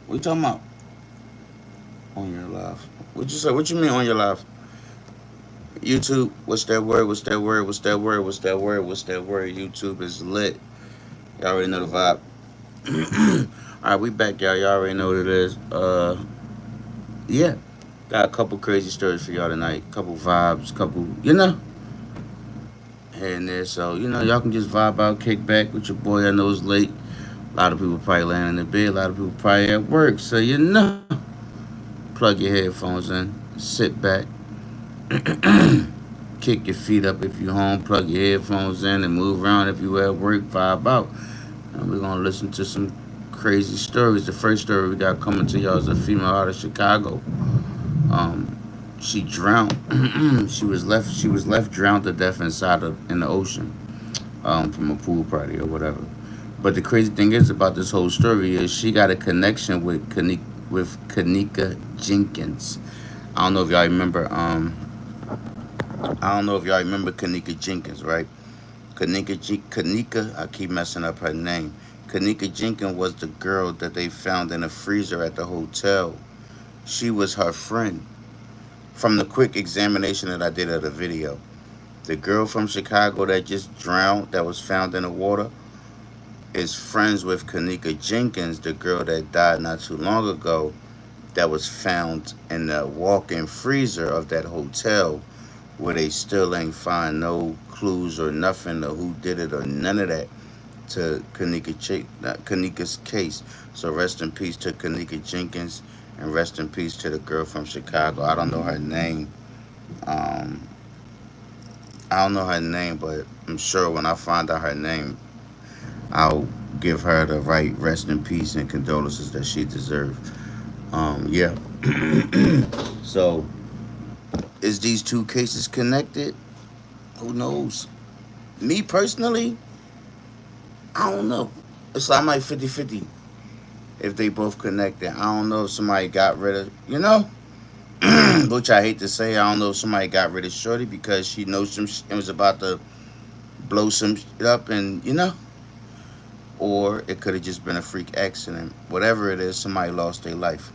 We talking about on your live. What you say? What you mean on your live? YouTube. What's that word? What's that word? What's that word? What's that word? What's that word? YouTube is lit. Y'all already know the vibe. All right, we back, y'all. Y'all already know what it is. Yeah, got a couple crazy stories for y'all tonight. Couple vibes, couple, here and there. So y'all can just vibe out, kick back with your boy. I know it's late. A lot of people probably laying in the bed. A lot of people probably at work. So plug your headphones in, sit back, kick your feet up if you're home, plug your headphones in, and move around if you at work. Vibe out. And we're gonna listen to some crazy stories. The first story we got coming to y'all is a female out of Chicago. Um, she drowned. She was left drowned to death in the ocean, from a pool party or whatever. But the crazy thing is about this whole story is she got a connection with Kanika Jenkins. I don't know if y'all remember. I don't know if y'all remember Kanika Jenkins, right? Kanika. I keep messing up her name. Kanika Jenkins was the girl that they found in a freezer at the hotel. She was her friend. From the quick examination that I did of the video, the girl from Chicago that just drowned, that was found in the water, is friends with Kanika Jenkins, the girl that died not too long ago, that was found in the walk-in freezer of that hotel, where they still ain't find no clues or nothing or who did it or none of that to Kanika's case. So rest in peace to Kanika Jenkins, and rest in peace to the girl from Chicago. I don't know her name. Um, I don't know her name, but I'm sure when I find out her name, I'll give her the right rest in peace and condolences that she deserves. Yeah. So, is these two cases connected? Who knows? Me personally, I don't know. It's like I'm like 50-50 if they both connected. I don't know if somebody got rid of, which I hate to say. I don't know if somebody got rid of Shorty because she knows some and was about to blow some shit up, and or it could have just been a freak accident. Whatever it is, somebody lost their life.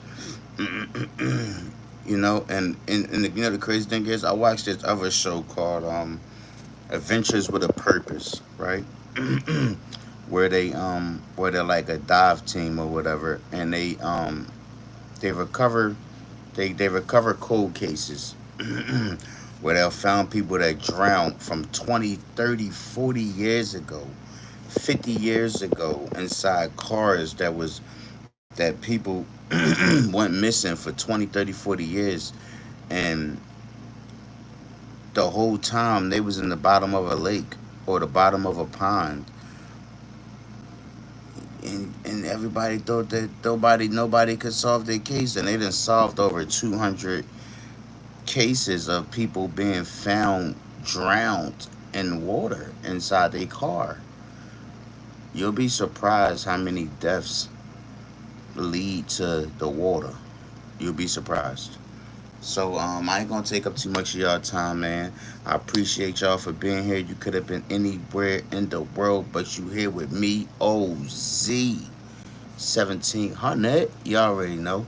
And the crazy thing is, I watched this other show called Adventures with a Purpose, right? Where they're like a dive team or whatever, and they recover they recover cold cases where they'll found people that drowned from 20, 30, 40 years ago, 50 years ago, inside cars that people went missing for 20, 30, 40 years, and the whole time they was in the bottom of a lake or the bottom of a pond, and everybody thought that nobody could solve their case, and they done solved over 200 cases of people being found drowned in water inside their car. You'll be surprised how many deaths lead to the water. You'll be surprised. So I ain't gonna take up too much of y'all time, man. I appreciate y'all for being here. You could have been anywhere in the world, but you here with me, OZ 1700. You already know.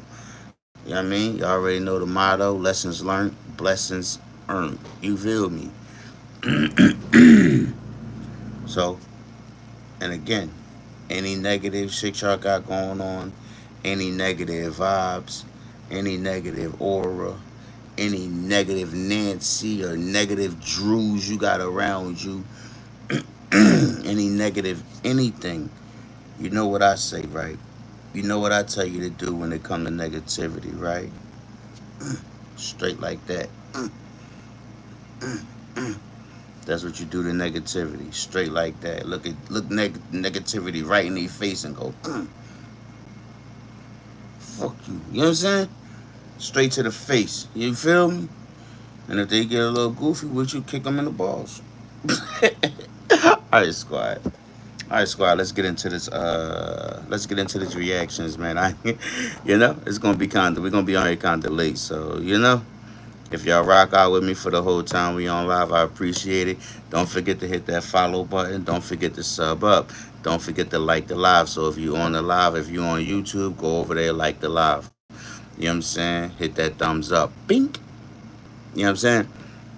You know what I mean? You already know the motto: lessons learned, blessings earned. You feel me? So, and again, any negative shit y'all got going on, any negative vibes, any negative aura, any negative Nancy or negative Drews you got around you, any negative anything, you know what I say, right? You know what I tell you to do when it comes to negativity, right? Straight like that. That's what you do to negativity. Straight like that. Negativity right in their face and go, fuck you. You know what I'm saying? Straight to the face. You feel me? And if they get a little goofy with you, kick them in the balls. All right, squad. All right, squad. Let's get into this. Let's get into these reactions, man. It's gonna be kind of. We're gonna be on here kind of late, so. If y'all rock out with me for the whole time we on live, I appreciate it. Don't forget to hit that follow button. Don't forget to sub up. Don't forget to like the live. So if you on the live, if you on YouTube, go over there, like the live. You know what I'm saying? Hit that thumbs up. Bink. You know what I'm saying?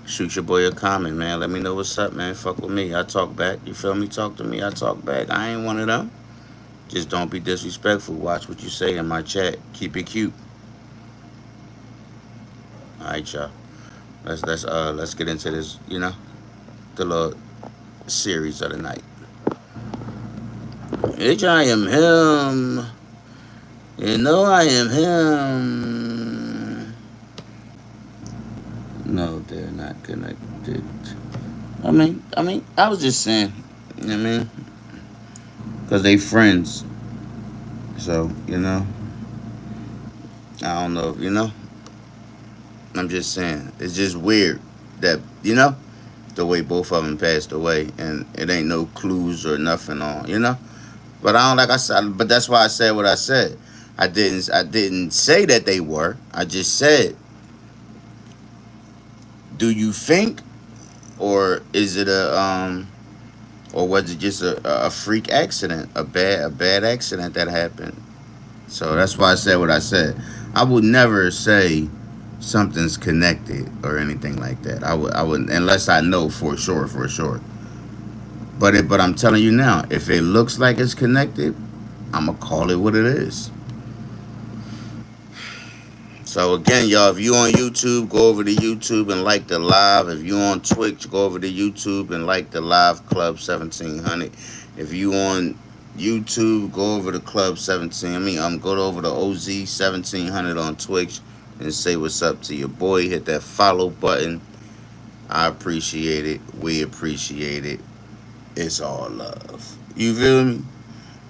Shoot your boy a comment, man. Let me know what's up, man. Fuck with me. I talk back. You feel me? Talk to me. I talk back. I ain't one of them. Just don't be disrespectful. Watch what you say in my chat. Keep it cute. All right, y'all. Let's get into this. The little series of the night. Bitch, I am him. You know I am him. No, they're not connected. I was just saying. You know what I mean? Because they friends. So, I don't know, I'm just saying. It's just weird that, the way both of them passed away. And it ain't no clues or nothing on. But I don't like I said. But that's why I said what I said. I didn't say that they were. I just said, do you think, or is it or was it just a freak accident, a bad accident that happened? So that's why I said what I said. I would never say something's connected or anything like that. I would unless I know for sure, for sure. But I'm telling you now, if it looks like it's connected, I'm gonna call it what it is. So again, y'all, if you on YouTube, go over to YouTube and like the live. If you on Twitch, go over to YouTube and like the live Club 1700. If you on YouTube, go over to Club 17. Go over to OZ 1700 on Twitch and say what's up to your boy. Hit that follow button. I appreciate it. We appreciate it. It's all love. You feel me?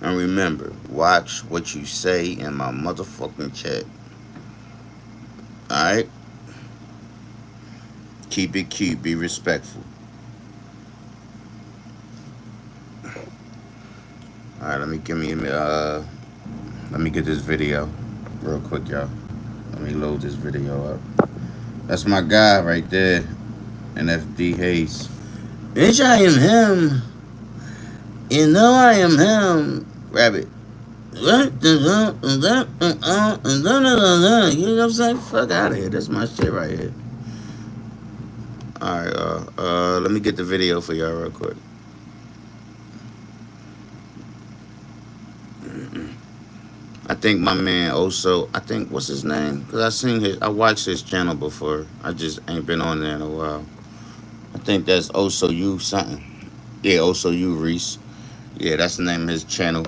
And remember, watch what you say in my motherfucking chat. Alright? Keep it cute. Be respectful. Alright, let me get this video real quick, y'all. Let me load this video up. That's my guy right there. NFD Hayes. Bitch, I am him. You know I am him. Rabbit. You know what I'm saying? Fuck out of here. That's my shit right here. Alright, let me get the video for y'all real quick. I think my man also, what's his name? Because I watched his channel before. I just ain't been on there in a while. I think that's also you something. Yeah, also you Reese. Yeah, that's the name of his channel.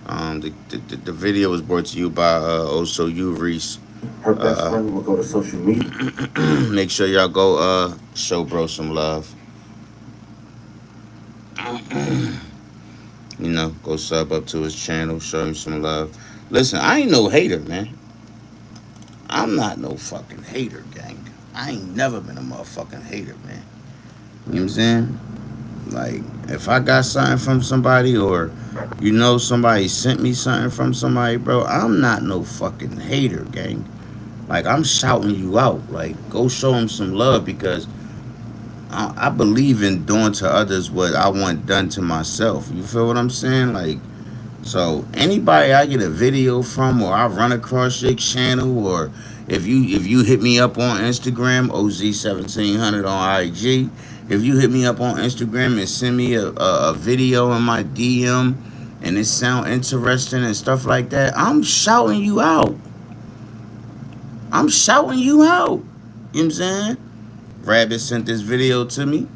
The video was brought to you by also you Reese. Her best friend will go to social media. Make sure y'all go show bro some love. Go sub up to his channel, show him some love. Listen, I ain't no hater, man. I'm not no fucking hater, gang. I ain't never been a motherfucking hater, man. You know what I'm saying? Like, if I got something from somebody or, somebody sent me something from somebody, bro, I'm not no fucking hater, gang. Like, I'm shouting you out. Like, go show them some love because I believe in doing to others what I want done to myself. You feel what I'm saying? Like, so anybody I get a video from or I run across your channel or if you hit me up on Instagram, OZ1700 on IG, if you hit me up on Instagram and send me a video in my DM and it sound interesting and stuff like that, I'm shouting you out. I'm shouting you out. You know what I'm saying? Rabbit sent this video to me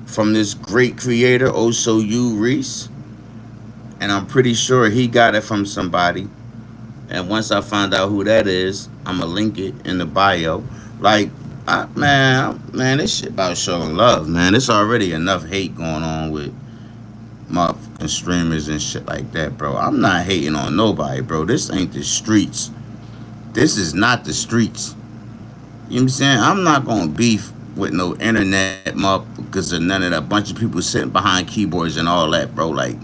from this great creator, also you Reese. And I'm pretty sure he got it from somebody. And once I find out who that is, I'm going to link it in the bio. Like, man, this shit about showing love, man. There's already enough hate going on with motherfucking streamers and shit like that, bro. I'm not hating on nobody, bro. This ain't the streets. This is not the streets. You know what I'm saying? I'm not going to beef with no internet because of none of that bunch of people sitting behind keyboards and all that, bro. Like,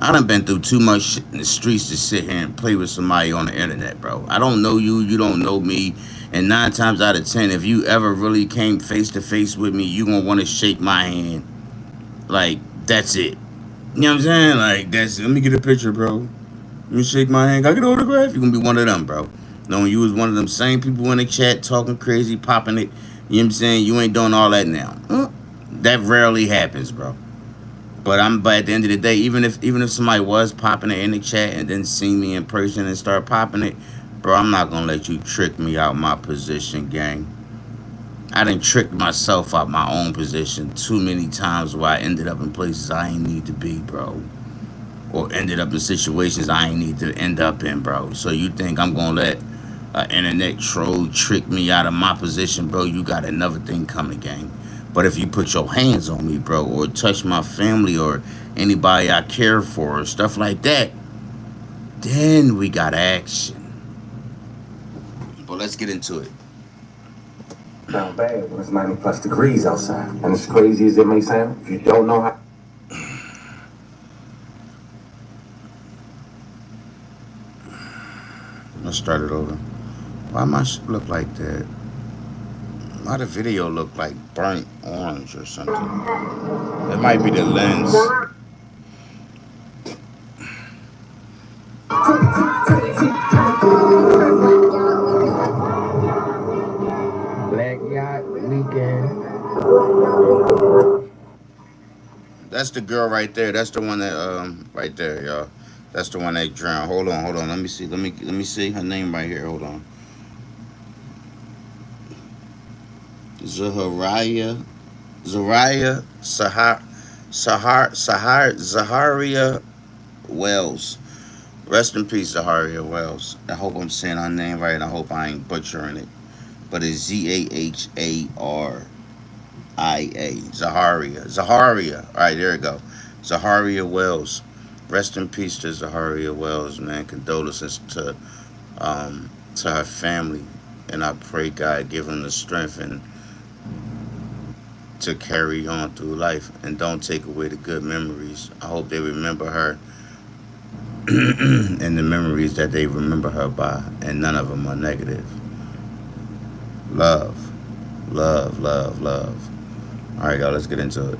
I done been through too much shit in the streets to sit here and play with somebody on the internet, bro. I don't know you. You don't know me. And 9 times out of 10, if you ever really came face to face with me, you gonna want to shake my hand. Like, that's it. You know what I'm saying? Like, that's it. Let me get a picture, bro. Let me shake my hand. Can I get an autograph? You gonna be one of them, bro. Knowing you was one of them same people in the chat talking crazy, popping it. You know what I'm saying? You ain't doing all that now. That rarely happens, bro. But at the end of the day, even if somebody was popping it in the chat and then see me in person and start popping it, bro, I'm not gonna let you trick me out my position, gang. I done tricked myself out my own position too many times where I ended up in places I ain't need to be, bro. Or ended up in situations I ain't need to end up in, bro. So you think I'm gonna let an internet troll trick me out of my position, bro? You got another thing coming, gang. But if you put your hands on me, bro, or touch my family or anybody I care for or stuff like that, then we got action. But let's get into it. Sound bad when it's 90 plus degrees outside. And as crazy as it may sound, if you don't know how. Let's start it over. Why my shit look like that? Why the video look like burnt orange or something? It might be the lens. Black Yacht Weekend. That's the girl right there. That's the one that right there, y'all. That's the one that drowned. Hold on. Let me see. Let me see her name right here. Hold on. Zaharia Zaharia Wells. Rest in peace, Zaharia Wells. I hope I'm saying her name right. I hope I ain't butchering it. But it's Zaharia. Zaharia. All right, there we go. Zaharia Wells. Rest in peace to Zaharia Wells, man. Condolences to her family, and I pray God give them the strength and to carry on through life and don't take away the good memories. I hope they remember her and the memories that they remember her by, and none of them are negative. Love, love, love, love. All right, y'all, let's get into it.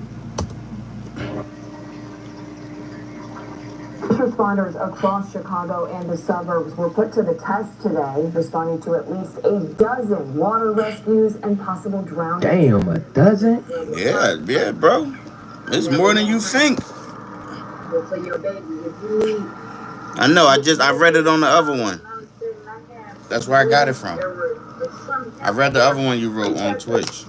First responders across Chicago and the suburbs were put to the test today, responding to at least a dozen water rescues and possible drownings. Damn, a dozen? Yeah, bro. It's more than you think. I know. I read it on the other one. That's where I got it from. I read the other one you wrote on Twitch.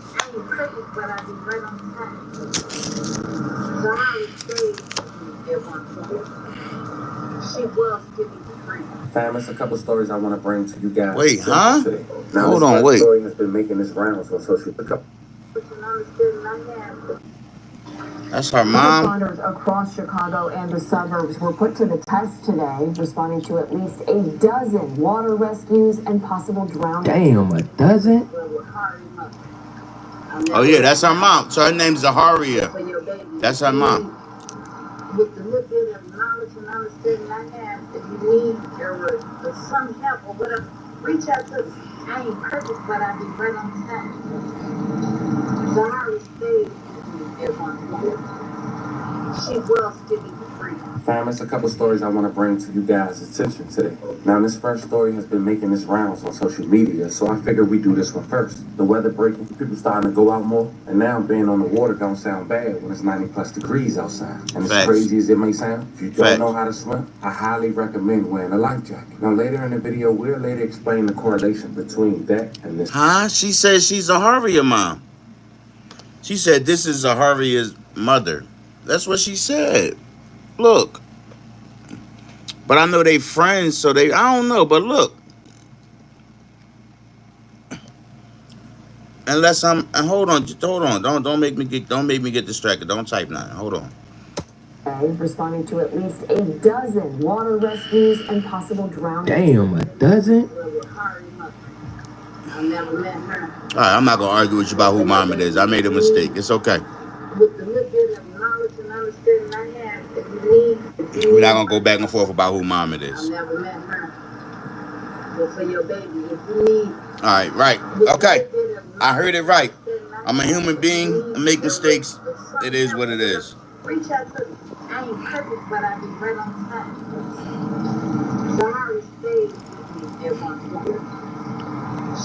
Fam, it's a couple stories I want to bring to you guys. Wait, huh? Today. Now, Hold on, wait. This story has been making its rounds on social media. That's her mom. Responders across Chicago and the suburbs were put to the test today, responding to at least a dozen water rescues and possible drownings. Damn, a dozen? Oh yeah, that's her mom. So her name's Zaharia. That's her mom. With the little bit of knowledge and understanding I have, if you need or some help or whatever, reach out to me. I ain't perfect, but I'll be right on time. Zahara stayed at one point. She was giving you free. Fam, it's a couple stories I want to bring to you guys' attention today. Now, this first story has been making its rounds on social media, so I figured we do this one first. The weather breaking, people starting to go out more, and now being on the water don't sound bad when it's 90 plus degrees outside. And as crazy as it may sound, if you don't know how to swim, I highly recommend wearing a life jacket. Now, later in the video, we'll later explain the correlation between that and this. Huh? She said she's Zaharia's mom. She said this is Zaharia's mother. That's what she said. Look. But I know they friends, so I don't know, but look. Unless hold on. Don't make me get distracted. Don't type nothing. Hold on. Responding to at least a dozen water rescues and possible drownings. Damn, a dozen? I never met her. All right, I'm not gonna argue with you about who mom it is. I made a mistake. It's okay. With the little bit of knowledge and understanding I have, if you need, We're not gonna go back and forth about who mom it I is. never met her. But for your baby, if you need All right, right. with a Okay. little bit of I heard it knowledge and right. understanding I I'm a have, human if you being. I need make errors mistakes. or It some is help what or it whatever, is. reach out to me. I ain't perfect, but I be right on time. Zahara stayed with me at one point.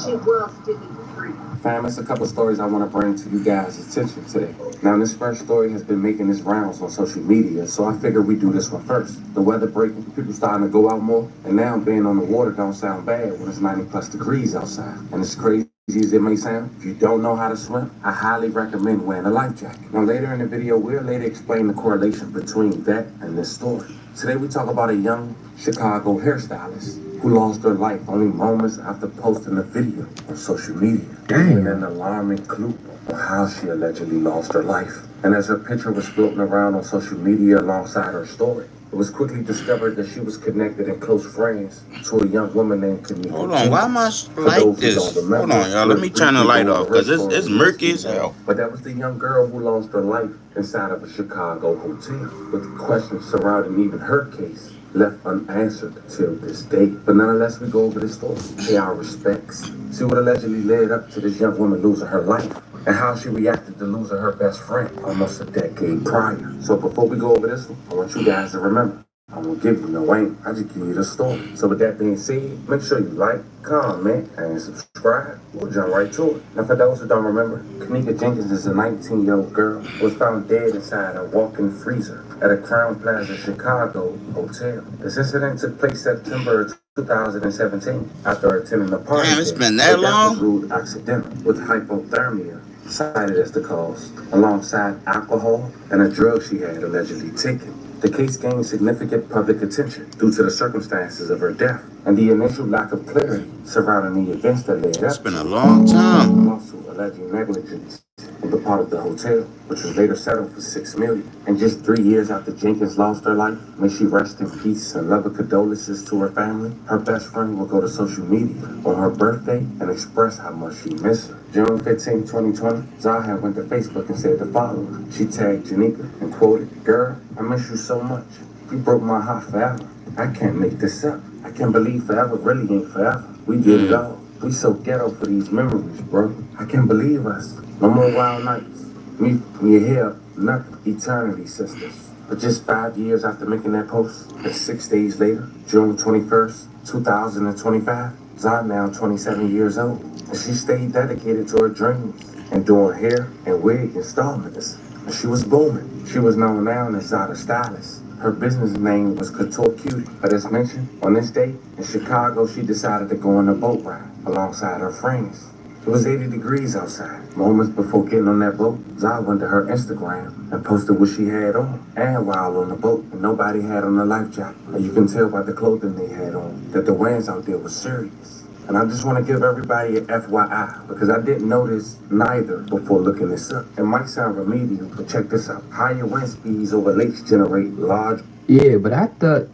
She was physically free. Fam, it's a couple stories I want to bring to you guys' attention today. Now, this first story has been making its rounds on social media, so I figured we do this one first. The weather breaking, people starting to go out more, and now being on the water don't sound bad when it's 90 plus degrees outside. And it's crazy as it may sound, if you don't know how to swim, I highly recommend wearing a life jacket. Now, later in the video, we'll later explain the correlation between that and this story. Today, we talk about a young Chicago hairstylist who lost her life only moments after posting a video on social media, giving an alarming clue on how she allegedly lost her life. And as her picture was floating around on social media alongside her story, it was quickly discovered that she was connected and close friends to a young woman named Hold Kanika on. Why Jenkins. am I For like those who don't this? Hold remember, on, y'all. Let we'll me turn the briefly light go off over her because it's story in this murky as video. hell. But that was the young girl who lost her life inside of a Chicago hotel, with questions surrounding even her case left unanswered till this day. But nonetheless, we go over this story, pay our respects, see what allegedly led up to this young woman losing her life, and how she reacted to losing her best friend almost a decade prior. So before we go over this one, I want you guys to remember, I won't give you no ain't. I just give you the story. So with that being said, make sure you like, comment, and subscribe. We'll jump right to it. Now for those who don't remember, Kanika Jenkins is a 19-year-old girl who was found dead inside a walk-in freezer at a Crown Plaza Chicago hotel. This incident took place September 2017 after attending a party Damn, it's there. been Her that death was long? ruled accidental with hypothermia cited as the cause, alongside alcohol and a drug she had allegedly taken. The case gained significant public attention due to the circumstances of her death and the initial lack of clarity surrounding the events that led It's up been to a it. long time. Lawsuit alleging negligence on the part of the hotel, which was later settled for $6 million. And just 3 years after Jenkins lost her life, may she rest in peace and love and condolences to her family. Her best friend will go to social media on her birthday and express how much she missed her. June 15, 2020, Zaha went to Facebook and said the following. She tagged Janika and quoted, "Girl, I miss you so much. You broke my heart forever. I can't make this up. I can't believe forever really ain't forever. We did it all. We so ghetto for these memories, bro. I can't believe us. No more wild nights. Me, when you hear nothing. Eternity, sisters." But just 5 years after making that post, and 6 days later, June 21st, 2025, Zah now 27 years old. And she stayed dedicated to her dreams and doing hair and wig installments. And she was booming. She was known now as Zah Stylist. Her business name was Couture Cutie. But as mentioned, on this day in Chicago, she decided to go on a boat ride alongside her friends. It was 80 degrees outside. Moments before getting on that boat, Zah went to her Instagram and posted what she had on. And while on the boat, nobody had on a life jacket. And you can tell by the clothing they had on that the winds out there was serious. And I just want to give everybody an FYI because I didn't notice neither before looking this up. It might sound remedial, but check this out. Higher wind speeds over lakes generate large. Yeah, but I thought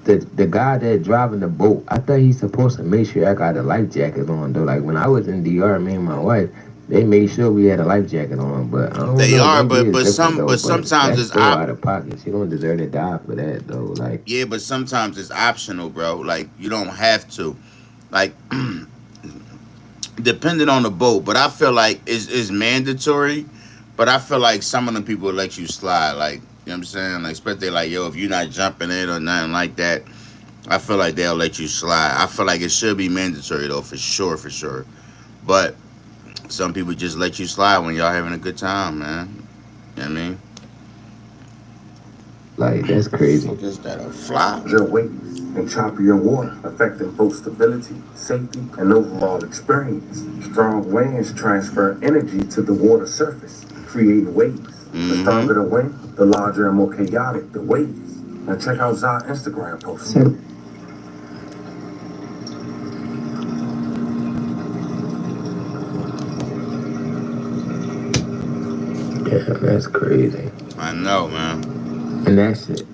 the guy that driving the boat, I thought he's supposed to make sure I got a life jacket on though. Like when I was in DR, me and my wife, they made sure we had a life jacket on. But I don't They know, are, maybe it's different though. but But sometimes that's it's so out of pocket. She don't deserve to die for that though. Like yeah, but sometimes it's optional, bro. Like you don't have to. Like depending on the boat, but I feel like it's mandatory. But I feel like some of them people will let you slide. Like you know what I'm saying? Like especially like yo, if you're not jumping in or nothing like that, I feel like they'll let you slide. I feel like it should be mandatory though, for sure, for sure. But some people just let you slide when y'all having a good time, man. You know what I mean? that's crazy. Fuck is that a fly? Your waves and choppier water, affecting boat stability, safety, and overall experience. Strong winds transfer energy to the water surface, creating waves. The Mm-hmm. stronger the wind, the larger and more chaotic the waves. Now check out Zah's Instagram post. So, yeah, that's crazy. I know, man. And that's it.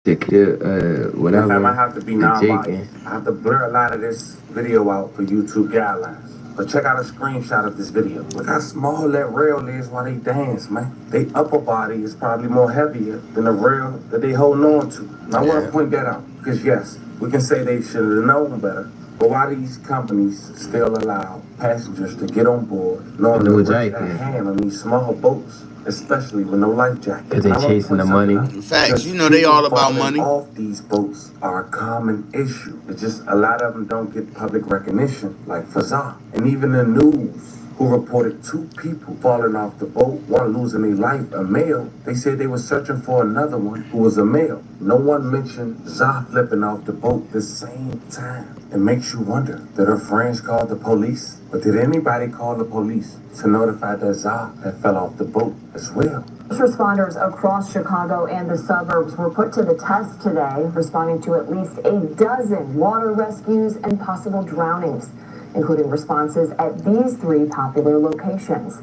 Now, fam, I Whatever have to be the non-biased. Jaken. I have to blur a lot of this video out for YouTube guidelines. But check out a screenshot of this video. Look how small that rail is while they dance, man. Their upper body is probably more heavier than the rail that they holding on to. And I want Yeah. to point that out. Because yes, We can say they should have known better. But why these companies still allow passengers to get on board, knowing the risk at hand on these small boats, especially with no life jacket? Because they're chasing the money. Facts, you know they all about money. Off these boats are a common issue. It's just a lot of them don't get public recognition, like Fazan. And even the news, who reported 2 people falling off the boat, one losing their life, a male. They said they were searching for another one who was a male. No one mentioned Zah flipping off the boat the same time. It makes you wonder, did her friends call the police? But did anybody call the police to notify that Zah had fell off the boat as well? First responders across Chicago and the suburbs were put to the test today, responding to at least a dozen water rescues and possible drownings, including responses at these 3 popular locations.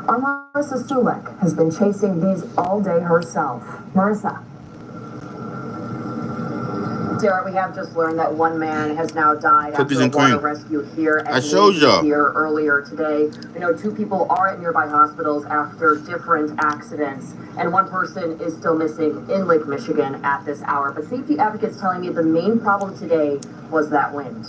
Our Marissa Sulek has been chasing these all day herself. Marissa. Sarah, we have just learned that 1 man has now died after a water rescue here at here earlier today. We know 2 people are at nearby hospitals after different accidents, and 1 person is still missing in Lake Michigan at this hour. But safety advocates telling me the main problem today was that wind.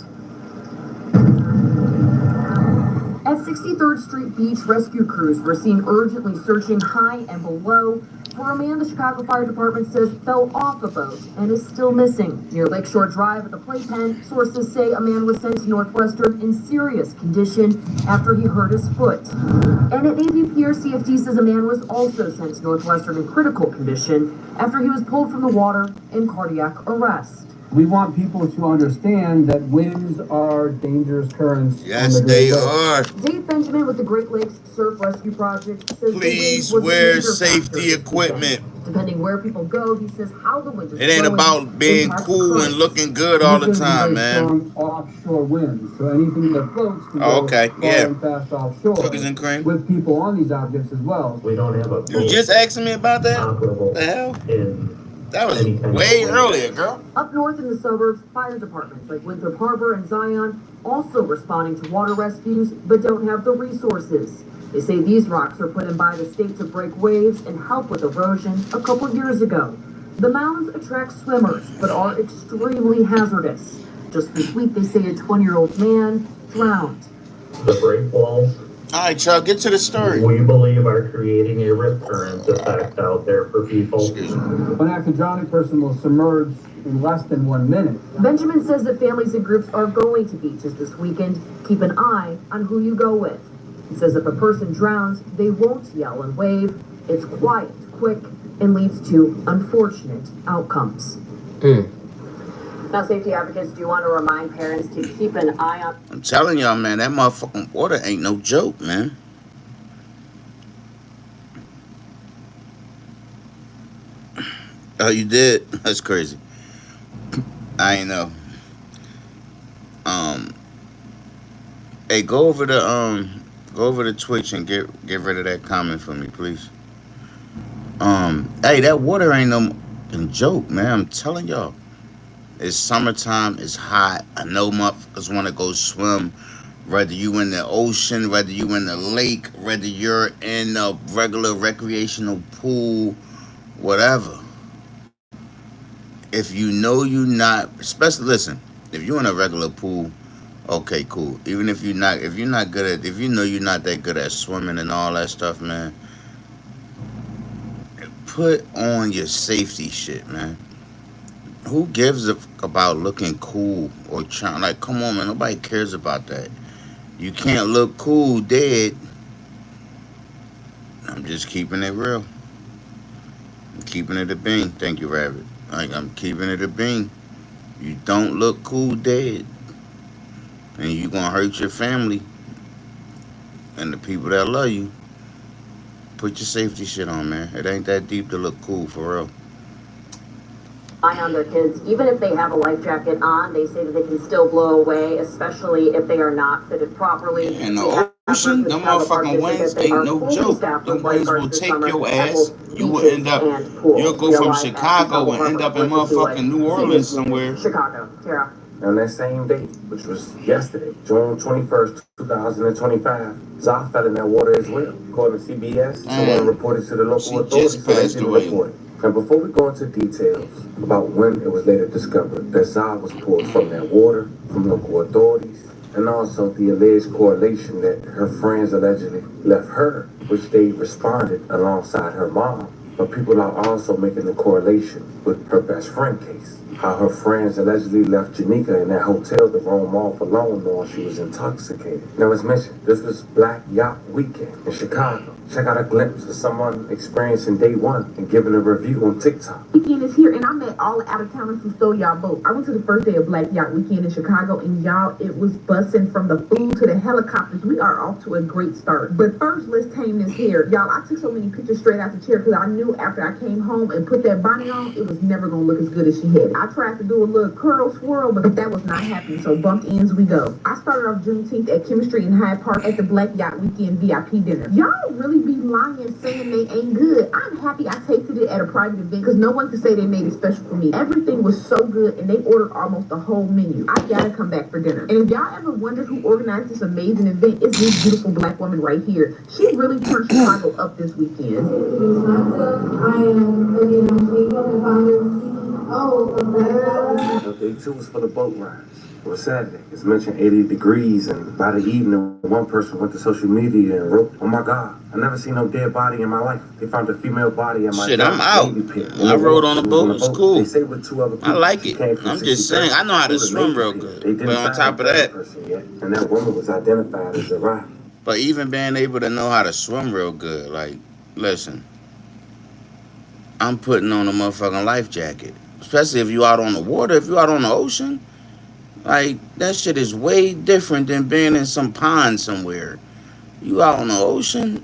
At 63rd Street Beach, rescue crews were seen urgently searching high and below for a man the Chicago Fire Department says fell off a boat and is still missing. Near Lakeshore Drive at the Playpen, sources say a man was sent to Northwestern in serious condition after he hurt his foot. And at Navy Pier, CFD says a man was also sent to Northwestern in critical condition after he was pulled from the water in cardiac arrest. We want people to understand that winds are dangerous currents. Yes, they are. Dave Benjamin with the Great Lakes Surf Rescue Project says please wear safety equipment. Depending where people go, he says how the wind is it ain't about being cool and looking good all the time, man. Offshore winds, so anything that floats can go fast offshore. Cookies and cream. With people on these objects as well. We don't have a. You just asking me about that? What the hell? That was way earlier, girl. Up north in the suburbs, fire departments like Winthrop Harbor and Zion also responding to water rescues, but don't have the resources. They say these rocks were put in by the state to break waves and help with erosion a couple years ago. The mounds attract swimmers, but are extremely hazardous. Just this week, they say a 20-year-old man drowned. The break walls. All right, Chuck, get to the story. We believe are creating a recurrent effect out there for people. An active drowning person will submerge in less than 1 minute. Benjamin says that families and groups are going to beaches this weekend. Keep an eye on who you go with. He says if a person drowns, they won't yell and wave. It's quiet, quick, and leads to unfortunate outcomes. Now, safety advocates do want to remind parents to keep an eye on. I'm telling y'all, man, that motherfucking water ain't no joke, man. Oh, you did? That's crazy. I ain't know. Hey, go over to Twitch and get rid of that comment for me, please. Hey, that water ain't no joke, man. I'm telling y'all. It's summertime, it's hot. I know motherfuckers want to go swim. Whether you in the ocean, whether you in the lake, whether you're in a regular recreational pool, whatever. If you know you're not, especially, listen, if you're in a regular pool, okay, cool. Even if you're not good at, if you know you're not that good at swimming and all that stuff, man, put on your safety shit, man. Who gives a fuck about looking cool or trying? Like, come on, man. Nobody cares about that. You can't look cool dead. I'm just keeping it real. I'm keeping it a bean. Thank you, Rabbit. Like, I'm keeping it a bean. You don't look cool dead. And you're going to hurt your family and the people that love you. Put your safety shit on, man. It ain't that deep to look cool, for real. Eye on their kids, even if they have a life jacket on, they say that they can still blow away, especially if they are not fitted properly. In the ocean, them motherfucking winds ain't no joke. Them winds will take your ass. You will end up, you'll go from Chicago and end up in motherfucking New Orleans somewhere. Chicago, Tara. On that same day, which was yesterday, June 21st, 2025, Zah fell in that water as well. According to CBS, someone reported to the local authorities, so they didn't report it. Now, before we go into details about when it was later discovered that Zah was pulled from that water, from local authorities, and also the alleged correlation that her friends allegedly left her, which they responded alongside her mom. But people are also making the correlation with her best friend case. How her friends allegedly left Janika in that hotel to roam off alone knowing she was intoxicated. Now, as mentioned, this was Black Yacht Weekend in Chicago. Check out a glimpse of someone experiencing day one and giving a review on TikTok. Weekend is here, and I met all the out-of-towners who stole y'all boat. I went to the first day of Black Yacht Weekend in Chicago, and y'all, it was busting from the food to the helicopters. We are off to a great start. But first, let's tame this hair. Y'all, I took so many pictures straight out the chair because I knew after I came home and put that bonnet on, it was never going to look as good as she had it. I tried to do a little curl swirl, but that was not happening, so bumped ends we go. I started off Juneteenth at Chemistry in Hyde Park at the Black Yacht Weekend VIP dinner. Y'all really be lying saying they ain't good. I'm happy I tasted it at a private event because no one could say they made it special for me. Everything was so good and they ordered almost the whole menu. I gotta come back for dinner. And if y'all ever wondered who organized this amazing event, it's this beautiful Black woman right here. She really turned Chicago up this weekend. I am again the founder of Day two was full of boat rides. It was Saturday. It's mentioned 80 degrees, and by the evening, one person went to social media and wrote, "Oh my God, I never seen no dead body in my life. They found a female body in my Shit, I'm out. baby pit." I rode on a boat. It's cool. They say with 2 other people. I like it. I'm just saying, I know how to swim real good. But on top of that, yet, and that woman was identified as a rock. but even being able to know how to swim real good, like, listen, I'm putting on a motherfucking life jacket. Especially if you out on the water, if you out on the ocean. Like, that shit is way different than being in some pond somewhere. You out on the ocean,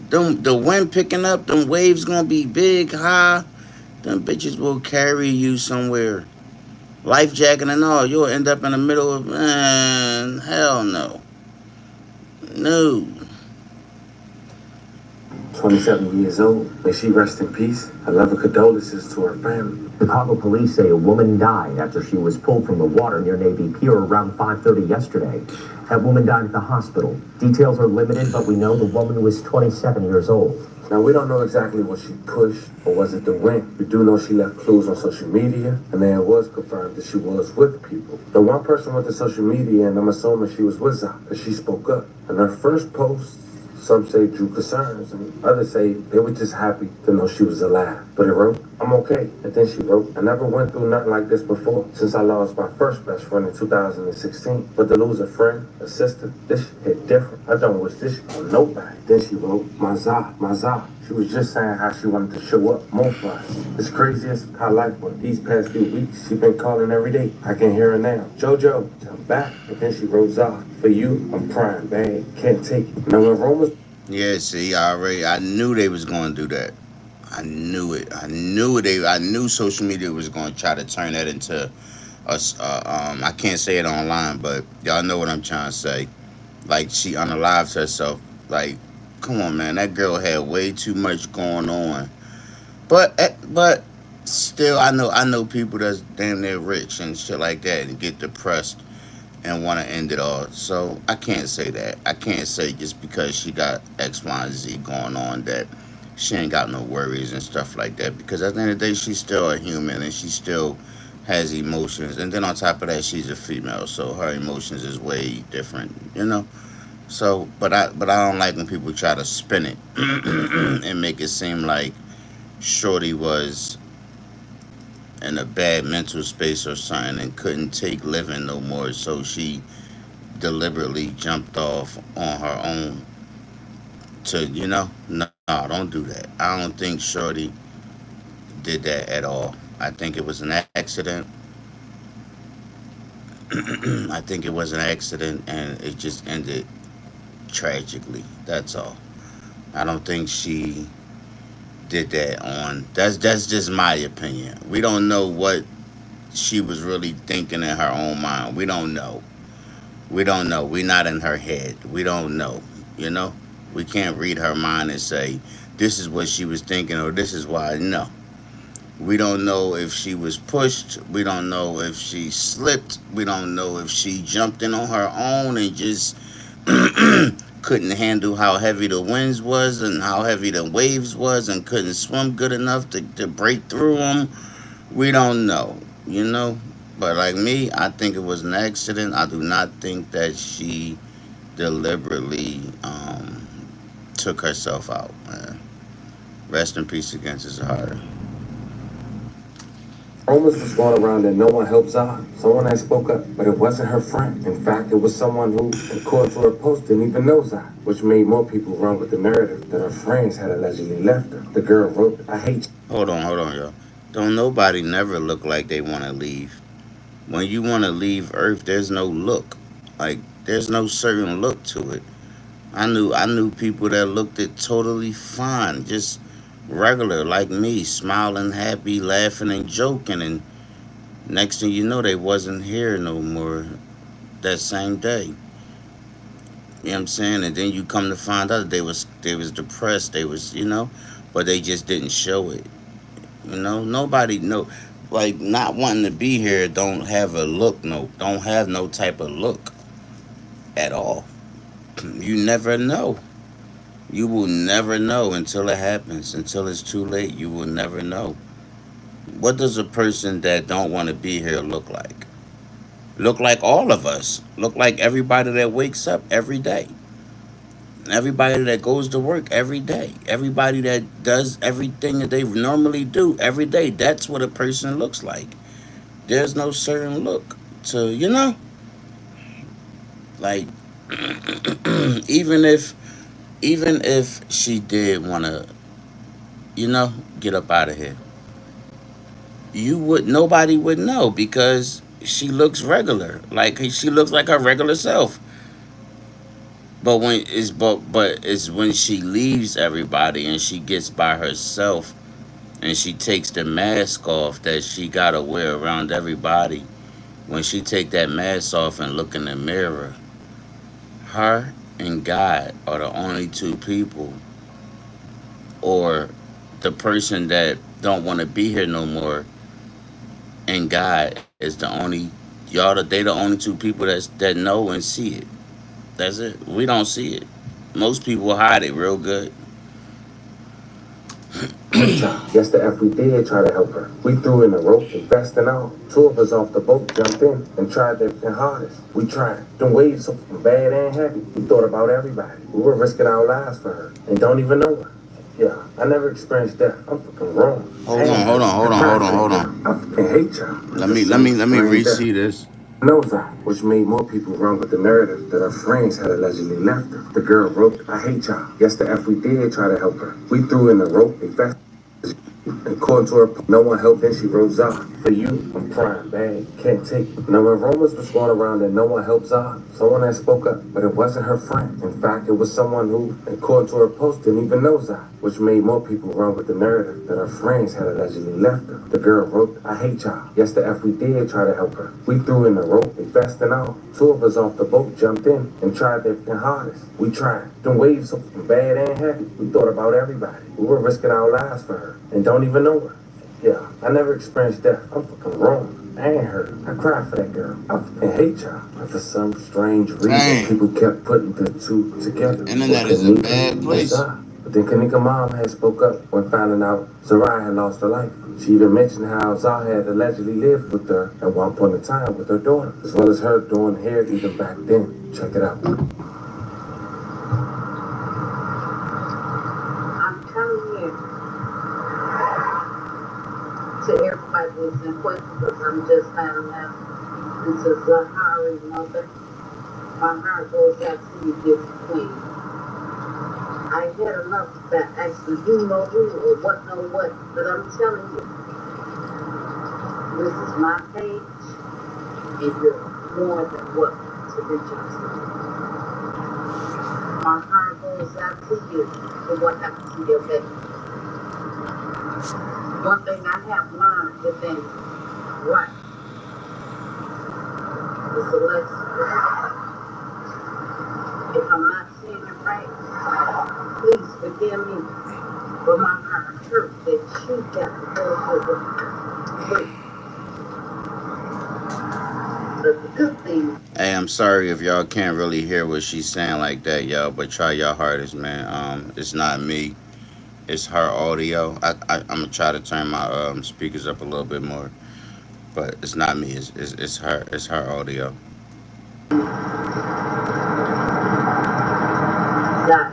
the wind picking up, them waves gonna be big, high. Them bitches will carry you somewhere. Life jacket and all, you'll end up in the middle of, man, hell no. No. 27 years old. May she rest in peace. I love her condolences to her family. Chicago police say a woman died after she was pulled from the water near Navy Pier around 5:30 yesterday. That woman died at the hospital. Details are limited, but we know the woman was 27 years old. Now, we don't know exactly what she pushed, or was it the wind? We do know she left clues on social media, and then it was confirmed that she was with people. The one person went to social media, and I'm assuming she was with Zah, because she spoke up. And her first post, some say drew concerns, and others say they were just happy to know she was alive. But it wrote, "I'm okay." And then she wrote, "I never went through nothing like this before since I lost my first best friend in 2016. But to lose a friend, a sister, this shit hit different. I don't wish this shit on nobody." Then she wrote, "My Zah, my Zah." She was just saying how she wanted to show up more for us. It's craziest how life went. These past few weeks, she been calling every day. I can hear her now. "JoJo, I'm back." And then she wrote, "Zah, for you, I'm crying bad. Can't take it." Now when Romans... Yeah, see, I knew they was gonna do that. I knew it. I knew social media was gonna try to turn that into us. I can't say it online, but y'all know what I'm trying to say. Like, she unalived herself. Like, come on, man, that girl had way too much going on. But still, I know people that's damn near rich and shit like that and get depressed and want to end it all. So I can't say that. I can't say just because she got X, Y, and Z going on that she ain't got no worries and stuff like that. Because at the end of the day, she's still a human and she still has emotions. And then on top of that, she's a female, so her emotions is way different, you know. So, but I don't like when people try to spin it and make it seem like Shorty was in a bad mental space or something and couldn't take living no more, so she deliberately jumped off on her own to, no, don't do that. I don't think Shorty did that at all. I think it was an accident. I think it was an accident and it just ended tragically. That's all. I don't think she did that on. That's just my opinion. We don't know what she was really thinking in her own mind. We don't know. We don't know. We're not in her head. We don't know. You know? We can't read her mind and say, this is what she was thinking or this is why. No. We don't know if she was pushed. We don't know if she slipped. We don't know if she jumped in on her own and just couldn't handle how heavy the winds was and how heavy the waves was and couldn't swim good enough to break through them. We don't know, you know. But like me, I think it was an accident. I do not think that she deliberately took herself out, man. Rest in peace against his heart. Rumors was going around that no one helped Zah. Someone that spoke up, but it wasn't her friend. In fact, it was someone who, according to her post, didn't even know Zah, which made more people run with the narrative that her friends had allegedly left her. The girl wrote, "I hate Hold on, y'all. Don't nobody never look like they want to leave. When you want to leave Earth, there's no look. Like there's no certain look to it. I knew people that looked it totally fine, just regular like me, smiling, happy, laughing and joking, and next thing you know, they wasn't here no more that same day. You know what I'm saying? And then you come to find out that they was depressed. They was but they just didn't show it. Nobody know, like not wanting to be here. Don't have a look. No, don't have no type of look at all. You never know. You will never know until it happens. Until it's too late, you will never know. What does a person that don't want to be here look like? Look like all of us. Look like everybody that wakes up every day. Everybody that goes to work every day. Everybody that does everything that they normally do every day. That's what a person looks like. There's no certain look to, like even if she did want to, get up out of here, nobody would know because she looks regular. Like she looks like her regular self. But it's when she leaves everybody and she gets by herself and she takes the mask off that she gotta wear around everybody. When she take that mask off and look in the mirror, her and God are the only two people, or the person that don't want to be here no more, and God is the only they the only two people that know and see it. That's it. We don't see it. Most people hide it real good. Yes, the F we did try to help her. We threw in the rope and best and all. Two of us off the boat jumped in and tried their hardest. We tried. Them waves so bad and heavy. We thought about everybody. We were risking our lives for her and don't even know her. Yeah, I never experienced death. I'm fucking wrong. Hold on. I fucking hate y'all. Let me re-see this. Knows that, which made more people run with the narrative that her friends had allegedly left her. The girl wrote, "I hate y'all." Yes, the F we did try to help her. We threw in the rope and fast. According to her, no one helped, then she rose up. For you, I'm crying bad, can't take it. Now when rumors was going around that no one helped Zah, someone that spoke up, but it wasn't her friend. In fact, it was someone who, according to her post, didn't even know Zah, which made more people run with the narrative that her friends had allegedly left her. The girl wrote, "I hate y'all." Yes, the F we did try to help her. We threw in the rope and fast and all. Two of us off the boat jumped in and tried their hardest. We tried. Them waves so bad and heavy. We thought about everybody. We were risking our lives for her and don't even know her. Yeah, I never experienced death. I'm fucking wrong. I ain't hurt. I cried for that girl. I fucking hate y'all. But for some strange reason, people kept putting the two together. Internet is a bad place. But then Kanika mom had spoke up when finding out Sarai had lost her life. She even mentioned how Zah had allegedly lived with her at one point in time with her daughter, as well as her doing hair even back then. Check it out. I'm telling you, to everybody who's in question, because I'm just finding out this is Zahari's mother. My heart goes out to you, dear queen. I had enough of that asking who know who or what know what, but I'm telling you, this is my page, and you're more than welcome to reach out to me. My heart goes out to you for what happened to your baby. One thing I have learned within life is a lesson. If I'm not saying it right, please forgive me, but my heart hurt that you got to go over. But the good thing. Hey, I'm sorry if y'all can't really hear what she's saying like that, y'all. But try your hardest, man. It's not me. It's her audio. I'm gonna try to turn my speakers up a little bit more, but it's not me. It's her. It's her audio. That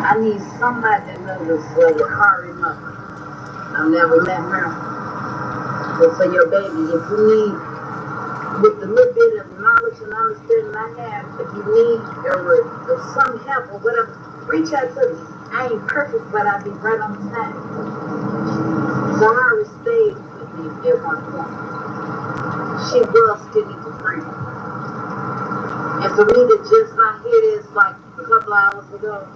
I need somebody that knows the Kari mother. I've never met her. But for your baby, if you need, with the little bit of knowledge and understanding I have, if you need or some help or whatever, reach out to me. I ain't perfect, but I'll be right on time. Zahara stayed with me at one point. She was skinny for free. And for me to just not hear this like a couple hours ago,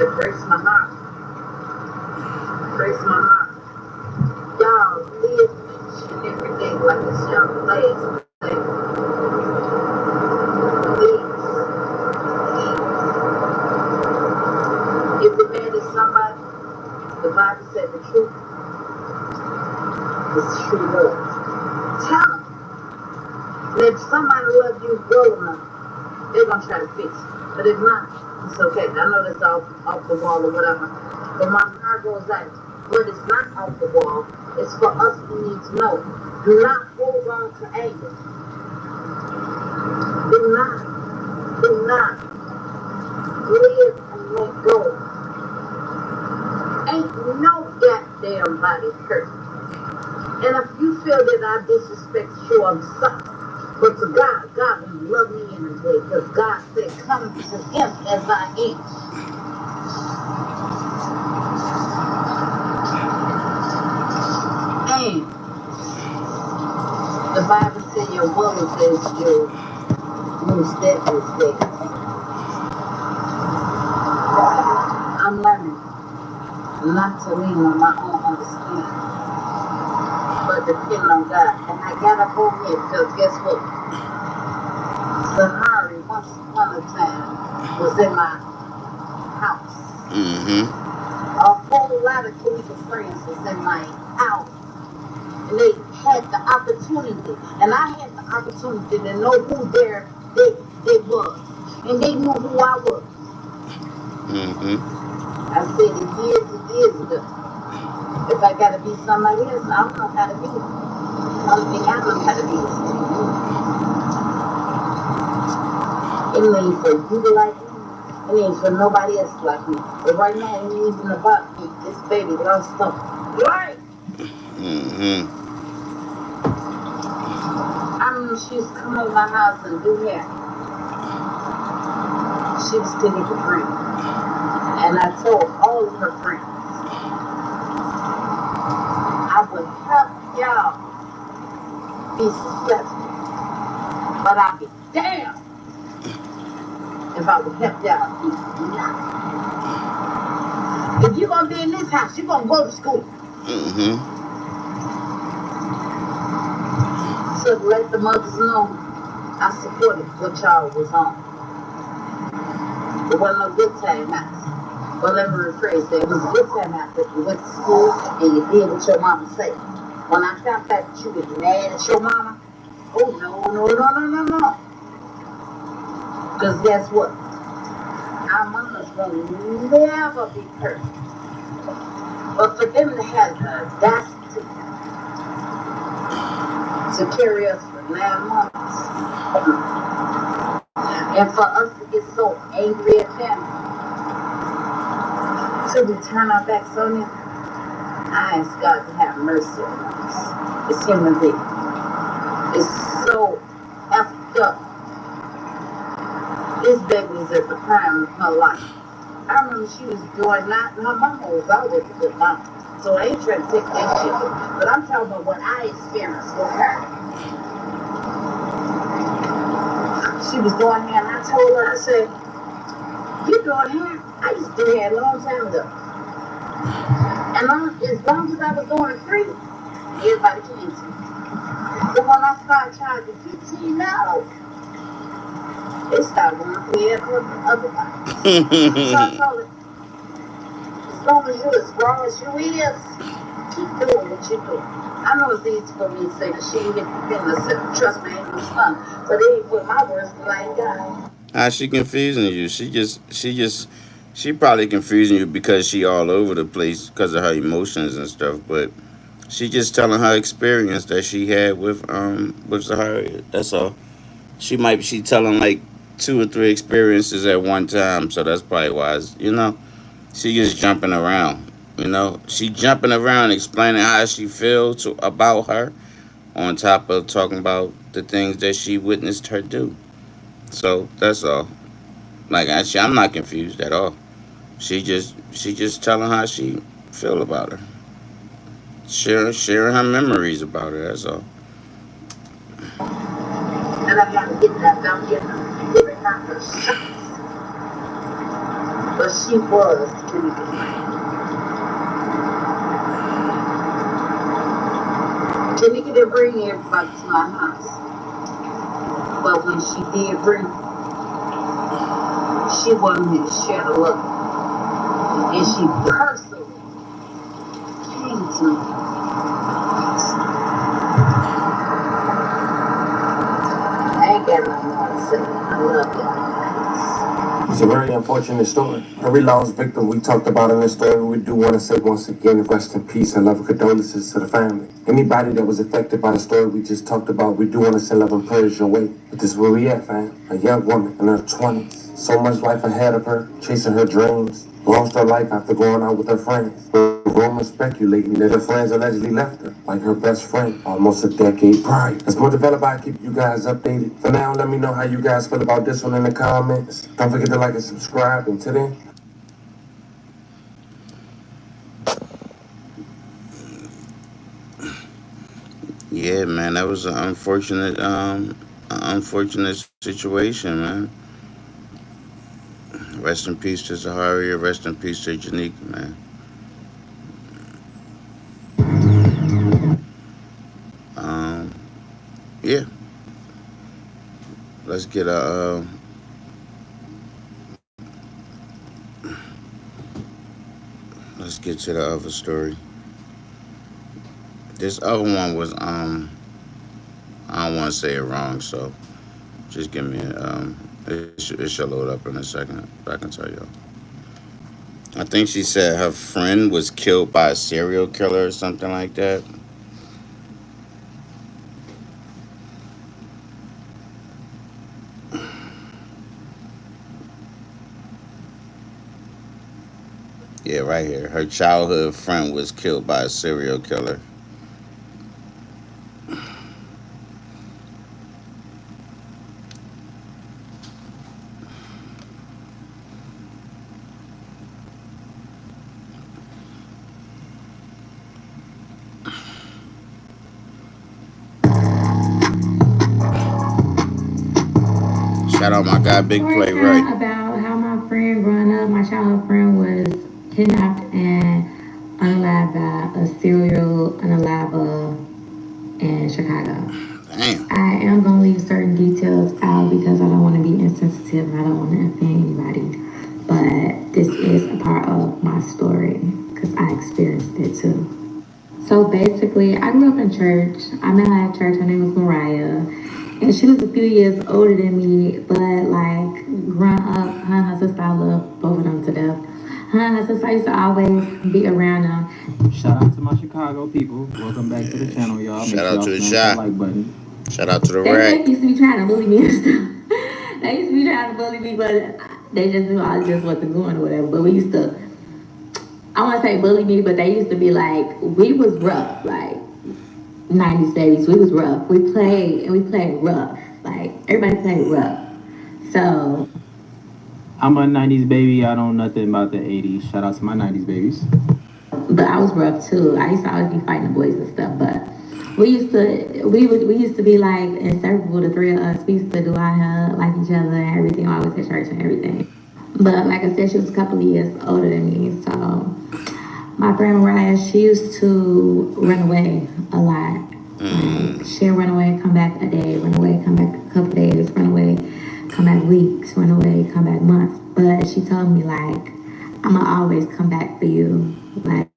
it breaks my heart. It breaks my heart. Y'all live each and every day like it's your last day. Please, please. If the man is somebody, the Bible said the truth is true love. Tell them. Let somebody love you well enough, they're gonna try to fix it. But if not, it's okay. I know that's off the wall or whatever. But my heart goes out. But it's not off the wall. It's for us who need to know. Do not hold on to anger. Do not live and let go. Ain't no goddamn body hurt. And if you feel that I disrespect you, I'm sorry. But to God will love me anyway, because God said, come to him as I am. And the Bible says your woman says your new step is there. I'm learning not to lean on my own understanding, but depend on God. And I gotta go here, because guess what? Sahari once upon a time was in my house. Mm-hmm. A whole lot of chemical friends was in my house. And they had the opportunity. And I had the opportunity to know who they was. And they knew who I was. Mm-hmm. I said it years and years ago. If I gotta be somebody else, I don't know how to be. Only thing I know how to be is it ain't for you to like me. It ain't for nobody else like me. But right now, it ain't even about me. This baby lost something. Right? Mm-hmm. I remember she used to come over my house and do hair. She was sticking for free. And I told all of her friends, I would help y'all be successful. But I'd be damned if I would help y'all be not. If you're going to be in this house, you're going to go to school. Mm-hmm. So to let the mothers know, I supported what y'all was on. It wasn't no good time house. Well, let me rephrase that. It was a good time house if you went to school and you did what your mama said. When I found out that you was mad at your mama, oh, no. Because guess what? Our mamas will never be perfect. But for them to have the audacity to carry us for 9 months, and for us to get so angry at them, to we turn our backs on them, I ask God to have mercy on us. It's human being. It's so effed up. This baby is at the prime of her life. I remember she was doing that, and her mama was always a good mama. So I ain't trying to take that shit. But I'm talking about what I experienced with her. She was doing hair, and I told her, I said, you doing hair? I used to do hair a long time ago. And as long as I was doing it free, everybody came to me. But when I started charging $15, they started going to pay everybody. So I told her, as long as you're as raw as you is, doing what you do. I know it's easy for me to say that she ain't get the feeling. Trust me, ain't no fun. But it ain't put my words to like God. How she confusing you? She probably confusing you because she all over the place because of her emotions and stuff. But she just telling her experience that she had with Zahara. That's all. She telling like two or three experiences at one time. So that's probably why. She just jumping around. She jumping around explaining how she feels about her, on top of talking about the things that she witnessed her do. So that's all. Like I'm not confused at all. She just telling how she feel about her, sharing her memories about her. That's all. And I gotta get that down, giving her her shots. But she was Tanika didn't bring everybody to my house. But when she did bring, she wanted me to share the love. And she personally came to me. I ain't got nothing more to say. I love y'all. It's a very unfortunate story. Every lost victim we talked about in this story, we do want to say once again, rest in peace and love and condolences to the family. Anybody that was affected by the story we just talked about, we do want to send love and prayers your way. But this is where we at, fam. A young woman in her 20s. So much life ahead of her, chasing her dreams. Lost her life after going out with her friends. Rumors speculating that her friends allegedly left her, like her best friend, almost a decade prior. As more developed, I keep you guys updated. For now, let me know how you guys feel about this one in the comments. Don't forget to like and subscribe. Until then, Yeah, man, that was an unfortunate situation, man. Rest in peace to Zaharia. Rest in peace to Janique, man. Um, yeah, let's get let's get to the other story. This other one was I don't want to say it wrong, so just give me it should load up in a second. I can tell y'all. I think she said her friend was killed by a serial killer or something like that. Yeah, right here. Her childhood friend was killed by a serial killer. Shout out my guy, Big Story Play Ray. time about how my friend growing up, my childhood friend, was kidnapped and unalived by a serial unaliver in Chicago. Damn. I am going to leave certain details out because I don't want to be insensitive and I don't want to offend anybody. But this is a part of my story because I experienced it too. So basically, I grew up in church. I met her at church. Her name was Mariah. And she was a few years older than me, but like growing up, her and her sister, I love both of them to death. Her and her sister, I used to always be around them. Shout out to my Chicago people. Welcome back to the channel, y'all. Make Shout sure out y'all to the smash shot. that like button. Shout out to the They rack. used to be trying to bully me and stuff. They used to be trying to bully me, but they just knew I just wasn't going or whatever. But we used to, I want to say bully me, but they used to be like, we was rough, like 90s babies. We was rough. We played rough. Like, everybody played rough. So, I'm a 90s baby. I don't know nothing about the 80s. Shout out to my 90s babies. but I was rough too. I used to always be fighting the boys and stuff, but we used to be like inseparable, the three of us. We used to do our hair like each other and everything, always at church and everything. But like I said, she was a couple of years older than me, so my friend Mariah, she used to run away a lot. Like, she'll run away, come back a day, run away, come back a couple days, run away, come back weeks, run away, come back months. But she told me like, I'ma always come back for you. Like,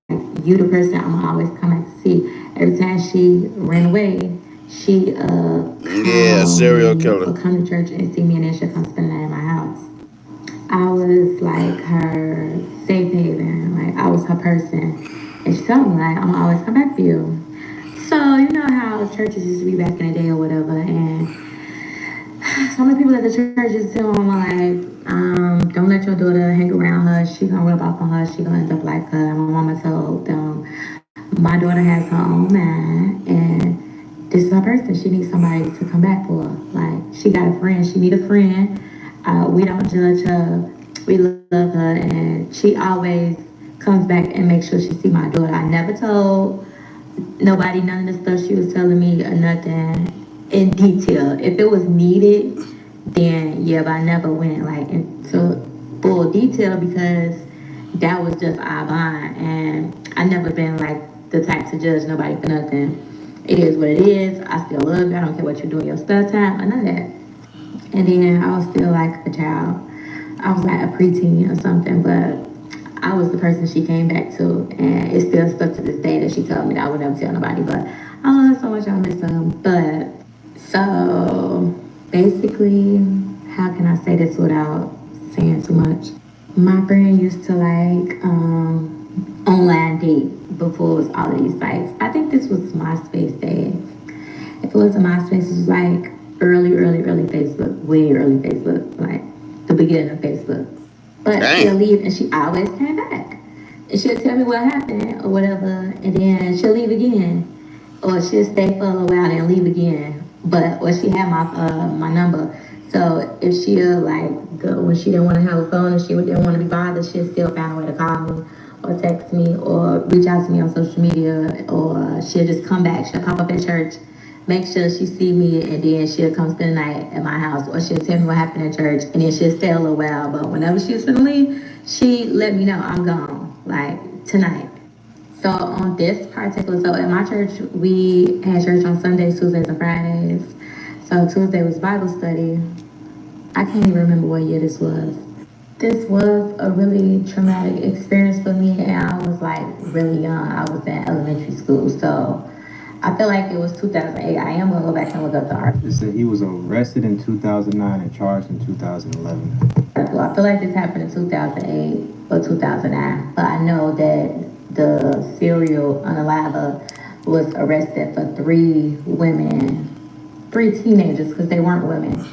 you the person, I'ma always come back See, every time she ran away, she Yeah, called serial me killer. or come to church and see me, and then she'll come spend the night at my house. I was like her safe haven, like I was her person. And she told me like, I'm gonna always come back for you. So you know how churches used to be back in the day or whatever, and some of the people at the church just tell them like, don't let your daughter hang around her. She gonna rub off on her. She gonna end up like her. My mama told them, my daughter has her own mind, and this is her person. She needs somebody to come back for. Like she got a friend. She need a friend. We don't judge her. We love her, and she always comes back and makes sure she see my daughter. I never told nobody none of the stuff she was telling me or nothing in detail. If it was needed, then yeah, but I never went like into full detail because that was just our bond, and I never been like the type to judge nobody for nothing. It is what it is. I still love you. I don't care what you do in your spare time or none of that. And then I was still like a child. I was like a preteen or something, but I was the person she came back to, and it still stuck to this day that she told me that I would never tell nobody. But I love her so much, I miss her. But so basically, how can I say this without saying too much? My friend used to like online date before it was all of these sites. I think this was MySpace days. If it wasn't MySpace, it was like early Facebook, way early Facebook, like the beginning of Facebook. But she'll Dang. leave and she always came back. And she'll tell me what happened or whatever, and then she'll leave again. Or she'll stay for a little while and leave again. But or she had my number. So if she'll like go when she didn't want to have a phone and she didn't want to be bothered, she'll still find a way to call me or text me or reach out to me on social media, or she'll just come back. She'll pop up at church, make sure she see me, and then she'll come spend the night at my house, or she'll tell me what happened at church, and then she'll stay a little while. But whenever she was gonna leave, she let me know I'm gone, like tonight. So on this particular, so at my church, we had church on Sundays, Tuesdays, and Fridays. So Tuesday was Bible study. I can't even remember what year this was. This was a really traumatic experience for me, and I was like really young. I was in elementary school, so I feel like it was 2008. I am gonna go back and look up the article. It said he was arrested in 2009 and charged in 2011. I feel like this happened in 2008 or 2009, but I know that the serial unaliver was arrested for three teenagers, because they weren't women.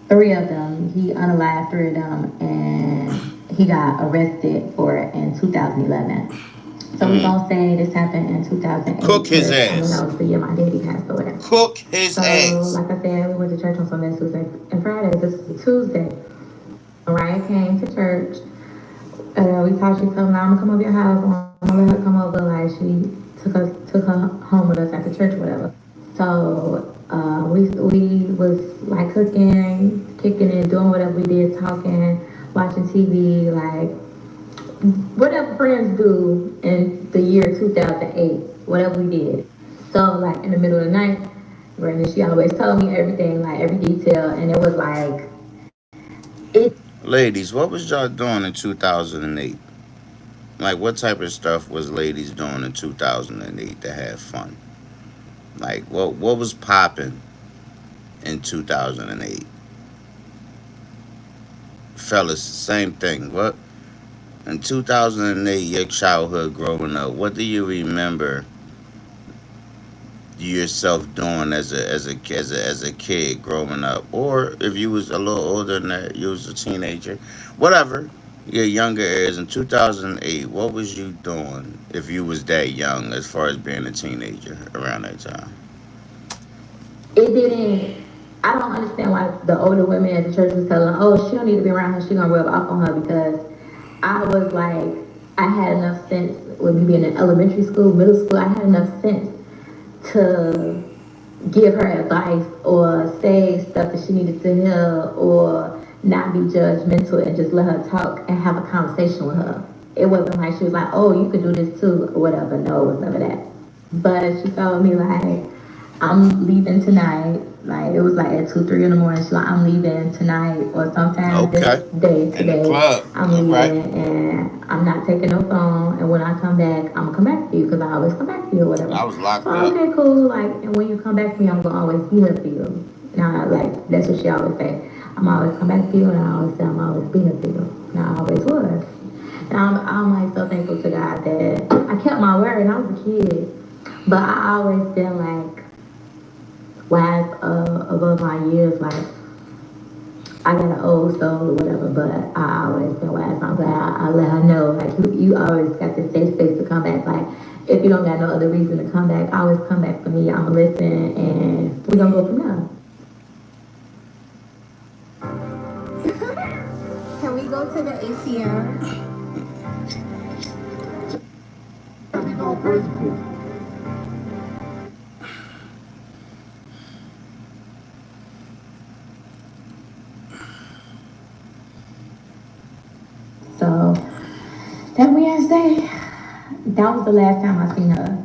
Three of them, he unalived three of them, and he got arrested for it in 2011. So we're gonna say this happened in 2008. Cook his I know ass. that was the year my daddy passed away. Cook his So, ass. like I said, we went to church on Sunday, Tuesday, and Friday. This is a Tuesday. Mariah came to church. We talked. She told me, "I'm gonna come over your house. I'm gonna let her come over." Like she took her home with us after church, or whatever. So we was like cooking, kicking it, doing whatever we did, talking, watching TV, like whatever friends do in the year 2008, whatever we did. So like in the middle of the night, Brandon, she always told me everything, like every detail, and it was like it. Ladies, what was y'all doing in 2008? Like, what type of stuff was ladies doing in 2008 to have fun? Like, what was popping in 2008? Fellas, same thing. What in 2008, your childhood growing up? What do you remember yourself doing as a kid growing up, or if you was a little older than that, you was a teenager, whatever. Your younger years in 2008, what was you doing if you was that young as far as being a teenager around that time? It didn't. I don't understand why the older women at the church was telling her, "Oh, she don't need to be around her. She gonna rub off on her," because I was like, I had enough sense with me being in elementary school, middle school. I had enough sense to give her advice or say stuff that she needed to hear, or not be judgmental and just let her talk and have a conversation with her. It wasn't like she was like, "Oh, you could do this too," or whatever. No, it was none of that. But she told me like, I'm leaving tonight. Like, it was like at 2, 3 in the morning. She's like, I'm leaving tonight or sometime this Okay. day In the today. club. I'm All right. leaving and I'm not taking no phone. And when I come back, I'm gonna come back to you because I always come back to you or whatever. I was locked So, up. okay, cool. Like, and when you come back to me, I'm gonna always be here for you. Now, like, that's what she always say. I'm always come back to you, and I always say I'm always be here for you. And I always was. And I'm like so thankful to God that I kept my word. I was a kid, but I always been like wise above my years. Like, I got an old soul or whatever, but I always been wise. I'm glad I let her know. Like, you always got this safe space to come back. Like, if you don't got no other reason to come back, always come back for me. I'm gonna listen, and we're gonna go from there. Can we go to the ATM? So that Wednesday, that was the last time I seen her.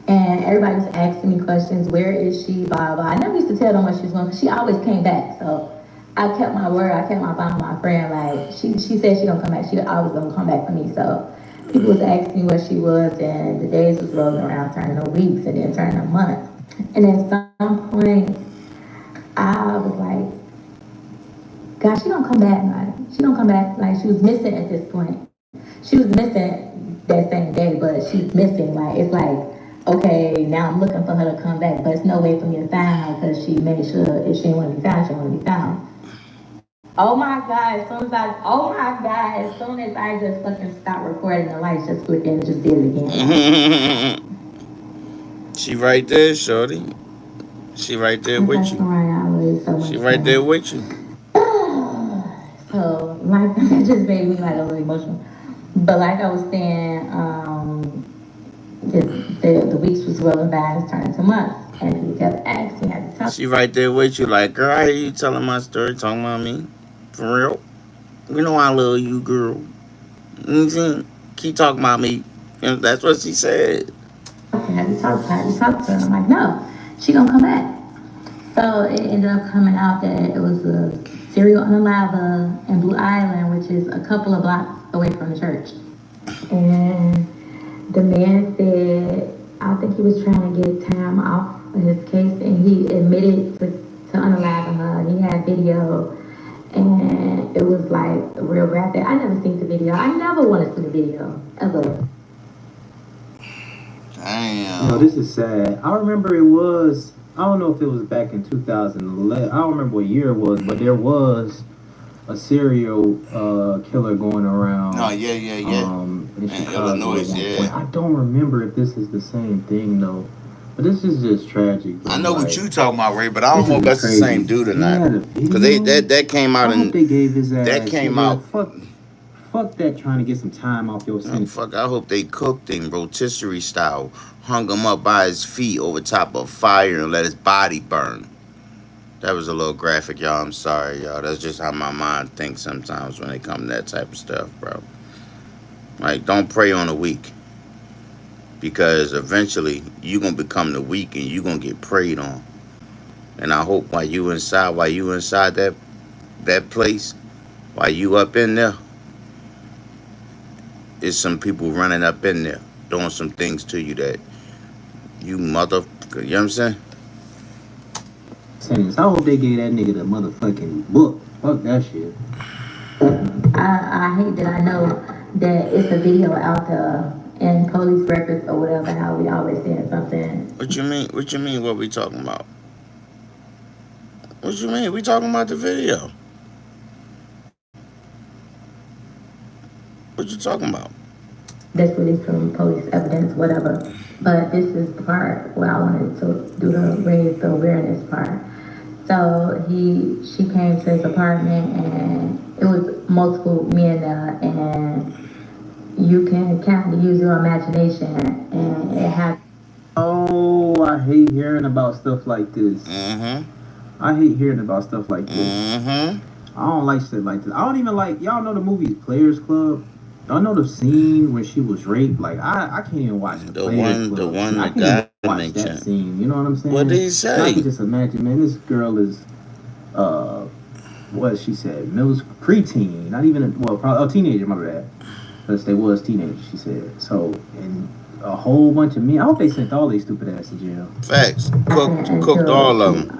And everybody was asking me questions, where is she, blah, blah. I never used to tell them what she was going, because she always came back. So I kept my word, I kept my bond with my friend. Like, she said she gonna come back, she always gonna come back for me. So people was asking me where she was, and the days was rolling around, turning to weeks, and then turning to months. And at some point, I was like, God, she don't come back, man. She don't come back. Like, she was missing at this point. She was missing that same day, but she's missing. Like, it's like, okay, now I'm looking for her to come back, but it's no way for me to find her because she made sure if she didn't want to be found, she didn't want to be found. Oh my God, as soon as I just fucking stopped recording, the lights just flicked and just did it again. She right there, shorty. She right there with you. She right there with you. So, like, that just made me like a little emotional. But like I was saying, the weeks was rolling by and it's turning to months. And he kept asking, I had to tell. She right there with you, like, girl, I hear you telling my story, talking about me. For real. You know I love you, girl. Mm-hmm. Keep talking about me. And that's what she said. I had to talk to her. I'm like, no, she gonna come back. So it ended up coming out that it was a serial unaliver in Blue Island, which is a couple of blocks away from the church. And the man said, I think he was trying to get time off of his case, and he admitted to unaliving her. He had video, and it was like real graphic. I never seen the video. I never want to see the video, ever. Damn. You know, this is sad. I remember it was, I don't know if it was back in 2011. I don't remember what year it was, but there was a serial killer going around. Oh, yeah. In Chicago, Illinois, yeah. I don't remember if this is the same thing, though. But this is just tragic. Bro. I know what you talking about, Ray, but I don't know if that's the same dude or not. Because that came out and they gave his ass. That came out. Fuck that, trying to get some time off your sentence. Fuck, I hope they cooked him rotisserie style, hung him up by his feet over top of fire and let his body burn. That was a little graphic, y'all. I'm sorry, y'all. That's just how my mind thinks sometimes when it comes to that type of stuff, bro. Like, don't prey on the weak. Because eventually, you're going to become the weak and you're going to get preyed on. And I hope while you inside that place, while you up in there, there's some people running up in there doing some things to you that you motherfucker, you know what I'm saying? I hope they gave that nigga the motherfucking book. Fuck that shit. I hate that I know that it's a video out there in police records or whatever, how we always saying something. What you mean? What we talking about? What you mean? We talking about the video. What you talking about? That's released from police evidence, whatever. But this is the part where I wanted to do the raise the awareness part. So she came to his apartment and it was multiple men there, and you can kind of use your imagination, and it had. Oh, I hate hearing about stuff like this. Mm-hmm. I hate hearing about stuff like this. Mm-hmm. I don't like shit like this. I don't even like, y'all know the movie Players Club? Y'all know the scene where she was raped? Like, I can't even watch the Players Club. The guy watch make that sense. scene. You know what I'm saying? What did he I say? can just imagine, man. This girl is, what she said, middle preteen, not even probably a teenager. My bad. Because they was teenagers, she said. So, and a whole bunch of men. I hope they sent all these stupid ass to jail. Facts. Until Cooked all of she them.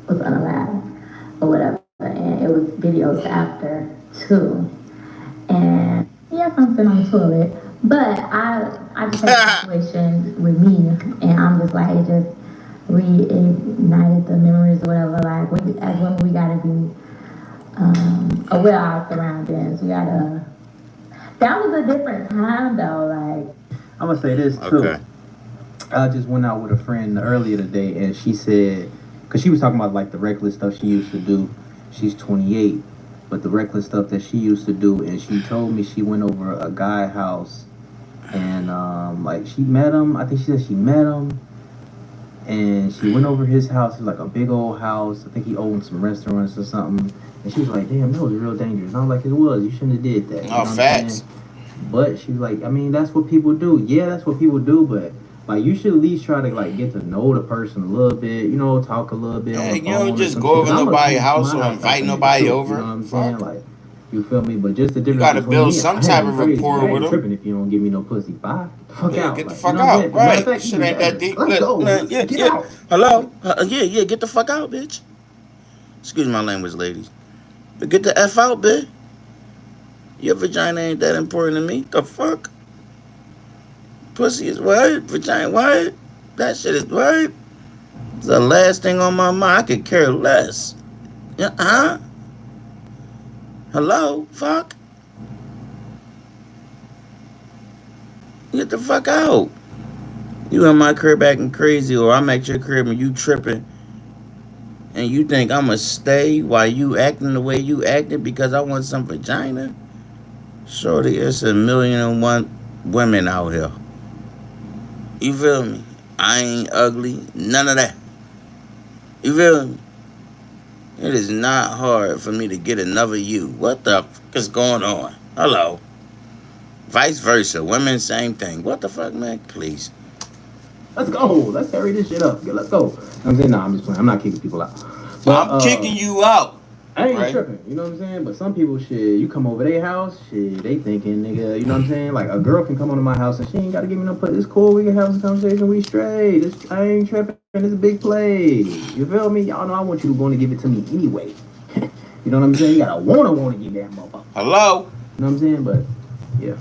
was unalive or whatever. And it was videos after too. And yes, I'm sitting on the toilet. But I just had a situation with me, and I'm just like, it just reignited the memories or whatever. Like, as women, we gotta be aware of our surroundings. We gotta. That was a different time, though. Like, I'm gonna say this too. Okay. I just went out with a friend earlier today, and she said, because she was talking about like the reckless stuff she used to do. She's 28, but the reckless stuff that she used to do, and she told me she went over a guy's house, and like she met him. I think she said she met him, and she went over his house. It was like a big old house. I think he owned some restaurants or something. And she was like, "Damn, that was real dangerous." And I was like, "It was. You shouldn't have did that." You know what I'm facts. saying? But she was like, I mean, that's what people do. Yeah, that's what people do, but like you should at least try to like get to know the person a little bit, you know, talk a little bit on the You phone. don't or just some go shit. over 'Cause I'm a nobody's keep house my or house invite open, nigga, nobody too, over. You know what I'm Fuck. saying? Like, you feel me? But just the difference gotta between build me, some I type ain't of crazy. rapport I ain't with 'em. tripping if you don't give me no pussy. Bye. The fuck Yeah, out. get the Like, fuck you know what I'm out. saying? Matter of Right. fact, Shit you ain't that better. deep. Let's go. Yeah, Get yeah. out. Hello? Yeah, get the fuck out, bitch. Excuse my language, ladies. But get the F out, bitch. Your vagina ain't that important to me. The fuck? Pussy is what? Vagina what? That shit is what? It's the last thing on my mind. I could care less. Huh? Hello? Fuck? Get the fuck out. You in my crib acting crazy, or I'm at your crib and you tripping, and you think I'ma stay while you acting the way you acting because I want some vagina? Shorty, it's 1,000,001 women out here. You feel me? I ain't ugly. None of that. You feel me? It is not hard for me to get another you. What the fuck is going on? Hello. Vice versa. Women, same thing. What the fuck, man? Please. Let's go. Let's hurry this shit up. Let's go. I'm saying, nah, I'm just playing. I'm not kicking people out. But I'm kicking you out. I ain't right? tripping, you know what I'm saying? But some people, shit, you come over their house, shit, they thinking, nigga, you know what I'm saying? Like, a girl can come over my house and she ain't gotta give me no put. It's cool, we can have this conversation, we straight. I ain't tripping, it's a big play. You feel me? Y'all know I want you to want to give it to me anyway. You know what I'm saying? You gotta wanna give that motherfucker. Hello? You know what I'm saying? But, yeah.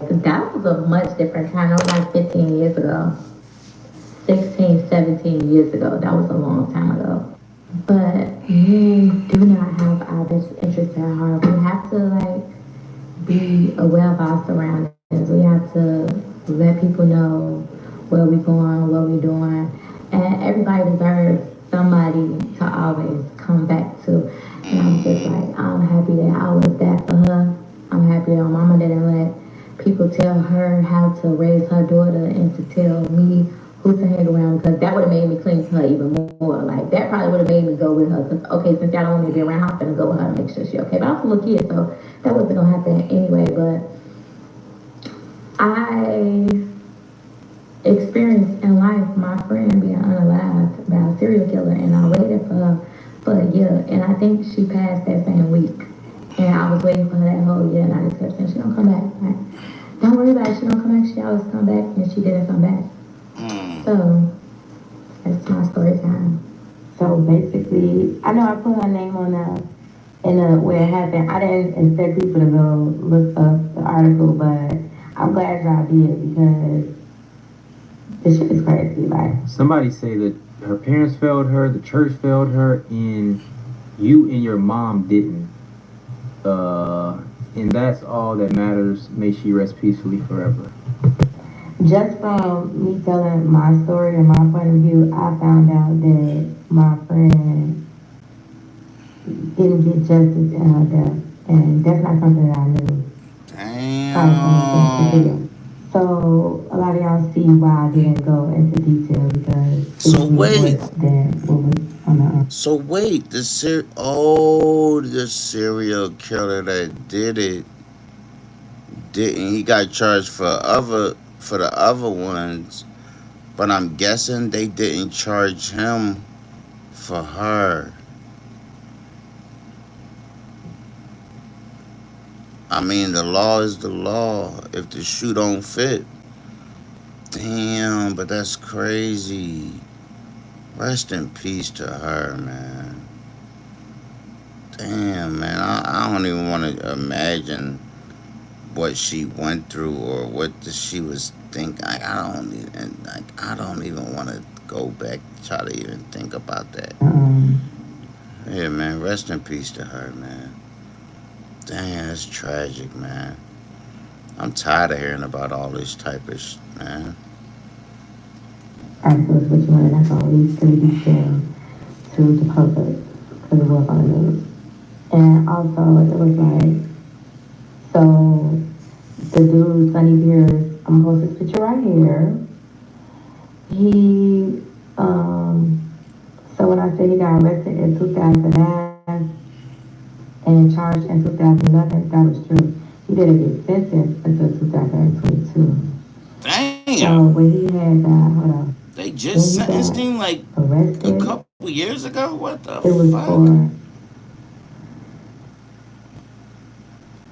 that was a much different time. That was like 15 years ago. 16, 17 years ago. That was a long time ago. But men do not have our best interests at heart. We have to like be aware of our surroundings. We have to let people know where we're going, what we're doing. And everybody deserves somebody to always come back to. And I'm just like, I'm happy that I was that for her. I'm happy that my mama didn't let people tell her how to raise her daughter and to tell me who to hang around, because that would have made me cling to her even more. Like, that probably would have made me go with her. Because, okay, since y'all don't want me to be around, I'm going to go with her and make sure she okay. But I was a little kid, so that wasn't going to happen anyway. But I experienced in life my friend being unalived by a serial killer, and I waited for her for a year. And I think she passed that same week. And I was waiting for her that whole year, and I just kept saying, she don't come back. Like, don't worry about it, she don't come back. She always come back, and she didn't come back. So, that's my story time. So basically, I know I put her name on where it happened. I didn't expect people to go look up the article, but I'm glad y'all did, because this shit is crazy. Like, somebody say that her parents failed her, the church failed her, and you and your mom didn't. And that's all that matters. May she rest peacefully forever. just from me telling my story and my point of view, I found out that my friend didn't get justice in her death. And that's not something that I knew. Damn. So a lot of y'all see why I didn't go into detail, because So wait. So wait, the serial killer that did it didn't. He got charged for the other ones, But I'm guessing they didn't charge him for her. I mean, the law is the law. If the shoe don't fit, damn. But that's crazy. Rest in peace to her, man. Damn, man. I don't even want to imagine what she went through or what she was thinking. I don't even want to go back try to even think about that. Yeah, man. Rest in peace to her, man. Damn, that's tragic, man. I'm tired of hearing about all this type of shit, man. Articles which were not always going to be shared to the public because it was on the news. And also, it was like, so the dude, Sonny Beers, I'm going to post this picture right here. He, so when I say he got arrested in 2009 and charged in 2011, that was true. He didn't get sentenced until 2022. Damn. So when he had, hold on. They just sentenced him like arrested, a couple years ago? What the it was fuck? for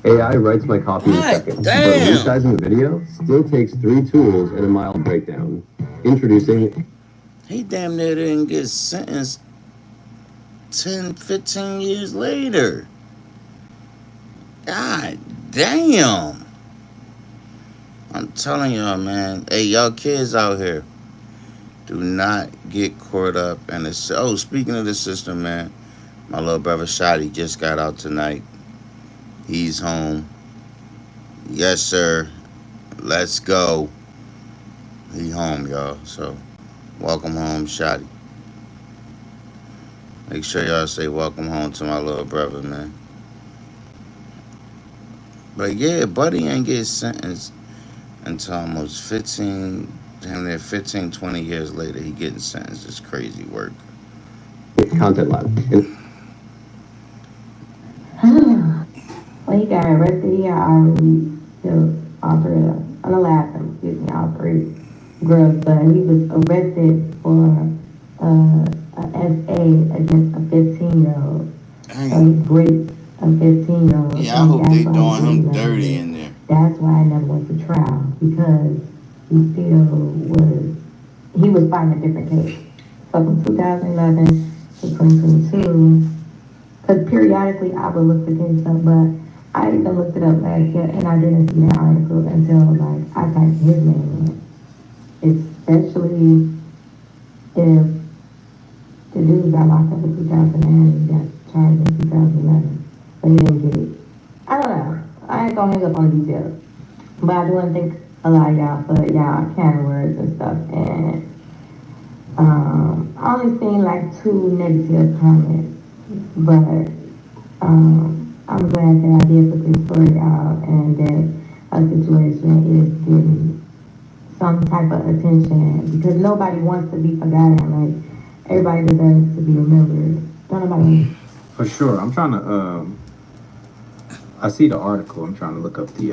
AI writes my copy in a second, but resizing the video still takes 3 tools and a mild breakdown. Introducing... He damn near didn't get sentenced 10, 15 years later. God damn. I'm telling y'all, man. Hey, y'all kids out here, do not get caught up in this. Oh, speaking of the system, man, my little brother Shotty just got out tonight. He's home. Yes, sir. Let's go. He home, y'all. So, welcome home, Shotty. Make sure y'all say welcome home to my little brother, man. But yeah, Buddy ain't get sentenced until almost 15, damn near 15, 20 years later. He getting sentenced. It's crazy work. Content Lab. when he got arrested, he had already killed all 3 of them. On the last time, excuse me, all 3 girls, but he was arrested for SA against a 15-year-old. So he raped a 15-year-old. Yeah, I hope they doing him dirty in there. That's why I never went to trial, because he was fighting a different case. So from 2011 to 2022, because periodically I would look the case up, but I even looked it up last year and I didn't see that article until like I typed his name in. Especially if the dude got locked up in 2009 and he got charged in 2011, but he didn't get it. I don't know. I ain't gonna hang up on the details. But I do want to thank a lot of y'all for y'all kind words and stuff. And I only seen like 2 negative comments, but I'm glad that I did put this story out and that a situation is getting some type of attention, because nobody wants to be forgotten. Like, everybody deserves to be remembered. Don't nobody. For sure. I'm trying to, I see the article. I'm trying to look up the,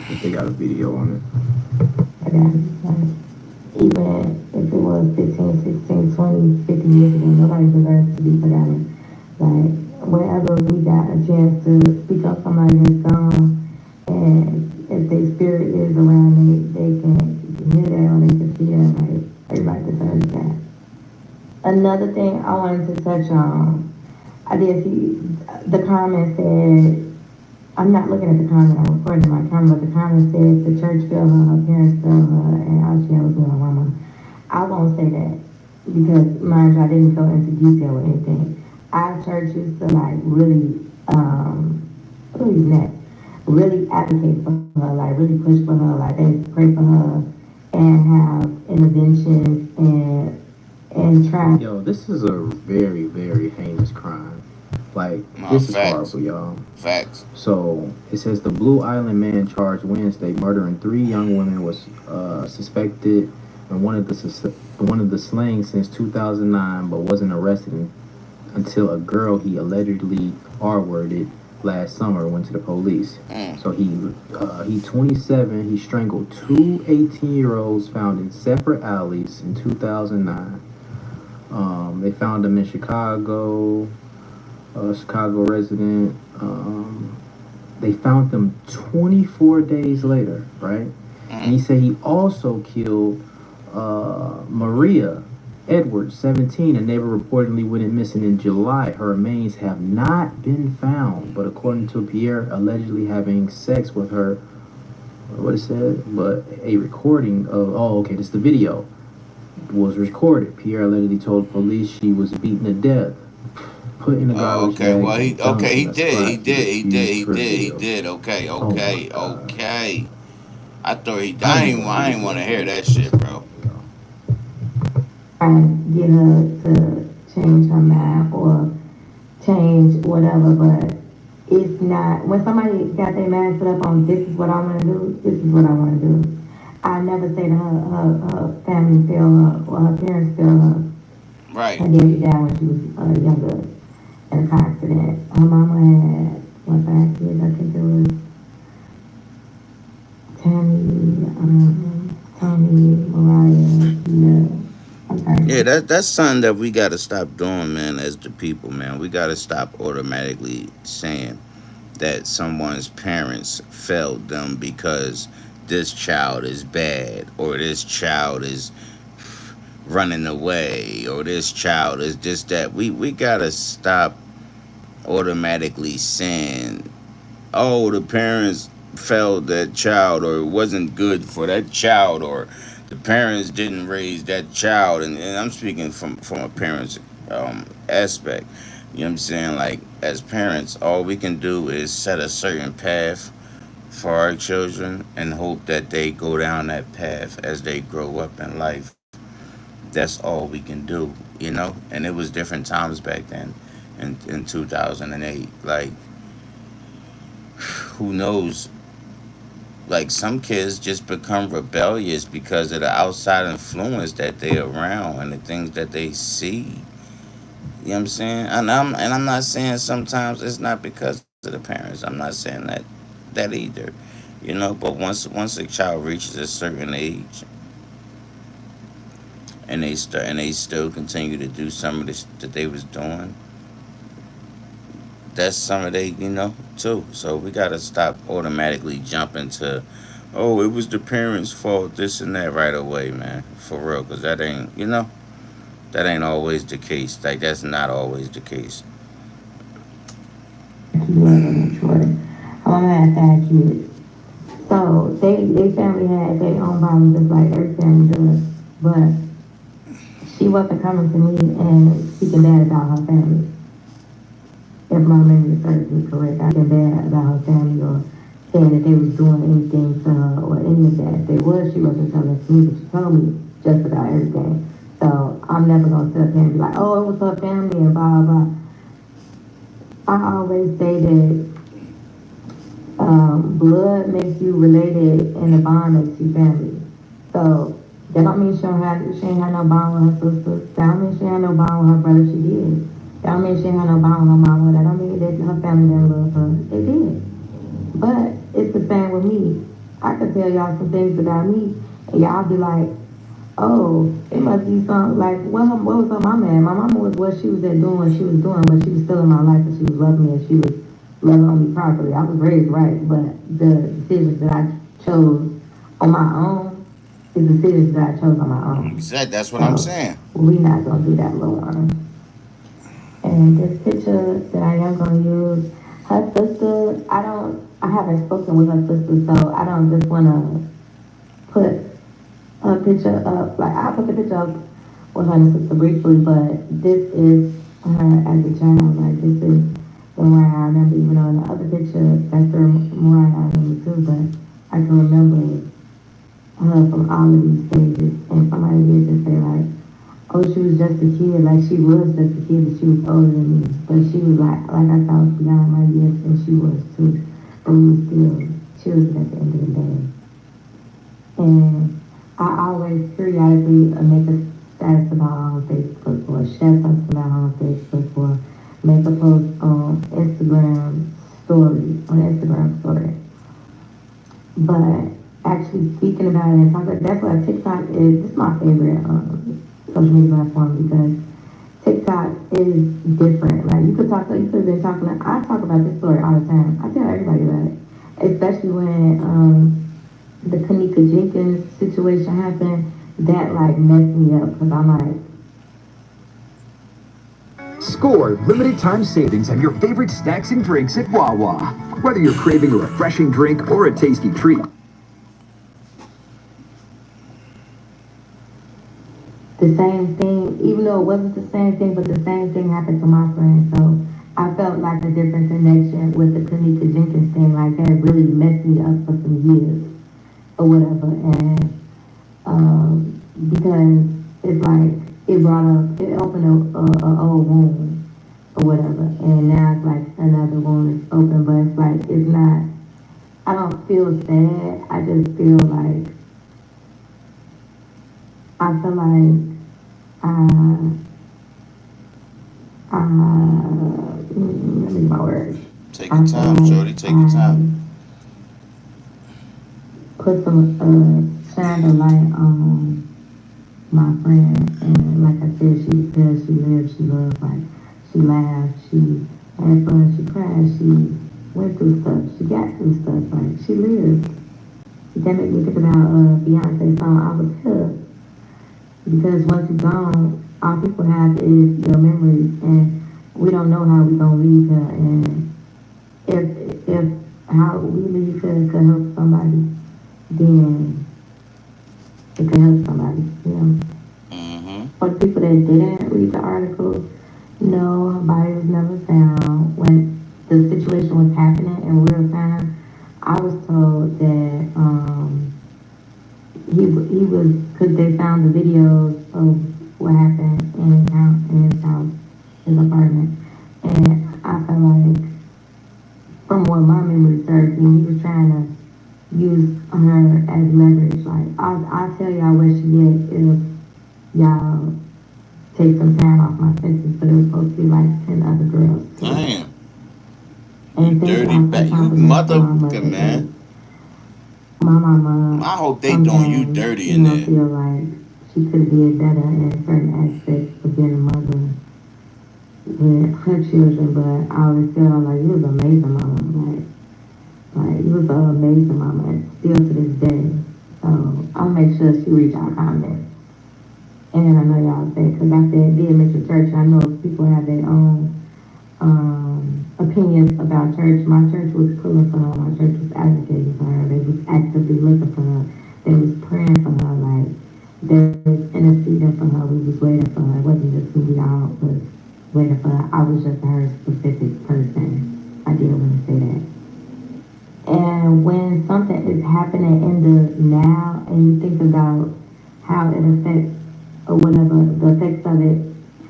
if they got a video on it. I got it. Like, even if it was 15, 16, 20, 50 years ago, nobody deserves to be forgotten. Like, whenever we got a chance to speak up somebody that's gone, and if their spirit is around, they can hear that or they can see that. Like, everybody deserves that. Another thing I wanted to touch on, I did see the comment said, I'm not looking at the comment, I'm recording my camera, but the comment said the church failed her, her parents failed her, and all she had was with her mama. I won't say that, because mind you, I didn't go into detail or anything. Our church used to like really, really advocate for her, like really push for her, like they used to pray for her and have interventions and try. Yo, this is a very, very heinous crime. Like, No, this is facts. horrible, y'all. Facts. So, it says the Blue Island man charged Wednesday murdering 3 young women was suspected in one of the slayings since 2009, but wasn't arrested until a girl he allegedly R-worded last summer, went to the police. Mm. So he 27. He strangled two 18-year-olds found in separate alleys in 2009. They found him in Chicago, Chicago resident. They found them 24 days later, right? And he said he also killed Maria Edwards, 17. A neighbor reportedly went missing in July. Her remains have not been found, but according to Pierre, allegedly having sex with her, what it said, but a recording of, this is the video, was recorded. Pierre allegedly told police she was beaten to death, put in a garbage Okay. bag, Well, and dumped in a spot he used for video. did. Okay. Oh my God. Okay. I thought he. How you I gonna ain't want to do hear that? that shit, bro. And get her to change her mind or change whatever, but it's not, when somebody got their mind set up on this is what I want to do, this is what I want to do. I never say to her family failed her or her parents failed her. Right. Her daddy died when she was younger in a car accident. Her mama had 5 kids, I think it was Tommy, Mariah, Tina. Yeah, that's something that we got to stop doing, man. As the people, man, we got to stop automatically saying that someone's parents failed them because this child is bad or this child is running away or this child is just that. We got to stop automatically saying, oh, the parents failed that child or it wasn't good for that child or the parents didn't raise that child. And I'm speaking from a parent's aspect. You know what I'm saying? Like, as parents, all we can do is set a certain path for our children and hope that they go down that path as they grow up in life. That's all we can do, you know? And it was different times back then in 2008. Like, who knows? Like, some kids just become rebellious because of the outside influence that they around and the things that they see. You know what I'm saying? And I'm not saying sometimes it's not because of the parents. I'm not saying that either. You know, but once a child reaches a certain age and they still continue to do some of this that they was doing, that's some of they, too. So we gotta stop automatically jumping to, oh, it was the parents' fault, this and that right away, man. For real, because that ain't always the case. Like, that's not always the case. I want to have 5 kids. So they family had their own problems just like every family does. But she wasn't coming to me and speaking bad about her family. If my memory serves me correct, I said bad about her family or saying that they was doing anything to her or any of that. If they was, she wasn't telling it to me, but she told me just about everything. So I'm never gonna sit up here and be like, oh, it was her family and blah blah. I always say that blood makes you related and the bond makes you family. So that don't mean she ain't had no bond with her sister. That don't mean she ain't no bond with her brother. She did. That don't mean she ain't had no bond with her mama. That don't mean that her family didn't love her. They did. But it's the same with me. I could tell y'all some things about me, and y'all be like, oh, it must be something like, what was her mama at? My mama was what she was at doing what she was doing, but she was still in my life and she was loving me and she was loving on me properly. I was raised right, but the decisions that I chose on my own is decisions that I chose on my own. Exactly, that's what I'm saying. We not gonna do that, little one. And this picture that I am gonna use, her sister, I haven't spoken with her sister, so I don't just wanna put a picture up, like I put the picture up with her and sister briefly, but this is her as a child, like this is the Mariah I remember, even though in the other picture, that's the Mariah I remember too, but I can remember her from all of these stages, and somebody did just say like, oh, she was just a kid, like she was just a kid, but she was older than me, but she was like I thought was beyond my years, and she was too, but we were still children at the end of the day. And I always periodically make a status about her on Facebook or share something about her on Facebook or make a post on Instagram story, on Instagram story. But actually speaking about it and talking, that's why TikTok is, this is my favorite social media platform because TikTok is different. Like you could have been talking, I talk about this story all the time. I tell everybody about it. Especially when the Kanika Jenkins situation happened, that like messed me up because I'm like, Score limited time savings on your favorite snacks and drinks at Wawa. Whether you're craving a refreshing drink or a tasty treat. the same thing, even though it wasn't the same thing, but the same thing happened to my friend. So I felt like a different connection with the Kanika Jenkins thing. Like that really messed me up for some years or whatever. And because it's like it opened a old wound or whatever. And now it's like another wound is open, but it's like it's not. I don't feel sad. I just feel like I feel like let me get my words. Take your time, shorty. Take your time. Put some shine the light on my friend, and like I said, she was good. She lived. She loved. Like she laughed. She had fun. She cried. She went through stuff. She got through stuff. Like she lived. That made me think about Beyonce's song "I Was Here." Because once you're gone, all people have is your memories, and we don't know how we're gonna leave her. And if how we leave her could help somebody, then it could help somebody, you know. Mm-hmm. For the people that didn't read the article, no, her body was never found. When the situation was happening in real time, I was told that he was, because they found the videos of what happened in his house, his apartment. And I felt like, from what my memory serves me, he was trying to use her as leverage. Like, I'll tell y'all where she is if y'all take some time off my sentence, but it was supposed to be like 10 other girls. Damn. And Dirty back. You motherfucker, man. My mama, I hope they doing you dirty in there. Feel like she could have did better in certain aspects of being a mother with her children, but I always feel like you was an amazing mama. Like you was an amazing mama, and still to this day. So I'll make sure she reach our comments. And I know y'all say, because I said did mention church, and I know people have their own opinions about church. My church was pulling for her. My church was advocating for her. They was actively looking for her. They was praying for her. Like they was interceding for her. We was waiting for her. It wasn't just who we all was waiting for her. I was just her specific person. I did want to say that. And when something is happening in the now, and you think about how it affects or whatever the effects of it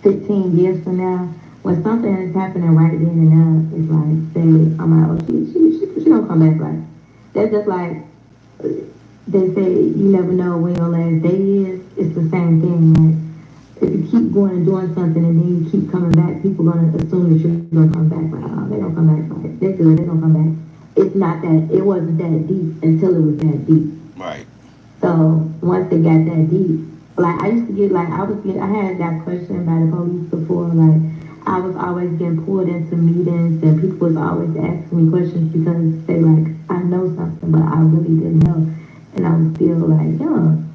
15 years from now. When something is happening right then and now, it's like, say, I'm like, oh, she don't come back. Like, that's just like, they say, you never know when your last day is. It's the same thing. Like, if you keep going and doing something and then you keep coming back, people going to assume that you're going to come back. Like, oh, they don't come back. Like, they're good, they don't come back. It's not that, it wasn't that deep until it was that deep. Right. So, once it got that deep, like, I used to get, like, I had got questioned by the police before, like, I was always getting pulled into meetings and people was always asking me questions because they like, I know something, but I really didn't know. And I was still like, young.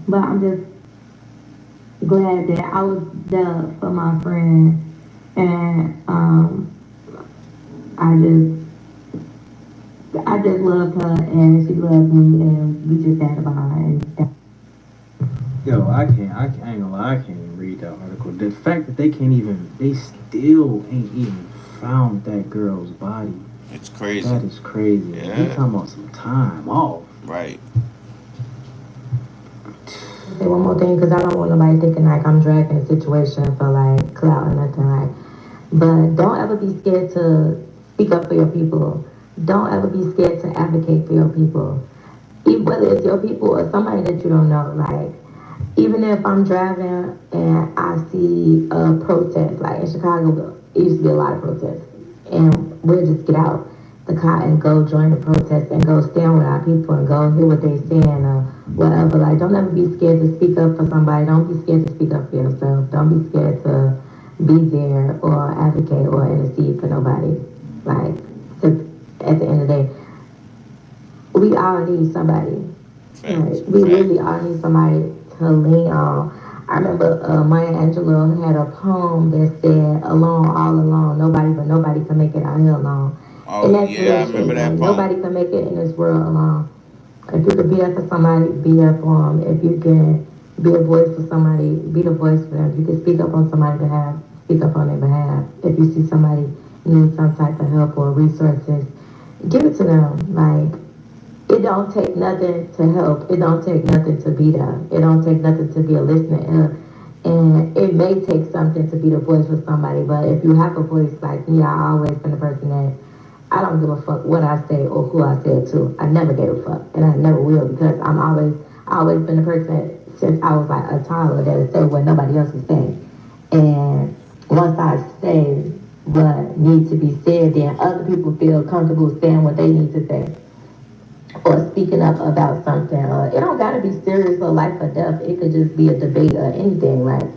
But I'm just glad that I was there for my friend. And I just loved her and she loved me and we just had a bond. Yo, I ain't gonna lie, I can't even read that article. The fact that they still ain't even found that girl's body. It's crazy. That is crazy. Yeah. They talking about some time off. Right. Say one more thing, because I don't want nobody thinking like I'm dragging a situation for like clout or nothing like. But don't ever be scared to speak up for your people. Don't ever be scared to advocate for your people. Whether it's your people or somebody that you don't know, like. Even if I'm driving and I see a protest, like in Chicago, it used to be a lot of protests. And we'll just get out the car and go join the protest and go stand with our people and go hear what they saying or whatever. Like, don't ever be scared to speak up for somebody. Don't be scared to speak up for yourself. Don't be scared to be there or advocate or intercede for nobody. Like, at the end of the day, we all need somebody. Right? We really all need somebody to lean on. I remember Maya Angelou had a poem that said, "Alone, all alone, nobody but nobody can make it out here alone." Oh, and that's yeah, I remember that poem. Nobody can make it in this world alone. If you could be there for somebody, be there for them. If you can be a voice for somebody, be the voice for them. If you can speak up on somebody's behalf, speak up on their behalf. If you see somebody need some type of help or resources, give it to them. Like, it don't take nothing to help. It don't take nothing to be there. It don't take nothing to be a listening ear. And it may take something to be the voice for somebody, but if you have a voice like me, I always been the person that I don't give a fuck what I say or who I say it to. I never gave a fuck, and I never will, because I always been the person since I was like a toddler that would say what nobody else would say. And once I say what needs to be said, then other people feel comfortable saying what they need to say or speaking up about something. It don't gotta be serious or life or death. It could just be a debate or anything. Like,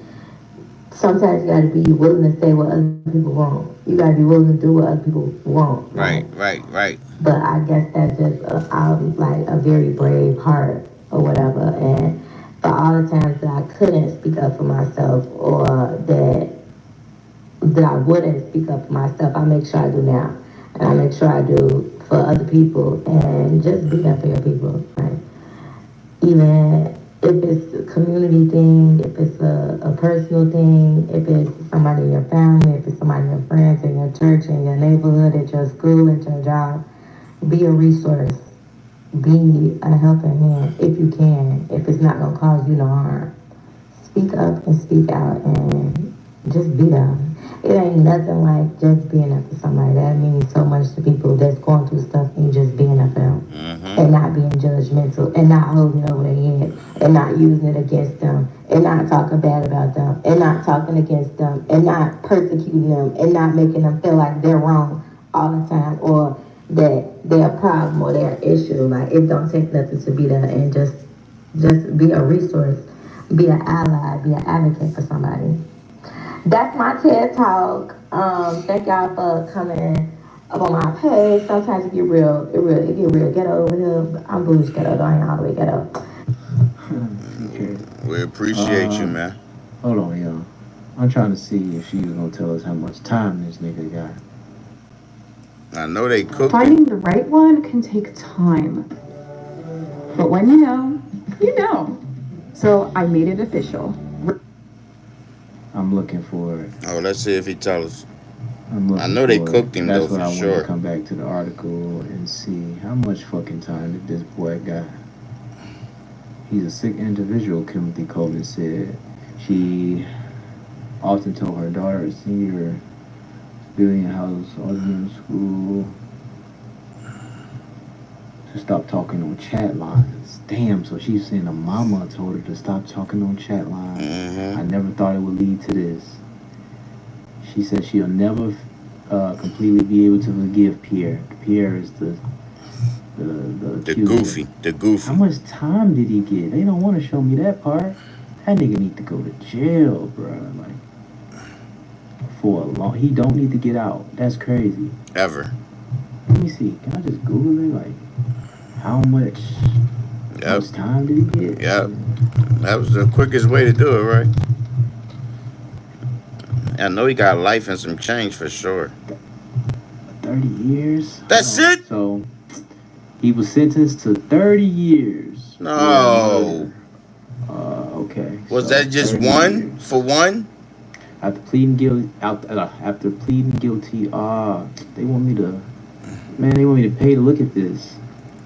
sometimes you gotta be willing to say what other people want. You gotta be willing to do what other people want. Right. But I guess that's just like a very brave heart or whatever. And for all the times that I couldn't speak up for myself or that I wouldn't speak up for myself, I make sure I do now. And I make sure I do for other people, and just be there for your people. Right? Even if it's a community thing, if it's a personal thing, if it's somebody in your family, if it's somebody in your friends, in your church, in your neighborhood, at your school, at your job, be a resource. Be a helping hand if you can, if it's not going to cause you no harm. Speak up and speak out and just be there. It ain't nothing like just being there for somebody. That means so much to people that's going through stuff and just being there for them. And not being judgmental and not holding it over their head and not using it against them and not talking bad about them and not talking against them and not persecuting them and not making them feel like they're wrong all the time or that they're a problem or they're an issue. Like, it don't take nothing to be there and just be a resource, be an ally, be an advocate for somebody. That's my TED Talk. Thank y'all for coming up on my page. Sometimes it get real ghetto over here, but I'm bougie ghetto, though I ain't all the way ghetto. Okay. We appreciate you, man. Hold on, y'all. I'm trying to see if she's gonna tell us how much time this nigga got. I know they cooked. Finding the right one can take time. But when you know, you know. So I made it official. I'm looking for it. Oh, let's see if he tells us. I know they cooked him, though, for That's why I sure. want to come back to the article and see how much fucking time did this boy got. He's a sick individual, Timothy Coleman said. She often told her daughter at senior Billion House Autism School to stop talking on chat lines. Damn, so she's saying the mama told her to stop talking on chat lines. I never thought it would lead to this. She said she'll never completely be able to forgive Pierre. Pierre is the goofy. How much time did he get? They don't want to show me that part. That nigga need to go to jail, bro. Like, for a long. He don't need to get out. That's crazy. Ever. Let me see. Can I just Google it? Like, how much time did he get? Yep. That was the quickest way to do it, right? I know he got life and some change for sure. 30 years? That's it? So, he was sentenced to 30 years. No. Okay. Was that just one? Years. For one? After pleading guilty, they want me to, they want me to pay to look at this.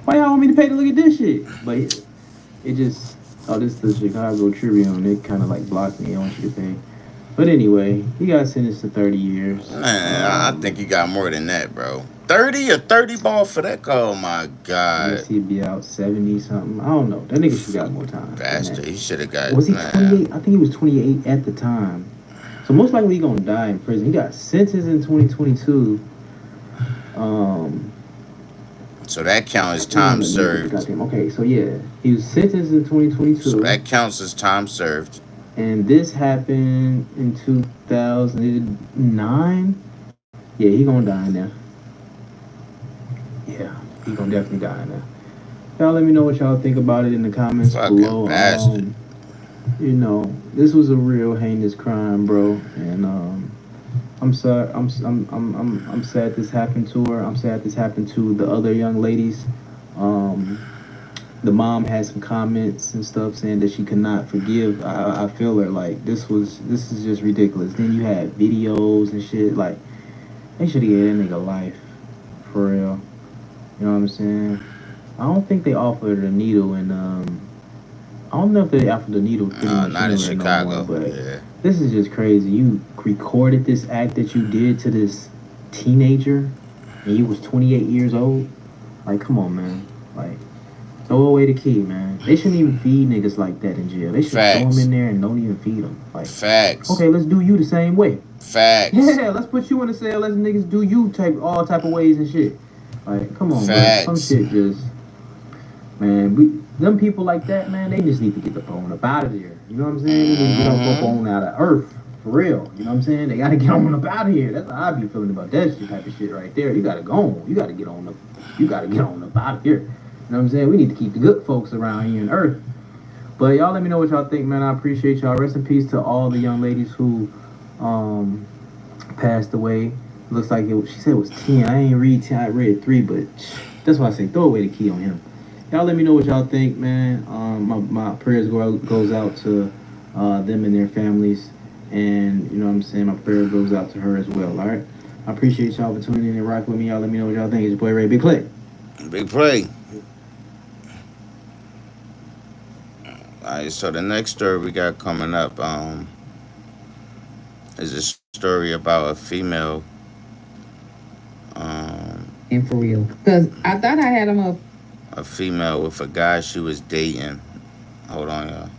Why y'all want me to pay to look at this shit? But it just, this is the Chicago Tribune. It kind of like blocked me. I want you to pay. But anyway, he got sentenced to 30 years. Man, I think he got more than that, bro. 30 or 30 ball for that? Oh my God. I guess he'd be out 70 something. I don't know. That nigga should got more time. Bastard. He should have got. Was he 28? I think he was 28 at the time. So most likely he gonna die in prison. He got sentenced in 2022. So that counts as We don't time let me get the served. goddamn. Okay, so yeah, he was sentenced in So 2022, that counts as time served. and this happened in 2009. Yeah, he gonna die in there. Yeah, he gonna definitely die in there. Y'all let me know what y'all think about it in the comments Fucking below. bastard. You know, this was a real heinous crime, bro, and I'm sorry. I'm sad this happened to her. I'm sad this happened to the other young ladies. Um, the mom had some comments and stuff saying that she could not forgive. I feel her like this is just ridiculous. Then you had videos and shit like they should have gave that nigga life for real. You know what I'm saying? I don't think they offered a needle, and I don't know if they offered a needle pretty much Not in anywhere no more. Chicago. But Yeah. this is just crazy. You recorded this act that you did to this teenager, and you was 28 years old. Like, come on, man. Like, throw away the key, man. They shouldn't even feed niggas like that in jail. They should throw them Facts. in there and don't even feed them. Like, Facts. okay, let's do you the same way. Facts. Yeah, let's put you in a cell. Let's niggas do you all type of ways and shit. Like, come on, man. Some shit just, man. Them people like that, man. They just need to get the phone up out of there. You know what I'm saying? They need to get up on out of earth for real. You know what I'm saying? They gotta get on up out of here. That's how I be feeling about that shit, type of shit right there. You gotta go on. You gotta get on up. You gotta get on up out of here. You know what I'm saying? We need to keep the good folks around here on earth. But y'all let me know what y'all think, man. I appreciate y'all. Rest in peace to all the young ladies who passed away. Looks like she said it was 10. I ain't read 10. I read 3, but that's why I say throw away the key on him. Y'all let me know what y'all think, man. My prayers goes out to them and their families. And, you know what I'm saying, my prayer goes out to her as well, all right? I appreciate y'all for tuning in and rock with me. Y'all let me know what y'all think. It's your boy Ray. Big Play. Big Play. Alright, so the next story we got coming up is a story about a female. And for real. Because I thought I had him up. A female with a guy she was dating. Hold on, y'all.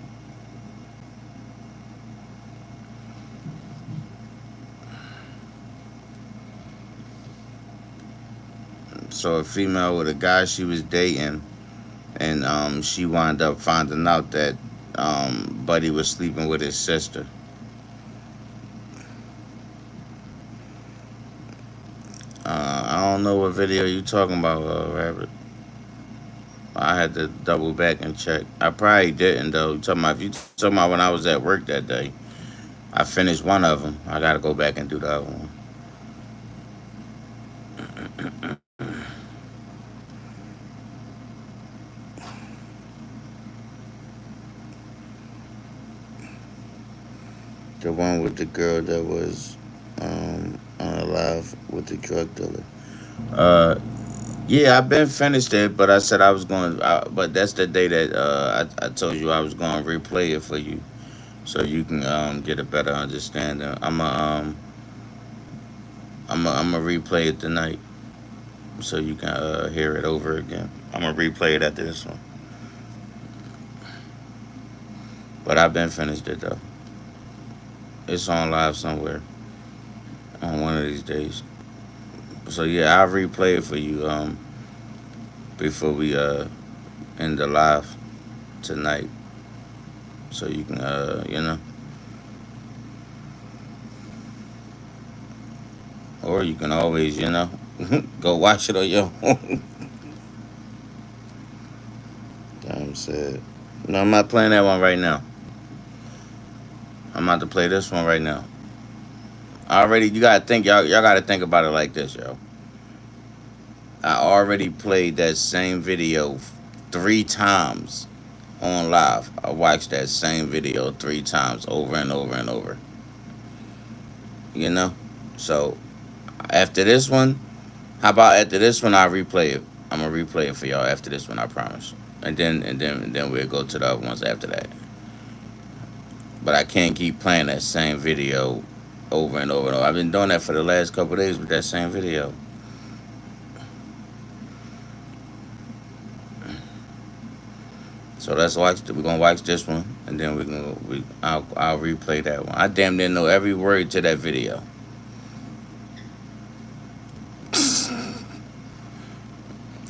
So a female with a guy she was dating, and she wound up finding out that Buddy was sleeping with his sister. I don't know what video you talking about, Rabbit. I had to double back and check. I probably didn't though. If you talking about when I was at work that day, I finished one of them. I gotta go back and do the other one. The one with the girl that was alive with the drug dealer. Yeah, I've been finished it, but I said I was going. But that's the day that I told you I was going to replay it for you, so you can get a better understanding. I'm a replay it tonight, so you can hear it over again. I'm gonna replay it after this one. But I've been finished it though. It's on live somewhere on one of these days. So yeah, I'll replay it for you before we end the live tonight, so you can or you can always go watch it on your own. Damn said. No, I'm not playing that one right now. I'm about to play this one right now. You gotta think, y'all gotta think about it like this, yo. I already played that same video 3 times on live. I watched that same video 3 times over and over and over. So after this one, how about after this one I replay it? I'm gonna replay it for y'all after this one, I promise. And then we'll go to the other ones after that. But I can't keep playing that same video over and over and over. I've been doing that for the last couple of days with that same video. So let's watch. We're gonna watch this one, and then I'll replay that one. I damn near know every word to that video.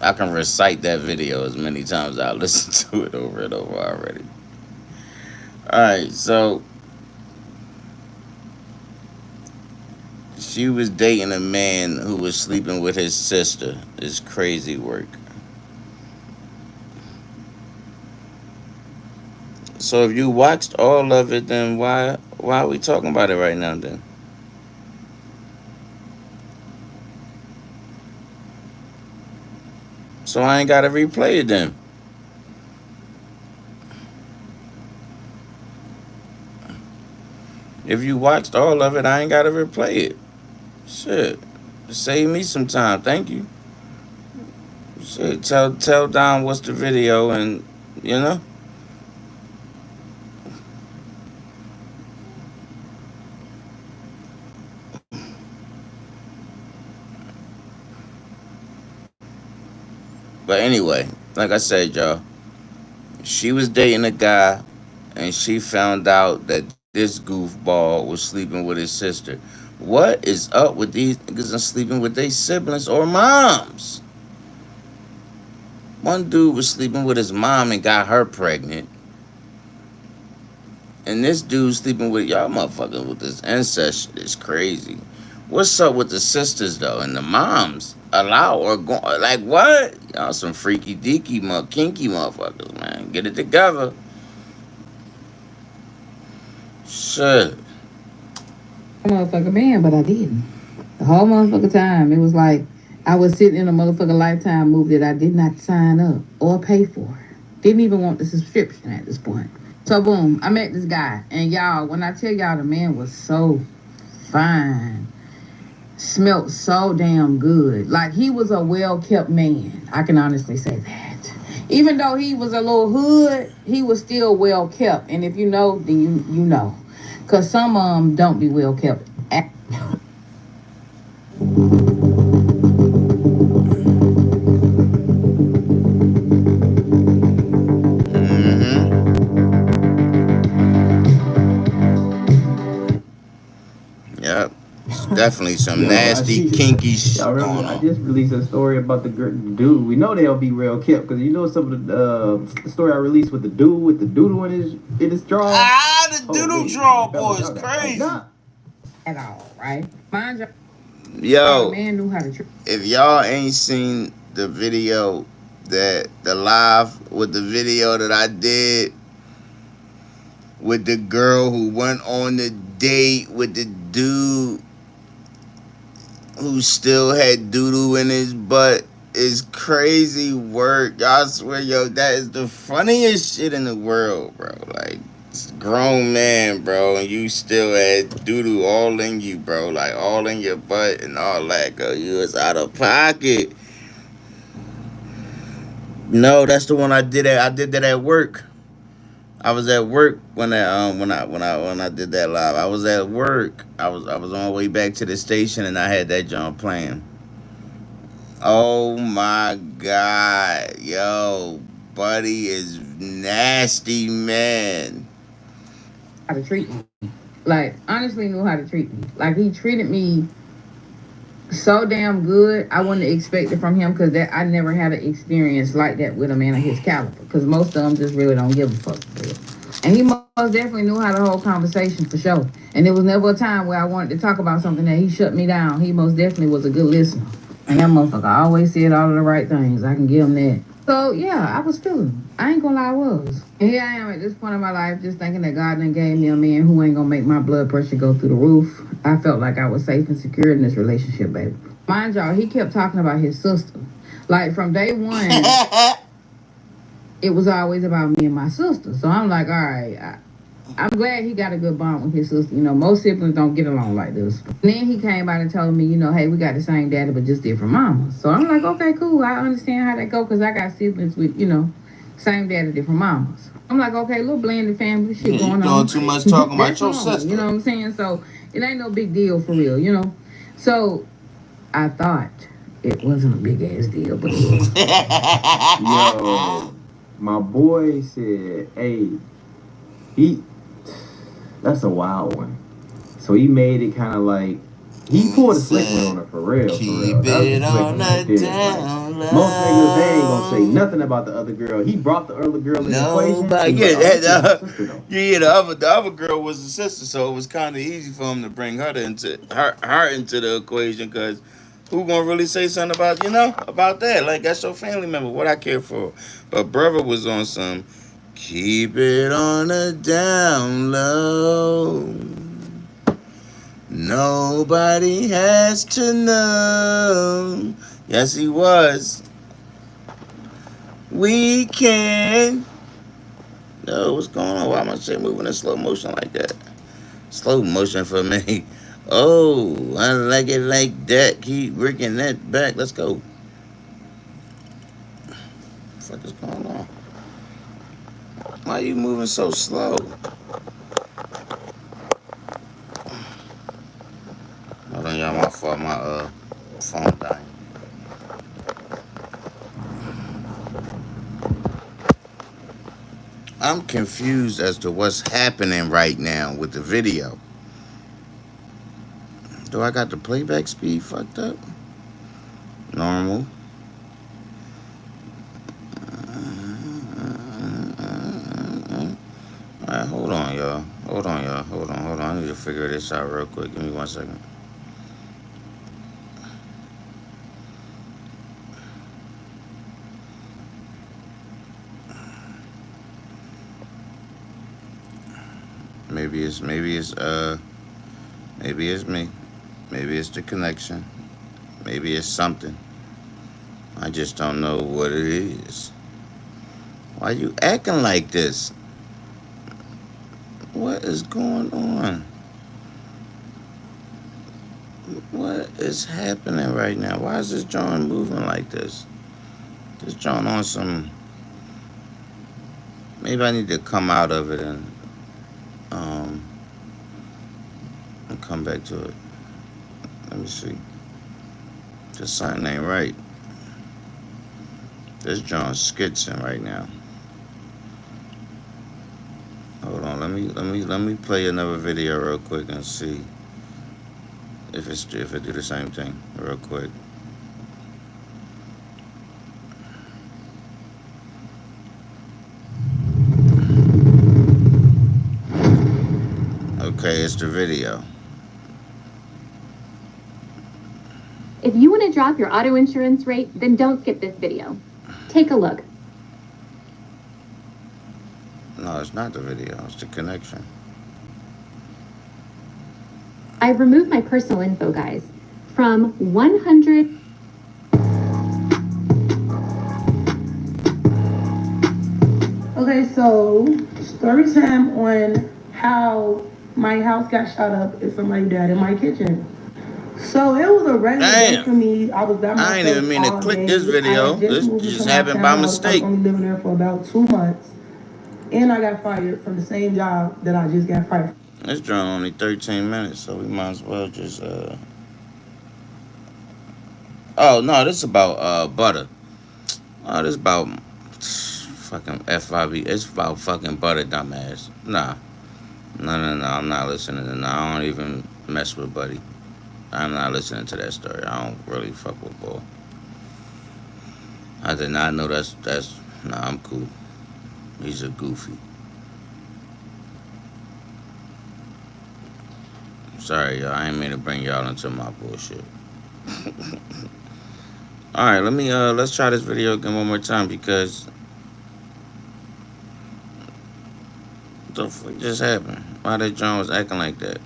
I can recite that video as many times as I listen to it over and over already. All right, so she was dating a man who was sleeping with his sister. It's crazy work. So if you watched all of it, then why are we talking about it right now then? So I ain't gotta replay it then. If you watched all of it, I ain't gotta replay it. Shit. Save me some time, thank you. Shit. Tell Don what's the video and you know? But anyway, like I said, y'all, she was dating a guy and she found out that this goofball was sleeping with his sister. What is up with these niggas and sleeping with their siblings or moms? One dude was sleeping with his mom and got her pregnant. And this dude sleeping with y'all motherfuckers with this incest shit is crazy. What's up with the sisters though and the moms? Allow or go like what? Y'all some freaky deaky kinky motherfuckers, man. Get it together. Shit. Motherfucker man, but I didn't. The whole motherfucker time, it was like I was sitting in a motherfucker Lifetime movie that I did not sign up or pay for. Didn't even want the subscription at this point. So boom, I met this guy, and y'all, when I tell y'all the man was so fine, smelt so damn good. Like he was a well-kept man. I can honestly say that. Even though he was a little hood, he was still well-kept. And if you know, then you know. Because some don't be well-kept. Yep. Definitely some nasty, kinky shit going on. I just released a story about the dude. We know they'll be real kept because you know some of the story I released with the dude with the doodle in his draw. Ah, the doodle draw boy is crazy. At all, right? Mind you, Yo, man knew how to treat. If y'all ain't seen the video the live with the video that I did with the girl who went on the date with the dude who still had doodle in his butt, is crazy work. Y'all swear, yo, that is the funniest shit in the world, bro. Like, it's a grown man, bro, and you still had doodle all in you, bro. Like, all in your butt and all that, girl. You was out of pocket. No, that's the one I did that at work. I was at work when I did that live. I was at work. I was on my way back to the station and I had that jump playing. Oh my God, yo, buddy is nasty, man. How to treat me. Like, honestly knew how to treat me. Like, he treated me so damn good. I wouldn't expect it from him because I never had an experience like that with a man of his caliber. Because most of them just really don't give a fuck. And he most definitely knew how to hold conversation for sure. And there was never a time where I wanted to talk about something that he shut me down. He most definitely was a good listener. And that motherfucker always said all of the right things. I can give him that. So yeah, I was feeling him. I ain't gonna lie, I was. And here I am at this point in my life just thinking that God done gave me a man who ain't gonna make my blood pressure go through the roof. I felt like I was safe and secure in this relationship, baby. Mind y'all, he kept talking about his sister. Like from day one, it was always about me and my sister. So I'm like, all right, I'm glad he got a good bond with his sister. You know, most siblings don't get along like this. And then he came out and told me, you know, hey, we got the same daddy, but just different mamas. So I'm like, okay, cool. I understand how that go because I got siblings with, you know, same daddy, different mamas. I'm like, okay, little blended family shit going on. Doing too much talking about your sister. You know what I'm saying? So it ain't no big deal for real, you know? So I thought it wasn't a big ass deal, but it was. Yo, my boy said, hey, that's a wild one. So he made it kind of like He pulled a slick one on her for real. Keep That was it a slick on one right the there. down Like, low. most niggas, they ain't gonna say nothing about the other girl. He brought the other girl in the equation. Nobody, He was like, oh, this is my sister though. yeah, the other girl was the sister, so it was kind of easy for him to bring her into her into the equation, because who gonna really say something about about that? Like, that's your family member. What I care for? But brother was on some keep it on the down low. Nobody has to know. Yes, he was. We can. No, what's going on? Why am I shit moving in slow motion like that? Slow motion for me. Oh, I like it like that. Keep bringing that back. Let's go. What the fuck is going on? Why are you moving so slow? Hold on, y'all. My fault. My phone dying. I'm confused as to what's happening right now with the video. Do I got the playback speed fucked up? Normal. Alright, hold on, y'all. Hold on, y'all. Hold on. I need to figure this out real quick. Give me 1 second. Maybe it's me. Maybe it's the connection. Maybe it's something. I just don't know what it is. Why you acting like this? What is going on? What is happening right now? Why is this John moving like this? This John on some... Maybe I need to come out of it and come back to it. Let me see. This something ain't right. This John's skitzing right now. Hold on, let me play another video real quick and see if it do the same thing real quick. Okay, it's the video. If you want to drop your auto insurance rate, then don't skip this video. Take a look. No, it's not the video. It's the connection. I've removed my personal info, guys. From 100... Okay, so story time on how my house got shot up and somebody died in my kitchen. So it was a regular day for me. I was by myself. I ain't even mean to click this video. This just happened by mistake. I was only living there for about 2 months. And I got fired from the same job that I just got fired from. This drone only 13 minutes, so we might as well just Oh no, this is about butter. Oh, this is about fucking FIB. It's about fucking butter, dumbass. Nah. No, I'm not listening to that. I don't even mess with Buddy. I'm not listening to that story. I don't really fuck with Bull. I did not know that's nah, I'm cool. He's a goofy. Sorry, y'all. I ain't mean to bring y'all into my bullshit. Alright, let's try this video again one more time, because what the fuck just happened? Why that John was acting like that?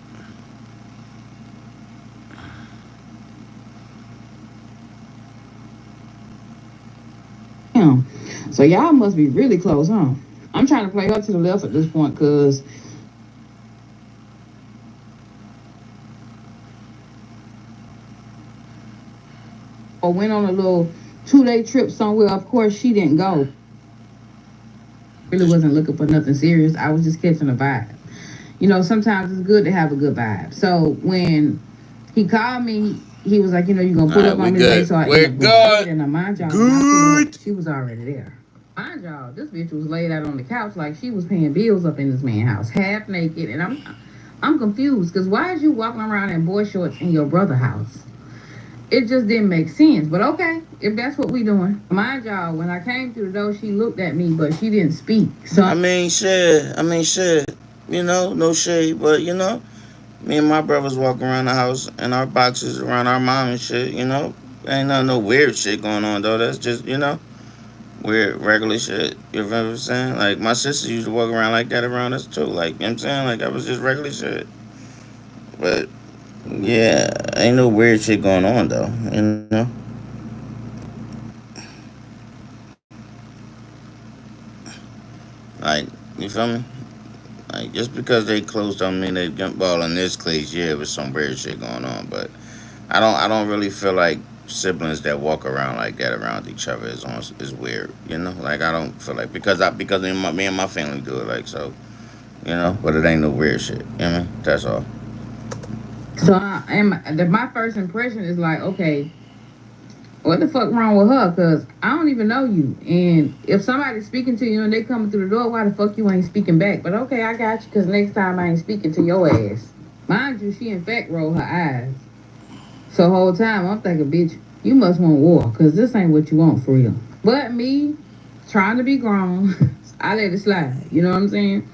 So y'all must be really close, huh? I'm trying to play her to the left at this point, because or went on a little 2-day trip somewhere. Of course, she didn't go. Really wasn't looking for nothing serious. I was just catching a vibe. You know, sometimes it's good to have a good vibe. So when he called me, he was like, you know, you're going to put up on me today. So I ended up going. And mind y'all, good. She was already there. Mind y'all, this bitch was laid out on the couch like she was paying bills up in this man's house, half naked. And I'm confused because why is you walking around in boy shorts in your brother's house? It just didn't make sense. But okay, if that's what we doing. Mind y'all, when I came through the door, she looked at me, but she didn't speak. So I mean, shit. You know, no shade, but you know, me and my brothers walk around the house and our boxes around our mom and shit. You know, ain't no weird shit going on though. That's just weird regular shit. You know what I'm saying? Like my sister used to walk around like that around us too. Like you know what I'm saying? Like that was just regular shit. But yeah, ain't no weird shit going on though. You know. Like you feel me? Like just because they close don't mean they jump ball in this case. Yeah, with some weird shit going on, but I don't really feel like siblings that walk around like that around each other is weird. You know, like I don't feel like because me and my family do it like so. You know, but it ain't no weird shit. You know what I mean? That's all. my first impression is like, okay, what the fuck wrong with her? Cause I don't even know you. And if somebody's speaking to you and they coming through the door, why the fuck you ain't speaking back? But okay, I got you. Cause next time I ain't speaking to your ass. Mind you, she in fact rolled her eyes. So the whole time I'm thinking, bitch, you must want war. Cause this ain't what you want for real. But me, trying to be grown, I let it slide. You know what I'm saying?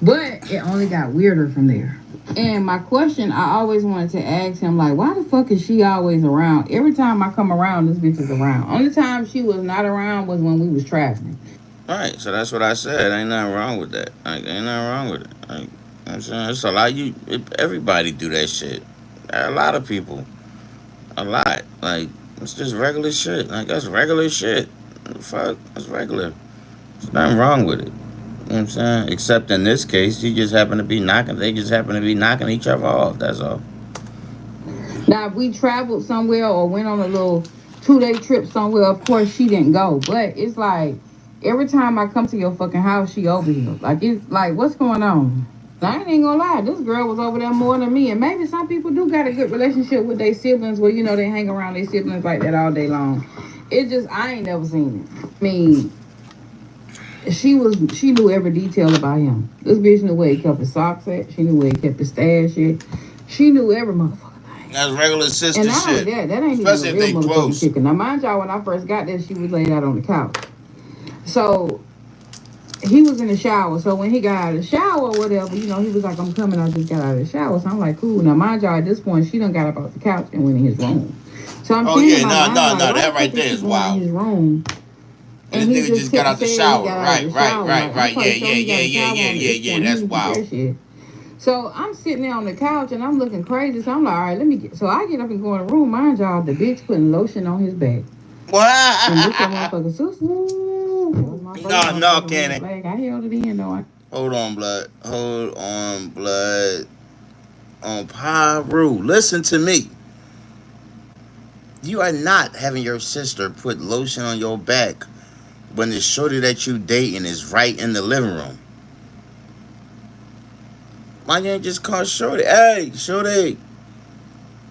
But it only got weirder from there. And my question, I always wanted to ask him, like, why the fuck is she always around? Every time I come around, this bitch is around. Only time she was not around was when we was traveling. All right, so that's what I said. Ain't nothing wrong with that. Like, ain't nothing wrong with it. Like, you know what I'm saying? It's a lot. Everybody do that shit. A lot of people. A lot. Like, it's just regular shit. Like, that's regular shit. Fuck, that's regular. There's nothing wrong with it. You know what I'm saying? Except in this case, you just happen to be knocking. They just happen to be knocking each other off. That's all. Now, if we traveled somewhere or went on a little 2-day trip somewhere, of course she didn't go. But it's like every time I come to your fucking house, she over here. Like it's like, what's going on? I ain't gonna lie, this girl was over there more than me. And maybe some people do got a good relationship with their siblings where, they hang around their siblings like that all day long. It just, I ain't never seen it. I mean, she knew every detail about him. This bitch knew where he kept his socks at. She knew where he kept his stash at. She knew every motherfucker. That's regular sister and not shit. only that ain't Especially even a if real they motherfucking close. chicken. Now, mind y'all, when I first got there, she was laid out on the couch. So he was in the shower. So when he got out of the shower or whatever, he was like, I'm coming. I just got out of the shower. So I'm like, cool. Now, mind y'all, at this point, she done got up off the couch and went in his room. So I'm Yeah, no. That right there is wild. In his room. And this nigga just got out the shower. Right. Yeah. That's wild. So I'm sitting there on the couch and I'm looking crazy. So I'm like, all right, let me get. So I get up and go in the room. Mind y'all, the bitch putting lotion on his back. What? And this motherfucker, sister. No, Kenny. Like, I held it in though. Hold on, blood. On Pyru. Listen to me. You are not having your sister put lotion on your back when the shorty that you dating is right in the living room. Why you ain't just call shorty? Hey, shorty,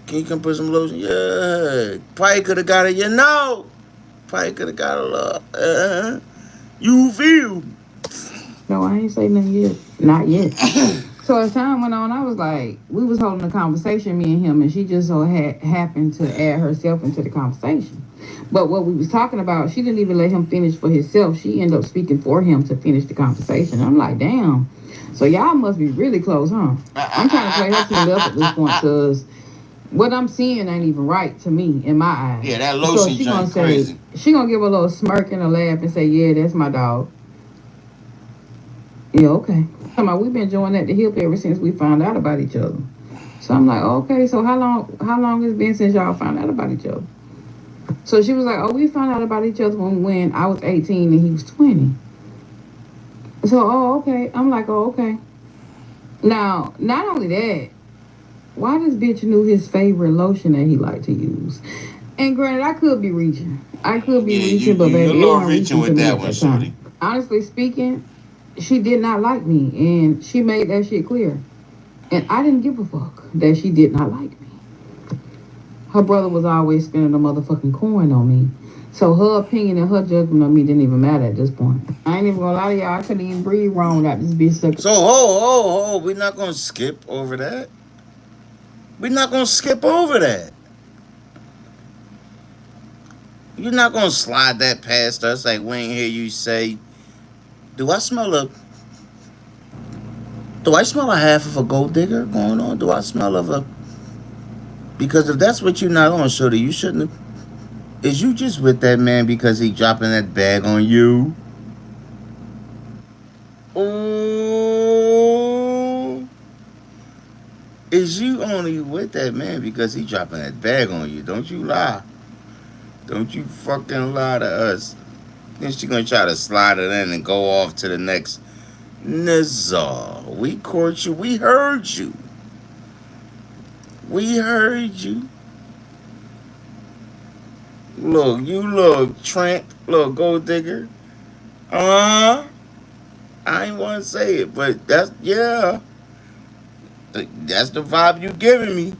can you come put some lotion? Yeah. Probably could have got it. Probably could have got a little. You feel? No, I ain't say nothing yet. Not yet. So as time went on, I was like, we was holding a conversation, me and him, and she just so happened to add herself into the conversation. But what we was talking about, she didn't even let him finish for himself. She ended up speaking for him to finish the conversation. I'm like, damn. So y'all must be really close, huh? I'm trying to play her to the left at this point because what I'm seeing ain't even right to me in my eyes. Yeah, that lotion she gonna say, crazy. She gonna give a little smirk and a laugh and say, yeah, that's my dog. Yeah, okay. We've been doing that to hip ever since we found out about each other. So I'm like, okay, so how long has it been since y'all found out about each other? So she was like, oh, we found out about each other when I was 18 and he was 20. So, oh, okay. I'm like, oh, okay. Now, not only that, why this bitch knew his favorite lotion that he liked to use? And granted, I could be reaching. But baby, you're reaching with that one, shorty. Honestly speaking, she did not like me, and she made that shit clear. And I didn't give a fuck that she did not like me. Her brother was always spending a motherfucking coin on me. So her opinion and her judgment of me didn't even matter at this point. I ain't even gonna lie to y'all. I couldn't even breathe wrong without this bitch sucking. So, ho, we're not gonna skip over that. We're not gonna skip over that. You're not gonna slide that past us like we ain't hear you say, Do I smell a half of a gold digger going on? Do I smell of a because if that's what you're not on, Shorty, you shouldn't have. Is you just with that man because he dropping that bag on you? Ooh. Is you only with that man because he dropping that bag on you? Don't you lie. Don't you fucking lie to us. Then she gonna try to slide it in and go off to the next Nizar. We caught you. We heard you. We heard you. Look, you look tramp, little gold digger. I ain't want to say it, but that's yeah. That's the vibe you giving me.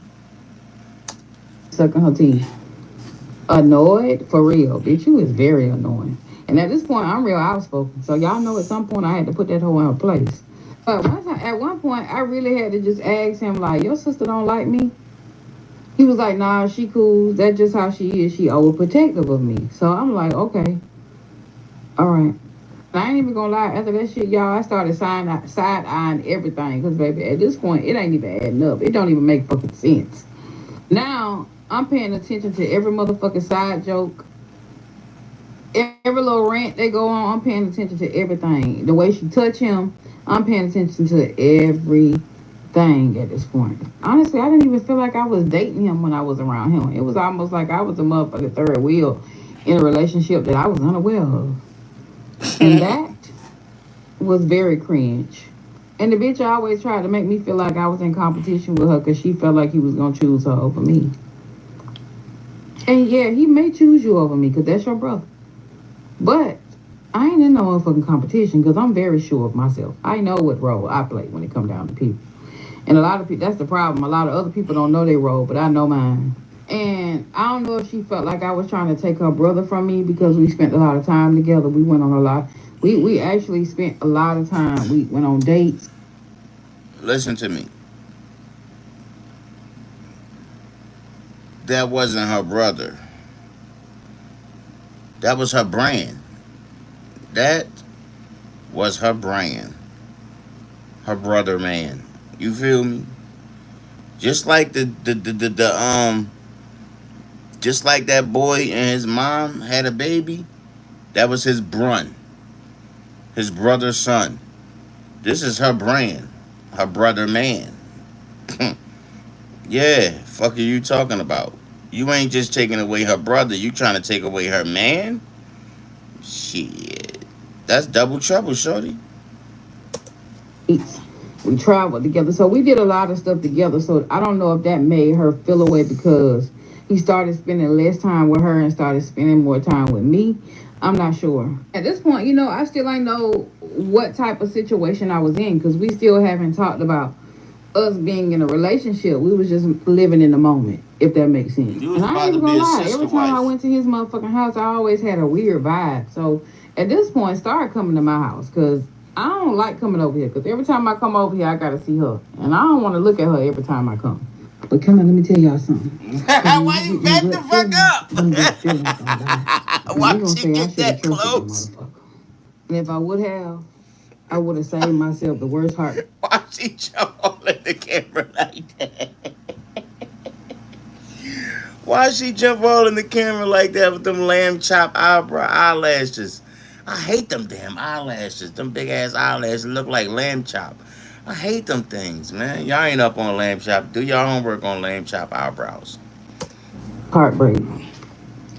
Sucking her teeth. Annoyed? For real. Bitch, you is very annoying. And at this point, I'm real outspoken. So y'all know at some point I had to put that hoe in her place. But at one point, I really had to just ask him, like, your sister don't like me? He was like, nah, she cool. That's just how she is. She overprotective of me. So I'm like, okay. All right. I ain't even gonna lie. After that shit, y'all, I started side-eyeing everything. Because, baby, at this point, it ain't even adding up. It don't even make fucking sense. Now, I'm paying attention to every motherfucking side joke. Every little rant they go on, I'm paying attention to everything. The way she touch him, I'm paying attention to everything at this point. Honestly, I didn't even feel like I was dating him when I was around him. It was almost like I was a motherfucking third wheel in a relationship that I was unaware of. And that was very cringe. And the bitch always tried to make me feel like I was in competition with her because she felt like he was going to choose her over me. And yeah, he may choose you over me because that's your brother. But I ain't in no motherfucking competition because I'm very sure of myself. I know what role I play when it comes down to people. And a lot of people, that's the problem. A lot of other people don't know their role, but I know mine. And I don't know if she felt like I was trying to take her brother from me because we spent a lot of time together. We went on a lot. We actually spent a lot of time. We went on dates. Listen to me. That wasn't her brother. That was her brand. That was her brand. Her brother man. You feel me? Just like just like that boy and his mom had a baby, that was his brun. His brother's son. This is her brand. Her brother man. Yeah, fuck are you talking about? You ain't just taking away her brother, you trying to take away her man? Shit. That's double trouble, shorty. We traveled together. So we did a lot of stuff together. So I don't know if that made her feel away because he started spending less time with her and started spending more time with me. I'm not sure. At this point, I still ain't know what type of situation I was in because we still haven't talked about us being in a relationship. We was just living in the moment, if that makes sense. And I ain't even gonna lie, every time I went to his motherfucking house, I always had a weird vibe. So at this point, start coming to my house because I don't like coming over here because every time I come over here, I gotta see her. And I don't want to look at her every time I come. But come on, let me tell y'all something. Why you back the fuck up? Why she get that close? And if I would have, I would have saved myself the worst heart. Why she jump all in the camera like that? Why she jump all in the camera like that with them lamb chop eyelashes? I hate them damn eyelashes. Them big ass eyelashes look like lamb chop. I hate them things, man. Y'all ain't up on lamb chop. Do your homework on lamb chop eyebrows. Heartbreak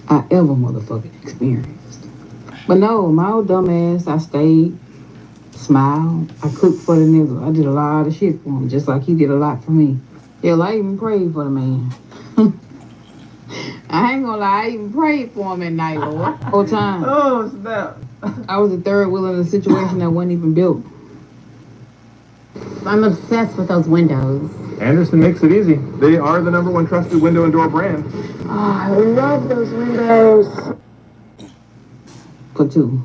I ever motherfucking experienced. But no, my old dumb ass, I stayed, smiled, I cooked for the nigga. I did a lot of shit for him, just like he did a lot for me. Hell, I even prayed for the man. I ain't gonna lie, I even prayed for him at night, Lord. Whole time. Oh, snap. I was the third wheel in a situation that wasn't even built. I'm obsessed with those windows. Anderson makes it easy. They are the #1 trusted window and door brand. Oh, I love those windows. for 2.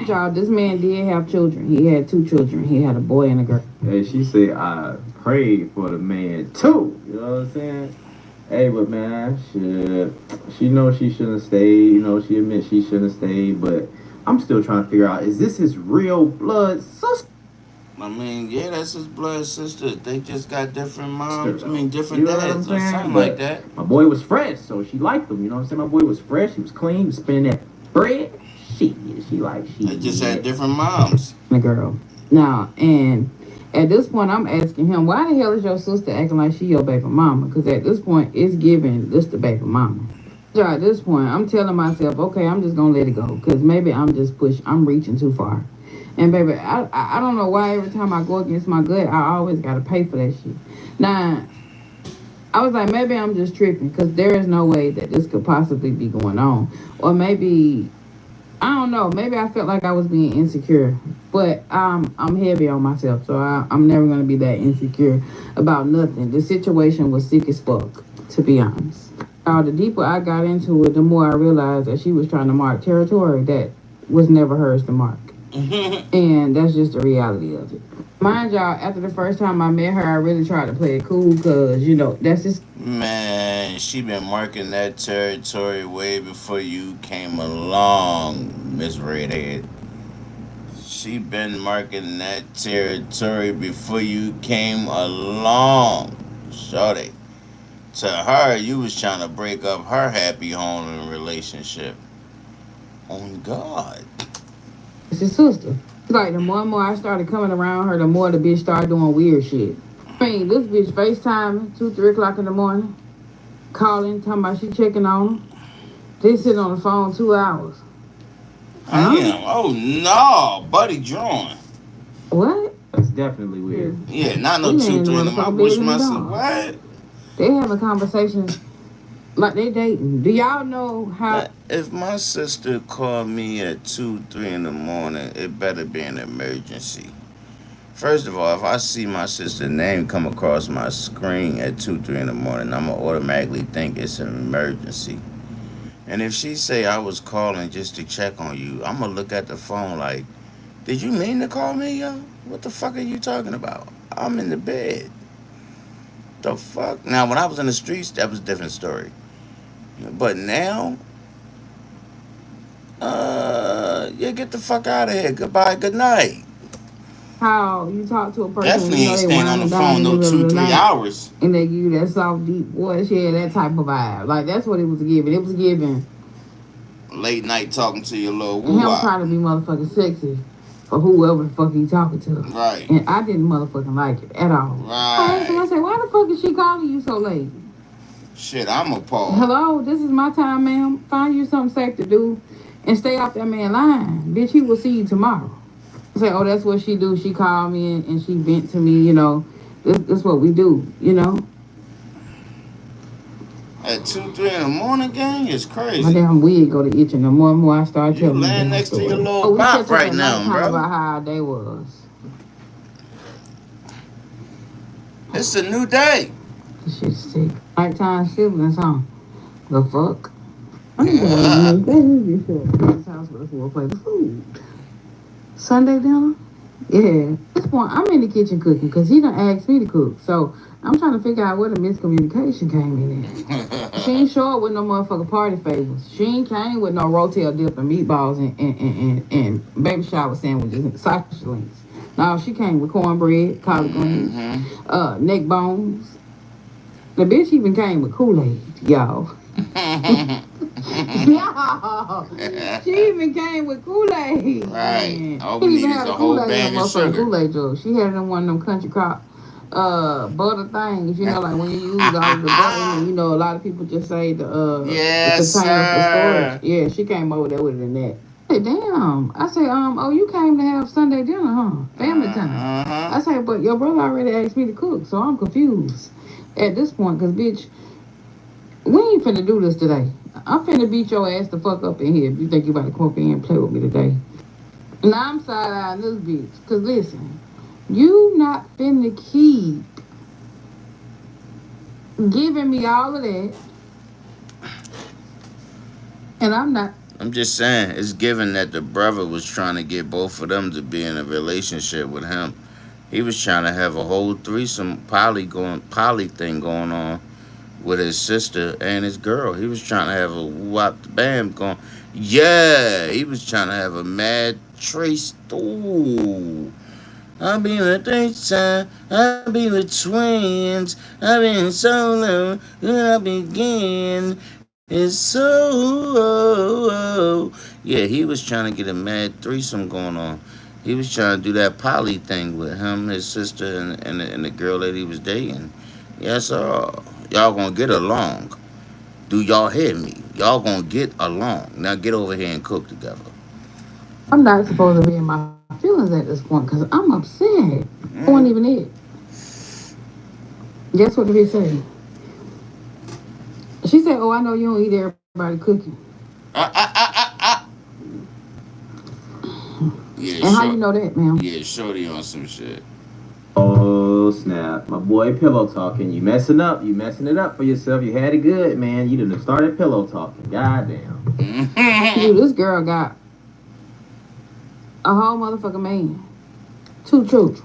Y'all, this man did have children. He had 2 children. He had a boy and a girl. Hey, she said I prayed for the man too. You know what I'm saying? Hey, but man, shit. She knows she shouldn't have stayed. You know, she admits she shouldn't have stayed. But I'm still trying to figure out, is this his real blood sister? I mean, yeah, that's his blood sister. They just got different moms. I mean, different You know what I'm dads or saying? something But like that. my boy was fresh, so she liked him. You know what I'm saying? My boy was fresh. He was clean. He was spinning that bread. She They just had different moms. A girl. Now, and at this point, I'm asking him, why the hell is your sister acting like she your baby mama? Because at this point, it's giving this the baby mama. So at this point, I'm telling myself, okay, I'm just gonna let it go, because maybe I'm reaching too far. And baby, I don't know why every time I go against my gut, I always gotta pay for that shit. Now, I was like, maybe I'm just tripping, because there is no way that this could possibly be going on. Or maybe, I don't know, maybe I felt like I was being insecure. But I'm heavy on myself, so I'm never gonna be that insecure about nothing. The situation was sick as fuck, to be honest. The deeper I got into it, the more I realized that she was trying to mark territory that was never hers to mark. And that's just the reality of it. Mind y'all, after the first time I met her, I really tried to play it cool, because, you know, that's just... Man, she been marking that territory way before you came along, Miss Redhead. She been marking that territory before you came along, shorty. To her, you was trying to break up her happy home and relationship. On God. It's his sister. It's like the more and more I started coming around her, the more the bitch started doing weird shit. I mean, this bitch FaceTiming 2, 3 o'clock in the morning, calling, talking about she checking on him. They sitting on the phone 2 hours. Damn. Oh no, buddy drawing. What? That's definitely weird. Yeah, not no 2, 3 in the morning. Wish my sister. What? They have a conversation like they dating. Do y'all know how? If my sister called me at 2, 3 in the morning, it better be an emergency. First of all, if I see my sister's name come across my screen at 2, 3 in the morning, I'm gonna automatically think it's an emergency. And if she say I was calling just to check on you, I'm gonna look at the phone like, did you mean to call me, yo? What the fuck are you talking about? I'm in the bed. The fuck? Now, when I was in the streets, that was a different story. But now, yeah, get the fuck out of here. Goodbye, good night. How you talk to a person Definitely when ain't you know staying on the phone no 2, 3 hours. And they give you that soft, deep voice, yeah, that type of vibe. Like, that's what it was giving. It was giving late night talking to your little woo. Him trying to be motherfucking sexy for whoever the fuck he talking to. Right. And I didn't motherfucking like it at all. Right. So I said, why the fuck is she calling you so late? Shit, I'm appalled. Hello, this is my time, ma'am. Find you something safe to do and stay off that man line. Bitch, he will see you tomorrow. I say, oh, that's what she do. She called me and she vent to me, you know. This what we do, you know. At 2, 3 in the morning, gang, is crazy. My damn wig go to itching. The more and more I start telling you. You laying next to your little bop right now, bro. About how our day was. It's a new day. This shit's sick. Nighttime siblings, huh? The fuck? I'm going to this house with us will play the food. Sunday dinner? Yeah. At this point, I'm in the kitchen cooking because he done asked me to cook. So I'm trying to figure out where the miscommunication came in at. She ain't show up with no motherfucking party favors. She ain't came with no rotel dip and meatballs and baby shower sandwiches and sausage links. No, she came with cornbread, collard greens, neck bones. The bitch even came with Kool-Aid, y'all. Y'all, she even came with Kool-Aid. Right. All we need is a whole bag of sugar. Kool-Aid jar. She had it in one of them country crop butter things, you know, like when you use all of the butter, and you know, a lot of people just say the container for storage. Yeah, she came over there with it in that. Hey, damn. I say, oh, you came to have Sunday dinner, huh? Family time. I say, but your brother already asked me to cook, so I'm confused at this point, because, bitch, we ain't finna do this today. I'm finna beat your ass the fuck up in here if you think you about to come up in here and play with me today. Now I'm side-eyeing this bitch, because listen, you not finna keep giving me all of that, and I'm not I'm just saying, it's given that the brother was trying to get both of them to be in a relationship with him. He was trying to have a whole threesome poly thing going on with his sister and his girl. He was trying to have a whop bam going. Yeah, he was trying to have a mad trace. Ooh. I've been with threesome. I've been with twins. I've been solo. I begin. It's so. Yeah, he was trying to get a mad threesome going on. He was trying to do that poly thing with him, his sister, and the girl that he was dating. Yes, sir. Y'all gonna get along. Do y'all hear me? Y'all gonna get along. Now get over here and cook together. I'm not supposed to be in my feelings at this point because I'm upset. I wasn't even it. Guess what the bitch said? She said, "Oh, I know you don't eat everybody cooking." Yeah, and how you know that, ma'am? Yeah, shorty on some shit. Oh snap, my boy pillow talking. You messing up. You messing it up for yourself. You had it good, man. You done started pillow talking. Goddamn. Dude, this girl got a whole motherfucking man, 2 children.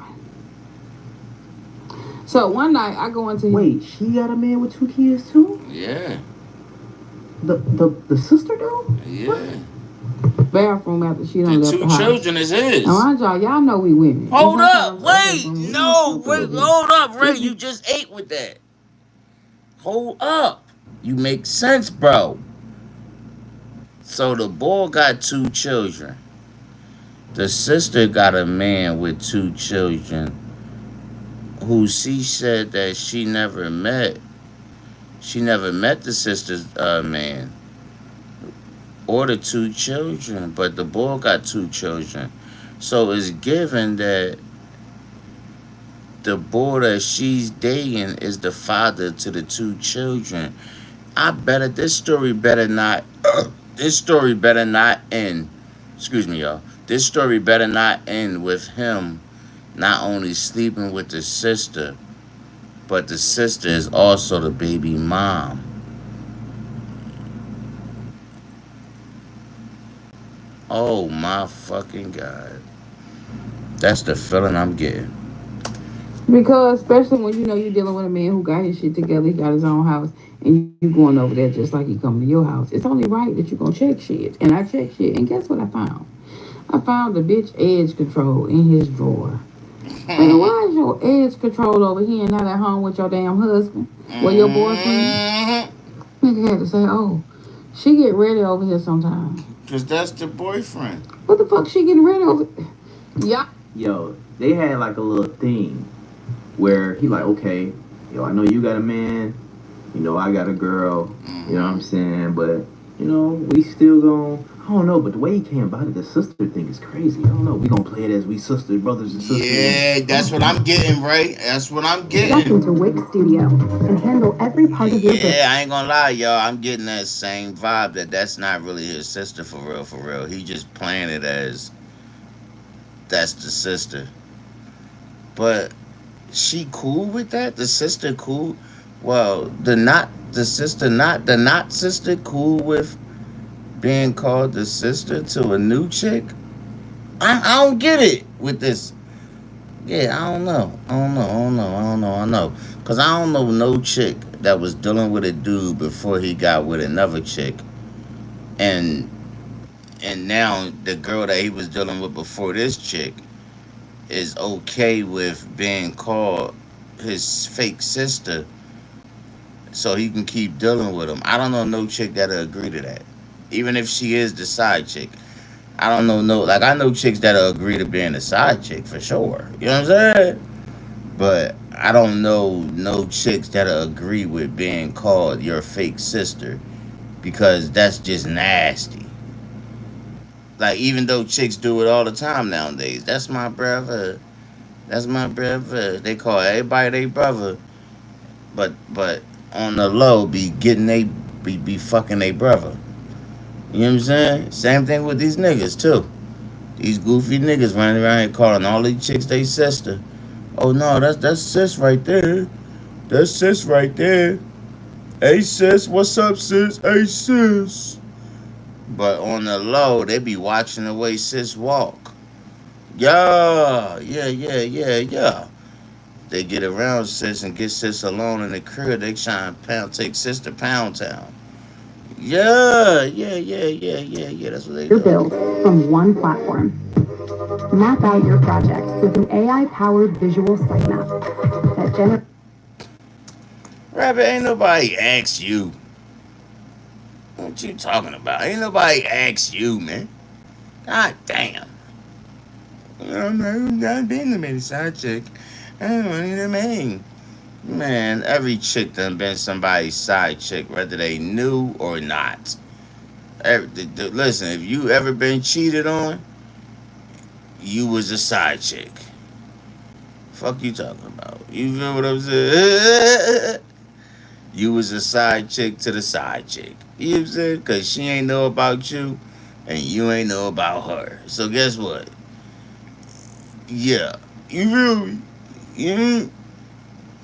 So one night I go into Wait, she got a man with 2 kids too? Yeah. The sister though? Yeah. Bathroom after she done The left 2 the house. children is his. Now mind y'all know we women. Hold up, wait, no, wait, hold up, Ray, you just ate with that. Hold up. You make sense, bro. So the boy got 2 children. The sister got a man with 2 children who she said that she never met. She never met the sister's man or the 2 children, but the boy got 2 children. So it's given that the boy that she's dating is the father to the 2 children. I better this story better not this story better not end. Excuse me, y'all. This story better not end with him not only sleeping with the sister, but the sister is also the baby mom. Oh my fucking God. That's the feeling I'm getting. Because especially when you know you're dealing with a man who got his shit together, he got his own house, and you going over there just like he coming to your house. It's only right that you gonna check shit. And I checked shit, and guess what I found? I found the bitch edge control in his drawer. And why is your edge control over here and not at home with your damn husband? Or your boyfriend? Nigga had to say, oh, she get ready over here sometimes. Cause that's the boyfriend. What the fuck she getting ready over? Yeah. Yo, they had like a little thing where he like, okay, yo, I know you got a man, you know, I got a girl, you know what I'm saying, but, you know, we still gon' I don't know, but the way he came about it, the sister thing is crazy. I don't know. We gonna play it as we sister, brothers and sisters. Yeah, that's what I'm getting, right? That's what I'm getting. Step into Wix Studio and handle every part of your business. Yeah, I ain't gonna lie, y'all. I'm getting that same vibe that that's not really his sister for real, for real. He just playing it as that's the sister. But she cool with that? The sister cool? Well, the sister cool with being called the sister to a new chick? I don't get it with this. Yeah, I don't know. Because I don't know no chick that was dealing with a dude before he got with another chick. And now the girl that he was dealing with before this chick is okay with being called his fake sister so he can keep dealing with him. I don't know no chick that'll agree to that. Even if she is the side chick. I don't know like I know chicks that'll agree to being a side chick for sure. You know what I'm saying? But I don't know no chicks that'll agree with being called your fake sister because that's just nasty. Like even though chicks do it all the time nowadays. That's my brother. That's my brother. They call everybody their brother. But on the low be fucking their brother. You know what I'm saying? Same thing with these niggas, too. These goofy niggas running around here calling all these chicks they sister. Oh, no, that's sis right there. That's sis right there. Hey, sis, what's up, sis? Hey, sis. But on the low, they be watching the way sis walk. Yeah, yeah, yeah, yeah, yeah. They get around sis and get sis alone in the crib. They try and take sis to Pound Town. Yeah, yeah, yeah, yeah, yeah, yeah. That's what they Your do. bills from one platform. Map out your project with an AI-powered visual site map that generates. Rabbit, ain't nobody asked you. What you talking about? Ain't nobody asked you, man. God damn. I'm not being a many side chick. I don't want to man. Man, every chick done been somebody's side chick, whether they knew or not. Listen, if you ever been cheated on, you was a side chick. Fuck you talking about? You feel what I'm saying? You was a side chick to the side chick. You know what I'm saying? Cause she ain't know about you, and you ain't know about her. So guess what? Yeah, you feel me? You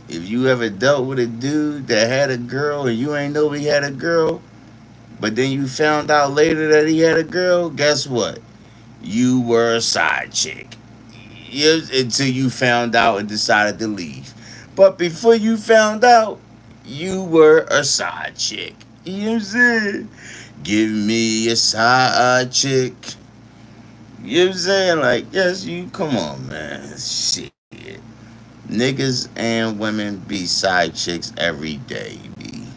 if you ever dealt with a dude that had a girl and you ain't know he had a girl, but then you found out later that he had a girl, guess what? You were a side chick. Until you found out and decided to leave. But before you found out, you were a side chick. You know what I'm saying? Give me a side chick. You know what I'm saying? Like, yes, you come on, man. Shit. Niggas and women be side chicks every day, B.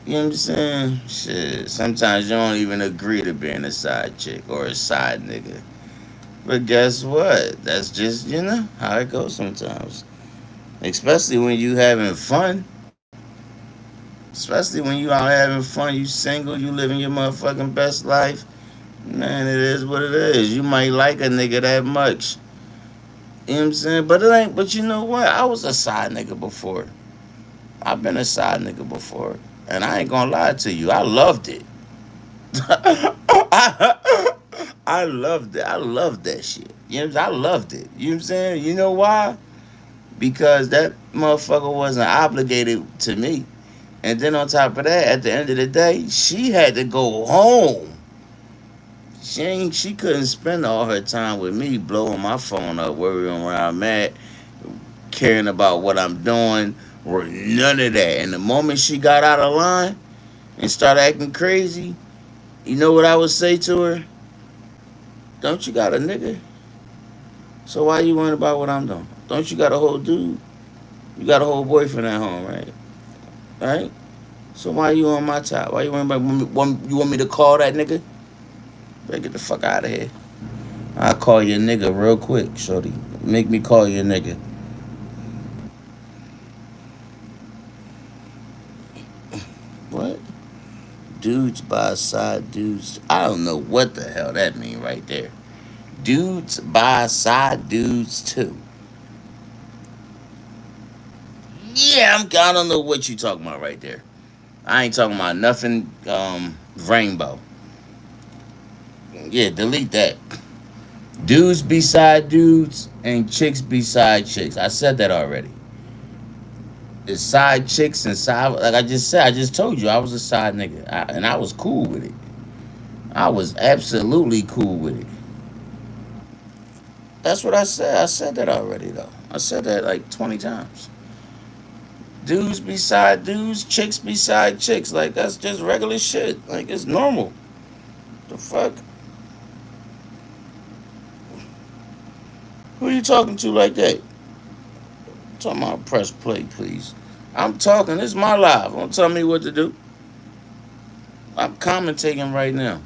You know what I'm saying? Shit. Sometimes you don't even agree to being a side chick or a side nigga. But guess what? That's just, how it goes sometimes. Especially when you having fun. Especially when you out having fun, you single, you living your motherfucking best life. Man, it is what it is. You might like a nigga that much. You know what I'm saying? But it ain't, but you know what? I was a side nigga before. I've been a side nigga before. And I ain't gonna lie to you. I loved it. I loved it. I loved that shit. You know what I'm saying? I loved it. You know what I'm saying? You know why? Because that motherfucker wasn't obligated to me. And then on top of that, at the end of the day, she had to go home. She couldn't spend all her time with me blowing my phone up, worrying where I'm at, caring about what I'm doing, or none of that. And the moment she got out of line and started acting crazy, you know what I would say to her? Don't you got a nigga? So why you worrying about what I'm doing? Don't you got a whole dude? You got a whole boyfriend at home, right? Right? So why you on my top? Why you worrying about you want me to call that nigga? Better get the fuck out of here. I'll call you a nigga real quick, shorty. Make me call you a nigga. What? Dudes by side dudes. I don't know what the hell that mean right there. Dudes by side dudes too. Yeah, I don't know what you talking about right there. I ain't talking about nothing rainbow. Yeah, delete that. Dudes beside dudes and chicks beside chicks. I said that already. It's side chicks and side, like I just said. I just told you I was a side nigga, and I was cool with it. I was absolutely cool with it. That's what I said. I said that already though. I said that like 20 times. Dudes beside dudes, chicks beside chicks. Like that's just regular shit. Like it's normal. The fuck? Who you talking to like that? Talking about press play, please. I'm talking. This is my live. Don't tell me what to do. I'm commentating right now.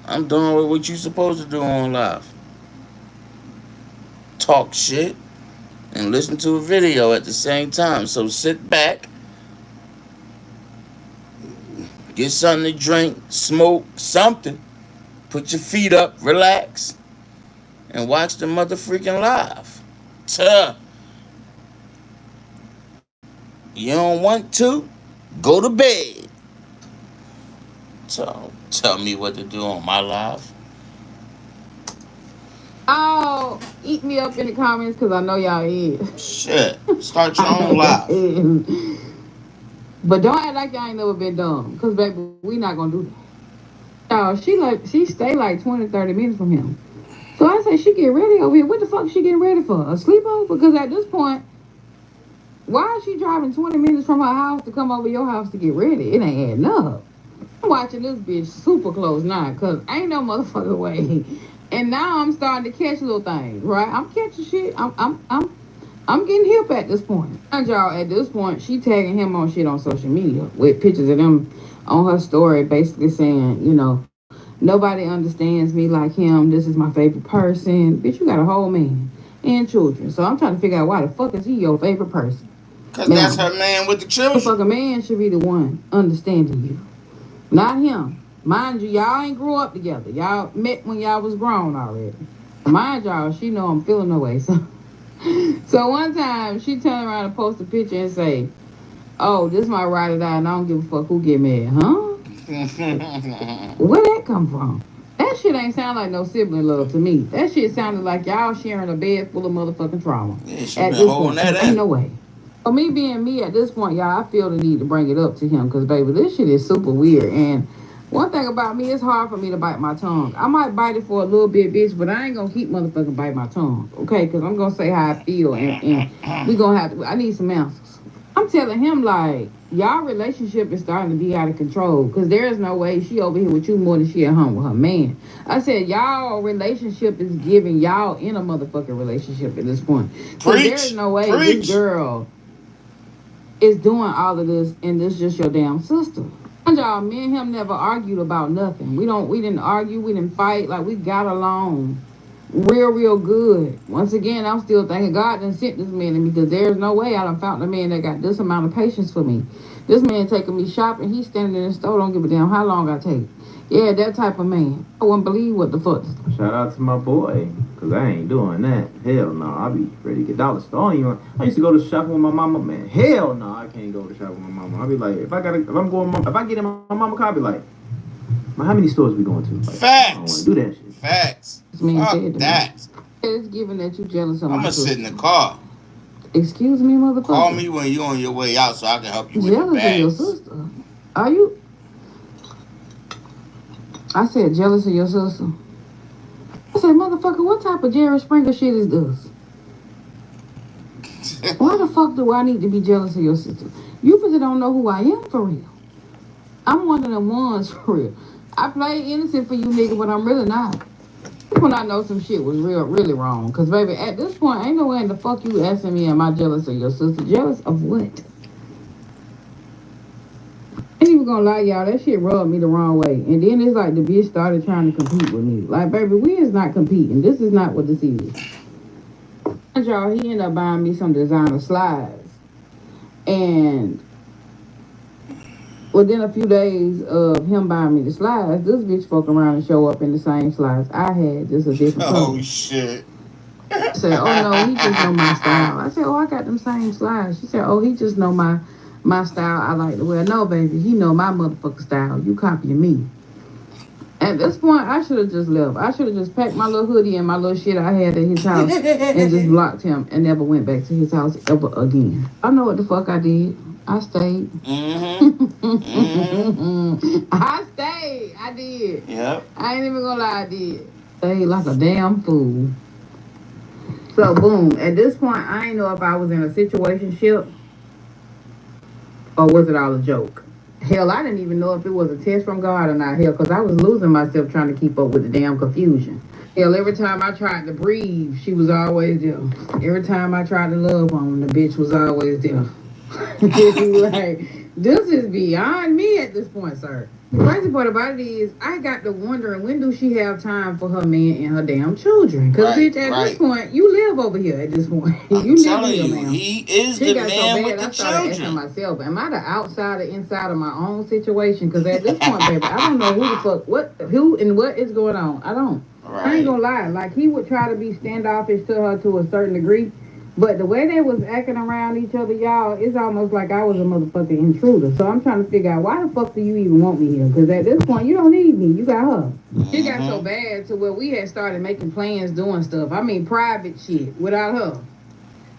I'm doing what you supposed to do on live. Talk shit and listen to a video at the same time. So sit back, get something to drink, smoke, something. Put your feet up, relax, and watch the mother freaking live. Tuh. You don't want to? Go to bed. So tell me what to do on my live. Oh, eat me up in the comments because I know y'all is. Shit. Start your own live. But don't act like y'all ain't never been dumb. Cause baby, we not gonna do that. She stay like 20, 30 minutes from him. So I say she get ready over here. What the fuck is she getting ready for? A sleepover? Because at this point, why is she driving 20 minutes from her house to come over your house to get ready? It ain't adding up. I'm watching this bitch super close now, cause ain't no motherfucking way. And now I'm starting to catch little things, right? I'm catching shit. I'm getting hip at this point. And y'all, at this point, she tagging him on shit on social media with pictures of them on her story, basically saying, you know, nobody understands me like him. This is my favorite person. Bitch, you got a whole man and children. So I'm trying to figure out why the fuck is he your favorite person? Cause that's her man with the children. The fucking man should be the one understanding you, not him. Mind you, y'all ain't grew up together. Y'all met when y'all was grown already. Mind y'all, she know I'm feeling no way. So one time she turned around and post a picture and say, "Oh, this my ride or die, and I don't give a fuck who get mad, huh?" Where that come from? That shit ain't sound like no sibling love to me. That shit sounded like y'all sharing a bed full of motherfucking trauma. Yeah, she at been this holding point, that ain't in. no way. For me being me at this point, y'all, I feel the need to bring it up to him because, baby, this shit is super weird. And one thing about me, it's hard for me to bite my tongue. I might bite it for a little bit, bitch, but I ain't gonna keep motherfucking bite my tongue, okay? Because I'm gonna say how I feel, and we gonna have to. I need some answers. I'm telling him, like, y'all relationship is starting to be out of control because there is no way she over here with you more than she at home with her man. I said, y'all relationship is giving y'all in a motherfucking relationship at this point. Because there is no way this girl is doing all of this and this just your damn sister. And y'all, me and him never argued about nothing. We didn't argue, we didn't fight, like we got along real good. Once again, I'm still thanking God done sent this man to me because there's no way I done found a man that got this amount of patience for me. This man taking me shopping, he's standing in the store, don't give a damn how long I take. Yeah, that type of man. I wouldn't believe what the fuck. Shout out to my boy, cause I ain't doing that. Hell no, I be ready to get dollar store. I used to go to shopping with my mama, man. Hell no, I can't go to shopping with my mama. I be like, if I get in my mama car, I be like, how many stores we going to? Like, Facts. I don't want to do that shit. Facts. This man Fuck said to that. me, it's given that you jealous of my I'ma sister. sit in the car. Excuse me, motherfucker. Call me when you on your way out so I can help you with Jealous the bags. of your sister? Are you? I said jealous of your sister. I said, motherfucker, what type of Jerry Springer shit is this? Why the fuck do I need to be jealous of your sister? You really don't know who I am for real. I'm one of them ones for real. I play innocent for you nigga, but I'm really not. When I know some shit was really wrong. Cause baby, at this point, ain't no way in the fuck you asking me, am I jealous of your sister? Jealous of what? I ain't even gonna lie, y'all, that shit rubbed me the wrong way. And then it's like the bitch started trying to compete with me. Like, baby, we is not competing. This is not what this is. And y'all, he ended up buying me some designer slides. And within a few days of him buying me the slides, this bitch fuck around and show up in the same slides I had, just a different color. Oh shit. I said, oh no, he just know my style. I said, oh, I got them same slides. She said, oh, he just know my style I like to wear. No, baby, he know my motherfucker style. You copying me. At this point, I should have just left. I should have just packed my little hoodie and my little shit I had at his house and just blocked him and never went back to his house ever again. I know what the fuck I did. I stayed. I stayed. I did. Yep. I ain't even gonna lie, I did. Stayed like a damn fool. So boom, at this point, I ain't know if I was in a situationship or was it all a joke. Hell, I didn't even know if it was a test from God or not. Hell, because I was losing myself trying to keep up with the damn confusion. Hell, every time I tried to breathe, she was always there. Every time I tried to love on, the bitch was always there. Like, this is beyond me at this point, sir. The crazy part about it is, I got to wondering, when do she have time for her man and her damn children? Because, bitch, at this point, you live over here at this point. I'm telling you, he is the man with the I started asking children. myself, am I the outsider inside of my own situation? Because at this point, baby, I don't know who the fuck, who and what is going on. I don't. Right. I ain't gonna lie. Like, he would try to be standoffish to her to a certain degree. But the way they was acting around each other, y'all, it's almost like I was a motherfucking intruder. So I'm trying to figure out, why the fuck do you even want me here? Because at this point, you don't need me. You got her. It got so bad to where we had started making plans, doing stuff. I mean, private shit without her.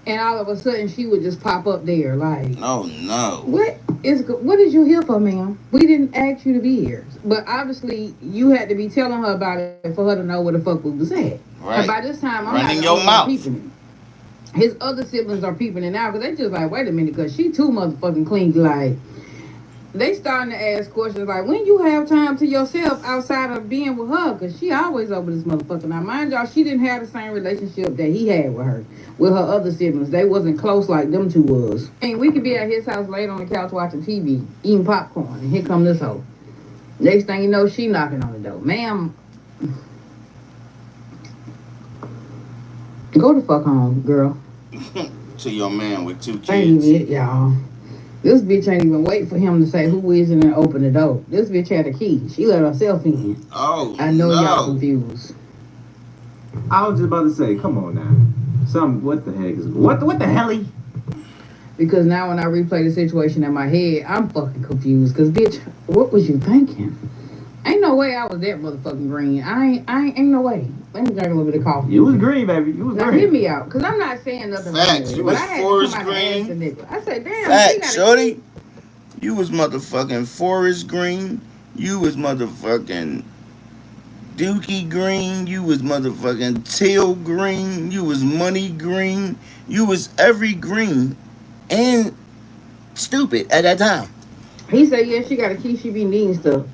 And all of a sudden, she would just pop up there like, Oh, no. What? what is you here for, ma'am? We didn't ask you to be here. But obviously, you had to be telling her about it for her to know where the fuck we was at. Right. And by this time, I'm Running not your mouth. peeping it. His other siblings are peeping it now because they just like, wait a minute, because she too motherfucking clean. Like, they starting to ask questions like, when you have time to yourself outside of being with her? Because she always over this motherfucker. Now, mind y'all, she didn't have the same relationship that he had with her. With her other siblings, they wasn't close like them two was. I mean, we could be at his house laid on the couch watching TV, eating popcorn, and here come this hoe. Next thing you know, she knocking on the door. Ma'am, go the fuck home, girl. To your man with 2 Ain't kids. even it, y'all. This bitch ain't even wait for him to say who is it and open the door. This bitch had a key. She let herself in. Oh, I know no. y'all confused. I was just about to say, come on now. What the heck is what the helly? Because now when I replay the situation in my head, I'm fucking confused. Cause bitch, what was you thinking? Ain't no way I was that motherfucking green. Ain't no way. Let me drink a little bit of coffee. You was green, baby. You was now green. hear me out, cause I'm not saying nothing wrong Facts. with it, You but was I had Forrest to come out and ask the nigga. I said, damn, Facts, shorty. You was motherfucking Forest Green. You was motherfucking Dookie Green. You was motherfucking Teal Green. You was Money Green. You was every green and stupid at that time. He said, yeah, she got a key, she be needing stuff.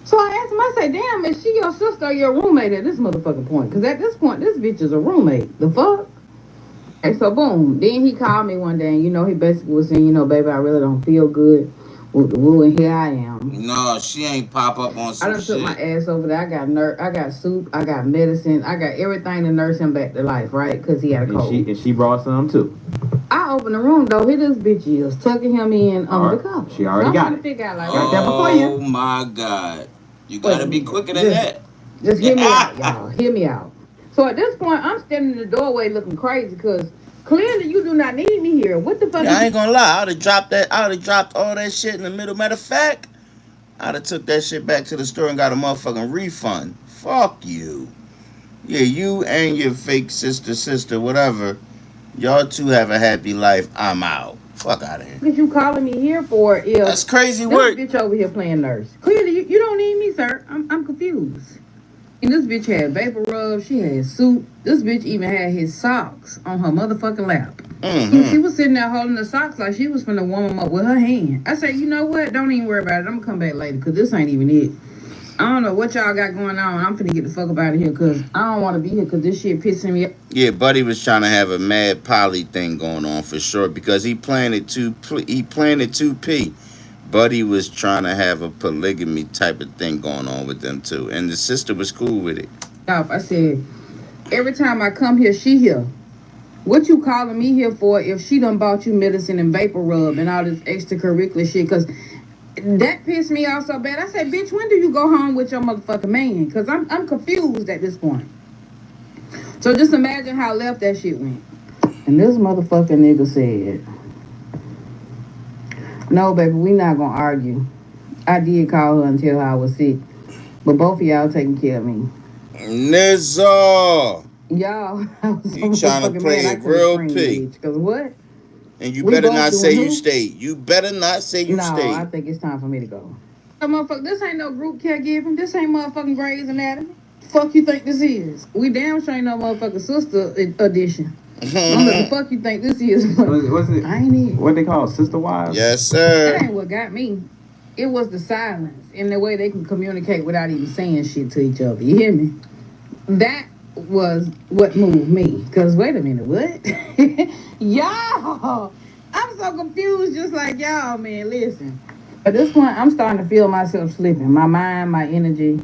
So I asked him, I said, damn, is she your sister or your roommate at this motherfucking point? Because at this point, this bitch is a roommate. The fuck? And so, boom. Then he called me one day, and, he basically was saying, baby, I really don't feel good with the woo, and here I am. No, she ain't pop up on some I done shit. took my ass over there. I got soup, I got medicine, I got everything to nurse him back to life, right? Because he had a cold. And she brought some, too. I opened the room, though. Here this bitch is, tucking him in under the cover. She already got it. Figure out, like, Oh, my God. You gotta be quicker than that. Just hear me out, y'all. Hear me out. So at this point, I'm standing in the doorway looking crazy because clearly you do not need me here. What the fuck? Yeah, I ain't gonna lie. I would have dropped all that shit in the middle. Matter of fact, I'd have took that shit back to the store and got a motherfucking refund. Fuck you. Yeah, you and your fake sister, whatever. Y'all two have a happy life. I'm out. Fuck out of here. What you calling me here for if that's crazy work. This bitch over here playing nurse. Clearly, you don't need me, sir. I'm confused. And this bitch had vapor rub. She had soup. This bitch even had his socks on her motherfucking lap. Mm-hmm. She was sitting there holding the socks like she was finna warm them up with her hand. I said, you know what? Don't even worry about it. I'm gonna come back later because this ain't even it. I don't know what y'all got going on. I'm finna get the fuck up out of here because I don't want to be here because this shit pissing me off. Yeah, Buddy was trying to have a mad poly thing going on for sure because he planted 2P. Buddy was trying to have a polygamy type of thing going on with them too. And the sister was cool with it. I said, every time I come here, she here. What you calling me here for if she done bought you medicine and vapor rub and all this extracurricular shit? Because that pissed me off so bad. I said, bitch, when do you go home with your motherfucking man? Because I'm confused at this point. So just imagine how left that shit went. And this motherfucking nigga said, no, baby, we not going to argue. I did call her and tell her I was sick. But both of y'all taking care of me. Nizzo! Y'all, you trying to play it real P. Because what? And you better not say you stayed. You better not say you stayed. No, I think it's time for me to go. Motherfucker, this ain't no group caregiving. This ain't motherfucking Grey's Anatomy. Fuck you think this is? We damn sure ain't no motherfucking sister edition. What the fuck you think this is? What's it? I ain't it. What they call sister wives? Yes, sir. That ain't what got me. It was the silence and the way they can communicate without even saying shit to each other. You hear me? That was what moved me. Cause wait a minute, what? Y'all, I'm so confused, just like y'all, man. Listen, at this point, I'm starting to feel myself slipping. My mind, my energy,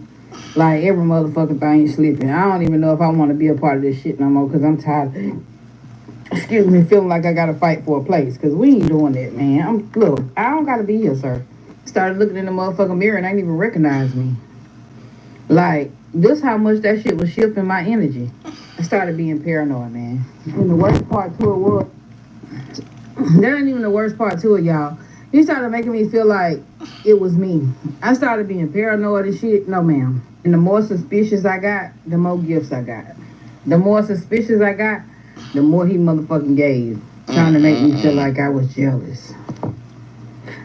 like every motherfucking thing slipping. I don't even know if I want to be a part of this shit no more. Cause I'm tired. Excuse me, feeling like I gotta fight for a place. Cause we ain't doing that, man. Look, I don't gotta be here, sir. Started looking in the motherfucking mirror and they didn't even recognize me. Like, this how much that shit was shifting my energy. I started being paranoid, man. And the worst part to it was, that ain't even the worst part to it, y'all. He started making me feel like it was me. I started being paranoid and shit. No, ma'am. And the more suspicious I got, the more gifts I got. The more suspicious I got, the more he motherfucking gave. Trying to make me feel like I was jealous.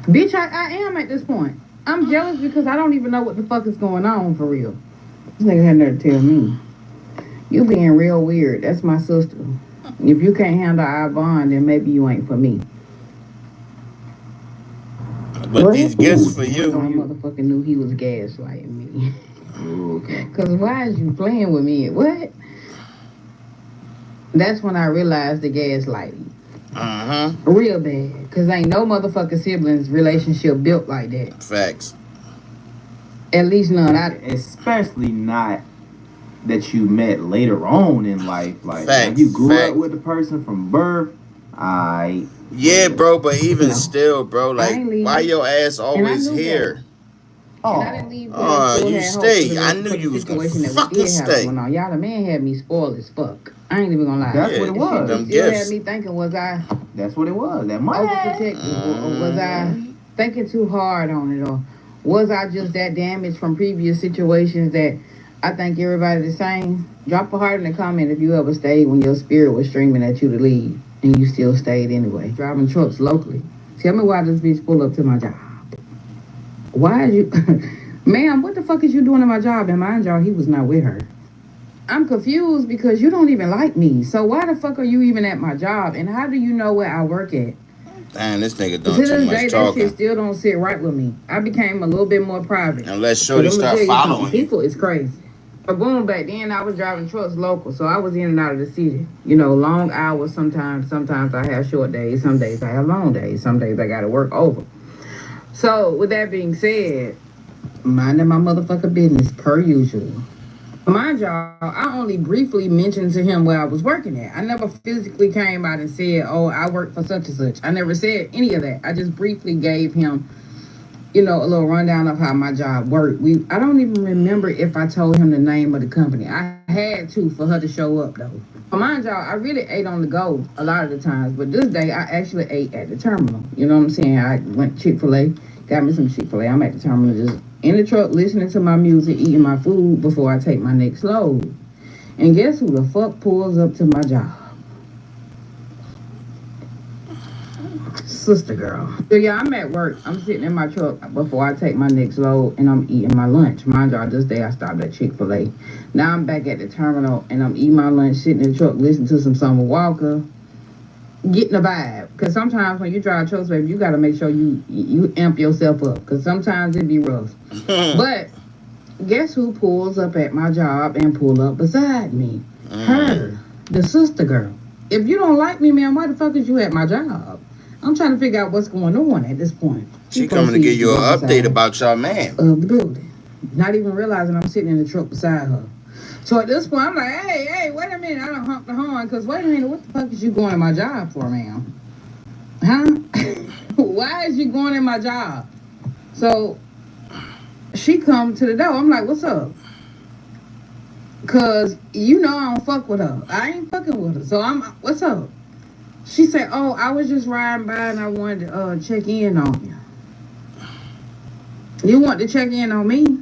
Bitch, I am at this point. I'm jealous because I don't even know what the fuck is going on for real. This nigga had nerve to tell me, you being real weird. That's my sister. If you can't handle our bond, then maybe you ain't for me. But What? these gifts for I you. motherfucking knew he was gaslighting me. Cause why is you playing with me? What? That's when I realized the gaslighting. Real bad. Cause ain't no motherfucking siblings relationship built like that. Facts. At least none. Especially not that you met later on in life. Like Facts, if you grew facts. up with the person from birth, Yeah, bro, but even still, bro, like, why your ass always And I knew here? that. And I didn't leave because I still You had hope for stay. the I knew for you the was gonna situation that we fucking did have stay. going on. Y'all, the man had me spoiled as fuck. I ain't even gonna lie. That's what it was. Them Still gifts. had me thinking, was I That's what it was. That money. overprotective, or was I thinking too hard on it, or was I just that damaged from previous situations that I think everybody the same? Drop a heart in the comment if you ever stayed when your spirit was streaming at you to leave and you still stayed anyway. Driving trucks locally. Tell me why this bitch pull up to my job. Why is you, ma'am? What the fuck is you doing in my job? And mind y'all, he was not with her. I'm confused because you don't even like me. So why the fuck are you even at my job? And how do you know where I work at? Damn, this nigga To doing this too day, much that shit talking. still don't sit right with me. I became a little bit more private. Unless Shorty start following you. People is crazy. But boom, back then I was driving trucks local, so I was in and out of the city. You know, long hours sometimes. Sometimes I have short days. Some days I have long days. Some days I gotta work over. So with that being said, minding my motherfucking business per usual. Mind y'all, I only briefly mentioned to him where I was working at. I never physically came out and said, oh, I work for such and such. I never said any of that. I just briefly gave him, you know, a little rundown of how my job worked. I don't even remember if I told him the name of the company. I had to for her to show up though. But mind y'all, I really ate on the go a lot of the times, but this day I actually ate at the terminal. You know what I'm saying? I went Chick-fil-A, got me some Chick-fil-A. I'm at the terminal just in the truck listening to my music, eating my food before I take my next load. And guess who the fuck pulls up to my job? Sister girl. So yeah, I'm at work. I'm sitting in my truck before I take my next load and I'm eating my lunch. Mind y'all, this day I stopped at Chick-fil-A. Now I'm back at the terminal and I'm eating my lunch, sitting in the truck, listening to some Summer Walker, getting a vibe. Because sometimes when you drive trucks, baby, you got to make sure you amp yourself up. Because sometimes it be rough. But guess who pulls up at my job and pull up beside me? Her, the sister girl. If you don't like me, man, why the fuck is you at my job? I'm trying to figure out what's going on at this point. She coming to give you an update about your man. Of the building. Not even realizing I'm sitting in the truck beside her. So at this point, I'm like, hey, wait a minute. I don't honk the horn, because wait a minute, what the fuck is you going to my job for, ma'am? Huh? Why is you going in my job? So she come to the door. I'm like, what's up? Because you know I don't fuck with her. I ain't fucking with her. So what's up? She said, oh, I was just riding by and I wanted to check in on you. You want to check in on me?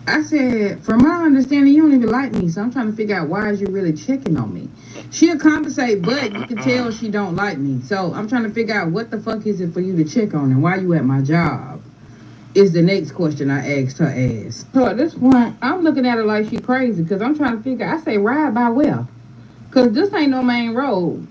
I said, from my understanding, you don't even like me, so I'm trying to figure out why is you really checking on me. She'll compensate, but you can tell she don't like me. So I'm trying to figure out what the fuck is it for you to check on and why you at my job is the next question I asked her ass. So at this point, I'm looking at her like she crazy because I'm trying to figure, I say ride by where? Because this ain't no main road.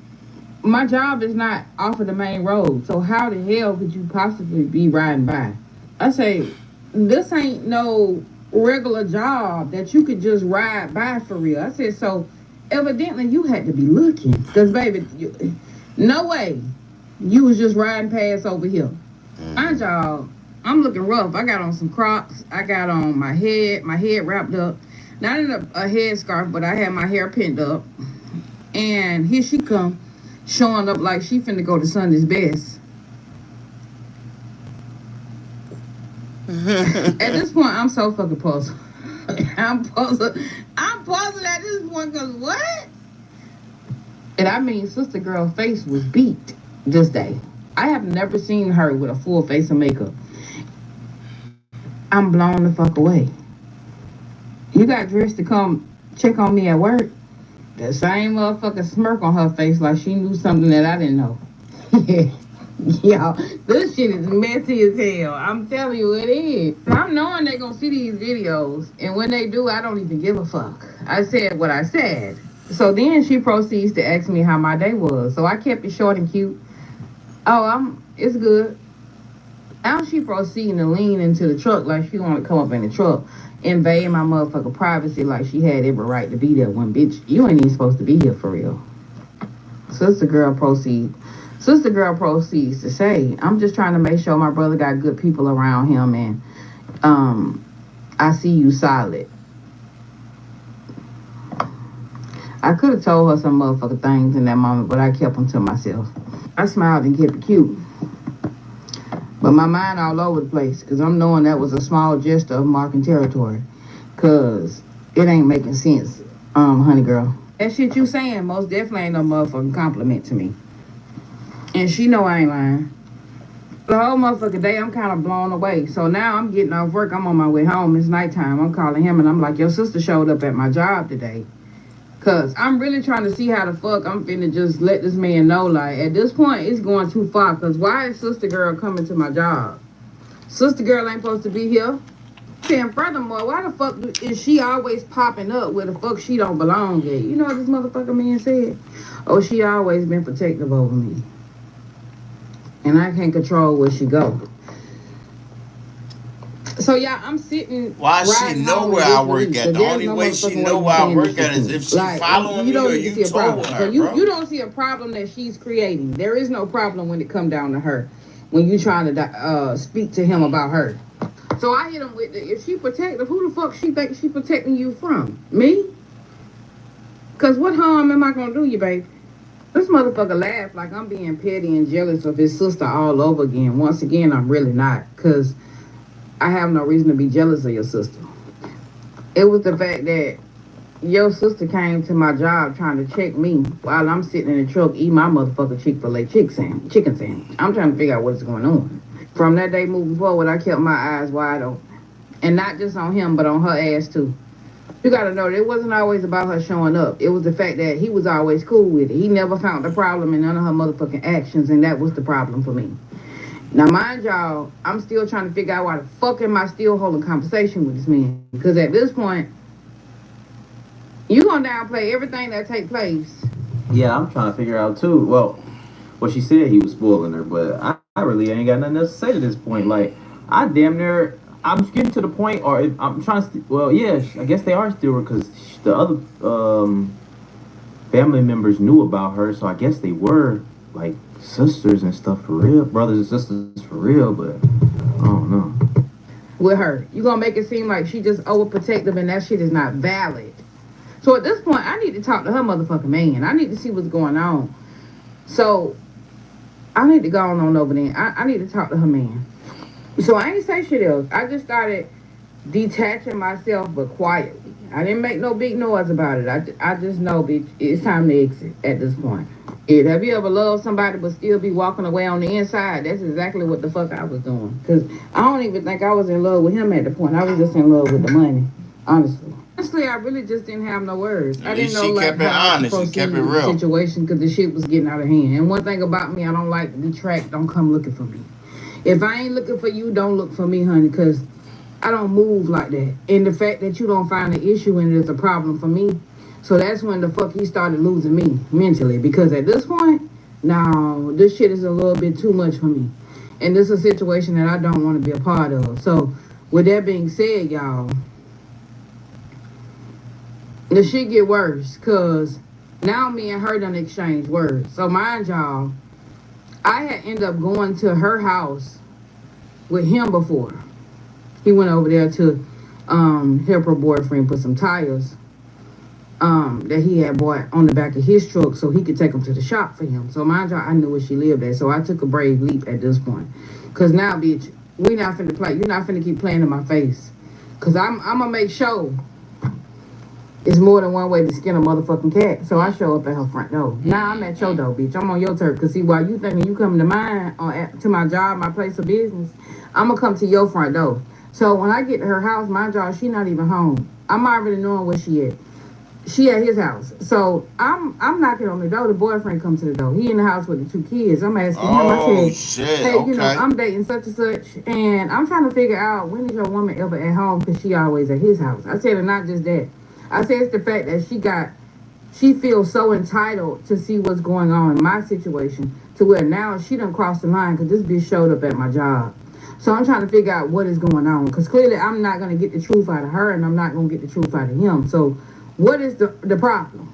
My job is not off of the main road. So how the hell could you possibly be riding by? I say, this ain't no regular job that you could just ride by for real. I said, so evidently you had to be looking. Because, baby, no way you was just riding past over here. Mind y'all, I'm looking rough. I got on some Crocs. I got on my head wrapped up. Not in a headscarf, but I had my hair pinned up. And here she come, showing up like she finna go to Sunday's Best. At this point, I'm so fucking puzzled. I'm puzzled at this point, because what? And I mean, sister girl's face was beat this day. I have never seen her with a full face of makeup. I'm blown the fuck away. You got dressed to come check on me at work? The same motherfucking smirk on her face like she knew something that I didn't know. Yo, this shit is messy as hell. I'm telling you it is. I'm knowing they gonna see these videos, and when they do, I don't even give a fuck. I said what I said. So then she proceeds to ask me how my day was. So I kept it short and cute. Oh, it's good. Now she proceeding to lean into the truck like she want to come up in the truck, invade my motherfucking privacy like she had every right to be there. One bitch, you ain't even supposed to be here for real. Sister girl proceeds to say, I'm just trying to make sure my brother got good people around him, and I see you solid. I could have told her some motherfucking things in that moment, but I kept them to myself. I smiled and kept it cute. But my mind all over the place, because I'm knowing that was a small gesture of marking territory. Because it ain't making sense, honey girl. That shit you saying most definitely ain't no motherfucking compliment to me. And she know I ain't lying. The whole motherfucking day, I'm kind of blown away. So now I'm getting off work. I'm on my way home. It's nighttime. I'm calling him, and I'm like, your sister showed up at my job today. Because I'm really trying to see how the fuck I'm finna just let this man know, like, at this point, it's going too far. Because why is sister girl coming to my job? Sister girl ain't supposed to be here. And furthermore, why the fuck is she always popping up where the fuck she don't belong at? You know what this motherfucker man said? Oh, she always been protective over me. And I can't control where she go. So yeah, I'm sitting. Why she know where I work at? The only way she know where I work at is if she following me or you told her, so you don't see a problem that she's creating. There is no problem when it come down to her. When you trying to speak to him about her. So I hit him with if she protective, who the fuck she think she protecting you from? Me? Cause what harm am I gonna do you, baby? This motherfucker laughed like I'm being petty and jealous of his sister all over again. Once again, I'm really not. Cause I have no reason to be jealous of your sister. It was the fact that your sister came to my job trying to check me while I'm sitting in the truck eating my motherfucking Chick-fil-A chicken sandwich. I'm trying to figure out what's going on. From that day moving forward, I kept my eyes wide open. And not just on him, but on her ass too. You gotta know, it wasn't always about her showing up. It was the fact that he was always cool with it. He never found the problem in none of her motherfucking actions, and that was the problem for me. Now, mind y'all, I'm still trying to figure out why the fuck am I still holding conversation with this man? Because at this point, you gonna downplay everything that take place. Yeah, I'm trying to figure out too. Well, she said he was spoiling her, but I really ain't got nothing else to say to this point. Like, I'm getting to the point, or if I'm trying to, well, yeah, I guess they are still, because the other family members knew about her, so I guess they were, like, sisters and stuff for real, brothers and sisters for real, but I don't know. With her, you gonna make it seem like she just overprotective and that shit is not valid. So at this point, I need to talk to her motherfucking man. I need to see what's going on. So I need to go on over there. I need to talk to her man. So I ain't say shit else. I just started detaching myself, but quietly. I didn't make no big noise about it. I just know, bitch, it's time to exit at this point. Have you ever loved somebody but still be walking away on the inside? That's exactly what the fuck I was doing. Because I don't even think I was in love with him at the point. I was just in love with the money, honestly. Honestly, I really just didn't have no words. I didn't know like how to proceed in the situation because the shit was getting out of hand. And one thing about me, I don't like to detract. Don't come looking for me. If I ain't looking for you, don't look for me, honey, because I don't move like that. And the fact that you don't find the issue in it is a problem for me. So that's when the fuck he started losing me mentally. Because at this point, no, this shit is a little bit too much for me. And this is a situation that I don't want to be a part of. So with that being said, y'all, the shit get worse. Because now me and her done exchange words. So mind y'all, I had ended up going to her house with him before. He went over there to help her boyfriend put some tires that he had bought on the back of his truck so he could take them to the shop for him. So mind y'all, I knew where she lived at. So I took a brave leap at this point. Because now, bitch, we not finna play. You're not finna keep playing in my face. Because I'm going to make sure it's more than one way to skin a motherfucking cat. So I show up at her front door. Now I'm at your door, bitch. I'm on your turf. Because see, while you thinking you coming to mine, to my job, my place of business, I'm going to come to your front door. So when I get to her house, my job, she not even home. I'm already knowing where she at. she at his house. So I'm knocking on the door. The boyfriend comes to the door. He in the house with the 2 kids. I'm asking him. I said, hey, okay. you know, I'm dating such and such, and I'm trying to figure out when is your woman ever at home because she always at his house. I said, and not just that. I said it's the fact that she feels so entitled to see what's going on in my situation to where now she done crossed the line because this bitch showed up at my job. So I'm trying to figure out what is going on because clearly I'm not going to get the truth out of her and I'm not going to get the truth out of him. So what is the problem?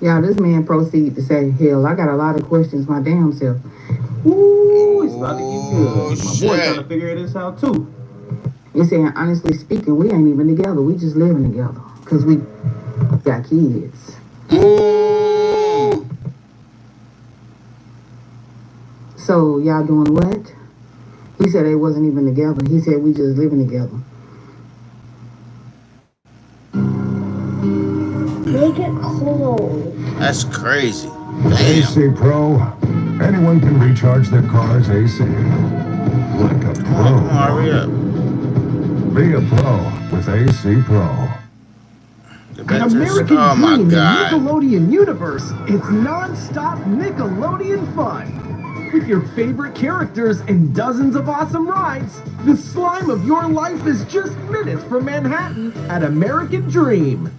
Yeah, this man proceeded to say, hell, I got a lot of questions my damn self. Ooh, it's about to get good. My boy trying to figure this out too. He said, honestly speaking, we ain't even together. We just living together because we got kids. So y'all doing what? He said they wasn't even together. He said we just living together. Make it cold. That's crazy. AC Pro. Anyone can recharge their car's AC. Like a pro. Hurry up. Be a pro with AC Pro. An American Dream, the Nickelodeon universe. It's non-stop Nickelodeon fun. With your favorite characters and dozens of awesome rides, the slime of your life is just minutes from Manhattan at American Dream.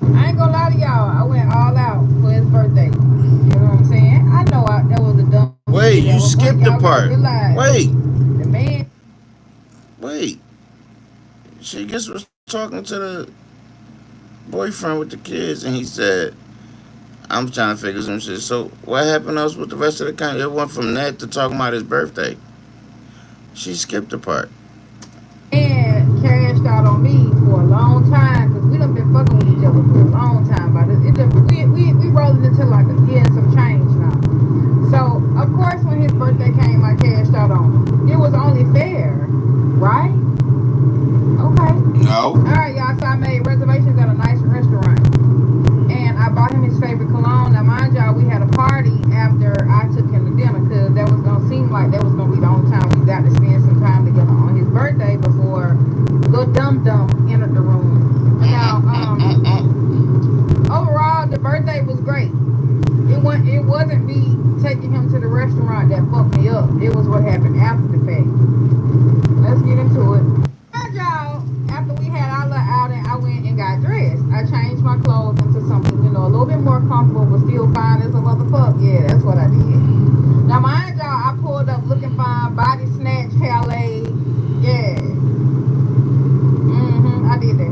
I ain't gonna lie to y'all, I went all out for his birthday. You know what I'm saying? I know that was a dumb. Wait, you skipped the part. Wait. The man. Wait. She just was talking to the boyfriend with the kids, and he said, I'm trying to figure some shit. So what happened else with the rest of the country? It went from that to talking about his birthday. She skipped the part. And cashed out on me for a long time because we done been fucking with each other for a long time. But we rolling into like getting some change now. So of course when his birthday came, I cashed out on him. It was only fair, right? Okay. No. All right, y'all. So I made reservations at a nice restaurant, and I bought him his favorite cologne. Now mind y'all, we had a party after I took him to dinner because that was gonna seem like that was gonna be the only time we got to spend some time together on his birthday before the dum entered the room. Now, overall, the birthday was great. It wasn't me taking him to the restaurant that fucked me up. It was what happened after the fact. Let's get into it. Y'all, after we had our little outing, I went and got dressed. I changed my clothes into something, a little bit more comfortable, but still fine as a motherfucker. Yeah, that's what I did. Now, mind y'all, I pulled up looking fine, body snatch, hair laid. Yeah. I did that.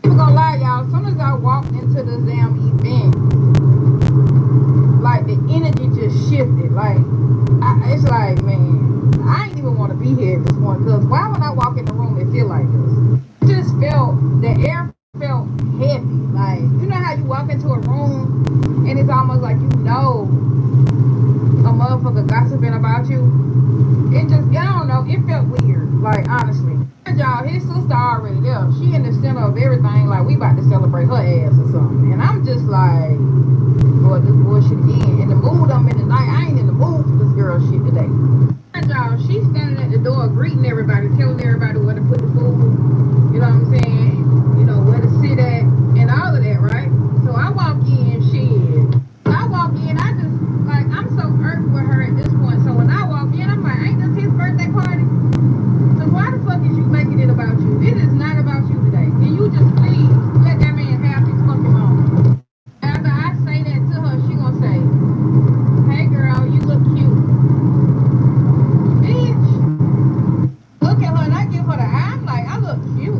I'm gonna lie, y'all, as soon as I walked into this damn event, like, the energy just shifted. Like, it's like, man, I ain't even want to be here at this point, because why when I walk in the room, it feel like this? It just felt, the air felt heavy. Like, you know how you walk into a room, and it's almost like a motherfucker gossiping about you? It just, I don't know, it felt weird, like, honestly. Y'all, his sister already there. She in the center of everything, like we about to celebrate her ass or something. And I'm just like, boy, this bullshit again. In the mood I'm in tonight, I ain't in the mood for this girl shit today. Y'all, she's standing at the door greeting everybody, telling everybody where to put the food, you know what I'm saying? Where to sit at, and all of that, right? So I walk in, I just, like, I'm so irked with her at this point. So when I walk in, I'm like, ain't this his birthday party? Why the fuck is you making it about you? It is not about you today. Can you just please let that man have his fucking moment? After I say that to her, she gonna say, hey girl, you look cute. Bitch. Look at her and I give her the eye. I'm like, I look cute.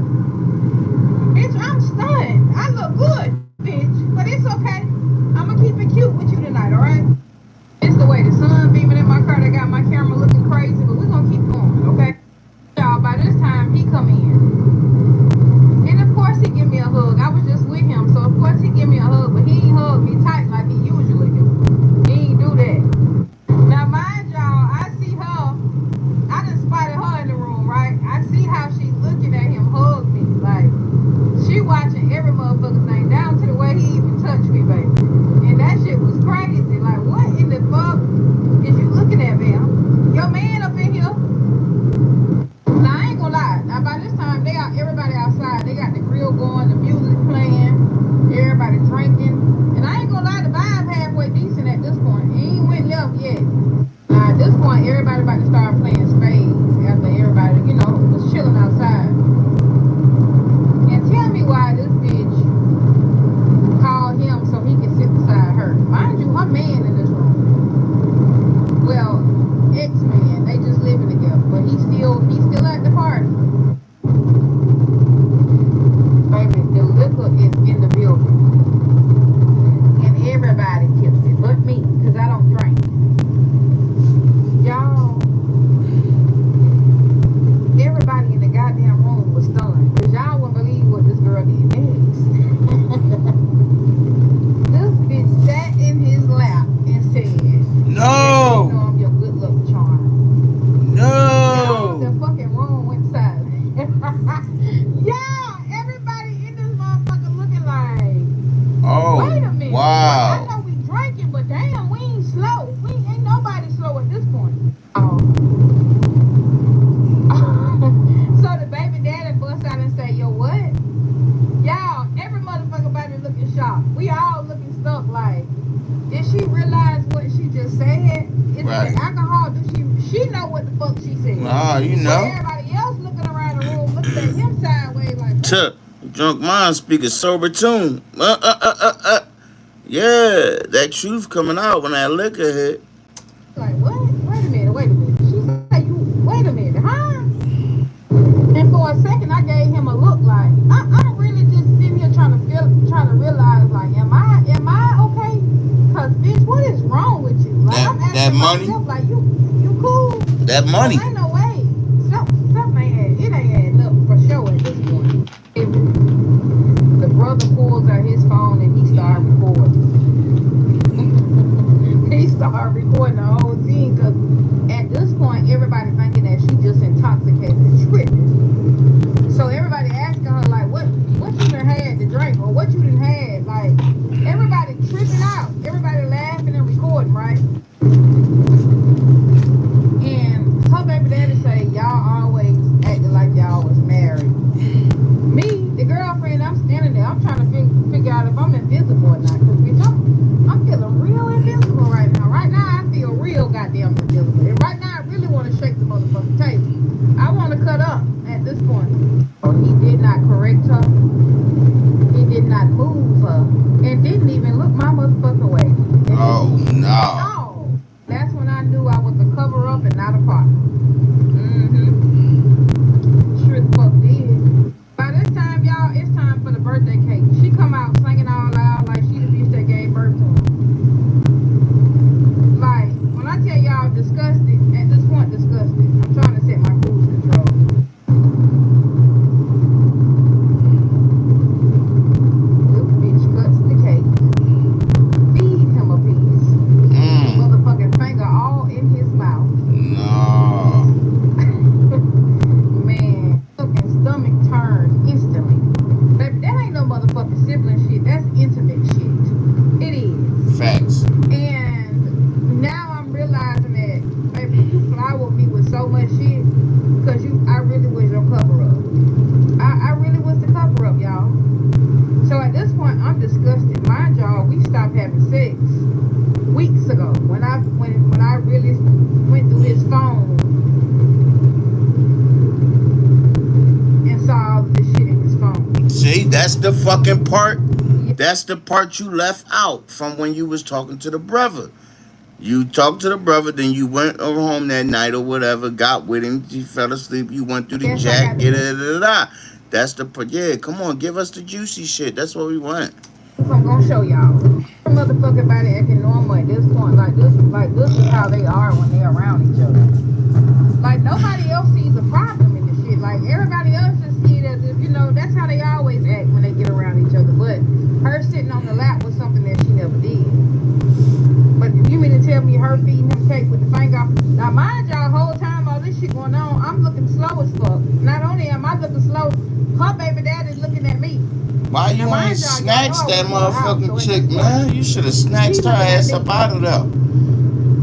everybody about to start playing spades after everybody, you know, was chilling outside. And tell me why this bitch called him so he could sit beside her. Mind you, her man in this room. Well, ex-man, they just living together, but he's still at the party. Baby, the liquor is in the building. And everybody tips it, but me, because I don't drink. Y'all, everybody in the goddamn room was stunned, because y'all wouldn't believe what this girl did next. This bitch sat in his lap and said, No! You know I'm your good luck charm. No! Y'all, the fucking room went silent. Y'all, everybody in this motherfucker looking like, Oh, wait a minute. wow. I know we drinking, but damn, we ain't slow. We ain't nobody slow at this point. Oh. So the baby daddy bust out and say, yo, what? Y'all, every motherfucker body looking shocked. We all looking stuck like, did she realize what she just said? Is Right. it the alcohol? She know what the fuck she said. Nah, you know. But everybody else looking around the room looking at him sideways like, what? Tuh. Drunk mind speak a sober tune. Yeah, that truth coming out when that liquor hit. Like, what? Wait a minute. She said, wait a minute, huh? And for a second, I gave him a look like, I'm really just sitting here trying to realize, like, am I okay? Cause bitch, what is wrong with you? Like, I'm asking that money? myself, like, you cool? That money. Ain't no way. Something ain't adding up for sure at this point. The brother pulls out his phone and he started recording. He started recording the whole scene because at this point, everybody thinking that she just intoxicated and tripping. So everybody asking her like, what you done had to drink or what you done had? Like, everybody tripping out. Everybody laughing and recording, right? And her baby daddy say, y'all always acting like y'all was married. Me, the girlfriend, I'm standing there. I'm trying to figure out if I'm invisible or not. Because, bitch, I'm feeling real invisible right now. Right now, I feel real goddamn invisible. And right now, I really want to shake the motherfucking table. I want to cut up at this point. Oh, he did not correct her. He did not move her. And didn't even look my motherfucking way. Oh, no. Oh, that's when I knew I was a cover-up and not a partner. Sure the fuck did. By this time, y'all, it's time for the birthday cake. She come out singing all loud like she the bitch that gave birth to him. Like, when I tell y'all disgusted, at this point disgusted, I'm trying to set my cruise control. This bitch cuts the cake. Feed him a piece. Motherfucking finger all in his mouth. No. Man, fucking stomach turns instantly. Baby, that ain't no motherfucking sibling shit. That's intimate shit. It is. Facts. And now I'm realizing that, baby, you flowered me with so much shit because I really was your cover-up. I really was the cover-up, y'all. So at this point, I'm disgusted. Mind y'all, we stopped having sex weeks ago when I really went through his phone and saw all of this shit in his phone. See, that's the fucking part. That's the part you left out from when you was talking to the brother. You talked to the brother, then you went over home that night or whatever, got with him, he fell asleep, you went through the jack, That's the part. Yeah, come on, give us the juicy shit. That's what we want. I'm gonna show y'all. Motherfucking body acting normal at this point. Like this is how they are when they're around each other. Like nobody else sees a problem in this shit. Like everybody else just see it as if, you know, that's how they always act when they get around each other. But her sitting on the lap was something that she never did. But if you mean to tell me her feeding him cake with the finger off, now mind y'all, whole time all this shit going on, I'm looking slow as fuck. Not only am I looking slow, her baby daddy's looking at me. Why you ain't snatched that motherfucking chick, man? You should have snatched her ass up out of there.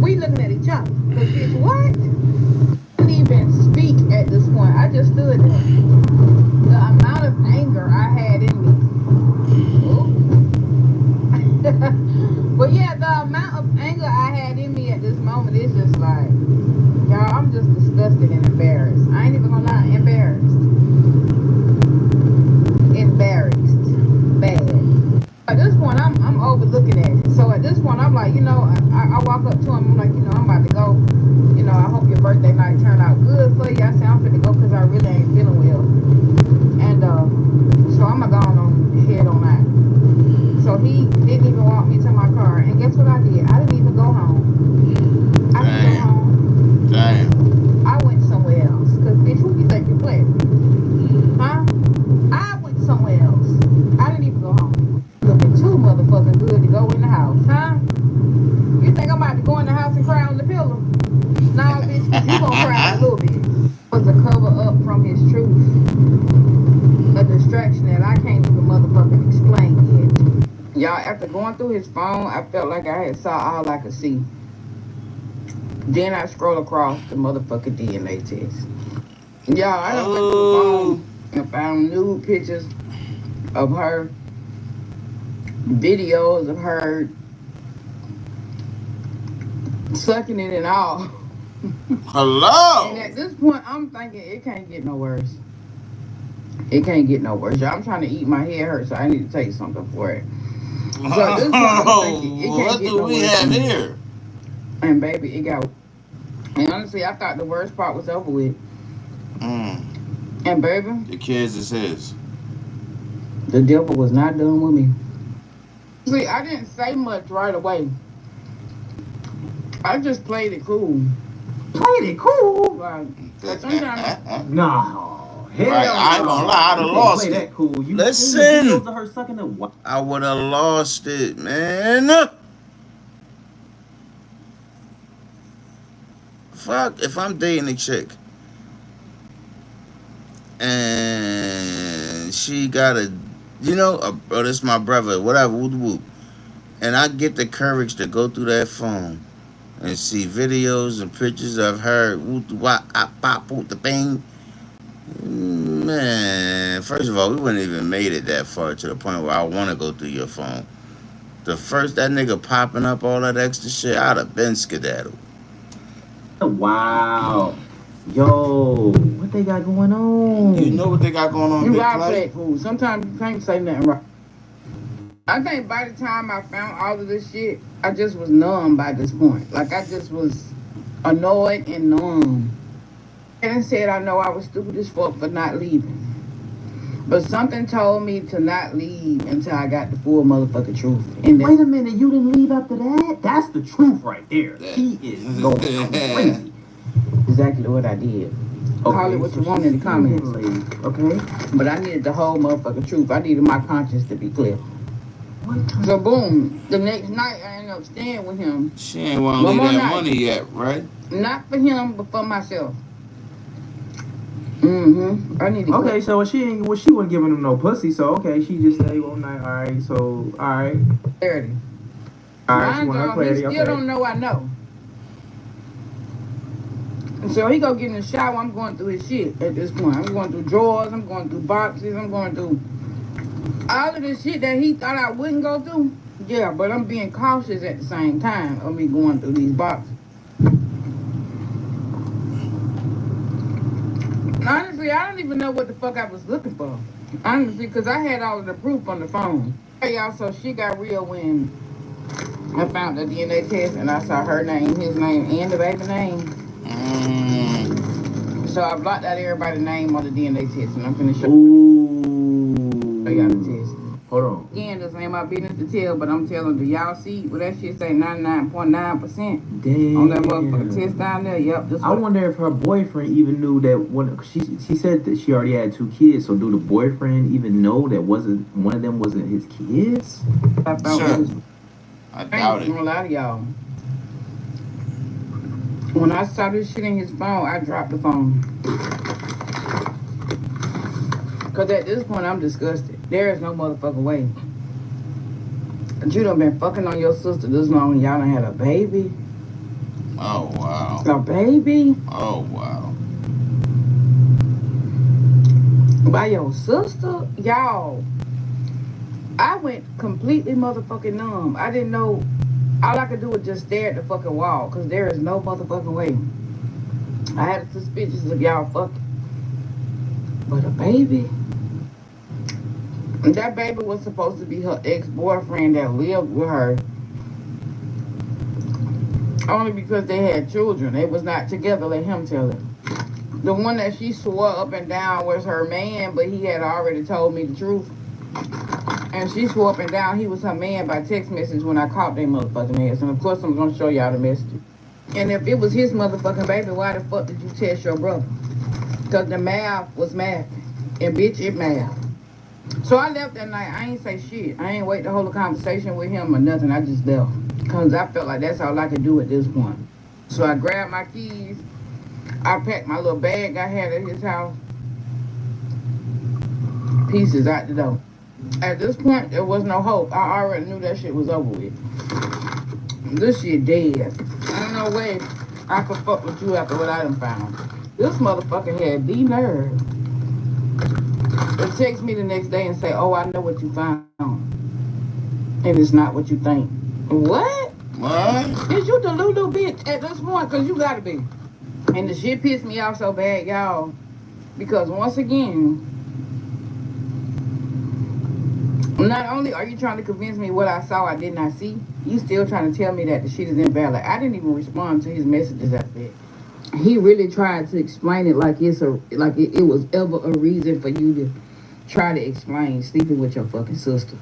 We looking at each other. But bitch, what? I didn't even speak at this point. I just stood there. The amount of anger I had in me. But yeah, the amount of anger I had in me at this moment is just like, Y'all, I'm just disgusted and embarrassed. I ain't even gonna lie, embarrassed. Embarrassed. Bad. At this point, I'm overlooking at it. So at this point, I'm like, I walk up to him. I'm like, I'm about to go. I hope your birthday night turned out good for you. I said, I'm finna go because I really ain't feeling well. And so I'm going to go on head on that. So he didn't even walk me to my car. And guess what I did? I didn't even go home. I didn't go home. Damn. I went somewhere else. Because, bitch, who you think you're playing? Huh? I went somewhere else. I didn't even go home. Looking too motherfucking good to go in the house, huh? You think I'm about to go in the house and cry on the pillow? Nah, bitch, cause you gonna cry a little bit. Was a cover up from his truth. A distraction that I can't even motherfucking explain yet. Y'all, after going through his phone, I felt like I had saw all I could see. Then I scroll across the motherfucking DNA test. Y'all, I done went through the phone and found nude pictures of her, videos of her sucking it and all. Hello. And at this point, I'm thinking it can't get no worse. It can't get no worse. Y'all, I'm trying to eat. My head hurts, so I need to take something for it. So at this point, I'm thinking it can't get no worse. What do we have here? And baby, it got. And honestly, I thought the worst part was over with. And baby, the kids is his. The devil was not done with me. See, I didn't say much right away. I just played it cool. Played it cool? Like, sometimes. No. Hell right, I ain't gonna lie, I'd have lost it. That cool. You listen, of her sucking the I would have lost it, man. Fuck, if I'm dating a chick and she got a, this my brother, whatever, whoop whoop, and I get the courage to go through that phone and see videos and pictures of her, the bang. Man, first of all, we wouldn't even made it that far to the point where I want to go through your phone. The first that nigga popping up all that extra shit, I'd have been skedaddled. Wow. Yo, what they got going on? You know what they got going on? You gotta play it cool. Sometimes you can't say nothing right. I think by the time I found all of this shit, I just was numb by this point. Like, I just was annoyed and numb. And said I know I was stupid as fuck for not leaving. But something told me to not leave until I got the full motherfucking truth. And wait a minute, you didn't leave after that? That's the truth right there. He is going crazy. Exactly what I did. Okay, call it what you want in the comments. Okay. But I needed the whole motherfucking truth. I needed my conscience to be clear. So boom, the next night I ended up staying with him. She ain't want to leave that money yet, right? Not for him, but for myself. I need to. Okay, so she wasn't giving him no pussy, so okay, she just stayed one night. All right, so all right. Clarity. All right, she want her clarity. He still don't know I know. And so he go get in the shower. I'm going through his shit at this point. I'm going through drawers. I'm going through boxes. I'm going through all of the shit that he thought I wouldn't go through. Yeah, but I'm being cautious at the same time of me going through these boxes. Honestly, I don't even know what the fuck I was looking for. Honestly, because I had all of the proof on the phone. Hey, y'all, so she got real when I found the DNA test and I saw her name, his name, and the baby name. So I blocked out everybody's name on the DNA test, and I'm finna show y'all the test. Hold on. Again, this ain't my business to tell, but I'm telling you, y'all see what that shit say 99.9%. Damn. On that motherfucking test down there. Yep. I wonder if her boyfriend even knew that she said that she already had 2 kids. So do the boyfriend even know that one of them wasn't his kids? Sure. I doubt it. I'm gonna lie to y'all. When I saw this shit in his phone, I dropped the phone. Because at this point, I'm disgusted. There is no motherfucking way. But you done been fucking on your sister this long and y'all done had a baby. Oh, wow. A baby? Oh, wow. By your sister? Y'all. I went completely motherfucking numb. I didn't know. All I could do was just stare at the fucking wall. Because there is no motherfucking way. I had suspicions of y'all fucking. But a baby? That baby was supposed to be her ex-boyfriend that lived with her. Only because they had children. They was not together, let him tell it. The one that she swore up and down was her man, but he had already told me the truth. And she swore up and down he was her man by text message when I caught their motherfucking ass. And of course I'm gonna show y'all the message. And if it was his motherfucking baby, why the fuck did you test your brother? Because the math was math. And bitch, it math. So I left that night. I ain't say shit. I ain't wait to hold a conversation with him or nothing. I just left. Because I felt like that's all I could do at this point. So I grabbed my keys. I packed my little bag I had at his house. Pieces out the door. At this point, there was no hope. I already knew that shit was over with. This shit dead. Ain't no way I could fuck with you after what I done found. This motherfucker had the nerve to text me the next day and say, oh, I know what you found. And it's not what you think. What? What? Is you the Lulu bitch at this point? Because you gotta be. And the shit pissed me off so bad, y'all. Because once again, not only are you trying to convince me what I saw I did not see, you still trying to tell me that the shit is invalid. I didn't even respond to his messages after that. He really tried to explain it like it was ever a reason for you to try to explain sleeping with your fucking sister.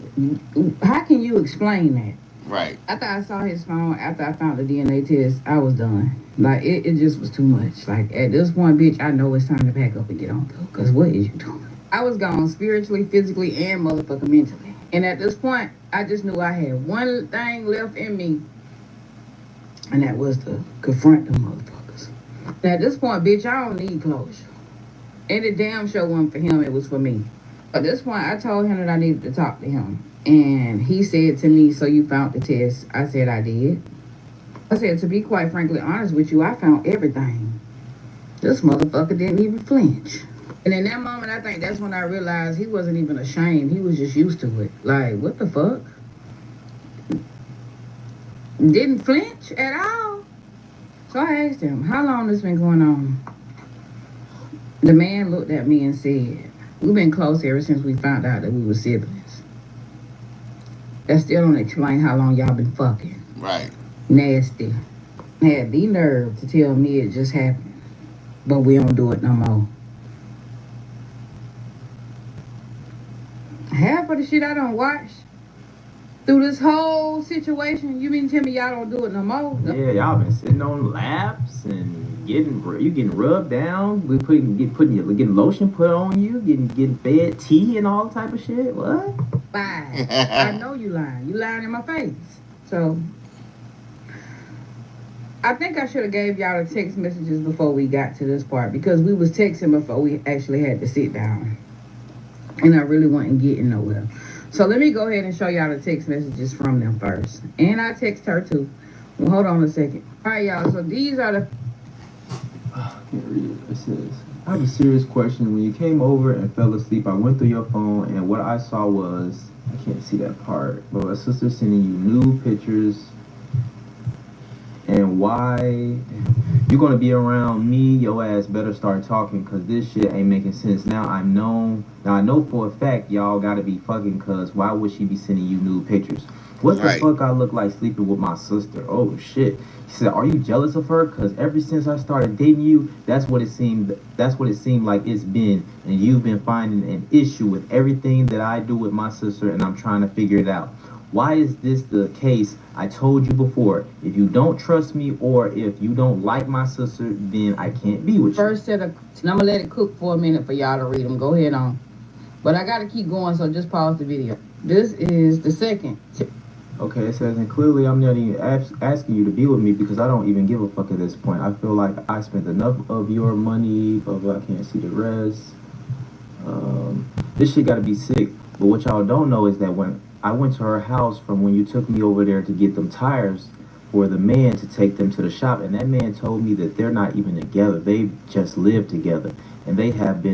How can you explain that? Right. After I saw his phone, after I found the DNA test, I was done. Like, it just was too much. Like, at this point, bitch, I know it's time to pack up and get on, though. Because what is you doing? I was gone spiritually, physically, and motherfucking mentally. And at this point, I just knew I had one thing left in me. And that was to confront the motherfuckers. And at this point, bitch, I don't need closure. And the damn show wasn't for him, it was for me. At this point, I told him that I needed to talk to him. And he said to me, so you found the test? I said, I did. I said, to be quite frankly honest with you, I found everything. This motherfucker didn't even flinch. And in that moment, I think that's when I realized he wasn't even ashamed. He was just used to it. Like, what the fuck? Didn't flinch at all. So I asked him, how long this been going on? The man looked at me and said, we've been close ever since we found out that we were siblings. That still don't explain how long y'all been fucking. Right. Nasty. Had the nerve to tell me it just happened. But we don't do it no more. Half of the shit I done watched through this whole situation, you mean to tell me y'all don't do it no more? Yeah, y'all been sitting on laps and getting rubbed down. We getting lotion put on you, getting fed tea and all type of shit. What? Fine. I know you lying. You lying in my face. So I think I should have gave y'all the text messages before we got to this part, because we was texting before we actually had to sit down. And I really wasn't getting nowhere. So let me go ahead and show y'all the text messages from them first. And I text her too. Well, hold on a second. All right, y'all. So these are the... I can't read it. It says, I have a serious question. When you came over and fell asleep, I went through your phone, and what I saw was... I can't see that part. But my sister's sending you nude pictures. And why you're gonna be around me, your ass better start talking, cause this shit ain't making sense. Now I know for a fact y'all gotta be fucking, cause why would she be sending you nude pictures? What the fuck I look like sleeping with my sister? Oh shit. She said, are you jealous of her? Cause ever since I started dating you, that's what it seemed like it's been. And you've been finding an issue with everything that I do with my sister, and I'm trying to figure it out. Why is this the case? I told you before, if you don't trust me or if you don't like my sister, then I can't be with you. First set of, and I'm gonna let it cook for a minute for y'all to read them. Go ahead on. But I gotta keep going, so just pause the video. This is the second. Okay, it says, and clearly I'm not even asking you to be with me because I don't even give a fuck at this point. I feel like I spent enough of your money, blah, blah, I can't see the rest. This shit gotta be sick. But what y'all don't know is that when I went to her house from when you took me over there to get them tires for the man to take them to the shop, and that man told me that they're not even together. They just live together, and they have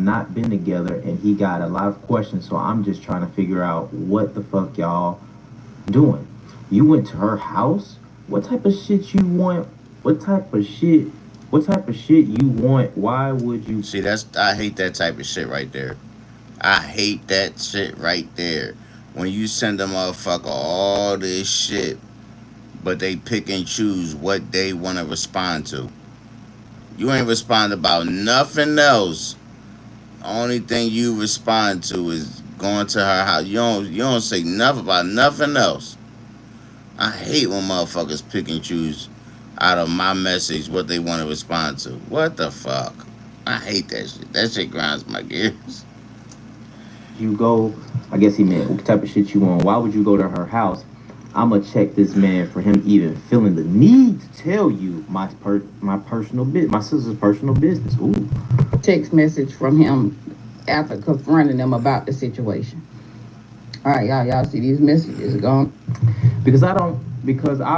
not been together, and he got a lot of questions, so I'm just trying to figure out what the fuck y'all doing. You went to her house? What type of shit you want? What type of shit What type of shit you want? Why would you? See, I hate that type of shit right there. I hate that shit right there. When you send a motherfucker all this shit, but they pick and choose what they want to respond to. You ain't respond about nothing else. Only thing you respond to is going to her house. You don't say nothing about nothing else. I hate when motherfuckers pick and choose out of my message what they want to respond to. What the fuck? I hate that shit. That shit grinds my gears. You go, I guess he meant what type of shit you want. Why would you go to her house? I'ma check this man for him even feeling the need to tell you my personal bit, my sister's personal business. Ooh. Text message from him after confronting them about the situation. All right, y'all see these messages gone? Because I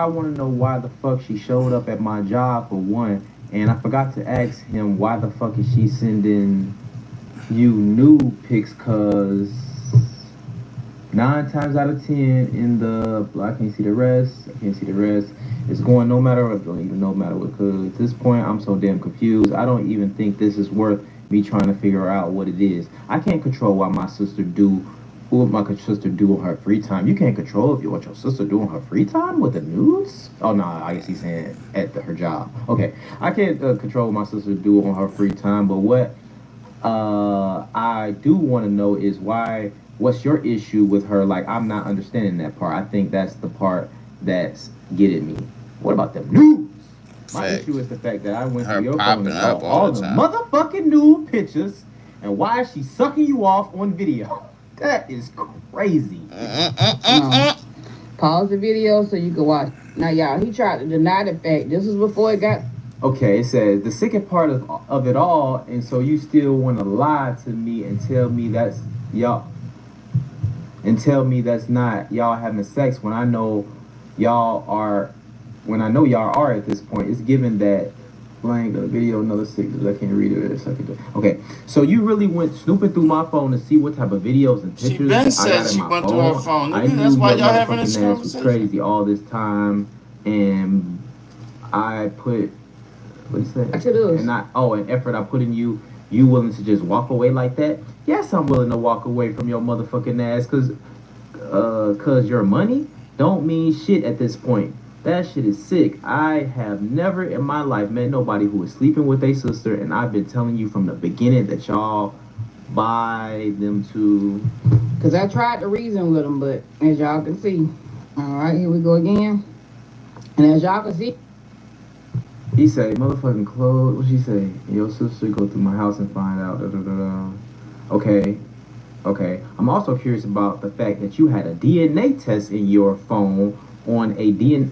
want to know why the fuck she showed up at my job for one, and I forgot to ask him why the fuck is she sending you nude pics, cause 9 times out of 10 in the I can't see the rest. It's going no matter what. Don't even no matter what. Cause at this point I'm so damn confused. I don't even think this is worth me trying to figure out what it is. I can't control what my sister do on her free time. You can't control what your sister do on her free time with the nudes. Oh no, I guess he's saying at her job. Okay, I can't control what my sister do on her free time. But what I do want to know is why. What's your issue with her? Like, I'm not understanding that part. I think that's the part that's getting me. What about the nudes? My issue is the fact that I went to your phone and saw all the motherfucking nude pictures, and why is she sucking you off on video? That is crazy. Pause the video so you can watch. Now, y'all, he tried to deny the fact. This was before it got. Okay, it says the second part of it all, and so you still want to lie to me and tell me that's y'all. And tell me that's not y'all having sex when I know y'all are at this point. It's given that blank the video another 6 I can't read it. Okay, so you really went snooping through my phone to see what type of videos and pictures She been said she went through her phone. That's why y'all having this conversation. Was crazy all this time, and I put what you say? And an effort I put in you. You willing to just walk away like that? Yes, I'm willing to walk away from your motherfucking ass, cause your money don't mean shit at this point. That shit is sick. I have never in my life met nobody who is sleeping with a sister, and I've been telling you from the beginning that y'all buy them to. Cause I tried to reason with them, but as y'all can see, all right, here we go again. And as y'all can see. He say, motherfucking clothes. What she say? Your sister go through my house and find out. Okay. I'm also curious about the fact that you had a DNA test in your phone on a DNA,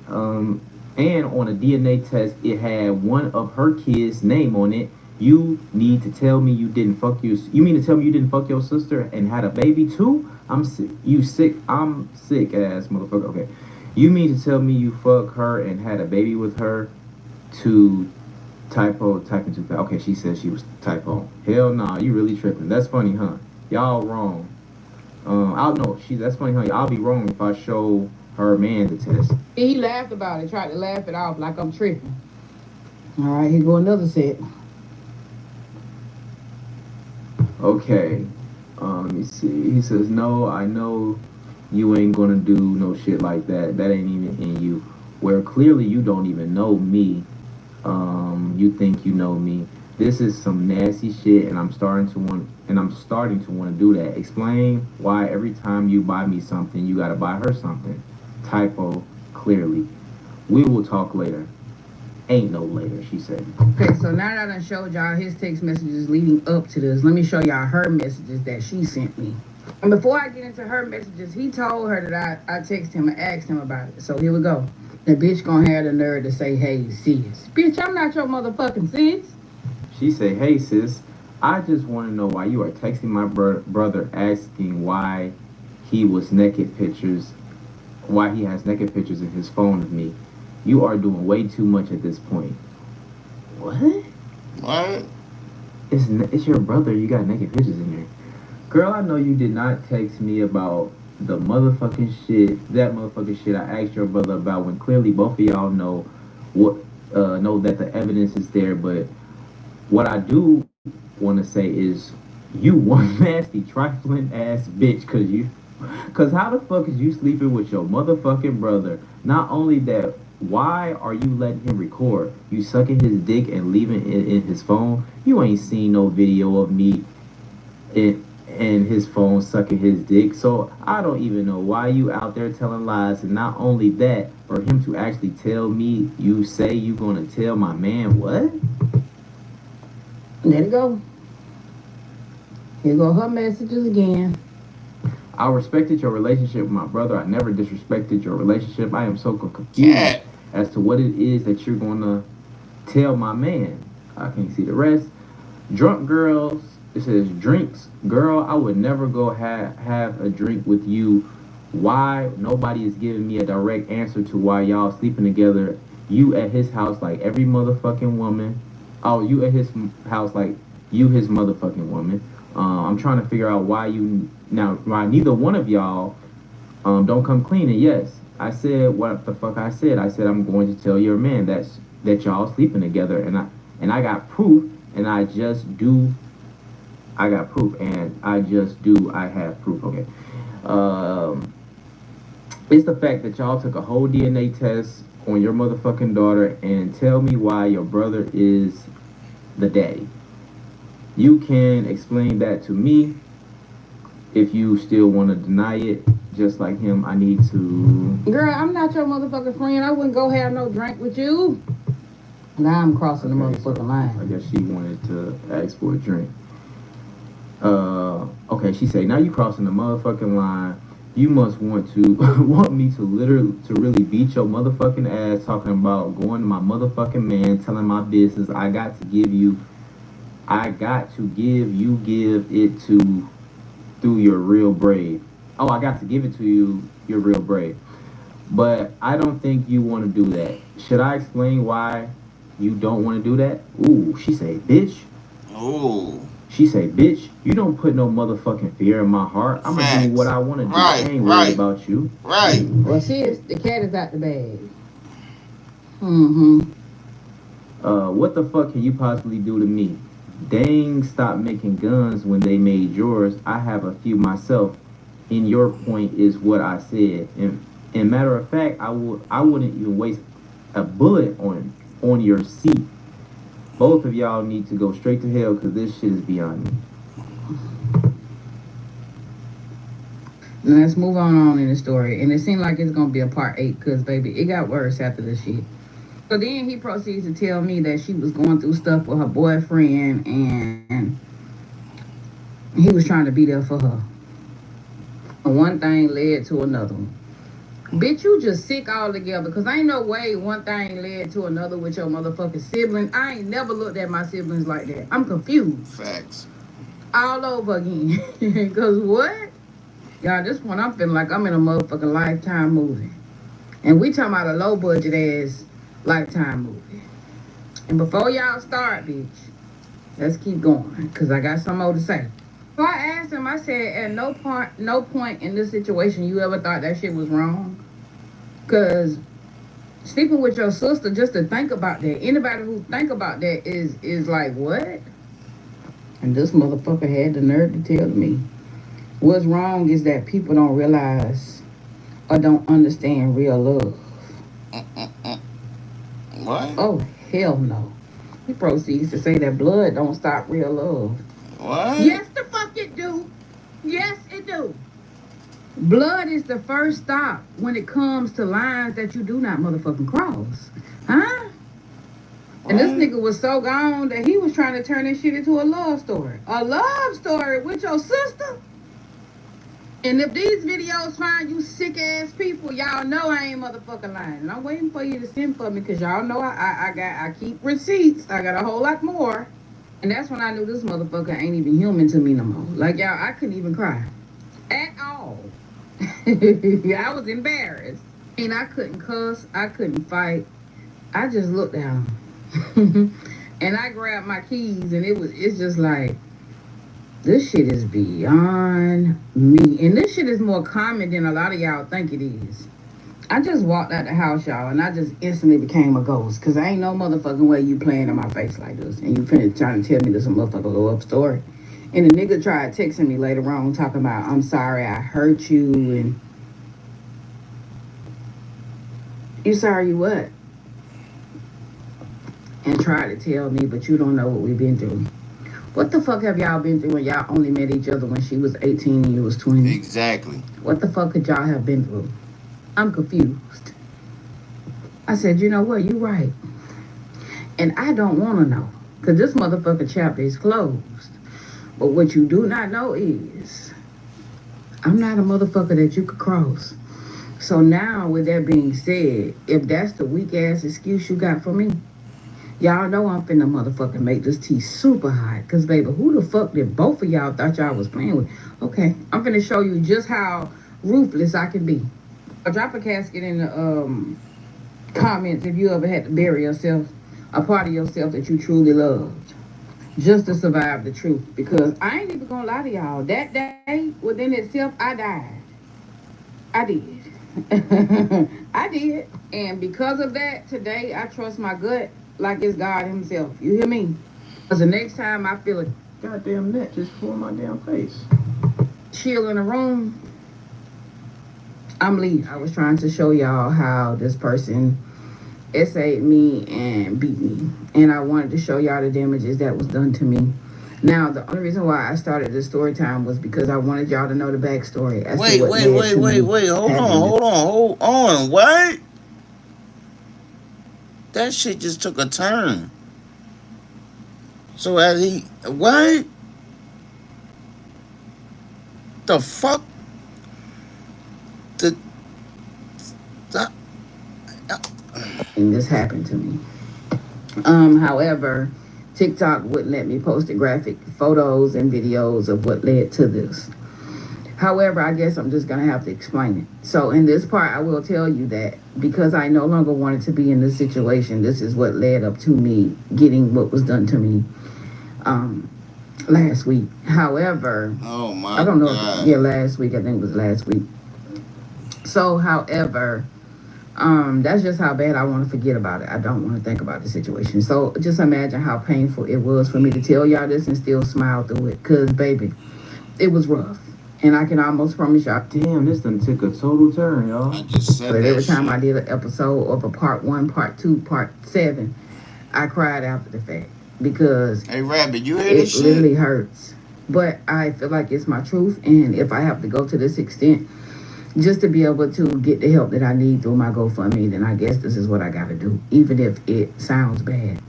and on a DNA test it had one of her kids' name on it. You need to tell me you didn't fuck you. You mean to tell me you didn't fuck your sister and had a baby too? I'm sick. I'm sick ass motherfucker. Okay. You mean to tell me you fuck her and had a baby with her? To typing too fast. Okay, she said she was typo. Hell nah, you really tripping. That's funny, huh? Y'all wrong. That's funny, huh? I'll be wrong if I show her man the test. He laughed about it, tried to laugh it off like I'm tripping. All right, here go another set. Okay, let me see. He says, no, I know you ain't gonna do no shit like that. That ain't even in you. Where clearly you don't even know me. You think you know me. This is some nasty shit, and I'm starting to want to do that. Explain why every time you buy me something, you gotta buy her something. Typo, clearly. We will talk later. Ain't no later, she said. Okay, so now that I done showed y'all his text messages leading up to this, let me show y'all her messages that she sent me. And before I get into her messages, he told her that I texted him and asked him about it. So here we go. The bitch gonna have the nerve to say, hey, sis. Bitch, I'm not your motherfucking sis. She say, hey, sis, I just want to know why you are texting my brother asking why he has naked pictures in his phone of me. You are doing way too much at this point. What? What? It's your brother. You got naked pictures in there. Girl, I know you did not text me about the motherfucking shit, that motherfucking shit I asked your brother about, when clearly both of y'all know what know that the evidence is there. But what I do want to say is, you one nasty trifling ass bitch, cause how the fuck is you sleeping with your motherfucking brother? Not only that, why are you letting him record? You sucking his dick and leaving it in his phone? You ain't seen no video of me in his phone sucking his dick. So I don't even know why you out there telling lies. And not only that, for him to actually tell me, you say you gonna tell my man what? Let it go. Here go her messages again. I respected your relationship with my brother. I never disrespected your relationship. I am so confused as to what it is that you're gonna tell my man. I can't see the rest. Drunk girls. It says drinks. Girl, I would never go have a drink with you. Why? Nobody is giving me a direct answer to why y'all sleeping together. You at his house like every motherfucking woman. Oh, you at his house like you his motherfucking woman. I'm trying to figure out why neither one of y'all don't come clean. And yes, I said what the fuck I said. I said I'm going to tell your man that y'all sleeping together, and I got proof, and I just do. I got proof, and I just do. I have proof. Okay. It's the fact that y'all took a whole DNA test on your motherfucking daughter, and tell me why your brother is the daddy. You can explain that to me. If you still want to deny it, just like him, I need to... Girl, I'm not your motherfucking friend. I wouldn't go have no drink with you. Now I'm crossing the motherfucking line. I guess she wanted to ask for a drink. Okay, she said, now you crossing the motherfucking line. You must want me to really beat your motherfucking ass, talking about going to my motherfucking man, telling my business. I got to give it to through your real brave. Oh, I got to give it to you, you're real brave. But I don't think you want to do that. Should I explain why you don't want to do that? Ooh, she say, bitch. Ooh. She say, bitch, you don't put no motherfucking fear in my heart. I'm going to do what I want to do. I ain't worried about you. Right. Well, the cat is out the bag. What the fuck can you possibly do to me? Dang, stop making guns when they made yours. I have a few myself. In your point is what I said. And matter of fact, I wouldn't even waste a bullet on your seat. Both of y'all need to go straight to hell because this shit is beyond me. Now let's move on in the story. And it seemed like it's going to be a part 8 because, baby, it got worse after this shit. So then he proceeds to tell me that she was going through stuff with her boyfriend and he was trying to be there for her. And one thing led to another. Bitch, you just sick altogether because ain't no way one thing led to another with your motherfucking siblings. I ain't never looked at my siblings like that. I'm confused. Facts. All over again. Because what? Y'all, this one I'm feeling like I'm in a motherfucking Lifetime movie. And we talking about a low budget ass Lifetime movie. And before y'all start, bitch, let's keep going because I got some more to say. So I asked him, I said, at no point in this situation you ever thought that shit was wrong? Because sleeping with your sister, just to think about that, anybody who think about that is like, what? And this motherfucker had the nerve to tell me, what's wrong is that people don't realize or don't understand real love. What? Oh, hell no. He proceeds to say that blood don't stop real love. What? Yes, the fuck it do. Yes, it do. Blood is the first stop when it comes to lines that you do not motherfucking cross. Huh? What? And this nigga was so gone that he was trying to turn this shit into a love story. A love story with your sister? And if these videos find you sick ass people, y'all know I ain't motherfucking lying. And I'm waiting for you to send for me because y'all know I keep receipts. I got a whole lot more. And that's when I knew this motherfucker ain't even human to me no more. Like, y'all, I couldn't even cry. At all. I was embarrassed. And I couldn't cuss. I couldn't fight. I just looked down. And I grabbed my keys and it's just like, this shit is beyond me. And this shit is more common than a lot of y'all think it is. I just walked out the house, y'all, and I just instantly became a ghost. Cause I ain't no motherfucking way you playing in my face like this. And you finna trying to tell me this a motherfucker go up story. And the nigga tried texting me later on talking about, I'm sorry I hurt you and you sorry you what? And tried to tell me, but you don't know what we've been through. What the fuck have y'all been through when y'all only met each other when she was 18 and you was 20? Exactly. What the fuck could y'all have been through? I'm confused. I said, you know what, you right. And I don't want to know. Because this motherfucker chapter is closed. But what you do not know is, I'm not a motherfucker that you could cross. So now, with that being said, if that's the weak ass excuse you got for me, y'all know I'm finna motherfucking make this tea super hot. Cause baby, who the fuck did both of y'all thought y'all was playing with? Okay, I'm finna show you just how ruthless I can be. I'll drop a casket in the comments if you ever had to bury yourself, a part of yourself that you truly loved, just to survive the truth. Because I ain't even gonna lie to y'all, that day within itself, I died. I did. I did. And because of that, today I trust my gut like it's God himself. You hear me? Because the next time I feel a goddamn net just flew in my damn face, chill in the room, I'm leaving. I was trying to show y'all how this person essayed me and beat me. And I wanted to show y'all the damages that was done to me. Now, the only reason why I started this story time was because I wanted y'all to know the backstory as to what led to me. Hold on. What? That shit just took a turn. So as he, what? The fuck? And this happened to me. However, TikTok wouldn't let me post the graphic photos and videos of what led to this. However, I guess I'm just gonna have to explain it. So in this part, I will tell you that because I no longer wanted to be in this situation, this is what led up to me getting what was done to me last week. However, I don't know if last week, I think it was last week. So, however, that's just how bad I want to forget about it. I don't want to think about the situation. So just imagine how painful it was for me to tell y'all this and still smile through it. Cause baby, it was rough. And I can almost promise y'all. Damn, this done took a total turn, y'all. I just said that every time shit. I did an episode of a part 1, part 2, part 7, I cried after the fact. Because hey Rabbit, you hear it this shit? Literally hurts. But I feel like it's my truth. And if I have to go to this extent just to be able to get the help that I need through my GoFundMe, then I guess this is what I got to do, even if it sounds bad.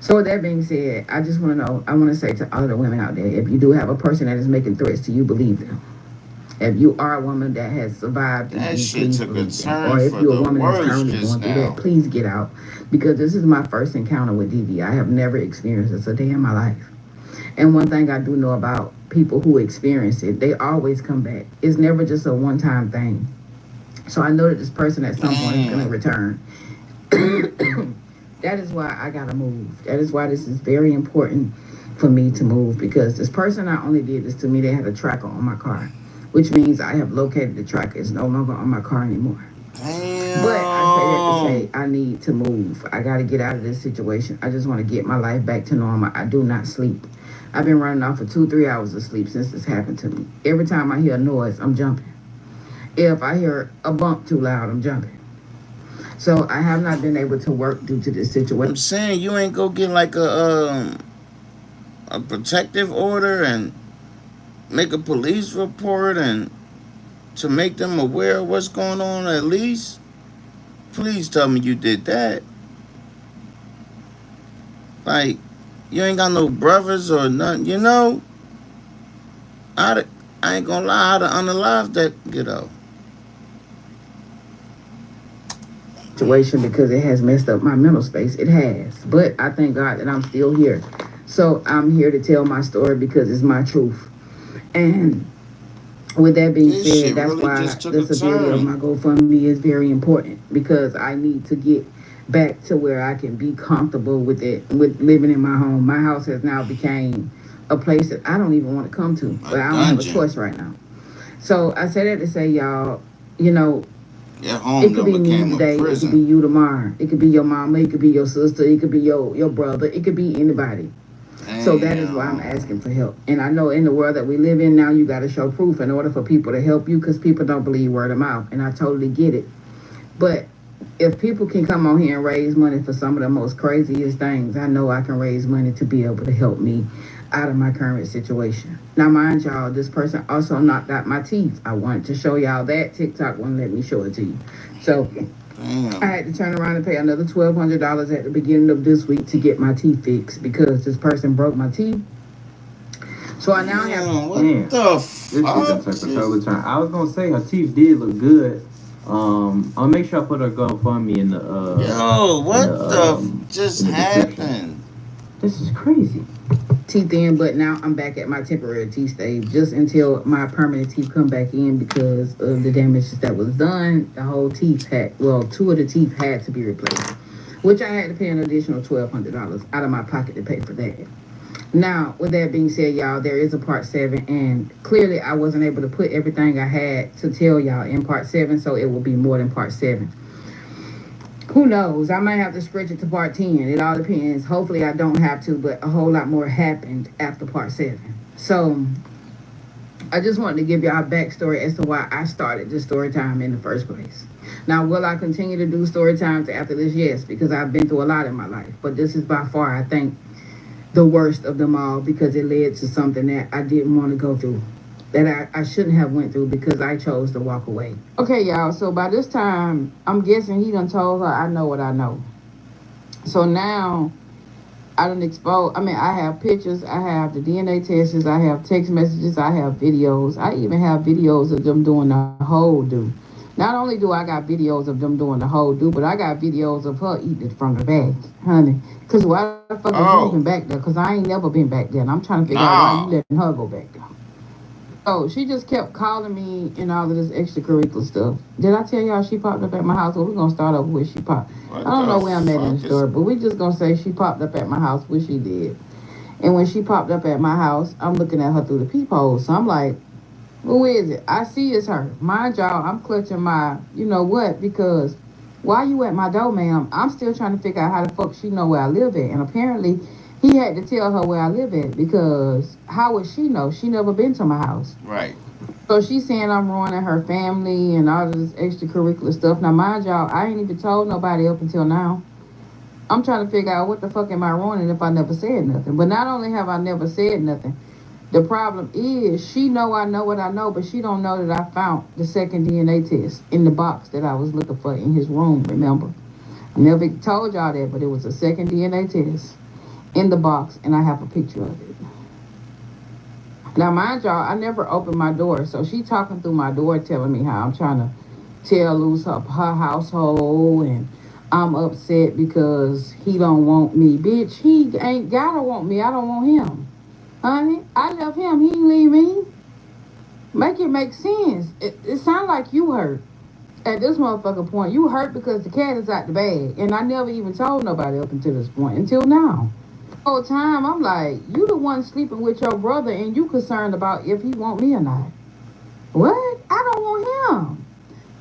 So with that being said, I just want to know, I want to say to all the women out there, if you do have a person that is making threats to you, believe them. If you are a woman that has survived, that shit took a turn. Or if you're a woman that's currently going through that, please get out. Because this is my first encounter with DV. I have never experienced this a day in my life. And one thing I do know about people who experience it, they always come back. It's never just a one-time thing. So I know that this person at some point is going to return. That is why I got to move. That is why this is very important for me to move. Because this person not only did this to me, they had a tracker on my car. Which means I have located the tracker. It's no longer on my car anymore. Damn. But I say that to say I need to move. I got to get out of this situation. I just want to get my life back to normal. I do not sleep. I've been running off for 2-3 hours of sleep since this happened to me. Every time I hear a noise, I'm jumping. If I hear a bump too loud, I'm jumping. So I have not been able to work due to this situation. I'm saying you ain't go get like a protective order and make a police report and to make them aware of what's going on at least. Please tell me you did that. Like, you ain't got no brothers or nothing, you know? I ain't gonna lie, I'd have unalived that kiddo. Situation because it has messed up my mental space. It has. But I thank God that I'm still here. So I'm here to tell my story because it's my truth. And with that being said, that's really why the severity of my GoFundMe is very important because I need to get back to where I can be comfortable with it, with living in my home. My house has now became a place that I don't even want to come to, but I don't have a choice right now. So I say that to say, y'all, you know, Your home It could done be me became a today. It could be prison. you tomorrow. It could be your mama. It could be your sister. It could be your brother. It could be anybody. So that is why I'm Damn. asking for help. And I know in the world that we live in now, you got to show proof in order for people to help you because people don't believe word of mouth. And I totally get it. But if people can come on here and raise money for some of the most craziest things, I know I can raise money to be able to help me out of my current situation. Now, mind y'all, this person also knocked out my teeth. I wanted to show y'all that. TikTok wouldn't let me show it to you. So I had to turn around and pay another $1,200 at the beginning of this week to get my teeth fixed because this person broke my teeth. So I now have. What Damn. the This shit fuck? done took a total turn. I was gonna say her teeth did look good. I'll make sure I put her GoFundMe in the Yo, what just in the description. happened? This is crazy. Teeth in, but now I'm back at my temporary teeth stage just until my permanent teeth come back in because of the damage that was done. The whole teeth two of the teeth had to be replaced, which I had to pay an additional $1,200 out of my pocket to pay for that. Now, with that being said, y'all, there is a part 7, and clearly I wasn't able to put everything I had to tell y'all in part 7, so it will be more than part 7. Who knows? I might have to stretch it to part 10. It all depends. Hopefully I don't have to, but a whole lot more happened after part 7. So I just wanted to give y'all a backstory as to why I started this story time in the first place. Now, will I continue to do story times after this? Yes, because I've been through a lot in my life. But this is by far, I think, the worst of them all because it led to something that I didn't want to go through. That I shouldn't have went through because I chose to walk away. Okay, y'all, so by this time, I'm guessing he done told her I know what I know. So now, I done exposed, I have pictures, I have the DNA tests, I have text messages, I have videos. I even have videos of them doing the whole do. Not only do I got videos of them doing the whole do, but I got videos of her eating it from the bag, honey. Because why the fuck are you even back there? Because I ain't never been back there, and I'm trying to figure out why you letting her go back there. So she just kept calling me and all of this extracurricular stuff. Did I tell y'all she popped up at my house? Well, we're going to start over where she popped. I don't know where I'm at in the story, but we just going to say she popped up at my house, which she did. And when she popped up at my house, I'm looking at her through the peephole. So I'm like, who is it? I see it's her. Mind y'all, I'm clutching my, you know what, because why you at my door, ma'am? I'm still trying to figure out how the fuck she know where I live at. And apparently, he had to tell her where I live at because how would she know? She never been to my house. Right. So she's saying I'm ruining her family and all this extracurricular stuff. Now, mind y'all, I ain't even told nobody up until now. I'm trying to figure out what the fuck am I ruining if I never said nothing. But not only have I never said nothing, the problem is she know I know what I know, but she don't know that I found the second DNA test in the box that I was looking for in his room, remember? I never told y'all that, but it was a second DNA test in the box, and I have a picture of it. Now, mind y'all, I never opened my door, so she talking through my door telling me how I'm trying to tear loose her household, and I'm upset because he don't want me. Bitch, he ain't gotta want me. I don't want him. Honey, I love him. He ain't leave me. Make it make sense. It sounds like you hurt. At this motherfucker point, you hurt because the cat is out the bag. And I never even told nobody up until this point, until now. Whole time I'm like, you the one sleeping with your brother and you concerned about if he want me or not. What? I don't want him.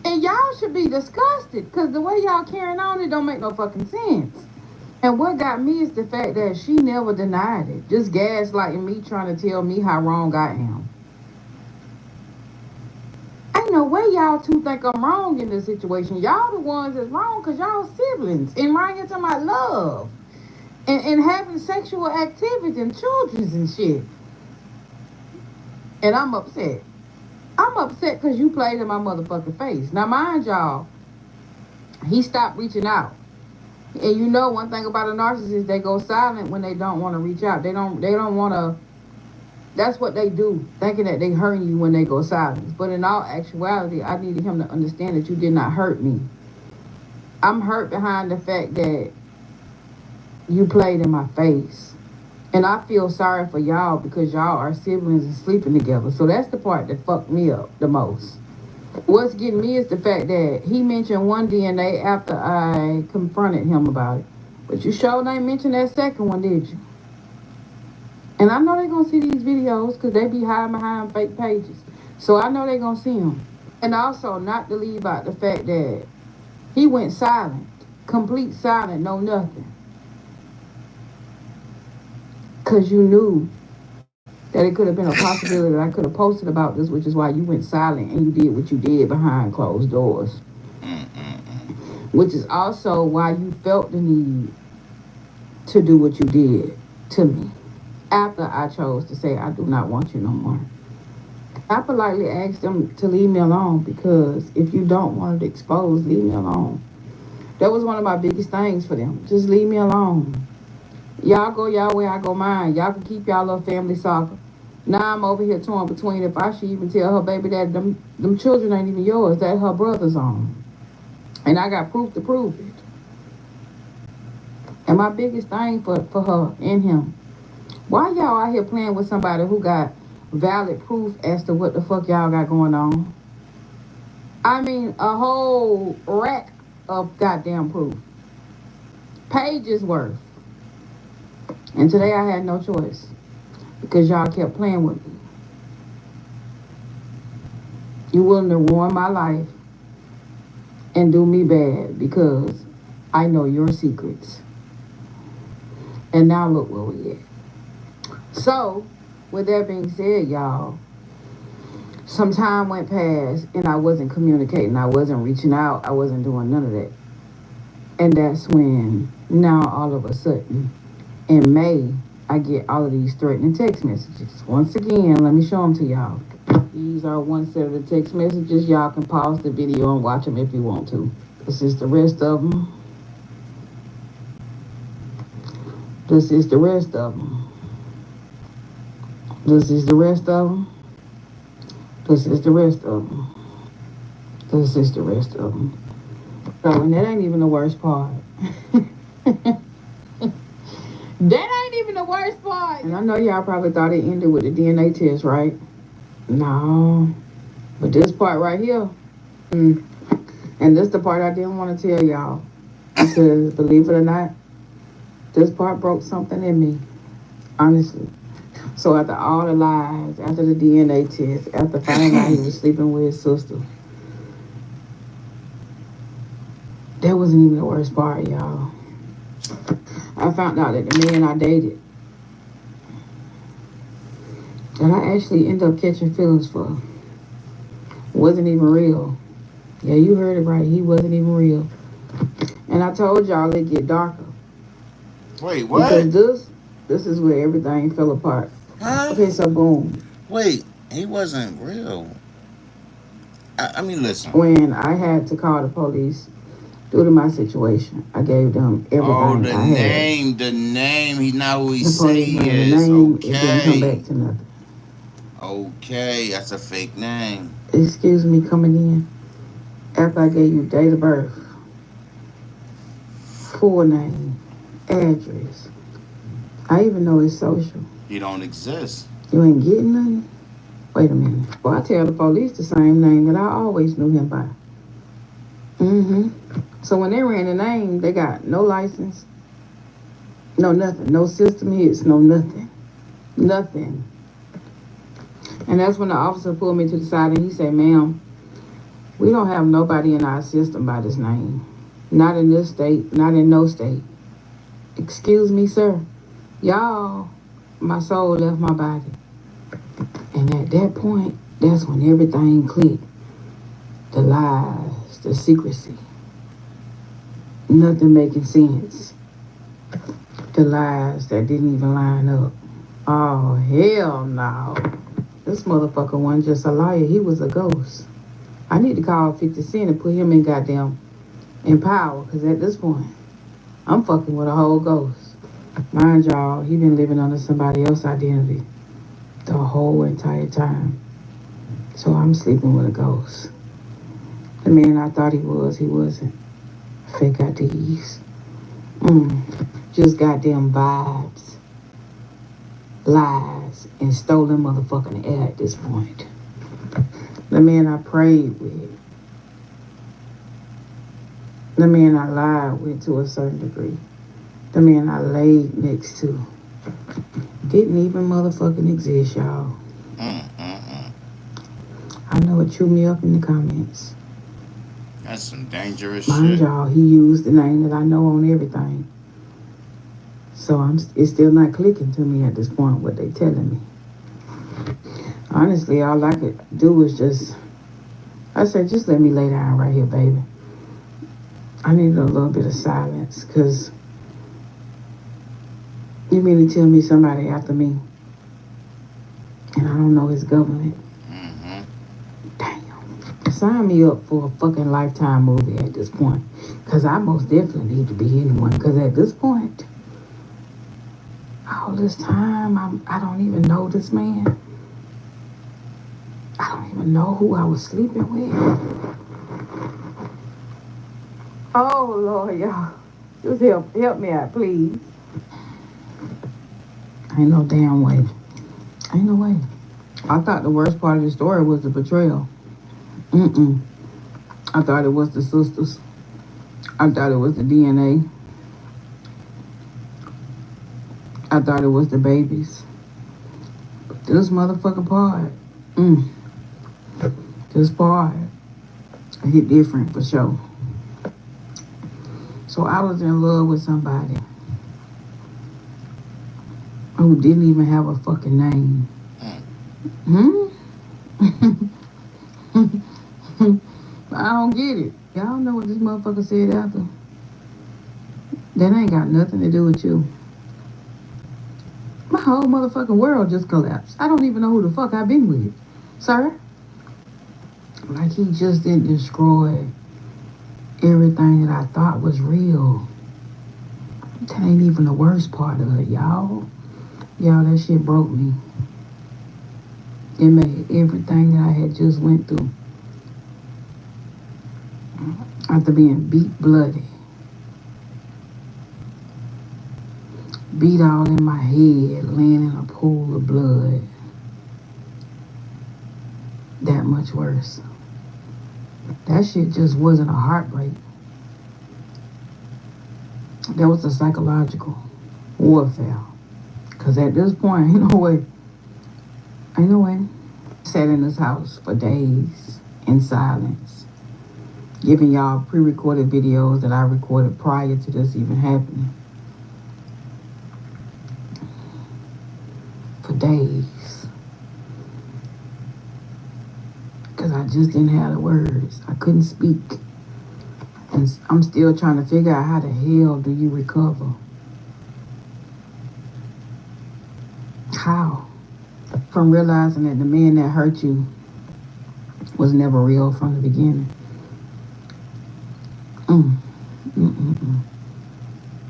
And y'all should be disgusted because the way y'all carrying on, it don't make no fucking sense. And what got me is the fact that she never denied it. Just gaslighting me, trying to tell me how wrong I am. Ain't no way y'all two think I'm wrong in this situation. Y'all the ones that's wrong because y'all siblings and right into my love. And having sexual activity and children and shit. And I'm upset. I'm upset because you played in my motherfucking face. Now, mind y'all, he stopped reaching out. And you know one thing about a narcissist, they go silent when they don't want to reach out. They don't want to, that's what they do, thinking that they hurting you when they go silent. But in all actuality, I needed him to understand that you did not hurt me. I'm hurt behind the fact that you played in my face. And I feel sorry for y'all because y'all are siblings and sleeping together. So that's the part that fucked me up the most. What's getting me is the fact that he mentioned one DNA after I confronted him about it. But you sure ain't mention that second one, did you? And I know they're going to see these videos because they be hiding behind fake pages. So I know they're going to see them. And also not to leave out the fact that he went silent, complete silent, no nothing. Because you knew that it could have been a possibility that I could have posted about this, which is why you went silent and you did what you did behind closed doors. Which is also why you felt the need to do what you did to me after I chose to say I do not want you no more. I politely asked them to leave me alone because if you don't want it exposed, leave me alone. That was one of my biggest things for them. Just leave me alone. Y'all go y'all way, I go mine. Y'all can keep y'all little family soccer. Now I'm over here torn between if I should even tell her baby that them children ain't even yours, that her brother's own. And I got proof to prove it. And my biggest thing for her and him, why y'all out here playing with somebody who got valid proof as to what the fuck y'all got going on? I mean, a whole rack of goddamn proof. Pages worth. And today I had no choice because y'all kept playing with me. You willing to ruin my life and do me bad because I know your secrets. And now look where we at. So, with that being said, y'all, some time went past and I wasn't communicating. I wasn't reaching out. I wasn't doing none of that. And that's when, now all of a sudden, in May, I get all of these threatening text messages. Once again, let me show them to y'all. These are one set of the text messages. Y'all can pause the video and watch them if you want to. This is the rest of them. This is the rest of them. This is the rest of them. This is the rest of them. This is the rest of them. So, and that ain't even the worst part. That ain't even the worst part. And I know y'all probably thought it ended with the DNA test, right? No. But this part right here, and this the part I didn't want to tell y'all. Because believe it or not, this part broke something in me. Honestly. So after all the lies, after the DNA test, after finding out he was sleeping with his sister, that wasn't even the worst part, y'all. I found out that the man I dated, that I actually ended up catching feelings for, wasn't even real. Yeah, you heard it right. He wasn't even real. And I told y'all it get darker. Wait, what? Because this is where everything fell apart. Huh? Okay, so boom. Wait, he wasn't real. I mean, listen. When I had to call the police due to my situation, I gave them everything the I name, had. the name. He not who he The say police he ran is. the name, Okay. it didn't come back to nothing. Okay, that's a fake name. Excuse me, come again. After I gave you date of birth, full name, address. I even know his social. He don't exist. You ain't getting nothing? Wait a minute. Well, I tell the police the same name that I always knew him by. So when they ran the name, they got no license, no nothing, no system hits, no nothing. Nothing. And that's when the officer pulled me to the side and he said, ma'am, we don't have nobody in our system by this name. Not in this state, not in no state. Excuse me, sir. Y'all, my soul left my body. And at that point, that's when everything clicked. The lies, the secrecy. Nothing making sense. The lies that didn't even line up. Oh, hell no. This motherfucker wasn't just a liar, he was a ghost. I need to call 50 Cent and put him in goddamn in power, because at this point, I'm fucking with a whole ghost. Mind y'all, he been living under somebody else's identity the whole entire time. So I'm sleeping with a ghost. The man I thought he wasn't. Fake IDs. Just goddamn vibes. Lies and stolen motherfucking air at this point. The man I prayed with. The man I lied with to a certain degree. The man I laid next to. Didn't even motherfucking exist, y'all. I know it chewed me up in the comments. That's some dangerous Mind shit. y'all, he used the name that I know on everything. So it's still not clicking to me at this point what they telling me. Honestly, all I could do is I said, just let me lay down right here, baby. I needed a little bit of silence, because you mean to tell me somebody after me, and I don't know his government? Mm-hmm. Damn. Sign me up for a fucking Lifetime movie at this point, because I most definitely need to be in one, because at this point, all this time, I don't even know this man. I don't even know who I was sleeping with. Oh, Lord, y'all. Just help me out, please. Ain't no damn way. Ain't no way. I thought the worst part of the story was the betrayal. I thought it was the sisters. I thought it was the DNA. I thought it was the babies. But this motherfucking part, this part, hit different for sure. So I was in love with somebody who didn't even have a fucking name. I don't get it. Y'all know what this motherfucker said after. That ain't got nothing to do with you. My whole motherfucking world just collapsed. I don't even know who the fuck I've been with. Sir? Like he just didn't destroy everything that I thought was real. That ain't even the worst part of it, y'all. Y'all, that shit broke me. It made everything that I had just went through, after being beat bloody, beat all in my head, laying in a pool of blood, that much worse. That shit just wasn't a heartbreak. That was a psychological warfare. Because at this point, ain't no way. Sat in this house for days in silence, giving y'all pre-recorded videos that I recorded prior to this even happening. For days. Because I just didn't have the words. I couldn't speak. And I'm still trying to figure out how the hell do you recover? How? From realizing that the man that hurt you was never real from the beginning.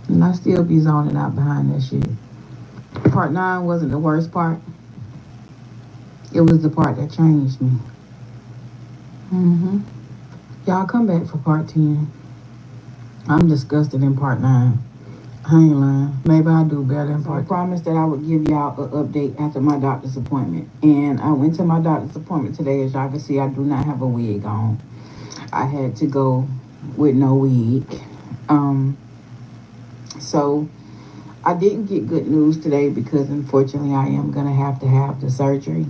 And I still be zoning out behind that shit. Part 9 wasn't the worst part. It was the part that changed me. Y'all come back for part 10. I'm disgusted in part 9. I ain't lying. Maybe I'll do better in part 10. I promised that I would give y'all an update after my doctor's appointment. And I went to my doctor's appointment today. As y'all can see, I do not have a wig on. I had to go with no wig. So I didn't get good news today because unfortunately I am going to have the surgery.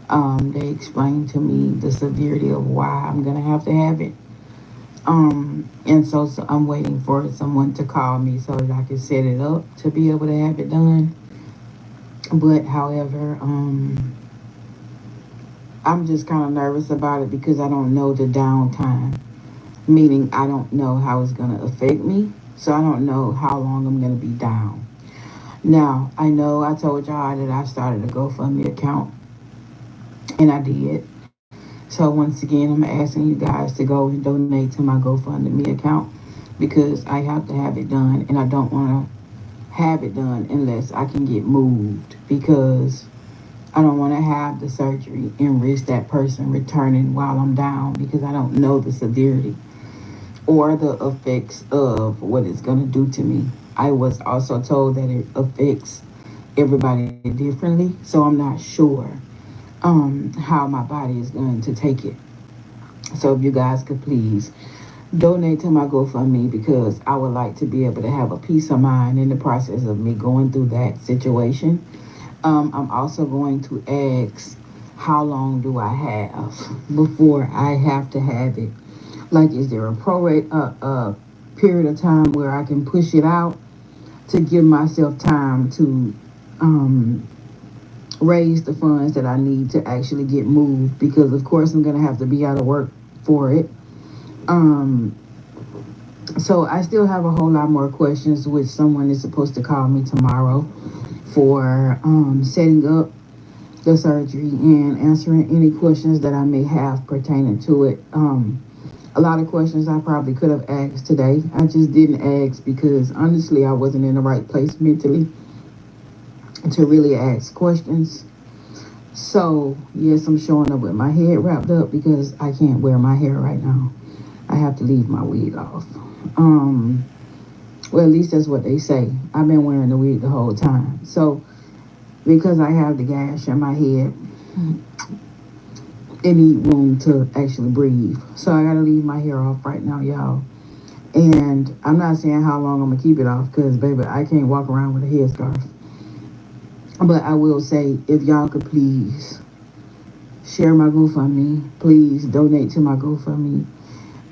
They explained to me the severity of why I'm going to have it. And so I'm waiting for someone to call me so that I can set it up to be able to have it done. But however, I'm just kind of nervous about it because I don't know the downtime. Meaning I don't know how it's going to affect me. So I don't know how long I'm going to be down. Now, I know I told y'all that I started a GoFundMe account. And I did. So once again, I'm asking you guys to go and donate to my GoFundMe account because I have to have it done, and I don't want to have it done unless I can get moved because I don't want to have the surgery and risk that person returning while I'm down because I don't know the severity or the effects of what it's going to do to me. I was also told that it affects everybody differently, so I'm not sure how my body is going to take it. So if you guys could please donate to my GoFundMe because I would like to be able to have a peace of mind in the process of me going through that situation. I'm also going to ask how long do I have before I have to have it? Like, is there a period of time where I can push it out to give myself time to raise the funds that I need to actually get moved? Because of course I'm gonna have to be out of work for it. So I still have a whole lot more questions, which someone is supposed to call me tomorrow for setting up the surgery and answering any questions that I may have pertaining to it. A lot of questions I probably could have asked today. I just didn't ask because honestly I wasn't in the right place mentally to really ask questions. So yes, I'm showing up with my head wrapped up because I can't wear my hair right now. I have to leave my wig off. Well, at least that's what they say. I've been wearing the wig the whole time. So because I have the gash in my head, it need room to actually breathe. So I gotta leave my hair off right now, y'all. And I'm not saying how long I'm gonna keep it off because, baby, I can't walk around with a headscarf. But I will say, if y'all could please share my GoFundMe, please donate to my GoFundMe.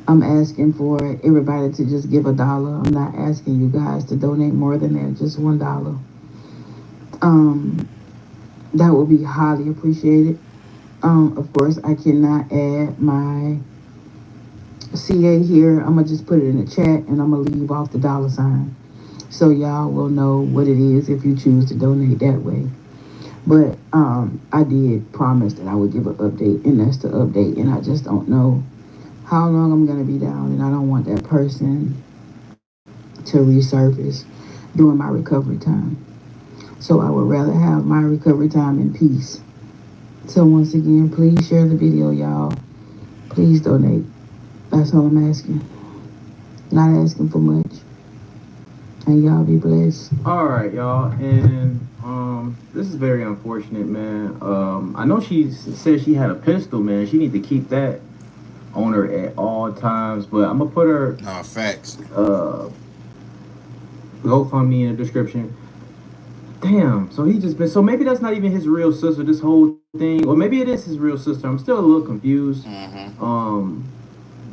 I'm asking for everybody to just give $1. I'm not asking you guys to donate more than that, just $1. That would be highly appreciated. Of course, I cannot add my CA here. I'm gonna just put it in the chat and I'm gonna leave off the $sign. So y'all will know what it is if you choose to donate that way. But I did promise that I would give an update, and that's the update. And I just don't know how long I'm gonna be down, and I don't want that person to resurface during my recovery time. So I would rather have my recovery time in peace. So once again, please share the video, y'all. Please donate. That's all I'm asking. Not asking for much. And y'all be blessed. All right, y'all, and this is very unfortunate, man. I know she said she had a pistol, man. She need to keep that on her at all times. But I'm gonna put her facts. GoFundMe in the description. Damn. So he just been. So maybe that's not even his real sister. This whole thing, or maybe it is his real sister. I'm still a little confused.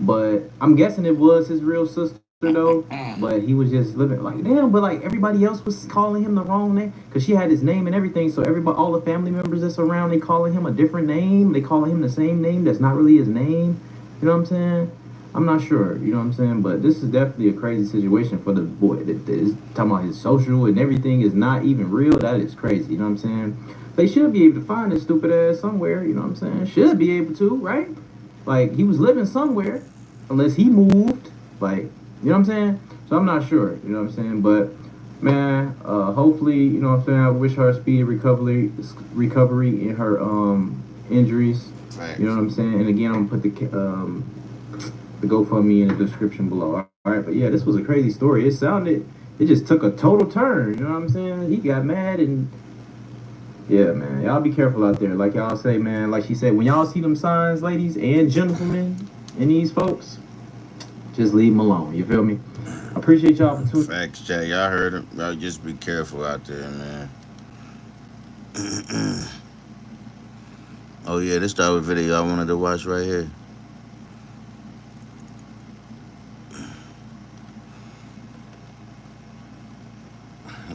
But I'm guessing it was his real sister though. But he was just living like damn. But like everybody else was calling him the wrong name because she had his name and everything. So everybody, all the family members that's around, they calling him a different name. They calling him the same name that's not really his name. You know what I'm saying? I'm not sure, you know what I'm saying? But this is definitely a crazy situation for the boy. That is talking about his social and everything is not even real. That is crazy, you know what I'm saying? They should be able to find this stupid ass somewhere, you know what I'm saying? Should be able to, right? Like, he was living somewhere, unless he moved. Like, you know what I'm saying? So I'm not sure, you know what I'm saying? But, man, hopefully, you know what I'm saying? I wish her a speedy recovery in her injuries. Right. You know what I'm saying? And again, I'm gonna put the GoFundMe in the description below. All right, but yeah, this was a crazy story. It just took a total turn. You know what I'm saying? He got mad and yeah, man. Y'all be careful out there. Like y'all say, man. Like she said, when y'all see them signs, ladies and gentlemen, and these folks, just leave them alone. You feel me? I appreciate y'all for tuning. Facts, Jay. Y'all heard him. Y'all just be careful out there, man. Oh yeah, this the other video I wanted to watch right here.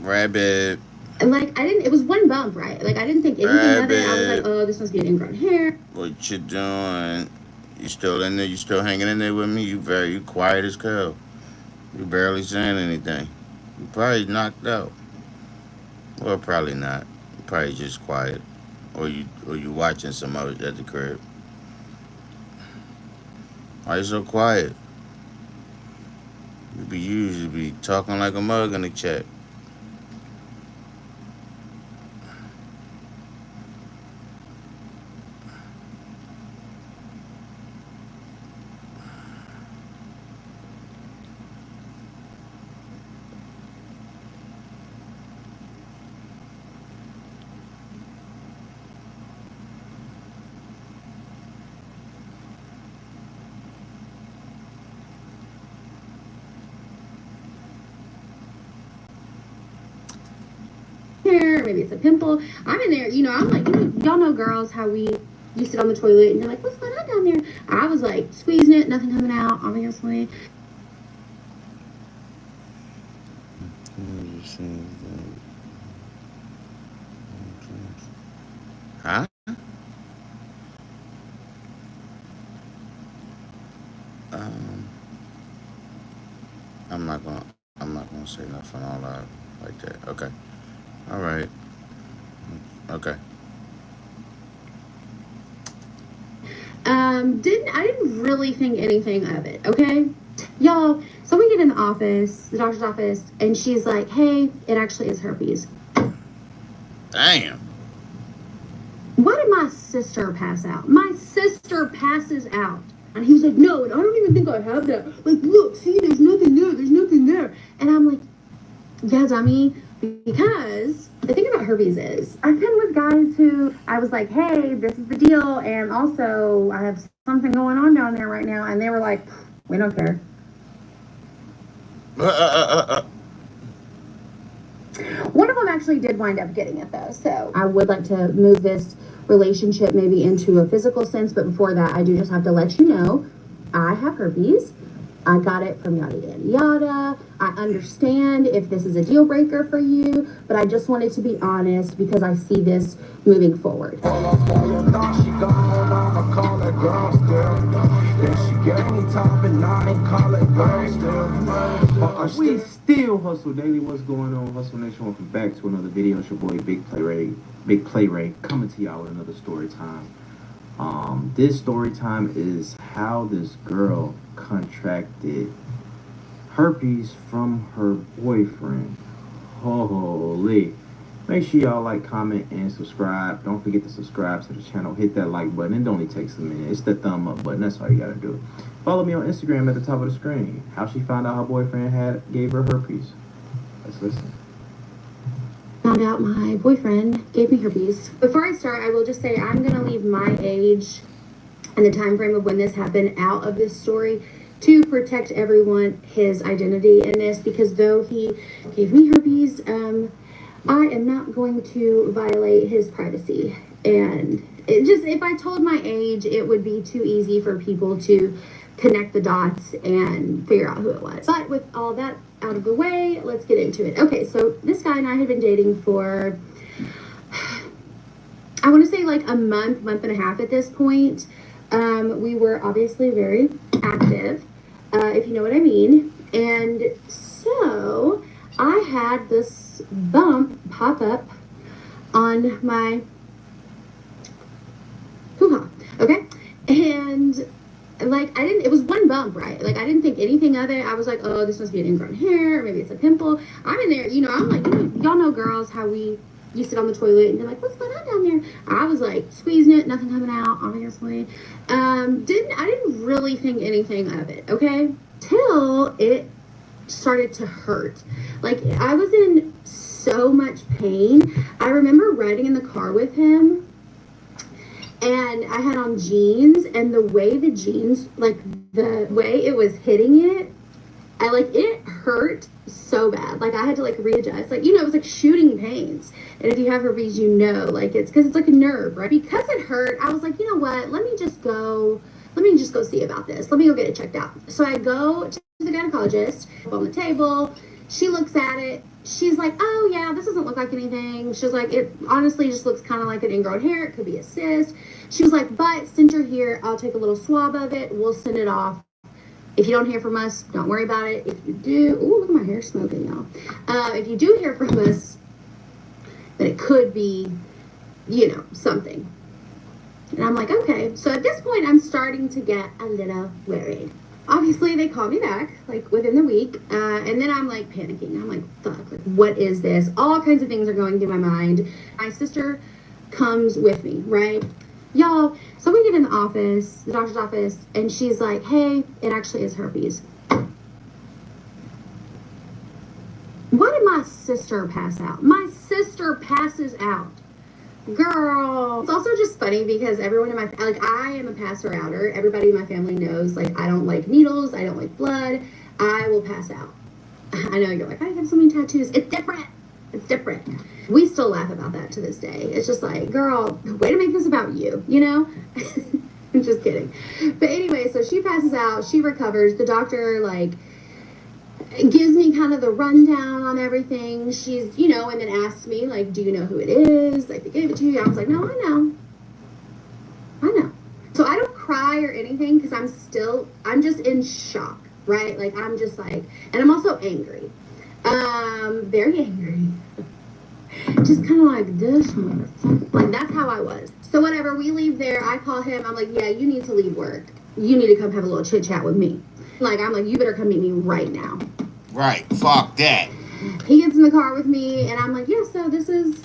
Rabbit. And like, it was one bump, right? Like, I didn't think anything of it. I was like, oh, this must be an ingrown hair. What you doing? You still in there? You still hanging in there with me? You quiet as hell. You barely saying anything. You probably knocked out. Well, probably not. You probably just quiet. Or you watching some of it at the crib. Why you so quiet? You usually be talking like a mug in the chat. Maybe it's a pimple. I'm in there, I'm like, y'all know girls how we you sit on the toilet and you're like, what's going on down there? I was like squeezing it, nothing coming out, obviously. Huh? Um, I'm not gonna say nothing all out like that. Okay. All right. Okay. I didn't really think anything of it, okay? Y'all, so we get in the office, the doctor's office, and she's like, hey, it actually is herpes. Damn. Why did my sister pass out? My sister passes out. And he was like, no, and I don't even think I have that. Like, look, see, there's nothing there. And I'm like, yeah, dummy, because the thing about herpes is, I've been with guys who I was like, hey, this is the deal, and also I have something going on down there right now, and they were like, we don't care. One of them actually did wind up getting it though, so I would like to move this relationship maybe into a physical sense, but before that, I do just have to let you know I have herpes. I got it from yada yada yada. I understand if this is a deal breaker for you, but I just wanted to be honest because I see this moving forward. We still hustle daily. What's going on, Hustle Nation? Welcome back to another video. It's your boy Big Play Ray, coming to y'all with another story time. This story time is how this girl contracted herpes from her boyfriend. Holy. Make sure y'all like, comment, and subscribe. Don't forget to subscribe to the channel. Hit that like button. It only takes a minute. It's the thumb up button. That's all you gotta do. Follow me on Instagram at the top of the screen. How she found out her boyfriend gave her herpes. Let's listen. Found out my boyfriend gave me herpes. Before I start, I will just say I'm gonna leave my age and the time frame of when this happened out of this story to protect everyone, his identity in this, because though he gave me herpes, I am not going to violate his privacy. And it just, if I told my age, it would be too easy for people to connect the dots and figure out who it was. But with all that out of the way, let's get into it. Okay, so this guy and I had been dating for, I want to say like a month and a half at this point. We were obviously very active, if you know what I mean. And so I had this bump pop up on my hoo-ha, okay? And like, it was one bump, right? Like, I didn't think anything of it. I was like, oh, this must be an ingrown hair, or maybe it's a pimple. I'm in there, you know, I'm like, y'all know girls, how you sit on the toilet and you're like, what's going on down there? I was like squeezing it, nothing coming out, obviously. I didn't really think anything of it, okay? Till it started to hurt. Like, I was in so much pain. I remember riding in the car with him, and I had on jeans, and the way the jeans, like the way it was hitting it, it hurt so bad. Like, I had to like readjust. Like, you know, it was like shooting pains. And if you have herpes, you know, like, it's because it's like a nerve, right? Because it hurt, I was like, you know what? Let me just go see about this. Let me go get it checked out. So I go to the gynecologist on the table. She looks at it. She's like, oh yeah, this doesn't look like anything. She's like, it honestly just looks kind of like an ingrown hair. It could be a cyst. She was like, but since you're here, I'll take a little swab of it. We'll send it off. If you don't hear from us, don't worry about it. If you do, ooh, look at my hair smoking, y'all. If you do hear from us, then it could be, you know, something. And I'm like, okay. So at this point, I'm starting to get a little worried. Obviously, they call me back, like, within the week. And then I'm, like, panicking. I'm like, fuck, like, what is this? All kinds of things are going through my mind. My sister comes with me, right? Y'all, so we get in the office, the doctor's office, and she's like, hey, it actually is herpes. Why did my sister pass out? My sister passes out. Girl. It's also just funny because everyone in my, like, I am a passer outer. Everybody in my family knows, like, I don't like needles. I don't like blood. I will pass out. I know you're like, I have so many tattoos. It's different. It's different. We still laugh about that to this day. It's just like, girl, way to make this about you, you know? I'm just kidding. But anyway, so she passes out, she recovers. The doctor, like, gives me kind of the rundown on everything. She's, you know, and then asks me, like, do you know who it is? Like, they gave it to you. I was like, no, I know. So I don't cry or anything because I'm just in shock, right? Like, I'm just like, and I'm also angry. Very angry. Just kind of like, this motherfucker. Like, that's how I was. So whatever, we leave there. I call him. I'm like, yeah, you need to leave work. You need to come have a little chit chat with me. Like, I'm like, you better come meet me right now. Right. Fuck that. He gets in the car with me, and I'm like, yeah, so this is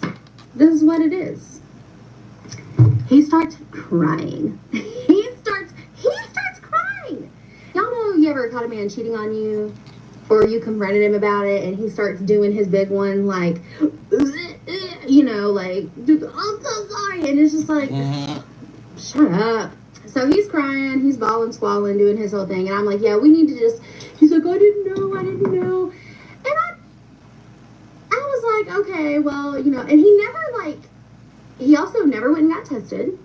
what it is. He starts crying. He starts crying. Y'all know you ever caught a man cheating on you, or you confronted him about it, and he starts doing his big one, like, you know, like, I'm so sorry, and it's just like, shut up. So he's crying, he's bawling, squalling, doing his whole thing, and I'm like, yeah, we need to just. He's like, I didn't know, and I was like, okay, well, you know, and he never like. He also never went and got tested,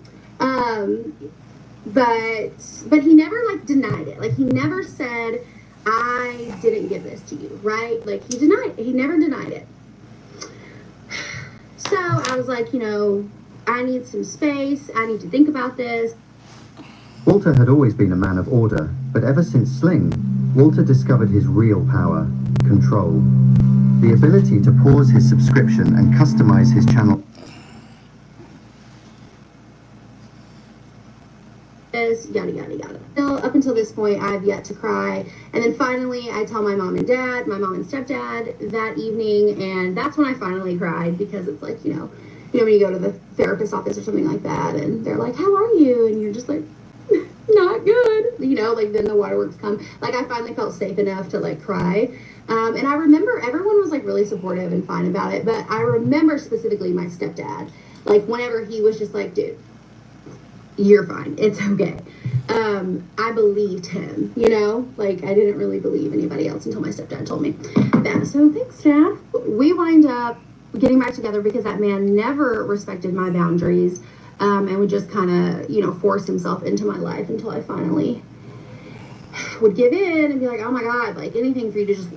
but he never like denied it. Like, he never said, I didn't give this to you, right? Like, he never denied it. So I was like, you know, I need some space. I need to think about this. Walter had always been a man of order, but ever since Sling, Walter discovered his real power, control. The ability to pause his subscription and customize his channel. Yada yada yada. Still, up until this point, I've yet to cry. And then finally, I tell my mom and stepdad that evening, and that's when I finally cried, because it's like, you know, when you go to the therapist's office or something like that, and they're like, how are you? And you're just like, not good. You know, like, then the waterworks come. Like, I finally felt safe enough to like cry. And I remember everyone was like really supportive and fine about it, but I remember specifically my stepdad, like, whenever he was just like, dude, you're fine. It's okay. I believed him, you know? Like, I didn't really believe anybody else until my stepdad told me that. So thanks, Dad. We wind up getting back together because that man never respected my boundaries, and would just kind of, you know, force himself into my life until I finally would give in and be like, oh my God, like, anything for you to just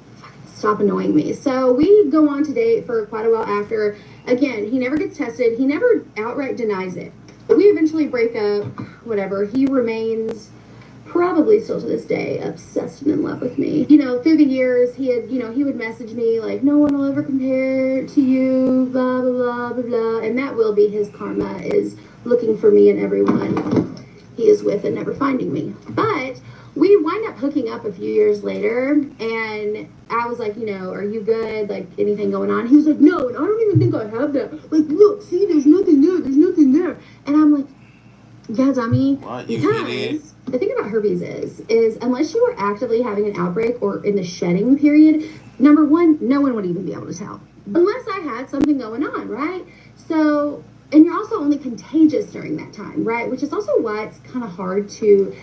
stop annoying me. So we go on to date for quite a while after. Again, he never gets tested. He never outright denies it. We eventually break up, whatever. He remains, probably still to this day, obsessed and in love with me. You know, through the years, he would message me like, no one will ever compare to you, blah, blah, blah, blah, blah. And that will be his karma, is looking for me and everyone he is with and never finding me. But we wind up hooking up a few years later, and I was like, you know, are you good? Like, anything going on? He was like, no, and I don't even think I have that. Like, look, see, there's nothing there. And I'm like, yeah, dummy. What, you idiot? The thing about herpes is unless you are actively having an outbreak or in the shedding period, number one, no one would even be able to tell. Unless I had something going on, right? So, and you're also only contagious during that time, right? Which is also why it's kind of hard to,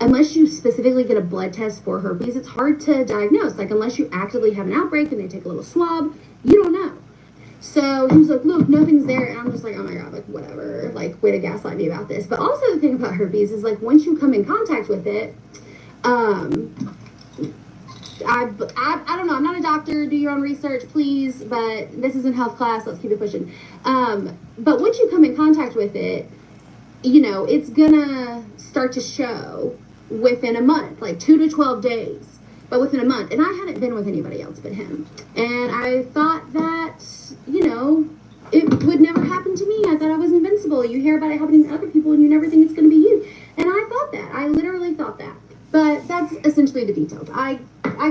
unless you specifically get a blood test for herpes, it's hard to diagnose. Like, unless you actively have an outbreak and they take a little swab, you don't know. So he was like, look, nothing's there. And I'm just like, oh my God, like, whatever. Like, way to gaslight me about this. But also the thing about herpes is, like, once you come in contact with it, I don't know. I'm not a doctor. Do your own research, please. But this isn't health class. Let's keep it pushing. But once you come in contact with it, you know, it's gonna start to show within a month, like 2 to 12 days. But within a month. And I hadn't been with anybody else but him. And I thought that, you know, it would never happen to me. I thought I was invincible. You hear about it happening to other people and you never think it's going to be you. And I thought that. I literally thought that. But that's essentially the details. I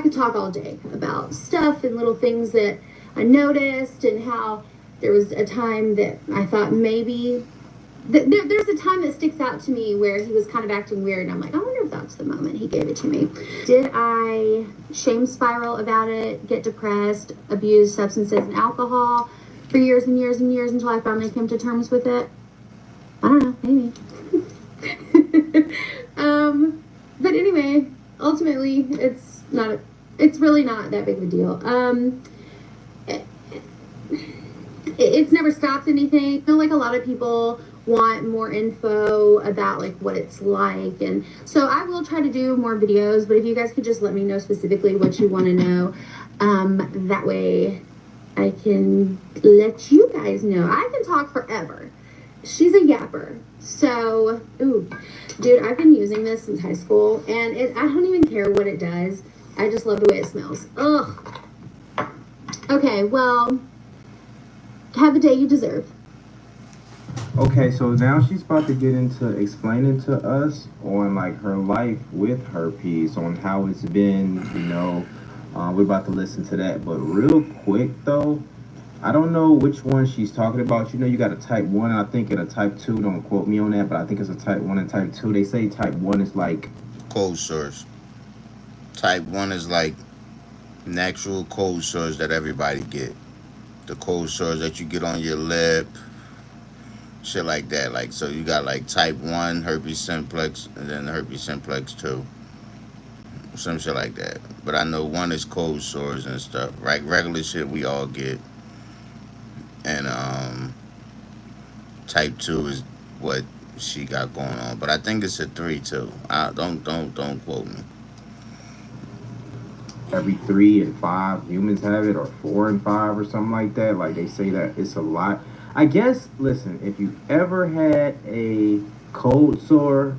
could talk all day about stuff and little things that I noticed, and how there was a time that I thought maybe... There's a time that sticks out to me where he was kind of acting weird, and I'm like, I wonder if that's the moment he gave it to me. Did I shame spiral about it, get depressed, abuse substances and alcohol for years and years and years until I finally came to terms with it? I don't know, maybe. But anyway, ultimately, it's really not that big of a deal. it's never stopped anything. I feel like a lot of people want more info about like what it's like, and so I will try to do more videos, but if you guys could just let me know specifically what you want to know, that way I can let you guys know. I can talk forever. She's a yapper. So, ooh, dude, I've been using this since high school, and I don't even care what it does. I just love the way it smells. Ugh. Okay, well, have the day you deserve. Okay, so now she's about to get into explaining to us on like her life with herpes, on how it's been, you know. We're about to listen to that, but real quick though, I don't know which one she's talking about. You know, you got a type 1, I think, and a type 2. Don't quote me on that, but I think it's a type 1 and type 2. They say type 1 is like cold sores. Type 1 is like natural cold sores that everybody get. The cold sores that you get on your lip, shit like that. Like, so you got like type 1 herpes simplex and then herpes simplex 2. Some shit like that. But I know 1 is cold sores and stuff. Right? Regular shit we all get. And type 2 is what she got going on. But I think it's a 3 too. Don't quote me. every 3 and 5 humans have it, or 4 and 5 or something like that. Like they say that it's a lot. I guess, listen, if you've ever had a cold sore,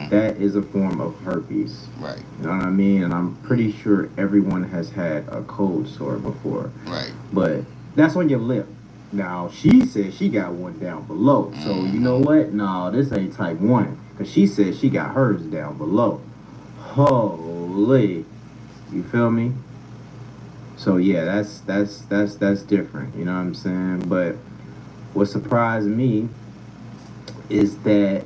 that is a form of herpes. Right. You know what I mean? And I'm pretty sure everyone has had a cold sore before. Right. But that's on your lip. Now, she said she got one down below. So, you know what? No, this ain't type 1. Because she said she got hers down below. Holy. You feel me? So, yeah, that's different. You know what I'm saying? But what surprised me is that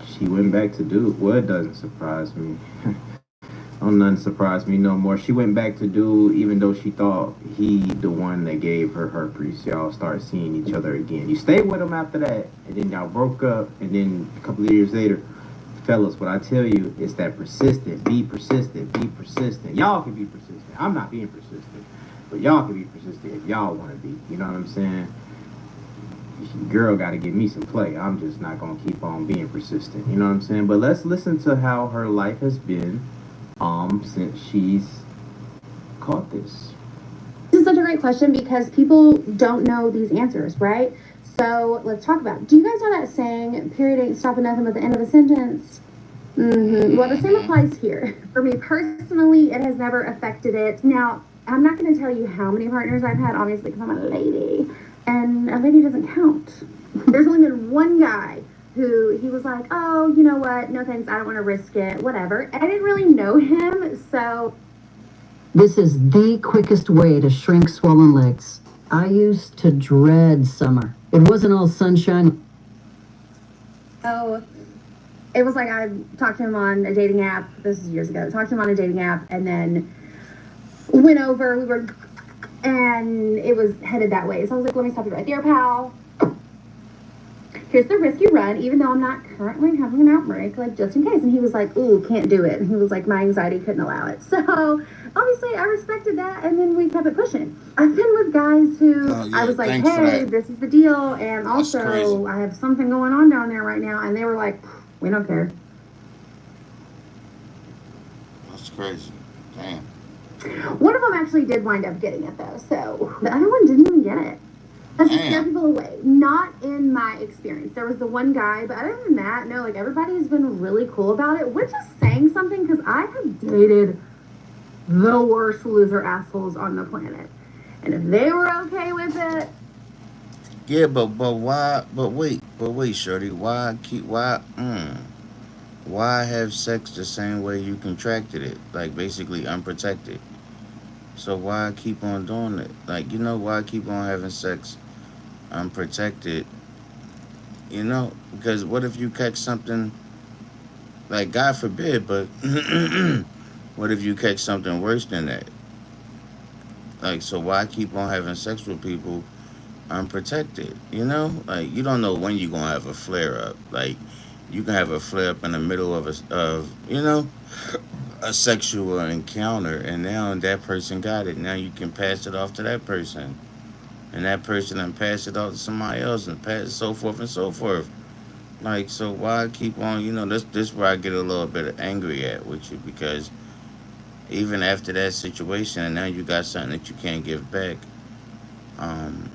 she went back to do, well, it doesn't surprise me. Don't nothing surprise me no more. She went back to do, even though she thought he the one that gave her herpes. Y'all start seeing each other again. You stayed with him after that, and then y'all broke up, and then a couple of years later, fellas, what I tell you is that persistent, be persistent, be persistent. Y'all can be persistent. I'm not being persistent, but y'all can be persistent if y'all want to be. You know what I'm saying? Girl got to give me some play. I'm just not going to keep on being persistent. You know what I'm saying? But let's listen to how her life has been since she's caught this. This is such a great question because people don't know these answers, right? So let's talk about it. Do you guys know that saying, period ain't stopping nothing but the end of a sentence? Well, the same applies here. For me personally, it has never affected it. Now, I'm not going to tell you how many partners I've had, obviously, because I'm a lady. And a lady doesn't count. There's only been one guy who he was like, oh, you know what? No thanks. I don't want to risk it. Whatever. I didn't really know him, so. This is the quickest way to shrink swollen legs. I used to dread summer. It wasn't all sunshine. So it was like I talked to him on a dating app. This is years ago. Talked to him on a dating app and then went over. We were, and it was headed that way. So I was like, let me stop you right there, pal. Here's the risk you run, even though I'm not currently having an outbreak, like just in case. And he was like, ooh, can't do it. And he was like, my anxiety couldn't allow it. So obviously I respected that, and then we kept it pushing. I've been with guys who I was like, hey, this is the deal, and also I have something going on down there right now, and they were like, we don't care. That's crazy. Damn. One of them actually did wind up getting it though, so the other one didn't even get it. That's to scare people away. Not in my experience. There was the one guy, but other than that, no, like everybody's been really cool about it, which is saying something because I have dated the worst loser assholes on the planet. And if they were okay with it. Yeah, but why? But wait, shorty. Why have sex the same way you contracted it? Like basically unprotected. So why keep on doing it? Like, you know, why keep on having sex unprotected? You know, because what if you catch something, like God forbid, but what if you catch something worse than that? Like, so why keep on having sex with people unprotected? You know, like you don't know when you're gonna have a flare up. Like, you can have a flare up in the middle of a sexual encounter, and now that person got it. Now you can pass it off to that person. and that person then pass it off to somebody else and pass so forth and so forth. Like, so why keep on? This where I get a little bit angry at with you, because even after that situation, and now you got something that you can't give back. Um,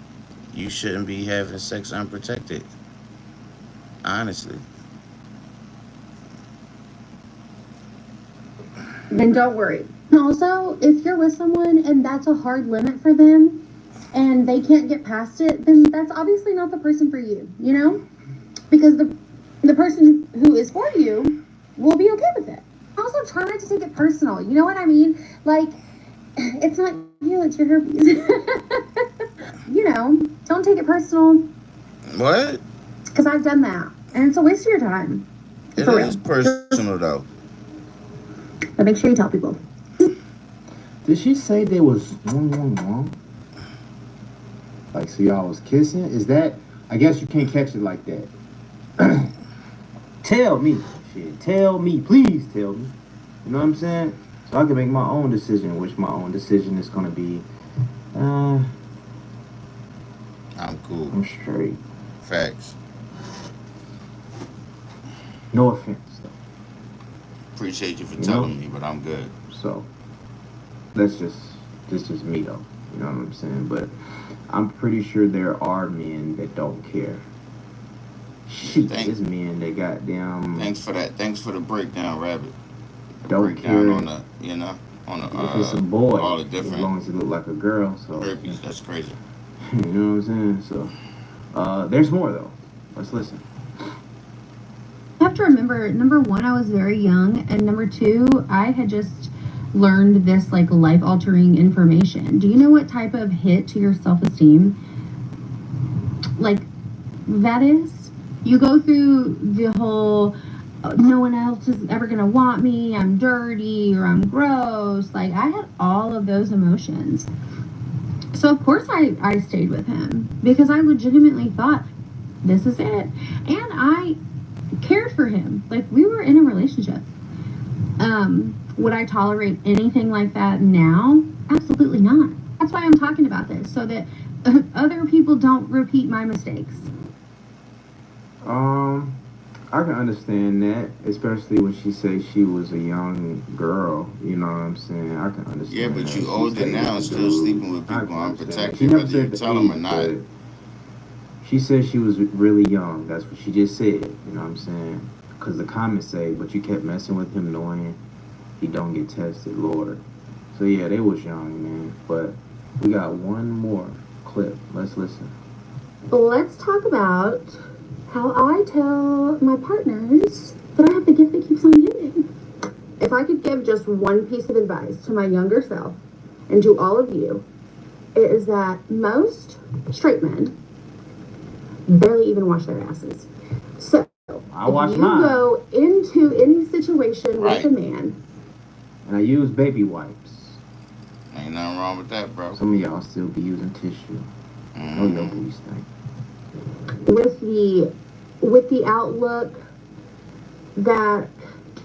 you shouldn't be having sex unprotected. Honestly. Then don't worry. Also, if you're with someone and that's a hard limit for them and they can't get past it, then that's obviously not the person for you, you know? Because the person who is for you will be okay with it. Also, try not to take it personal. You know what I mean? Like, it's not you, it's your herpes. Don't take it personal. What? Because I've done that. And it's a waste of your time. It For is real. personal though. But make sure you tell people. Did she say there was one? Like, so y'all was kissing? Is that? I guess you can't catch it like that. Tell me, shit. Tell me, please tell me. You know what I'm saying? So I can make my own decision, which my own decision is gonna be. I'm cool. I'm straight. Facts. No offense, though. Appreciate you for telling me, but I'm good. So that's just me though. You know what I'm saying? But I'm pretty sure there are men that don't care. Shit, there's men that goddamn. Thanks for that. Thanks for the breakdown, Rabbit. Don't breakdown care on the, on the. If it's a boy, all the different. As long as it look like a girl, so. Herpes, that's crazy. You know what I'm saying? So, there's more though. Let's listen. You have to remember, number one, I was very young, and number two, I had just learned this like life-altering information. Do you know what type of hit to your self-esteem like that is? You go through the whole no one else is ever gonna want me, I'm dirty, or I'm gross. Like, I had all of those emotions. So of course I stayed with him because I legitimately thought this is it. And I cared for him. Like, we were in a relationship. Would I tolerate anything like that now? Absolutely not. That's why I'm talking about this, so that other people don't repeat my mistakes. I can understand that, especially when she says she was a young girl. You know what I'm saying? I can understand. Yeah, but that. you older now and still sleeping with people unprotected, She never whether you said tell them or not. She said she was really young. That's what she just said. You know what I'm saying? Because the comments say, but you kept messing with him knowing he don't get tested, Lord. So yeah, they was young, man. But we got one more clip. Let's listen. Let's talk about how I tell my partners that I have the gift that keeps on giving. If I could give just one piece of advice to my younger self and to all of you, it is that most straight men barely even wash their asses. So if you go into any situation with a man, and I use baby wipes. Ain't nothing wrong with that, bro. Some of y'all still be using tissue. Oh, your booty stink. with the outlook that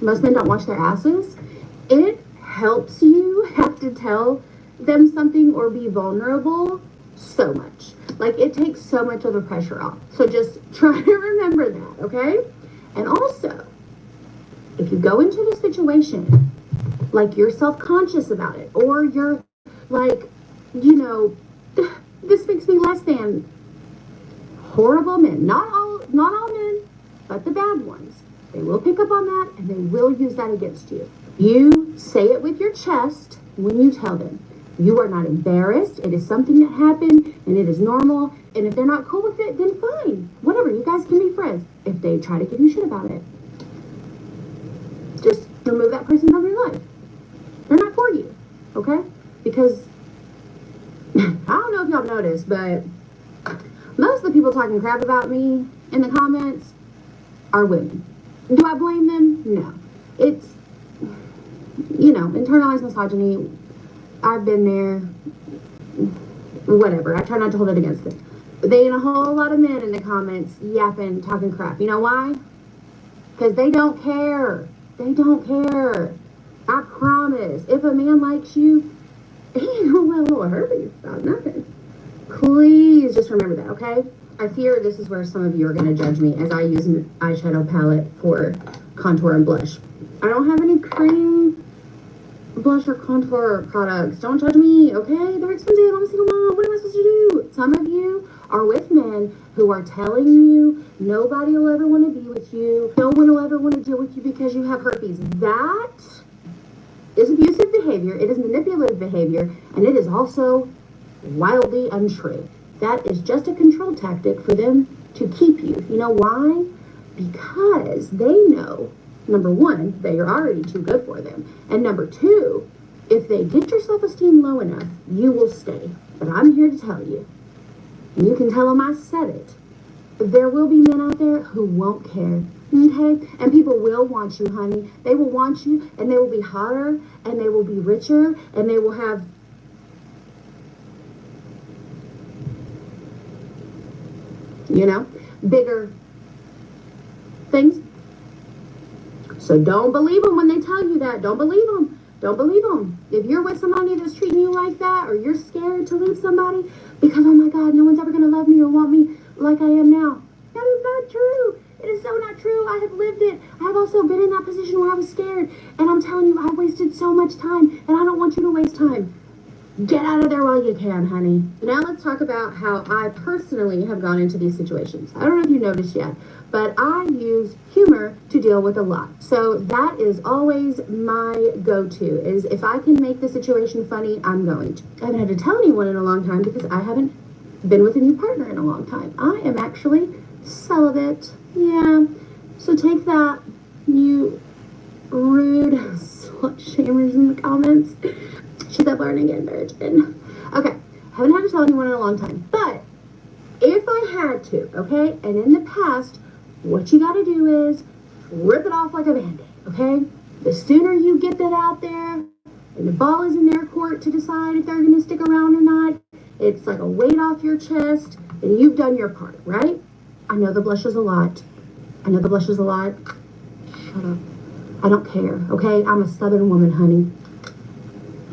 most men don't wash their asses, it helps you have to tell them something or be vulnerable so much. Like, it takes so much of the pressure off. So just try to remember that, okay? And also, if you go into the situation like you're self-conscious about it, or you're like, this makes me less than, horrible men, not all men, but the bad ones, they will pick up on that and they will use that against you. You say it with your chest when you tell them. You are not embarrassed. It is something that happened and it is normal. And if they're not cool with it, then fine. Whatever, you guys can be friends. If they try to give you shit about it, just remove that person from your life. They're not for you, okay? Because, I don't know if y'all noticed, but most of the people talking crap about me in the comments are women. Do I blame them? No. It's, internalized misogyny. I've been there. Whatever. I try not to hold it against them. But they ain't a whole lot of men in the comments yapping, talking crap. You know why? Because they don't care. They don't care. I promise. If a man likes you, he ain't gonna let a little herpes about nothing. Please just remember that, okay? I fear this is where some of you are going to judge me as I use an eyeshadow palette for contour and blush. I don't have any cream blush or contour products. Don't judge me, okay? They're expensive. I'm a single mom. What am I supposed to do? Some of you are with men who are telling you nobody will ever want to be with you. No one will ever want to deal with you because you have herpes. That is abusive behavior. It is manipulative behavior. And it is also wildly untrue. That is just a control tactic for them to keep you. You know why? Because they know, number one, that you're already too good for them. And number two, if they get your self-esteem low enough, you will stay. But I'm here to tell you, and you can tell them I said it, there will be men out there who won't care. Okay? And people will want you, honey. They will want you, and they will be hotter, and they will be richer, and they will have bigger things. So don't believe them when they tell you that. Don't believe them. Don't believe them. If you're with somebody that's treating you like that, or you're scared to leave somebody because, oh my God, no one's ever going to love me or want me like I am now. That is not true. It is so not true. I have lived it. I have also been in that position where I was scared. And I'm telling you, I wasted so much time, and I don't want you to waste time. Get out of there while you can, honey. Now let's talk about how I personally have gone into these situations. I don't know if you noticed yet, but I use humor to deal with a lot. So that is always my go-to, is if I can make the situation funny, I'm going to. I haven't had to tell anyone in a long time because I haven't been with a new partner in a long time. I am actually celibate. Yeah. So take that, you rude slut shamers in the comments. She's up learning again, virgin. Okay, haven't had to tell anyone in a long time. But if I had to, okay, and in the past, what you gotta do is rip it off like a band-aid, okay? The sooner you get that out there, and the ball is in their court to decide if they're gonna stick around or not, it's like a weight off your chest, and you've done your part, right? I know the blush is a lot. I know the blush is a lot. Shut up. I don't care, okay? I'm a Southern woman, honey.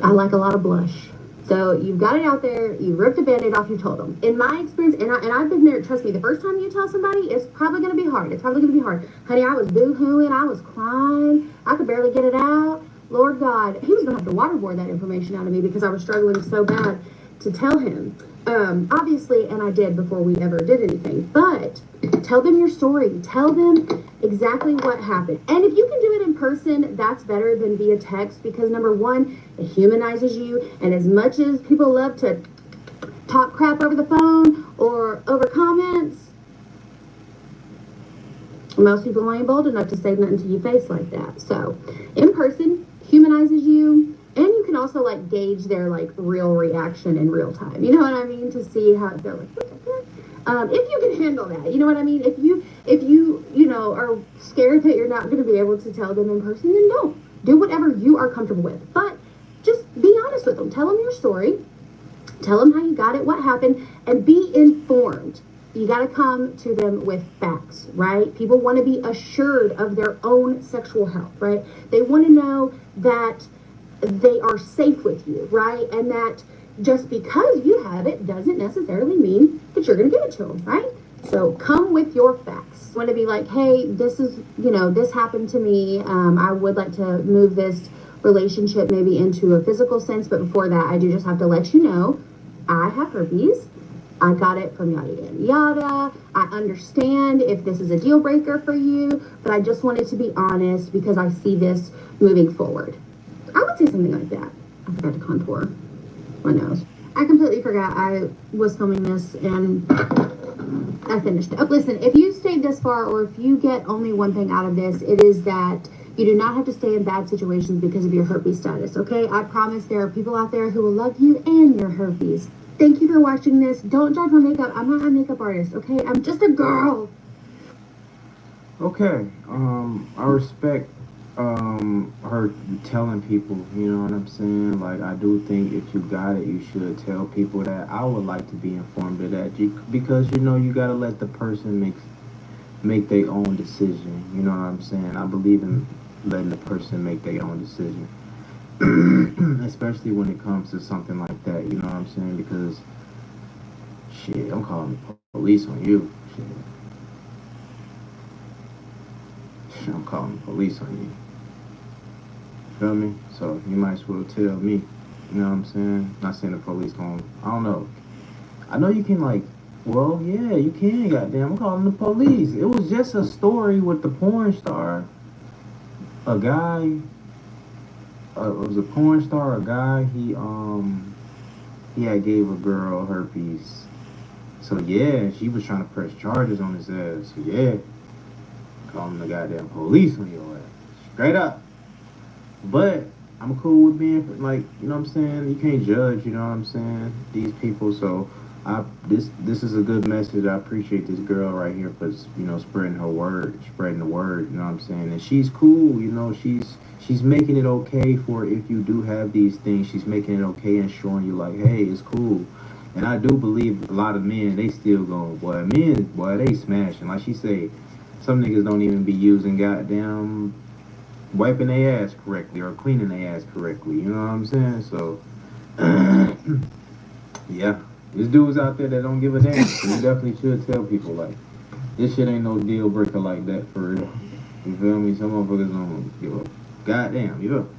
I like a lot of blush. So you've got it out there, you ripped the band-aid off, you told them. In my experience, and I've been there, trust me, the first time you tell somebody, it's probably gonna be hard. It's probably gonna be hard. Honey, I was boo-hooing, I was crying, I could barely get it out. Lord God, he was gonna have to waterboard that information out of me because I was struggling so bad to tell him. Obviously, and I did before we ever did anything, but tell them your story. Tell them exactly what happened. And if you can do it in person, that's better than via text because number one, it humanizes you. And as much as people love to talk crap over the phone or over comments, most people ain't bold enough to say nothing to your face like that. So in person humanizes you. And you can also like gauge their like real reaction in real time. You know what I mean? To see how they're like, what the heck? If you can handle that, you know what I mean? If you are scared that you're not going to be able to tell them in person, then don't. Do whatever you are comfortable with. But just be honest with them. Tell them your story. Tell them how you got it, what happened, and be informed. You got to come to them with facts, right? People want to be assured of their own sexual health, right? They want to know that they are safe with you, right? And that just because you have it doesn't necessarily mean that you're going to give it to them, right? So come with your facts. You want to be like, hey, this is, this happened to me. I would like to move this relationship maybe into a physical sense, but before that, I do just have to let you know I have herpes. I got it from yada yada yada. I understand if this is a deal breaker for you, but I just wanted to be honest because I see this moving forward. I would say something like that. I forgot to contour my nose. I completely forgot I was filming this and I finished it. Oh, listen, if you stayed this far or if you get only one thing out of this, it is that you do not have to stay in bad situations because of your herpes status, okay? I promise there are people out there who will love you and your herpes. Thank you for watching this. Don't judge my makeup. I'm not a makeup artist, okay? I'm just a girl. Okay, I respect her telling people, you know what I'm saying? Like, I do think if you got it, you should tell people that. I would like to be informed of that because, you got to let the person make their own decision, you know what I'm saying? I believe in letting the person make their own decision, especially when it comes to something like that, you know what I'm saying? Because Shit, I'm calling the police on you. Shit, I'm calling the police on you. Feel me? So you might as well tell me. You know what I'm saying? Not saying the police going. I don't know. I know you can like. Well, yeah, you can. Goddamn, I'm calling the police. It was just a story with the porn star. A guy. It was a porn star. A guy. He had gave a girl herpes. So yeah, she was trying to press charges on his ass. So yeah, calling the goddamn police on your ass. Straight up. But I'm cool with being like, you know what I'm saying? You can't judge, you know what I'm saying? These people. So this is a good message. I appreciate this girl right here for, you know, spreading the word, you know what I'm saying? And she's cool, you know, she's making it okay for if you do have these things. She's making it okay and showing you like, hey, it's cool. And I do believe a lot of men, they still going, boy, they smashing. Like she said, some niggas don't even be using goddamn wiping their ass correctly or cleaning their ass correctly. You know what I'm saying? So, yeah. There's dudes out there that don't give a damn. So you definitely should tell people, like, this shit ain't no deal breaker like that for real. You feel me? Some motherfuckers don't give a goddamn, you feel?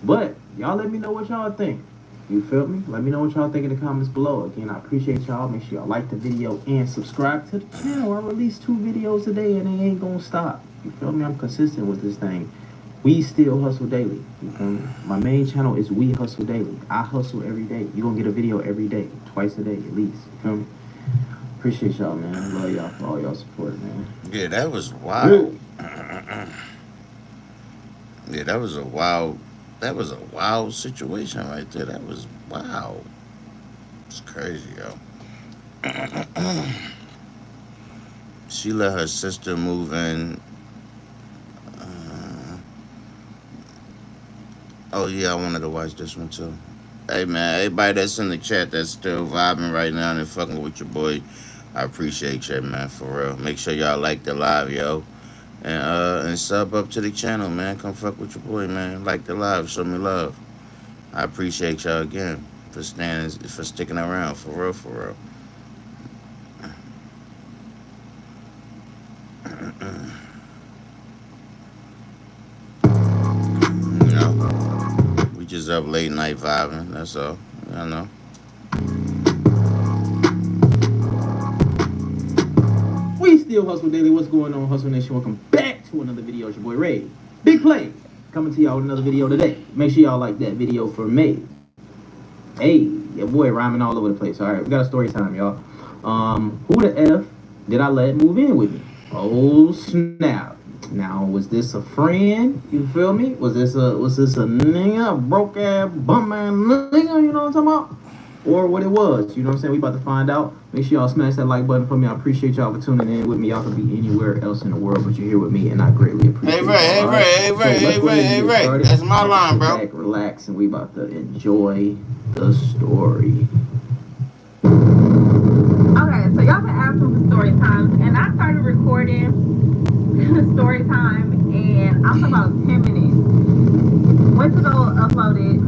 But, y'all let me know what y'all think. You feel me? Let me know what y'all think in the comments below. Again, I appreciate y'all. Make sure y'all like the video and subscribe to the channel. I release 2 videos a day and they ain't gonna stop. You feel me? I'm consistent with this thing. We still hustle daily. You feel me? My main channel is We Hustle Daily. I hustle every day. You're gonna get a video every day, twice a day at least. You feel me? Appreciate y'all, man. I love y'all for all y'all support, man. Yeah, that was wild. Yeah, that was a wild situation right there. That was wow. It's crazy, yo. She let her sister move in. Oh yeah, I wanted to watch this one too. Hey man, everybody that's in the chat that's still vibing right now and fucking with your boy, I appreciate you, man, for real. Make sure y'all like the live, yo. And sub up to the channel, man. Come fuck with your boy, man. Like the live, show me love. I appreciate y'all again for sticking around, for real, for real. You know, we just up late night vibing, that's all. I know. We still hustle daily. What's going on, Hustle Nation? Welcome back to another video. It's your boy Ray. Big play coming to y'all with another video today. Make sure y'all like that video for me. Hey, your boy rhyming all over the place. All right, we got a story time, y'all. Who the F did I let move in with me? Oh snap! Now, was this a friend? You feel me? Was this a nigga, a broke ass bum ass nigga? You know what I'm talking about? Or what it was? You know what I'm saying? We about to find out. Make sure y'all smash that like button for me. I appreciate y'all for tuning in with me. Y'all can be anywhere else in the world, but you're here with me, and I greatly appreciate it. Hey Ray. That's my line, bro. Back, relax, and we about to enjoy the story. Okay, so y'all been asking for story time, and I started recording the story time, and I'm about 10 minutes. Went to go upload it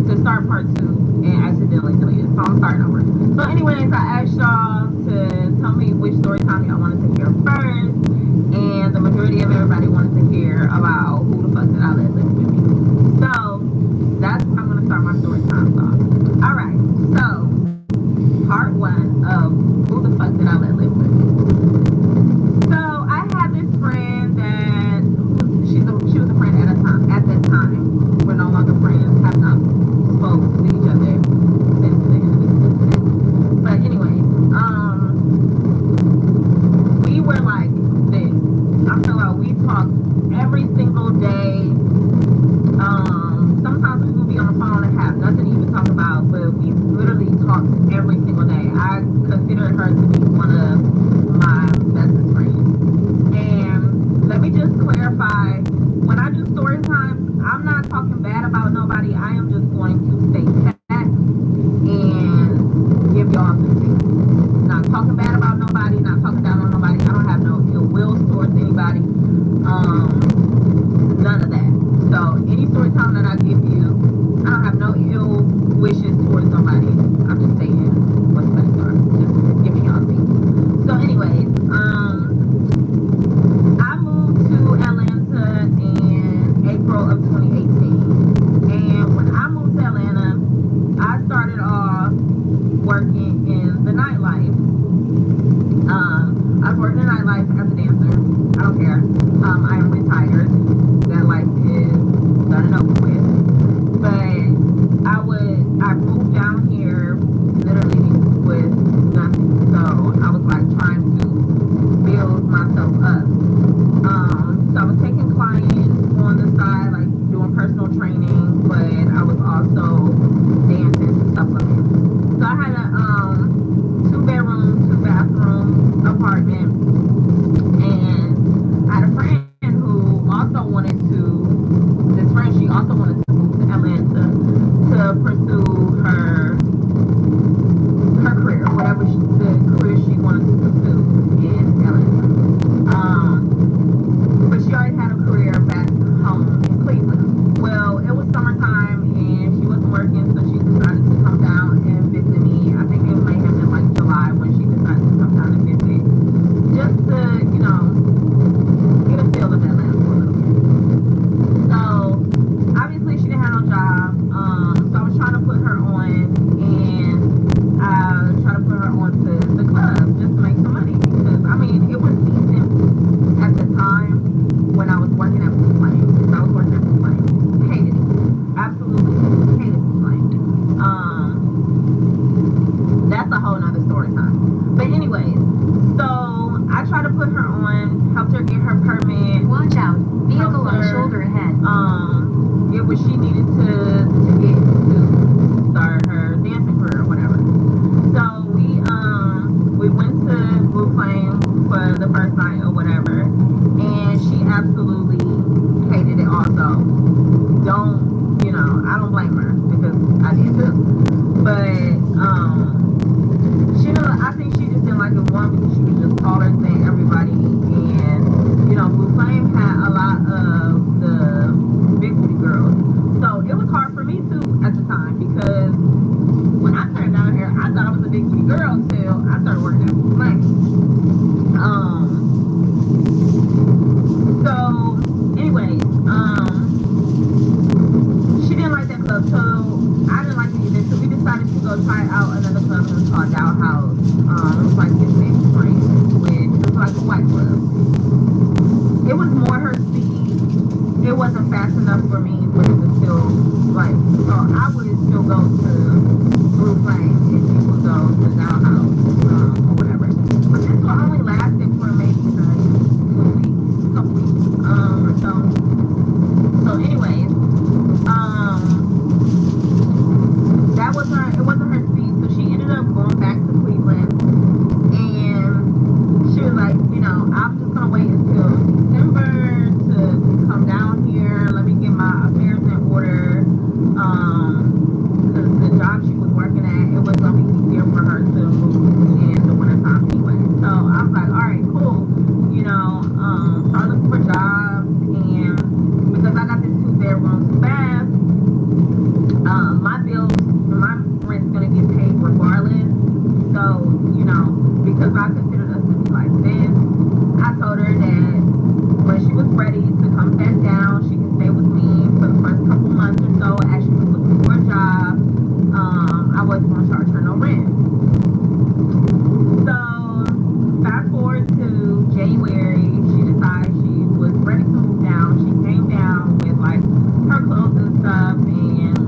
to start part 2, and accidentally deleted, so I'm starting over. So anyways, I asked y'all to tell me which story time y'all wanted to hear first, and the majority of everybody wanted to hear about who the fuck did I let live with me. So that's how I'm gonna start my story time off. Alright, so part 1 of who the fuck did I let live with me. So I had this friend that she was a friend at that time. We're no longer friends, have not spoke to each other since the end of this incident. But anyways, we were like this. I feel like we talked every single day. Sometimes we would be on the phone and have nothing to even talk about, but we literally talked every single day. I consider her to be one of my bestest friends. And let me just clarify, when I do story time, I'm not talking bad about nobody. I am just going to state facts and give y'all the truth. Not talking bad about nobody, not talking down on nobody. I don't have no ill will towards anybody. None of that. So any story time that I give you, I don't have no ill wishes towards nobody. I'm just saying what's best for. Just give me life as a dancer. I don't care. I am retired. That life is done and over with. But I moved down here literally with nothing. So I was like trying to build myself up. So I was taking clients on the side, like doing personal training, but I was also dancing to supplement. So I had a 2-bedroom, 2-bathroom apartment, and I had a friend who also wanted to. This friend, she also wanted to move to Atlanta to pursue her career, whatever the career she wanted to pursue in Atlanta. But she already had a career back home in Cleveland. Well, it was summertime and she wasn't working, so she decided to come down and visit me. I think it may have been like July when she decided to come down and visit, just to, get a feel of Atlanta for a little bit. So obviously she didn't have no job. So I was trying to put her on, and I tried to put her on to the club just to make some money, because I mean it was decent at the time when I was working at Blue Flame. I was working at Blue Flame. Hated it. Absolutely hated Blue Flame. That's a whole nother story time. But anyways, so I tried to put her on, helped her get her permit. Watch out. Vehicle on shoulder ahead. Get what she needed to get to start her dancing career or whatever. So we went to Blue Flame for the first night or whatever, and she absolutely hated it also. I don't blame her, because I did too. But I think she just didn't like it, one, because she was just taller than everybody, and Blue Flame had a lot of the big booty girls. So it was hard for me too at the time, because when I started down here, I thought I was a big booty girl until I started working at Blue Flame. So anyways, she didn't like that club, so I didn't like it either. So we decided to go try out another club. It was called Dow House. It was like his big spring, which was like a white club. It was more her speed. It wasn't fast enough for me, but it was still like, so I would still go to Blue Flame if she would go to Dow House or whatever. But this one only lasted for maybe like 2 weeks, a couple weeks or so. So anyways, it wasn't her speed, so she ended up going back to Cleveland, and she was like, I'm just gonna wait until December to come down here. Let me get my affairs in order, because the job she was working at, it was gonna be easier for her to move in the wintertime anyway. So I was like, all right, cool, start looking for jobs, and because I got this 2-bedroom, 2-bath, my rent's gonna get paid regardless. So, because I considered us to be like this, I told her that when she was ready to come back down, she can stay with me for the first couple months or so as she was looking for a job. I wasn't gonna charge her no rent. So fast forward to January, she decided she was ready to move down. She came down with like her clothes and stuff, and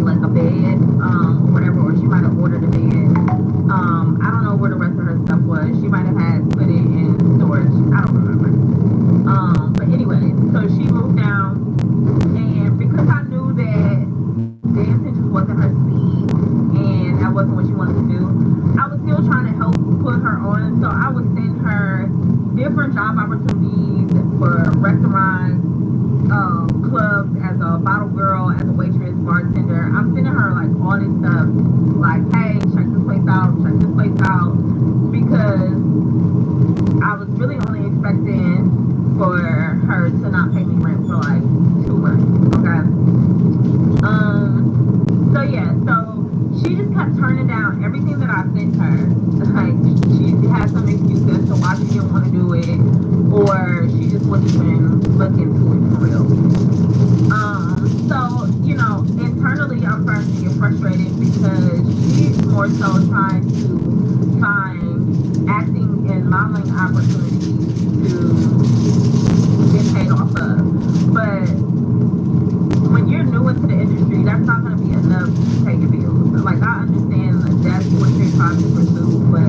like a bed, or whatever, or she might have ordered a bed. I don't know where the rest of her stuff was. She might have had put it in storage. I don't remember. But anyway, so she moved down, and because I knew that dancing just wasn't her speed, and that wasn't what she wanted to do, I was still trying to help put her on. So I would send her different job opportunities for restaurants, clubs, as a bottle girl, as a waitress, bartender. I'm sending her like all this stuff, like, hey, check this place out, because I was really only expecting for her to not pay me rent for like 2 months. Okay. So yeah, so she just kept turning down everything that I sent her. Like, she had some excuse as to why she didn't want to do it, or she just wouldn't even look into it for real. So, internally I'm starting to get frustrated, because she's more so trying to find acting and modeling opportunities to get paid off of. But when you're new into the industry, that's not going to be enough to pay your bills. Like, I understand that that's what you're trying to pursue, but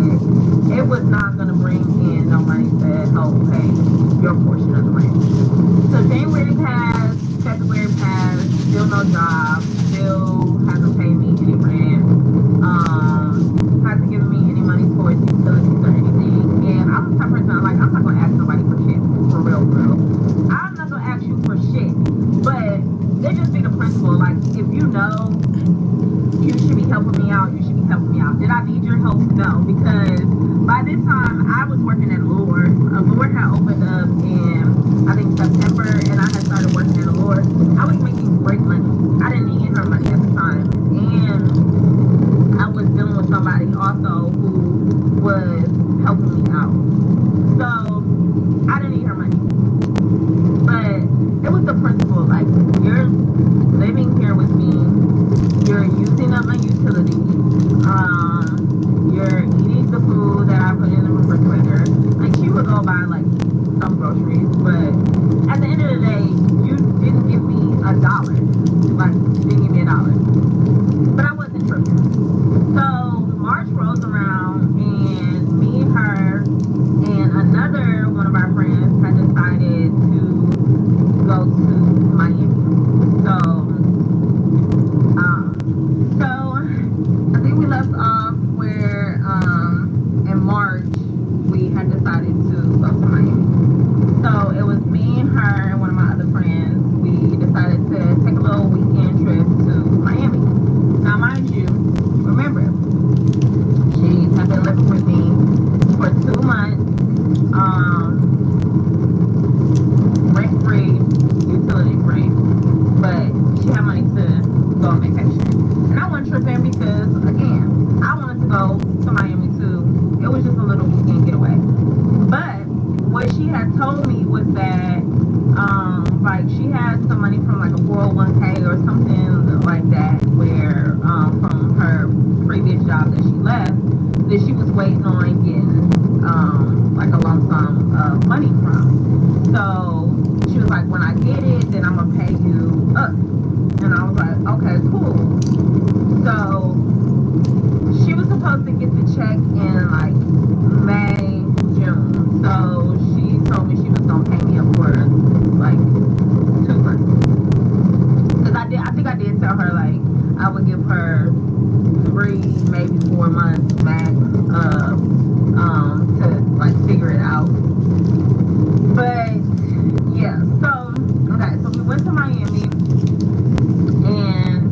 it was not going to bring in no money to help pay your portion of the rent. So January passed, February passed, still no job, still hasn't paid me any rent, hasn't given me any money towards utilities or anything. And I'm the type of person I'm not going to ask nobody for shit, for real, for real. I'm not going to ask you for shit, but it just be the principle. Like, if you know you should be helping me out, you should be helping me out. Did I need your help? No, because by this time I was working at Allure. Allure had opened up in, I think, September, and I had started working at Allure. I was making great money. I didn't need her money at the time, and I was dealing with somebody also who was helping me out. So I didn't need her money, but it was the principle. Like, you're living here with me, you're using up my utilities, you're eating the food that I put in the refrigerator. Like, she would go buy like some groceries, but at the end of the day, you didn't give me $1. Like, you didn't give me $1. But I wasn't tripping. So March rolls around, and me, her, and another one of our friends had decided to go to Miami. So I think we left off where in March we had decided to go to Miami. So it was me and her and one of my other friends. We decided to take a little weekend trip to Miami. Now, mind you, remember, she had been living with me for 2 months, rent-free, utility-free, but she had money to go on vacation. And I wasn't tripping because, again, I wanted to go to Miami too. It was just a little weekend getaway. But what she had told me was that, like, she had some money from like a 401k or something like that, where from her previous job that she left, that she was waiting on getting like a lump sum of money from. So she was like, when I get it, then I'm gonna pay you up. And I was like, okay, cool. So she was supposed to get the check in like May, June. So she told me she was gonna pay me up for like 2 months. Cause I think I did tell her like I would give her 3, maybe 4 months max, to like figure it out. But yeah, so okay, so we went to Miami, and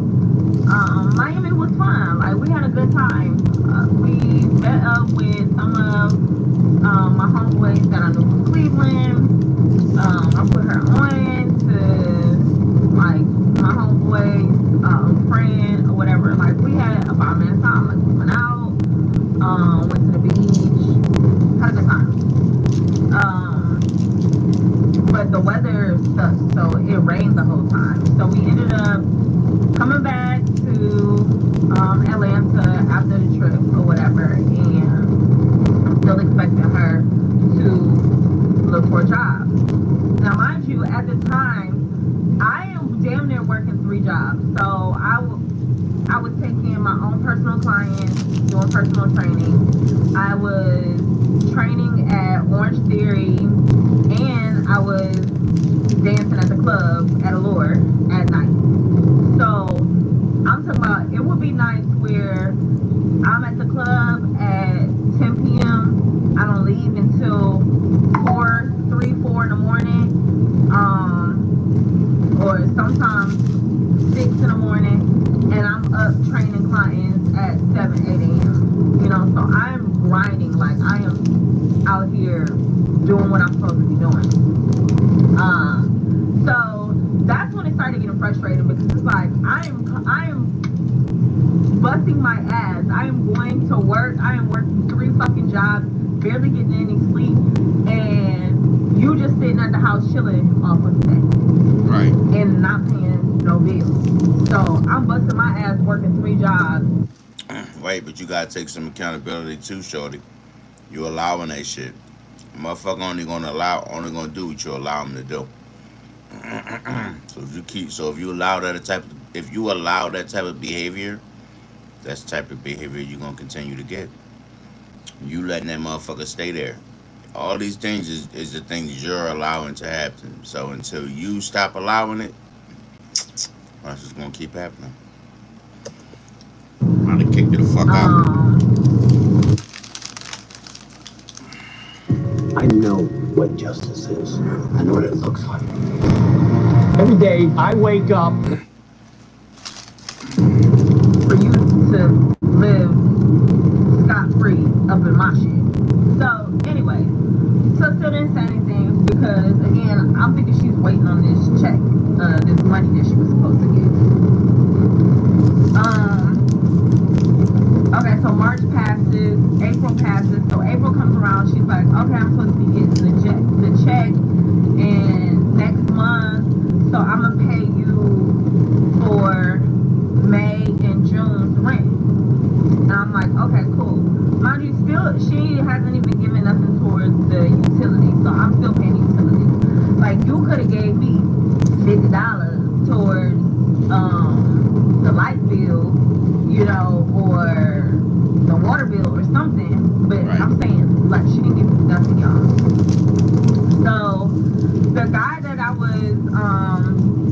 Miami was fun. Like, we had a good time. We met up with some of my homeboys that I knew from Cleveland. I put her on to like my homeboy's friend or whatever. Like, we had a 5-minute time. Like, we went out, went to the beach, had a good time. But the weather sucked, so it rained the whole time. So we ended up coming back to Atlanta after the trip or whatever, and I'm still expecting her to look for a job. Now, mind you, at the time, I am damn near working 3 jobs. So I was taking my own personal clients, doing personal training. I was training at Orange Theory, and I was dancing at the club at Allure at night. So I'm talking about, it would be nights where I'm at the club at 10 p.m. I don't leave until 4 in the morning, or sometimes 6 in the morning, and I'm up training clients at 7, 8 a.m. You know, so I'm grinding. Like, I am out here doing what I'm supposed to be doing. So that's when it started getting frustrating, because it's like I am busting my ass. I am going to work. I am working 3 fucking jobs, barely getting any sleep, and you just sitting at the house chilling off of the day. Right. And not paying no bills. So I'm busting my ass working 3 jobs. Wait, but you gotta take some accountability too, shorty. You allowing that shit. Motherfucker only gonna do what you allow him to do. If you allow that type of behavior, that's the type of behavior you're gonna continue to get. You letting that motherfucker stay there. All these things is the things you're allowing to happen. So until you stop allowing it, that's just gonna keep happening. I'm gonna kick you the fuck out. I know what justice is. I know what it looks like. Every day I wake up. For you to live scot-free up in my shit. So anyway, so still didn't say anything because again, I'm thinking she's waiting on this check, this money that she was supposed to get. Okay, so March passes, April passes, so April comes around, she's like, okay, I'm supposed to be getting the check and next month, so I'm gonna pay you for May and June's rent. And I'm like, okay, cool. Mind you, still, she hasn't even given nothing towards the utilities, so I'm still paying utilities. Like, you could have gave me $50 towards the light bill, you know, or the water bill or something, but right. I'm saying, like, she didn't give me nothing, y'all. So, the guy that I was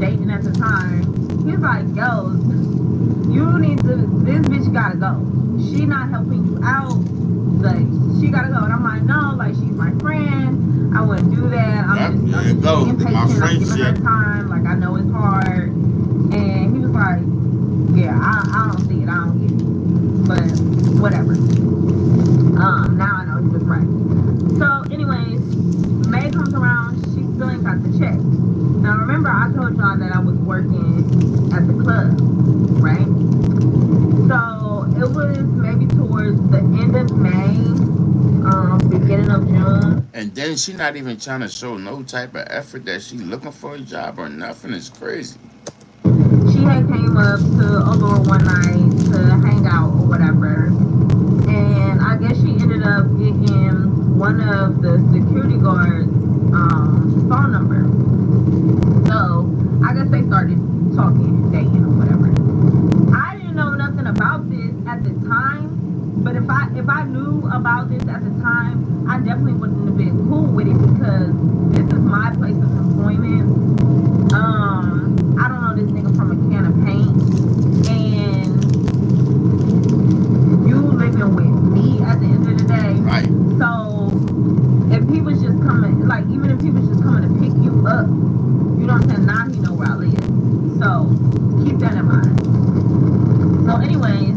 dating at the time, he's like, yo, you need to, this bitch gotta go. She not helping you out, like, she gotta go. And I'm like, no, like, she's my friend, I wouldn't do that, I'm just being impatient, I'm giving her time, like, I know it's hard. And he was like, yeah, I don't see it, I don't get it. But whatever. Now I know he was right. So anyways, May comes around, she still ain't got the check. Now remember I told y'all that I was working at the club, right? So it was maybe towards the end of May, beginning of June. And then she not even trying to show no type of effort that she looking for a job or nothing. It's crazy. She had came up to Allure one night to hang out or whatever, and I guess she ended up getting one of the security guards' phone number. So I guess they started talking, dating or whatever. I didn't know nothing about this at the time, but if I knew about this at the time, I definitely wouldn't have been cool with it because this is my place of employment. I don't know this nigga from a can of paint, and you living with me at the end of the day. Right. So if he was just coming, like even if he was just coming to pick you up, you know what I'm saying? Now he know where I live. So keep that in mind. So anyways,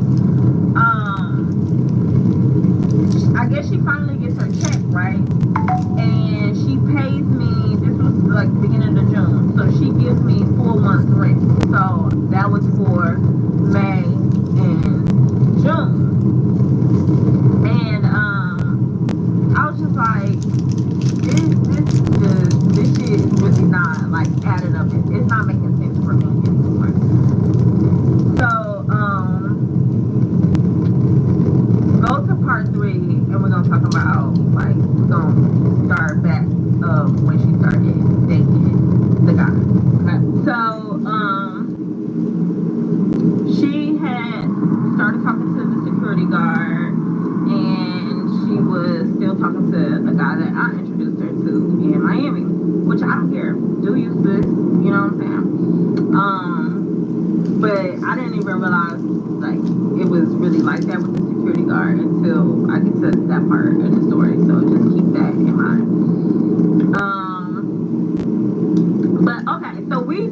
I guess she finally gets her check, right? And she pays me, this was like the beginning of June, so she gives me 4 months rent. So that was for May and June. And I was just like, this shit is really not like added up. It's not making sense for me anymore. So go to part 3 and we're gonna talk about like we're gonna start back when she started dating the guy. Okay. So she had started talking to the security guard and she was still talking to the guy that I introduced her to in Miami, which I don't care. Do you, sis? You know what I'm saying? But I didn't even realize like it was really like that with the security guard until I get to that part of the story. So just keep that in mind. But okay, so we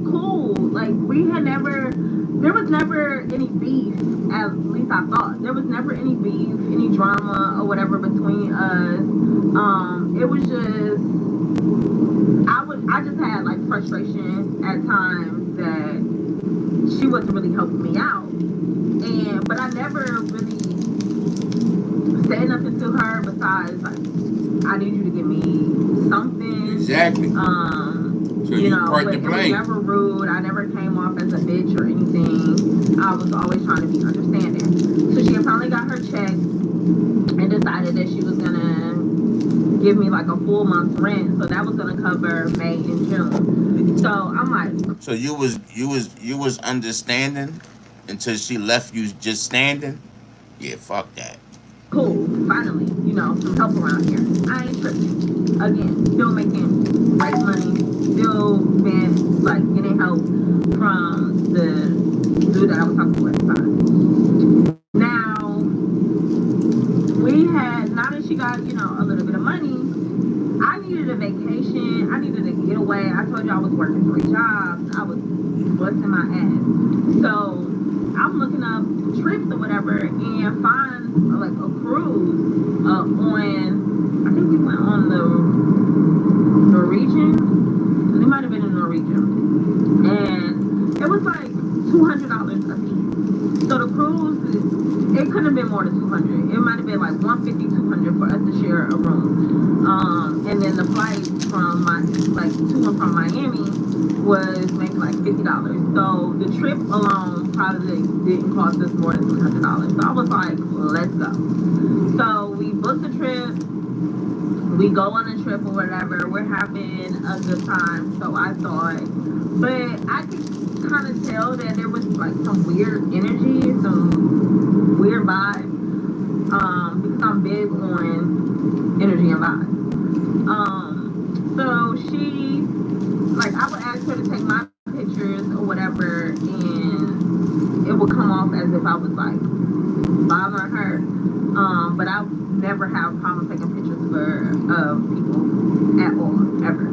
cool. Like we had never, there was never any beef. At least I thought there was never any beef, any drama or whatever between us. It was just I just had like frustration at times that she wasn't really helping me out, but I never really said nothing to her besides like I need you to give me something. Exactly. So you know, but it was never rude. I never came off as a bitch or anything. I was always trying to be understanding. So she had finally got her check, and decided that she was gonna give me like a full month's rent, so that was gonna cover May and June. So I'm like, So you was understanding until she left you just standing? Yeah, fuck that. cool, finally, some help around here. I ain't tripping. Again, still making great money, still been like getting help from the dude that I was talking to at the time. Now now that she got, a little bit of money, I needed a vacation. I needed to get away. I told you I was working 3 jobs. I was busting my ass. So I'm looking up trips or whatever and find like a cruise on, I think we went on the Norwegian. It might have been in Norwegian. And it was like $200 a piece. So the cruise, it couldn't have been more than 200. It might have been like 150, 200 for us to share a room. And then the flight from to and from Miami was maybe like $50. So the trip alone probably didn't cost us more than $300. So I was like, let's go. So we booked the trip. We go on a trip or whatever. We're having a good time. So I thought, but I could kind of tell that there was like some weird energy, some weird vibes. Because I'm big on energy and vibes. So she, like, I would ask her to take my pictures or whatever, and it would come off as if I was like bothering her. But I never have problems taking pictures of people at all, ever.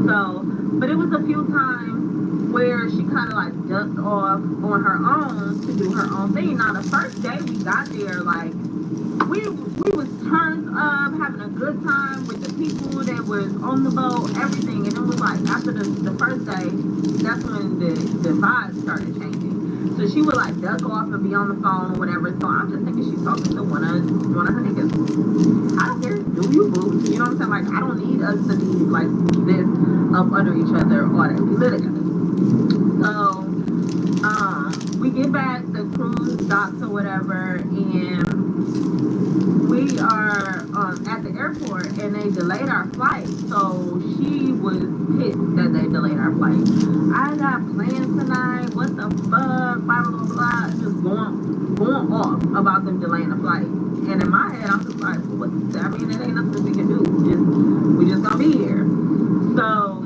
So, but it was a few times where she kind of like ducked off on her own to do her own thing. Now the first day we got there, like we was turned up, having a good time with the people that was on the boat, everything. And it was like after the first day, that's when the vibes started changing. So she would like duck off and be on the phone or whatever. So I'm just thinking she's talking to one of her niggas. I don't care. Do you, boo? You know what I'm saying? Like, I don't need us to be like this up under each other or that. We live together. So we get back, the cruise docks or whatever, and we are at the airport, and they delayed our flight. So she was pissed that they delayed our flight. I got plans tonight. What the fuck? Blah blah blah blah. Just going off about them delaying the flight. And in my head, I'm just like, what? I mean, it ain't nothing we can do. We just gonna be here. So.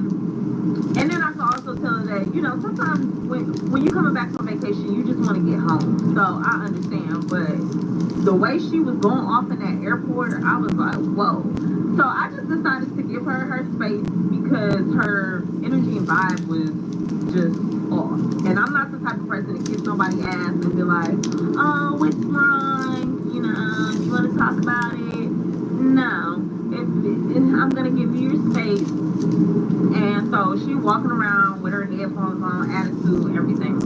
And then I can also tell her that, sometimes when you coming back from vacation, you just want to get home. So I understand, but the way she was going off in that airport, I was like, whoa. So I just decided to give her space because her energy and vibe was just off. And I'm not the type of person to kiss nobody's ass and be like, oh, what's wrong? You want to talk about it? No. I'm going to give you your space. And so she walking around with her headphones on, attitude, everything.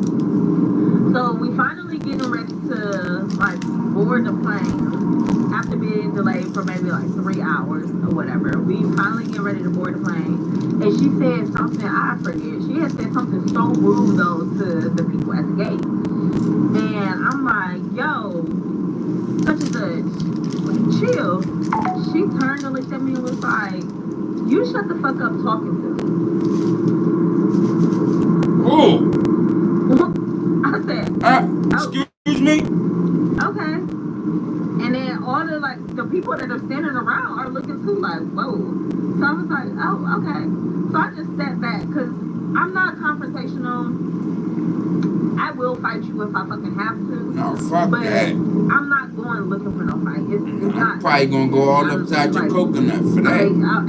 So we finally getting ready to like board the plane after being delayed for maybe like 3 hours or whatever. We finally get ready to board the plane, and she said something, I forget. She had said something so rude though to the people at the gate, and I'm like, yo, such and such, chill. She turned and looked at me and was like, you shut the fuck up talking to me. Oh. I said, excuse me? Okay. And then all the people that are standing around are looking too like, whoa. So I was like, oh, okay. So I just sat back because I'm not confrontational. I will fight you if I fucking have to. No, fuck but that. I'm not going looking for no fight. It's not. Probably gonna go all upside your coconut for that.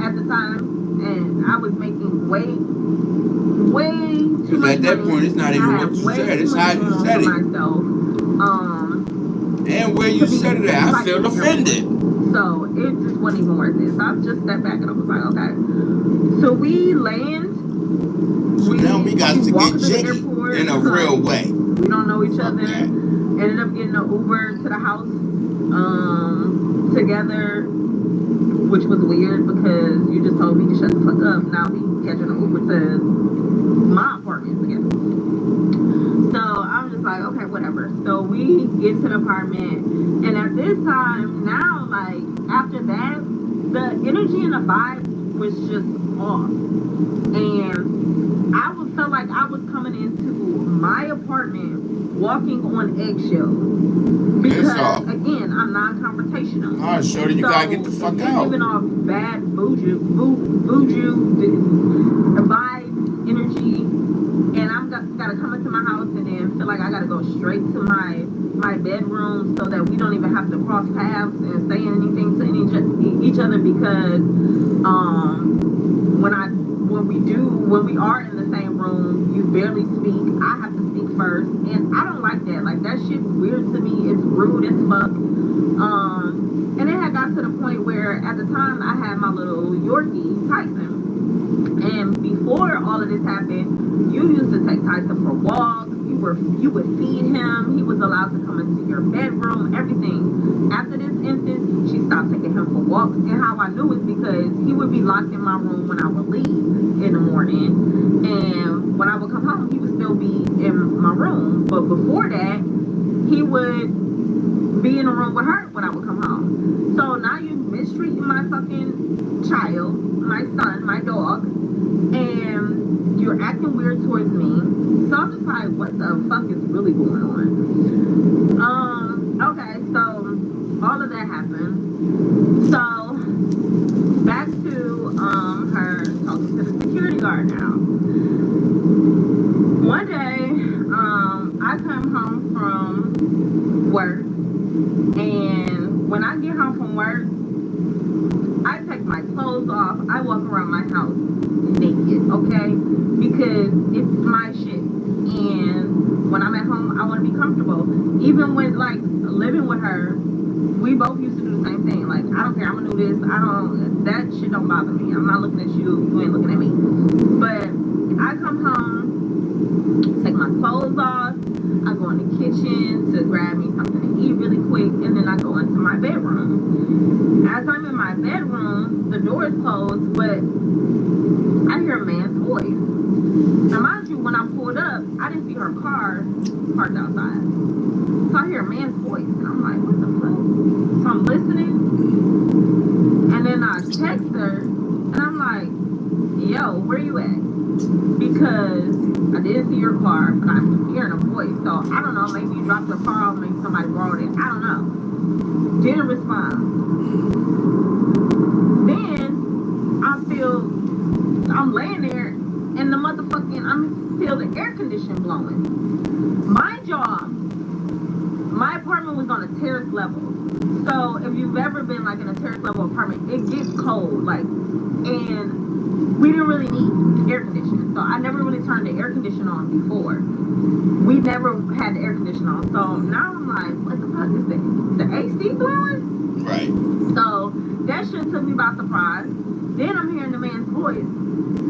At the time, and I was making way too much at that money. point, it's not even what you said. It's how you said it. Myself. And where you said it at, I feel offended. So it just wasn't even worth it. So I just stepped back and I was like, okay. So we land. So now we got to get jiggy in a real way. We don't know each other. Ended up getting an Uber to the house together, which was weird because you just told me to shut the fuck up. Now we catching an Uber to my apartment together. So I'm just like, like, okay, whatever. So we get to the apartment, and at this time, now, like, after that, the energy and the vibe was just off. And I felt like I was coming into my apartment walking on eggshells. Because, again, I'm non-confrontational. All right, shorty, you gotta get the fuck you're out. giving off bad voodoo vibes, energy, and I'm gotta come into my house and then feel like I gotta go straight to my bedroom so that we don't even have to cross paths and say anything to each other, because when we are in the same room, you barely speak. I have to speak first, and I don't like that. Like, that shit's weird to me. It's rude as fuck. And it had got to the point where at the time I had my little Yorkie, Tyson. And before all of this happened, you used to take Tyson for walks. You would feed him. He was allowed to come into your bedroom, everything. After this instance, she stopped taking him for walks. And how I knew is because he would be locked in my room when I would leave in the morning. And when I would come home, he would still be in my room. But before that, he would be in the room with her when I would come home. So now you're mistreating my fucking child, my son, my dog, and you're acting weird towards me. So I'm just like, what the fuck is really going on? Okay, so all of that happened. So back to her talking to the security guard now. One day, I come home from work, and when I get home from work, I take my clothes off. I walk around my house naked, okay? Because it's my shit. And when I'm at home, I want to be comfortable. Even with, like, living with her, we both used to do the same thing. Like, I don't care, I'm gonna do this. That shit don't bother me. I'm not looking at you, you ain't looking at me. But I come home, take my clothes off, I go in the kitchen to grab me something to eat really quick, and then I go into my bedroom. As I'm in my bedroom, the door is closed, but I hear a man's voice. Now, mind you, when I pulled up, I didn't see her car parked outside. So I hear a man's voice, and I'm like, what the fuck? So I'm listening, and then I text her, and I'm like, yo, where you at? Because I didn't see your car, but I'm hearing a voice. So I don't know, maybe you dropped the car off, maybe somebody borrowed it. I don't know. Didn't respond. Then I'm laying there, and the motherfucking, I feel the air conditioning blowing. Mind y'all, my apartment was on a terrace level. So if you've ever been like in a terrace level apartment, it gets cold, like, and we didn't really need air conditioning. So I never really turned the air conditioner on before. We never had the air conditioner on. So now I'm like, what the fuck is that? The AC blowing? Right. So that shit took me by surprise. Then I'm hearing the man's voice.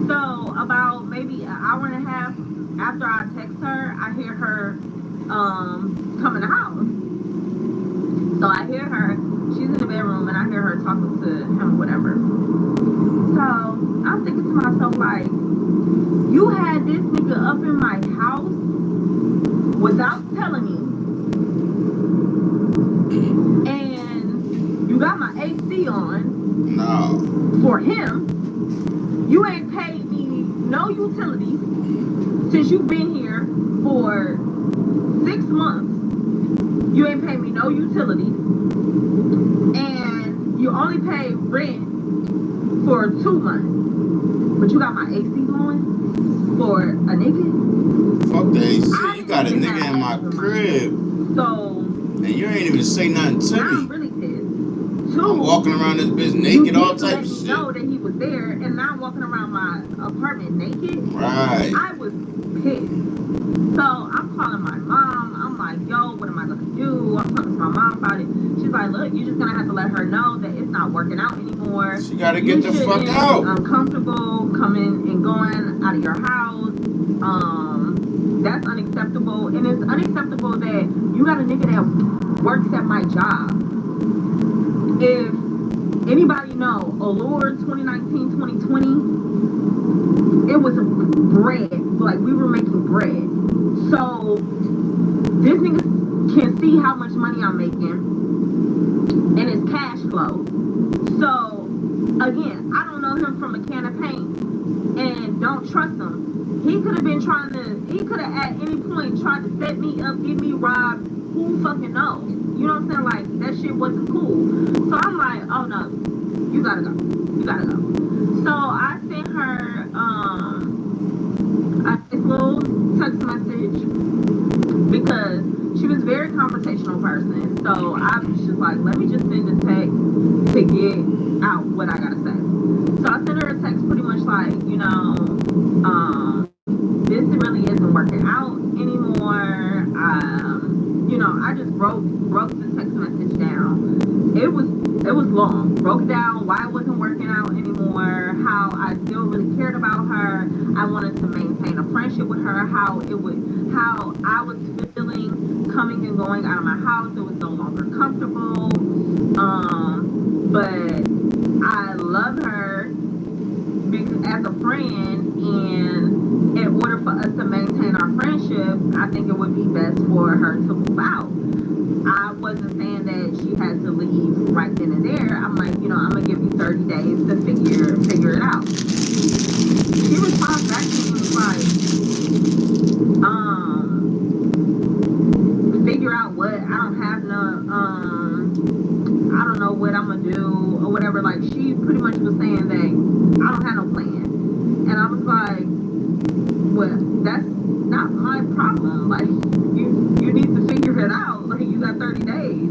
So about maybe an hour and a half after I text her, I hear her come in the house. So I hear her, she's in the bedroom, and I hear her talking to him, whatever. So I'm thinking to myself, like, you had this nigga up in my house without telling me, and you got my AC on. No. For him. You ain't paid me no utilities since you've been here for 6 months. You ain't paid me no utilities, and you only paid rent for 2 months. But you got my AC going for a nigga? Fuck the AC. You got a nigga in my crib. So. And you ain't even say nothing to me. I'm really pissed. I'm walking around this bitch naked, all types of shit. Know that he was there, and now I'm walking around my apartment naked. Right. I was pissed. So I'm calling my mom. I'm like, yo, what am I gonna do? I'm talking to my mom about it. She's like, look, you're just gonna have to let her know that it's not working out anymore. She gotta get the fuck out. Uncomfortable coming and going out of your house. That's unacceptable, and it's unacceptable that you got a nigga that works at my job. If anybody know, Allure 2019, 2020, it was bread. Like, we were making bread. So This nigga can see how much money I'm making, and it's cash flow. So again, I don't know him from a can of paint, and don't trust him. He could have been he could have at any point tried to set me up, get me robbed. Who fucking knows? You know what I'm saying? Like, that shit wasn't cool. So I'm like, oh no, you gotta go. You gotta go. So I sent her a little text message because she was a very confrontational person. So I was just like, let me just send a text to get out what I gotta say. So I sent her a text pretty much like, you know, this really isn't working out anymore. You know, I just broke the text message down. It was long. Broke it down why it wasn't working out anymore, how I still really cared about her. I wanted to maintain a friendship with her, how I was feeling coming and going out of my house. It was no longer comfortable. But I love her as a friend, and in order for us to maintain our friendship, I think it would be best for her to move out. I wasn't saying that she had to leave right then and there. I'm like, you know, I'm gonna give you 30 days to figure it out. She responds back to me and was like, figure out what? I don't have no, I don't know what I'm gonna do or whatever. Like, she pretty much was saying that I don't have no plan. And I was like, well, that's not my problem. Like, you need to figure it out. Like, you got 30 days.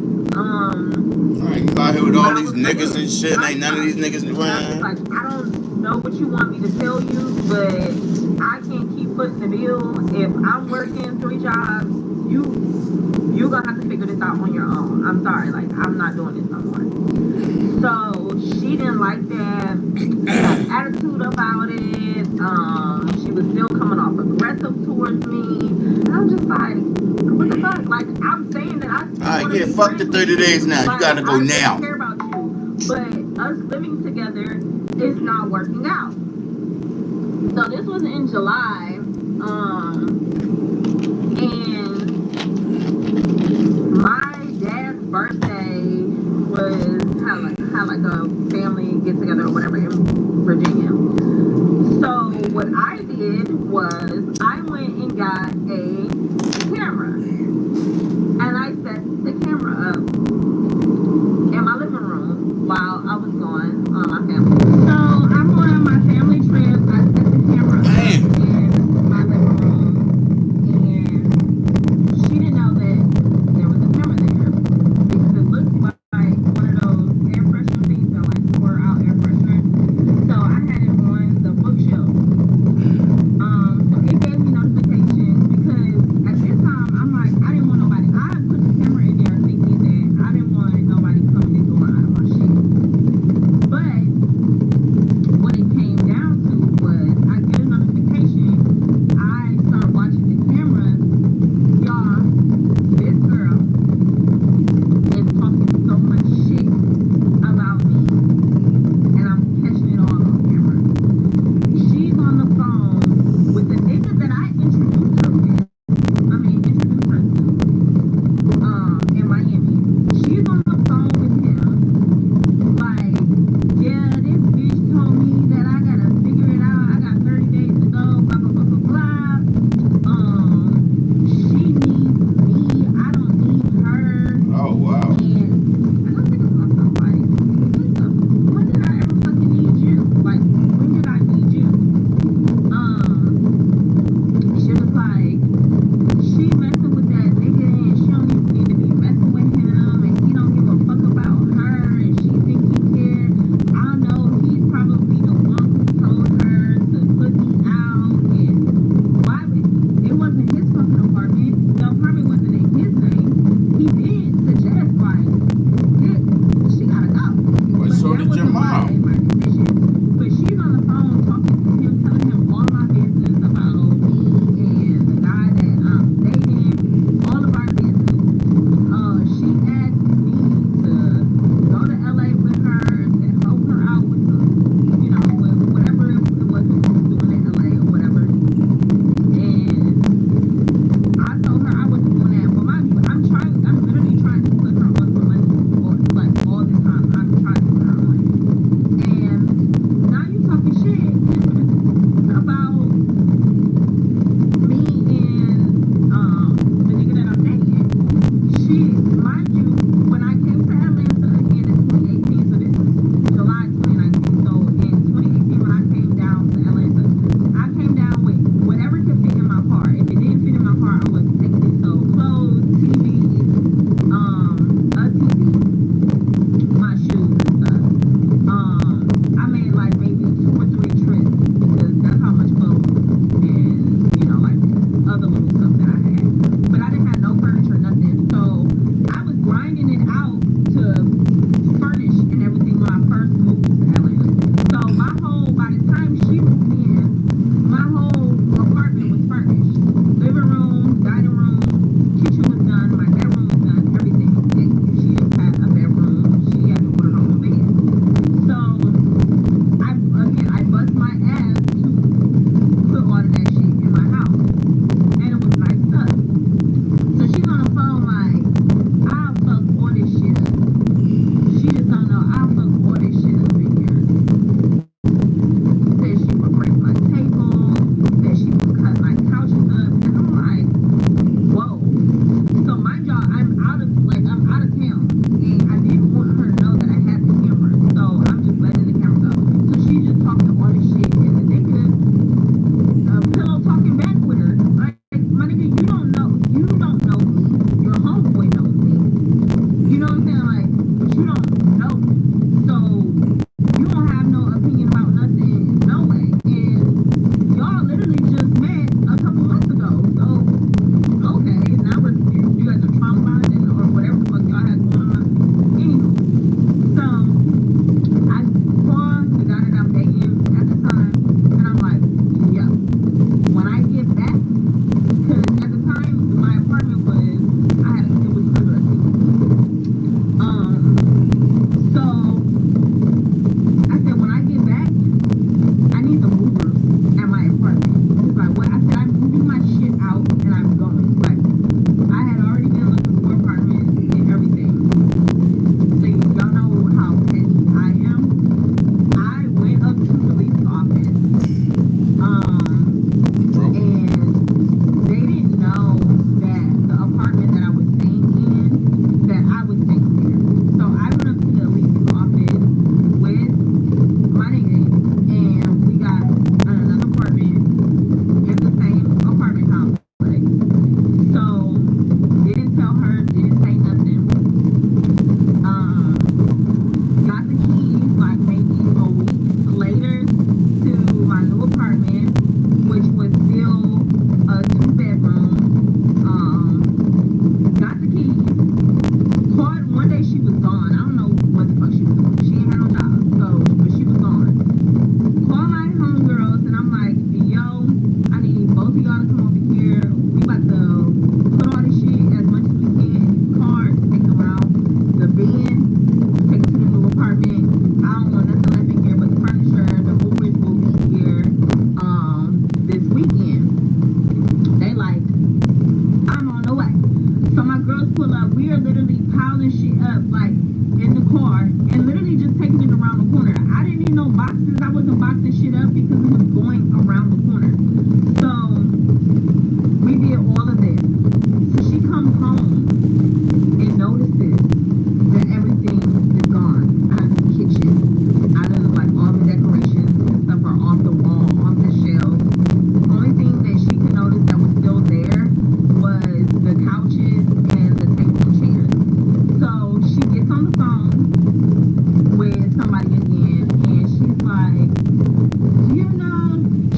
You out here with all these niggas and shit, and ain't none of these niggas around. Like, I don't know what you want me to tell you, but I can't keep putting the bill. If I'm working 3 jobs, you're gonna have to figure this out on your own. I'm sorry, like, I'm not doing this no more. So she didn't like that. She had an attitude about it. She was still coming off aggressive towards me. And I'm just like, what the fuck? Like, I'm saying that I still Alright, yeah, fuck the 30 days now. You gotta go now. I care about you, but us living together is not working out. So this was in July, and my dad's birthday had like a family get together or whatever in Virginia. So what I did was I went and got a camera, and I set the camera up in my living room while I was going on my family. So I'm going on my family trip. I set the camera up in my living room, and she didn't know that there was a camera there because it looked like one of those air freshener things that like squirt out air freshener. So I had it on the bookshelf. So it gave me notifications because at this time I'm like, I didn't want nobody. I put the camera in there thinking that I didn't want nobody coming and going out of my shit. But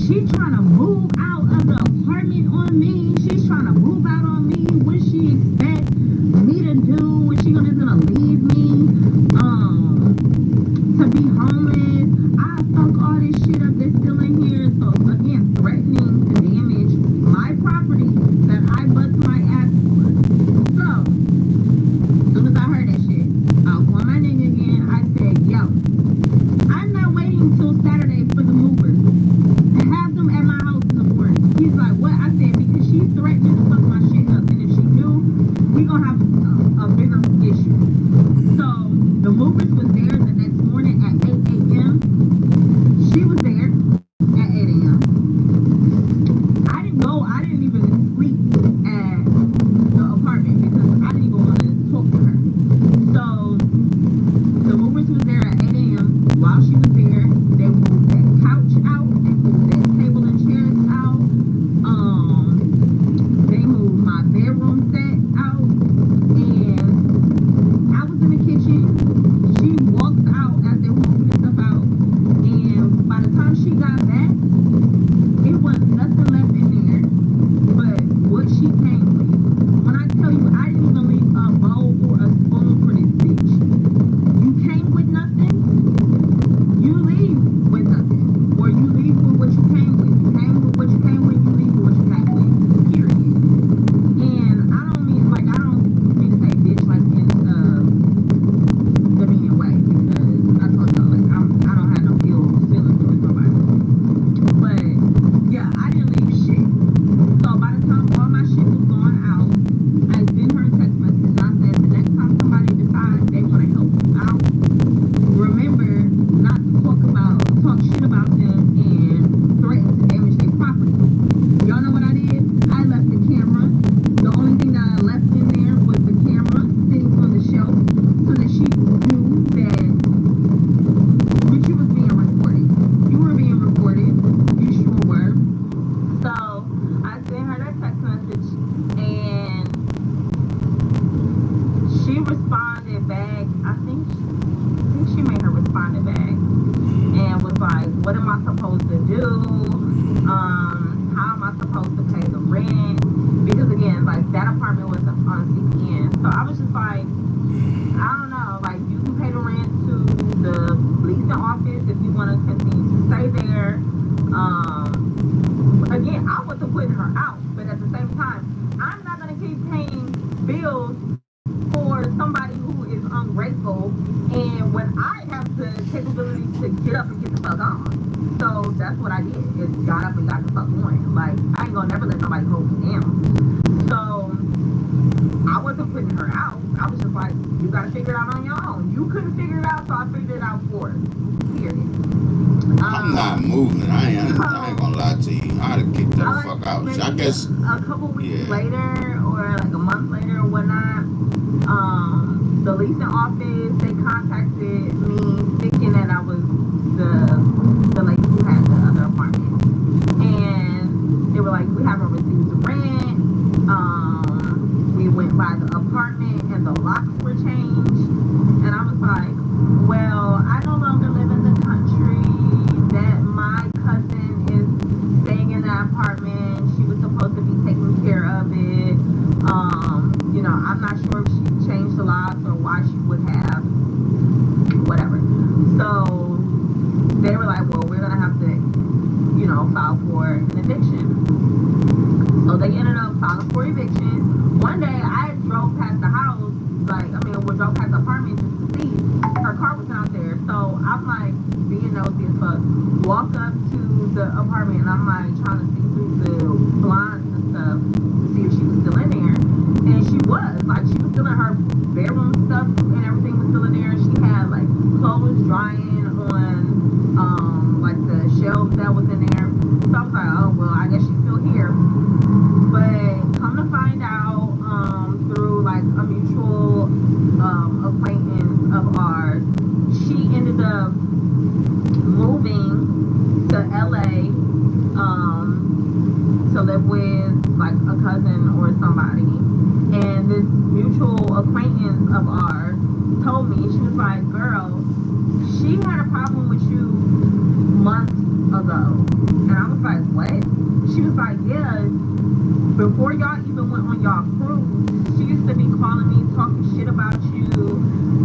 She trying to move out of the apartment on me. She's trying to move out on me. What she expect me to do when she's gonna leave me? To be homeless. I fuck all this shit up that's still in here. So again, threatening to damage my property that I bust my ass for. So, as soon as I heard that shit, I called my nigga again. I said, yo, I'm not waiting until Saturday for the movers. Have them at my house in the morning. He's like, what? I said, because she's threatening to fuck my shit up. And if she do, we gonna have a bigger issue. So, the movers was there the next morning at 8 a.m. She was there at 8 a.m. I didn't even sleep at the apartment because I didn't even want to talk to her. So, the movers was there at 8 a.m. While she was there, they moved that couch out, they moved that table and chairs out, they moved my bedroom set out, and I was in the kitchen. She walks out as they were moving the stuff out, and by the time she got back, it was nothing left in there but what she came with. When I tell you, I didn't even leave a bowl or a spoon for this bitch. You came with nothing, you leave with nothing. Or you leave with what you came with. You came with what you came with, you leave with what you came with. Period. And I don't mean to say bitch like in demeaning way, because I told y'all like I don't have no feelings towards nobody. But yeah, I didn't leave shit. So by the time all my shit was going out, I sent her a text message and I said the next time somebody decides they want to help you out, remember not to talk shit about them and threaten to damage their property. Y'all know what I did? I left the camera. The only thing that I left in there was the camera sitting on the shelf so that she knew that you was being recorded. You were being recorded. You sure were. So I sent her that text message and she responded back. I think she made her responded back and was like, what am I supposed to do? How am I supposed to pay the rent? Because again, like that apartment was on CPN. So I was just like, I don't know, like you can pay the rent to the leasing office if you want to continue to stay there. Again, I wasn't putting her out, but at the same time, I'm not gonna keep paying bills for somebody who is ungrateful and when I have the capability to get up and get the fuck on. So that's what I did, is got up and got the fuck on. Like, I ain't gonna never let nobody hold me down. So I wasn't putting her out. I was just like, you gotta figure it out on your own. You couldn't figure it out, so I figured it out for her. Period. I'm not moving. I ain't gonna lie to you. I'd have kicked her the fuck out. I guess a couple weeks later, or like a month later or whatnot, the leasing office, they contacted me thinking that I was the lady who had the other apartment. And they were like, we haven't received the rent. We went by the apartment and the locks were changed. And I was like, well, I no longer live in the country. That my cousin is staying in that apartment. She was supposed to be taking care of it. You know, I'm not sure if she changed the locks or why she would have. Whatever. So they were like, well, we're gonna have to, you know, file for an eviction. So they ended up filing for eviction. One day I drove past the house, we drove past the apartment just to see. Her car was out there. So I'm like, being nosy as fuck. Walk up to the apartment and I'm like trying to see through the blinds and stuff to see if she was still in there. And she was. Like, she was still in her bedroom stuff and everything was still in there. She had like clothes drying on like the shelves that was in there. So I was like, oh well, I guess she's still here. But come to find out, through like a mutual acquaintance of ours, she ended up moving to LA to live with like a cousin or somebody. And this mutual acquaintance of ours told me, she was like, girl, she had a problem with you months ago. And I was like, before y'all even went on y'all cruise, she used to be calling me, talking shit about you,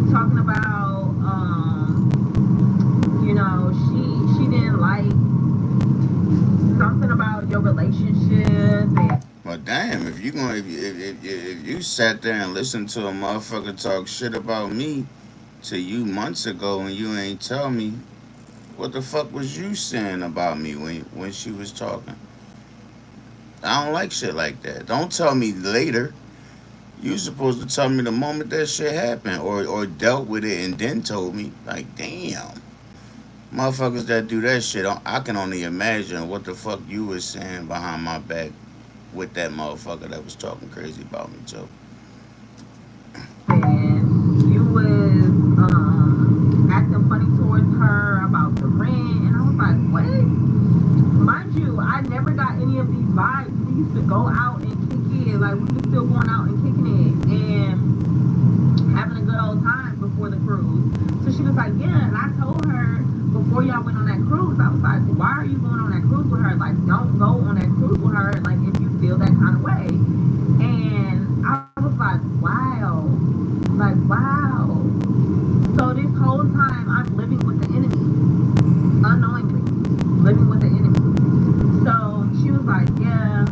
talking about, you know, she didn't like something about your relationship. And Well, damn, if you gonna if you sat there and listened to a motherfucker talk shit about me to you months ago and you ain't tell me, what the fuck was you saying about me when she was talking? I don't like shit like that. Don't tell me later. You supposed to tell me the moment that shit happened, or dealt with it and then told me. Like, damn, motherfuckers that do that shit, I can only imagine what the fuck you was saying behind my back with that motherfucker that was talking crazy about me too. you was acting funny towards her about the rent, and I was like, what? Mind you, I never got any of these vibes. We used to go out and kick it, like we were still going out and kicking it and having a good old time before the cruise. So she was like, yeah, and I told her before y'all went on that cruise, I was like, why are you going on that cruise with her? Like, don't go on that cruise with her, like, if you feel that kind of way. And I was like, wow. Like, wow. So this whole time, I'm living with the enemy. Unknowingly. Living with the enemy. So she was like, yeah,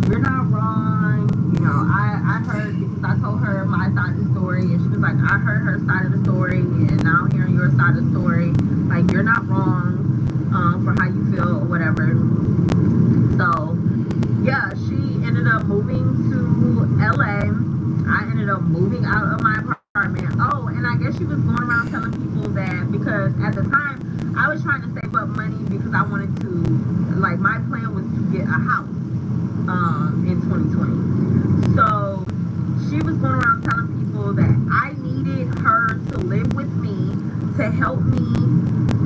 you're not wrong. You know, I heard, because I told her my side of the story, and she was like, I heard her side of the story, and now I'm hearing your side of the story. Like, you're not wrong for how you feel or whatever. So, yeah, she ended up moving to LA. I ended up moving out of my apartment. Oh, and I guess she was going around telling people that, because at the time, I was trying to save up money because I wanted to, like, my plan was to get a house in 2020. So she was going around telling people that I needed her to live with me to help me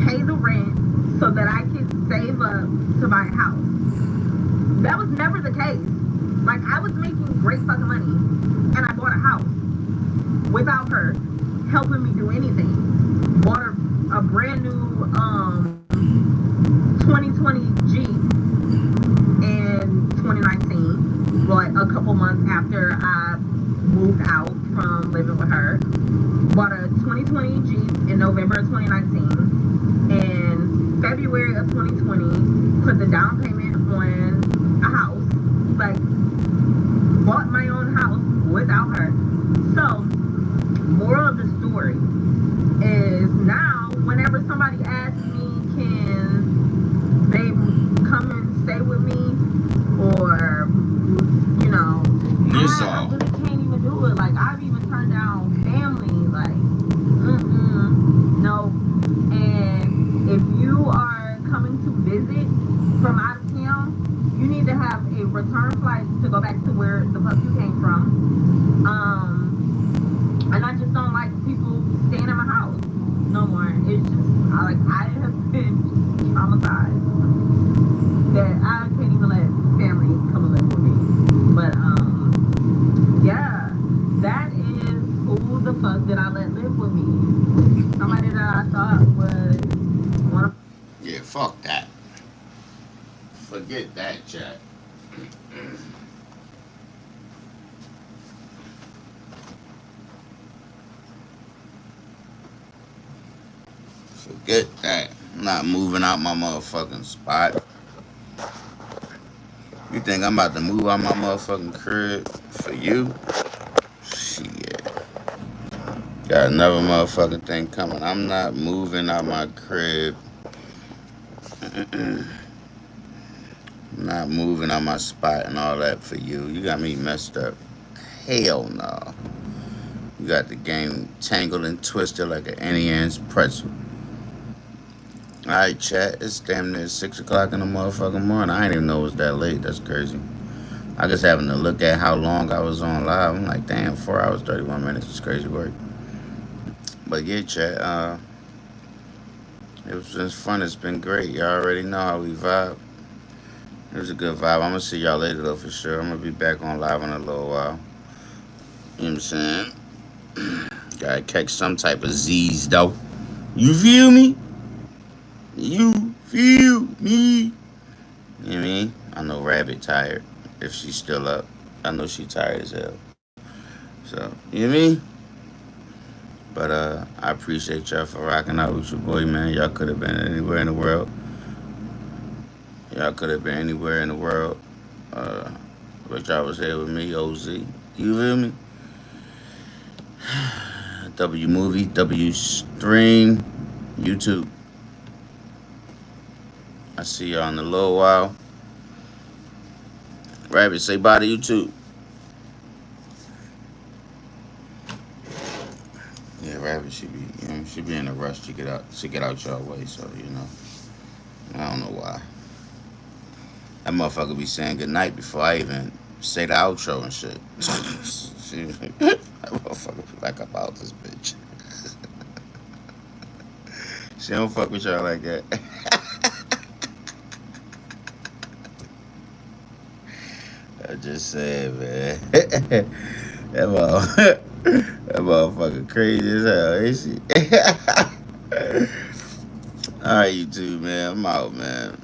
pay the rent so that I could save up to buy a house. That was never the case. Like, I was making great fucking money and I bought a house without her helping me do anything. Bought a brand new 2020 Jeep in 2019, like a couple months after I moved out from living with her. Bought a 2020 Jeep in November of 2019. In February of 2020, put the down payment on a house. Like, bought my own house without her. So, moral of the story is now, whenever somebody asks me, can they come and stay with me? Or, you know, I really can't even do it. Like, I've even turned down family. Like, no. And if you are coming to visit from out of town, you need to have a return flight to go back to where the fuck you came from. And I just don't like people staying in my house no more. It's just, I have been traumatized that I can't even let family come and live with me. But, yeah, that is who the fuck did I let live with me. Somebody that I thought was one of... Yeah, fuck that. Forget that, chat. Forget that. I'm not moving out my motherfucking spot. You think I'm about to move out my motherfucking crib for you? Shit. Got another motherfucking thing coming. I'm not moving out my crib. I'm not moving out my spot and all that for you. You got me messed up. Hell no. You got the game tangled and twisted like an Annie Ann's pretzel. Alright, chat. It's damn near 6 o'clock in the motherfucking morning. I didn't even know it was that late. That's crazy. I just having to look at how long I was on live. I'm like, damn, 4 hours, 31 minutes. It's crazy work. But yeah, chat. It's fun. It's been great. Y'all already know how we vibe. It was a good vibe. I'm going to see y'all later, though, for sure. I'm going to be back on live in a little while. You know what I'm saying? Gotta catch some type of Z's, though. You feel me? You feel me? You know what I mean? I know Rabbit tired. if she's still up. I know she tired as hell. So, you know what I mean? But I appreciate y'all for rocking out with your boy, man. Y'all could have been anywhere in the world. Y'all could have been anywhere in the world. But y'all was here with me, OZ. You feel me? W Movie, W Stream, YouTube. I see y'all in a little while. Rabbit, say bye to YouTube. Yeah, Rabbit should be, she be in a rush to get out y'all way. So I don't know why. That motherfucker be saying goodnight before I even say the outro and shit. That motherfucker be like, I'm out this bitch. She don't fuck with y'all like that. I just said, man. that motherfucker crazy as hell, ain't she? Alright, YouTube, man. I'm out, man.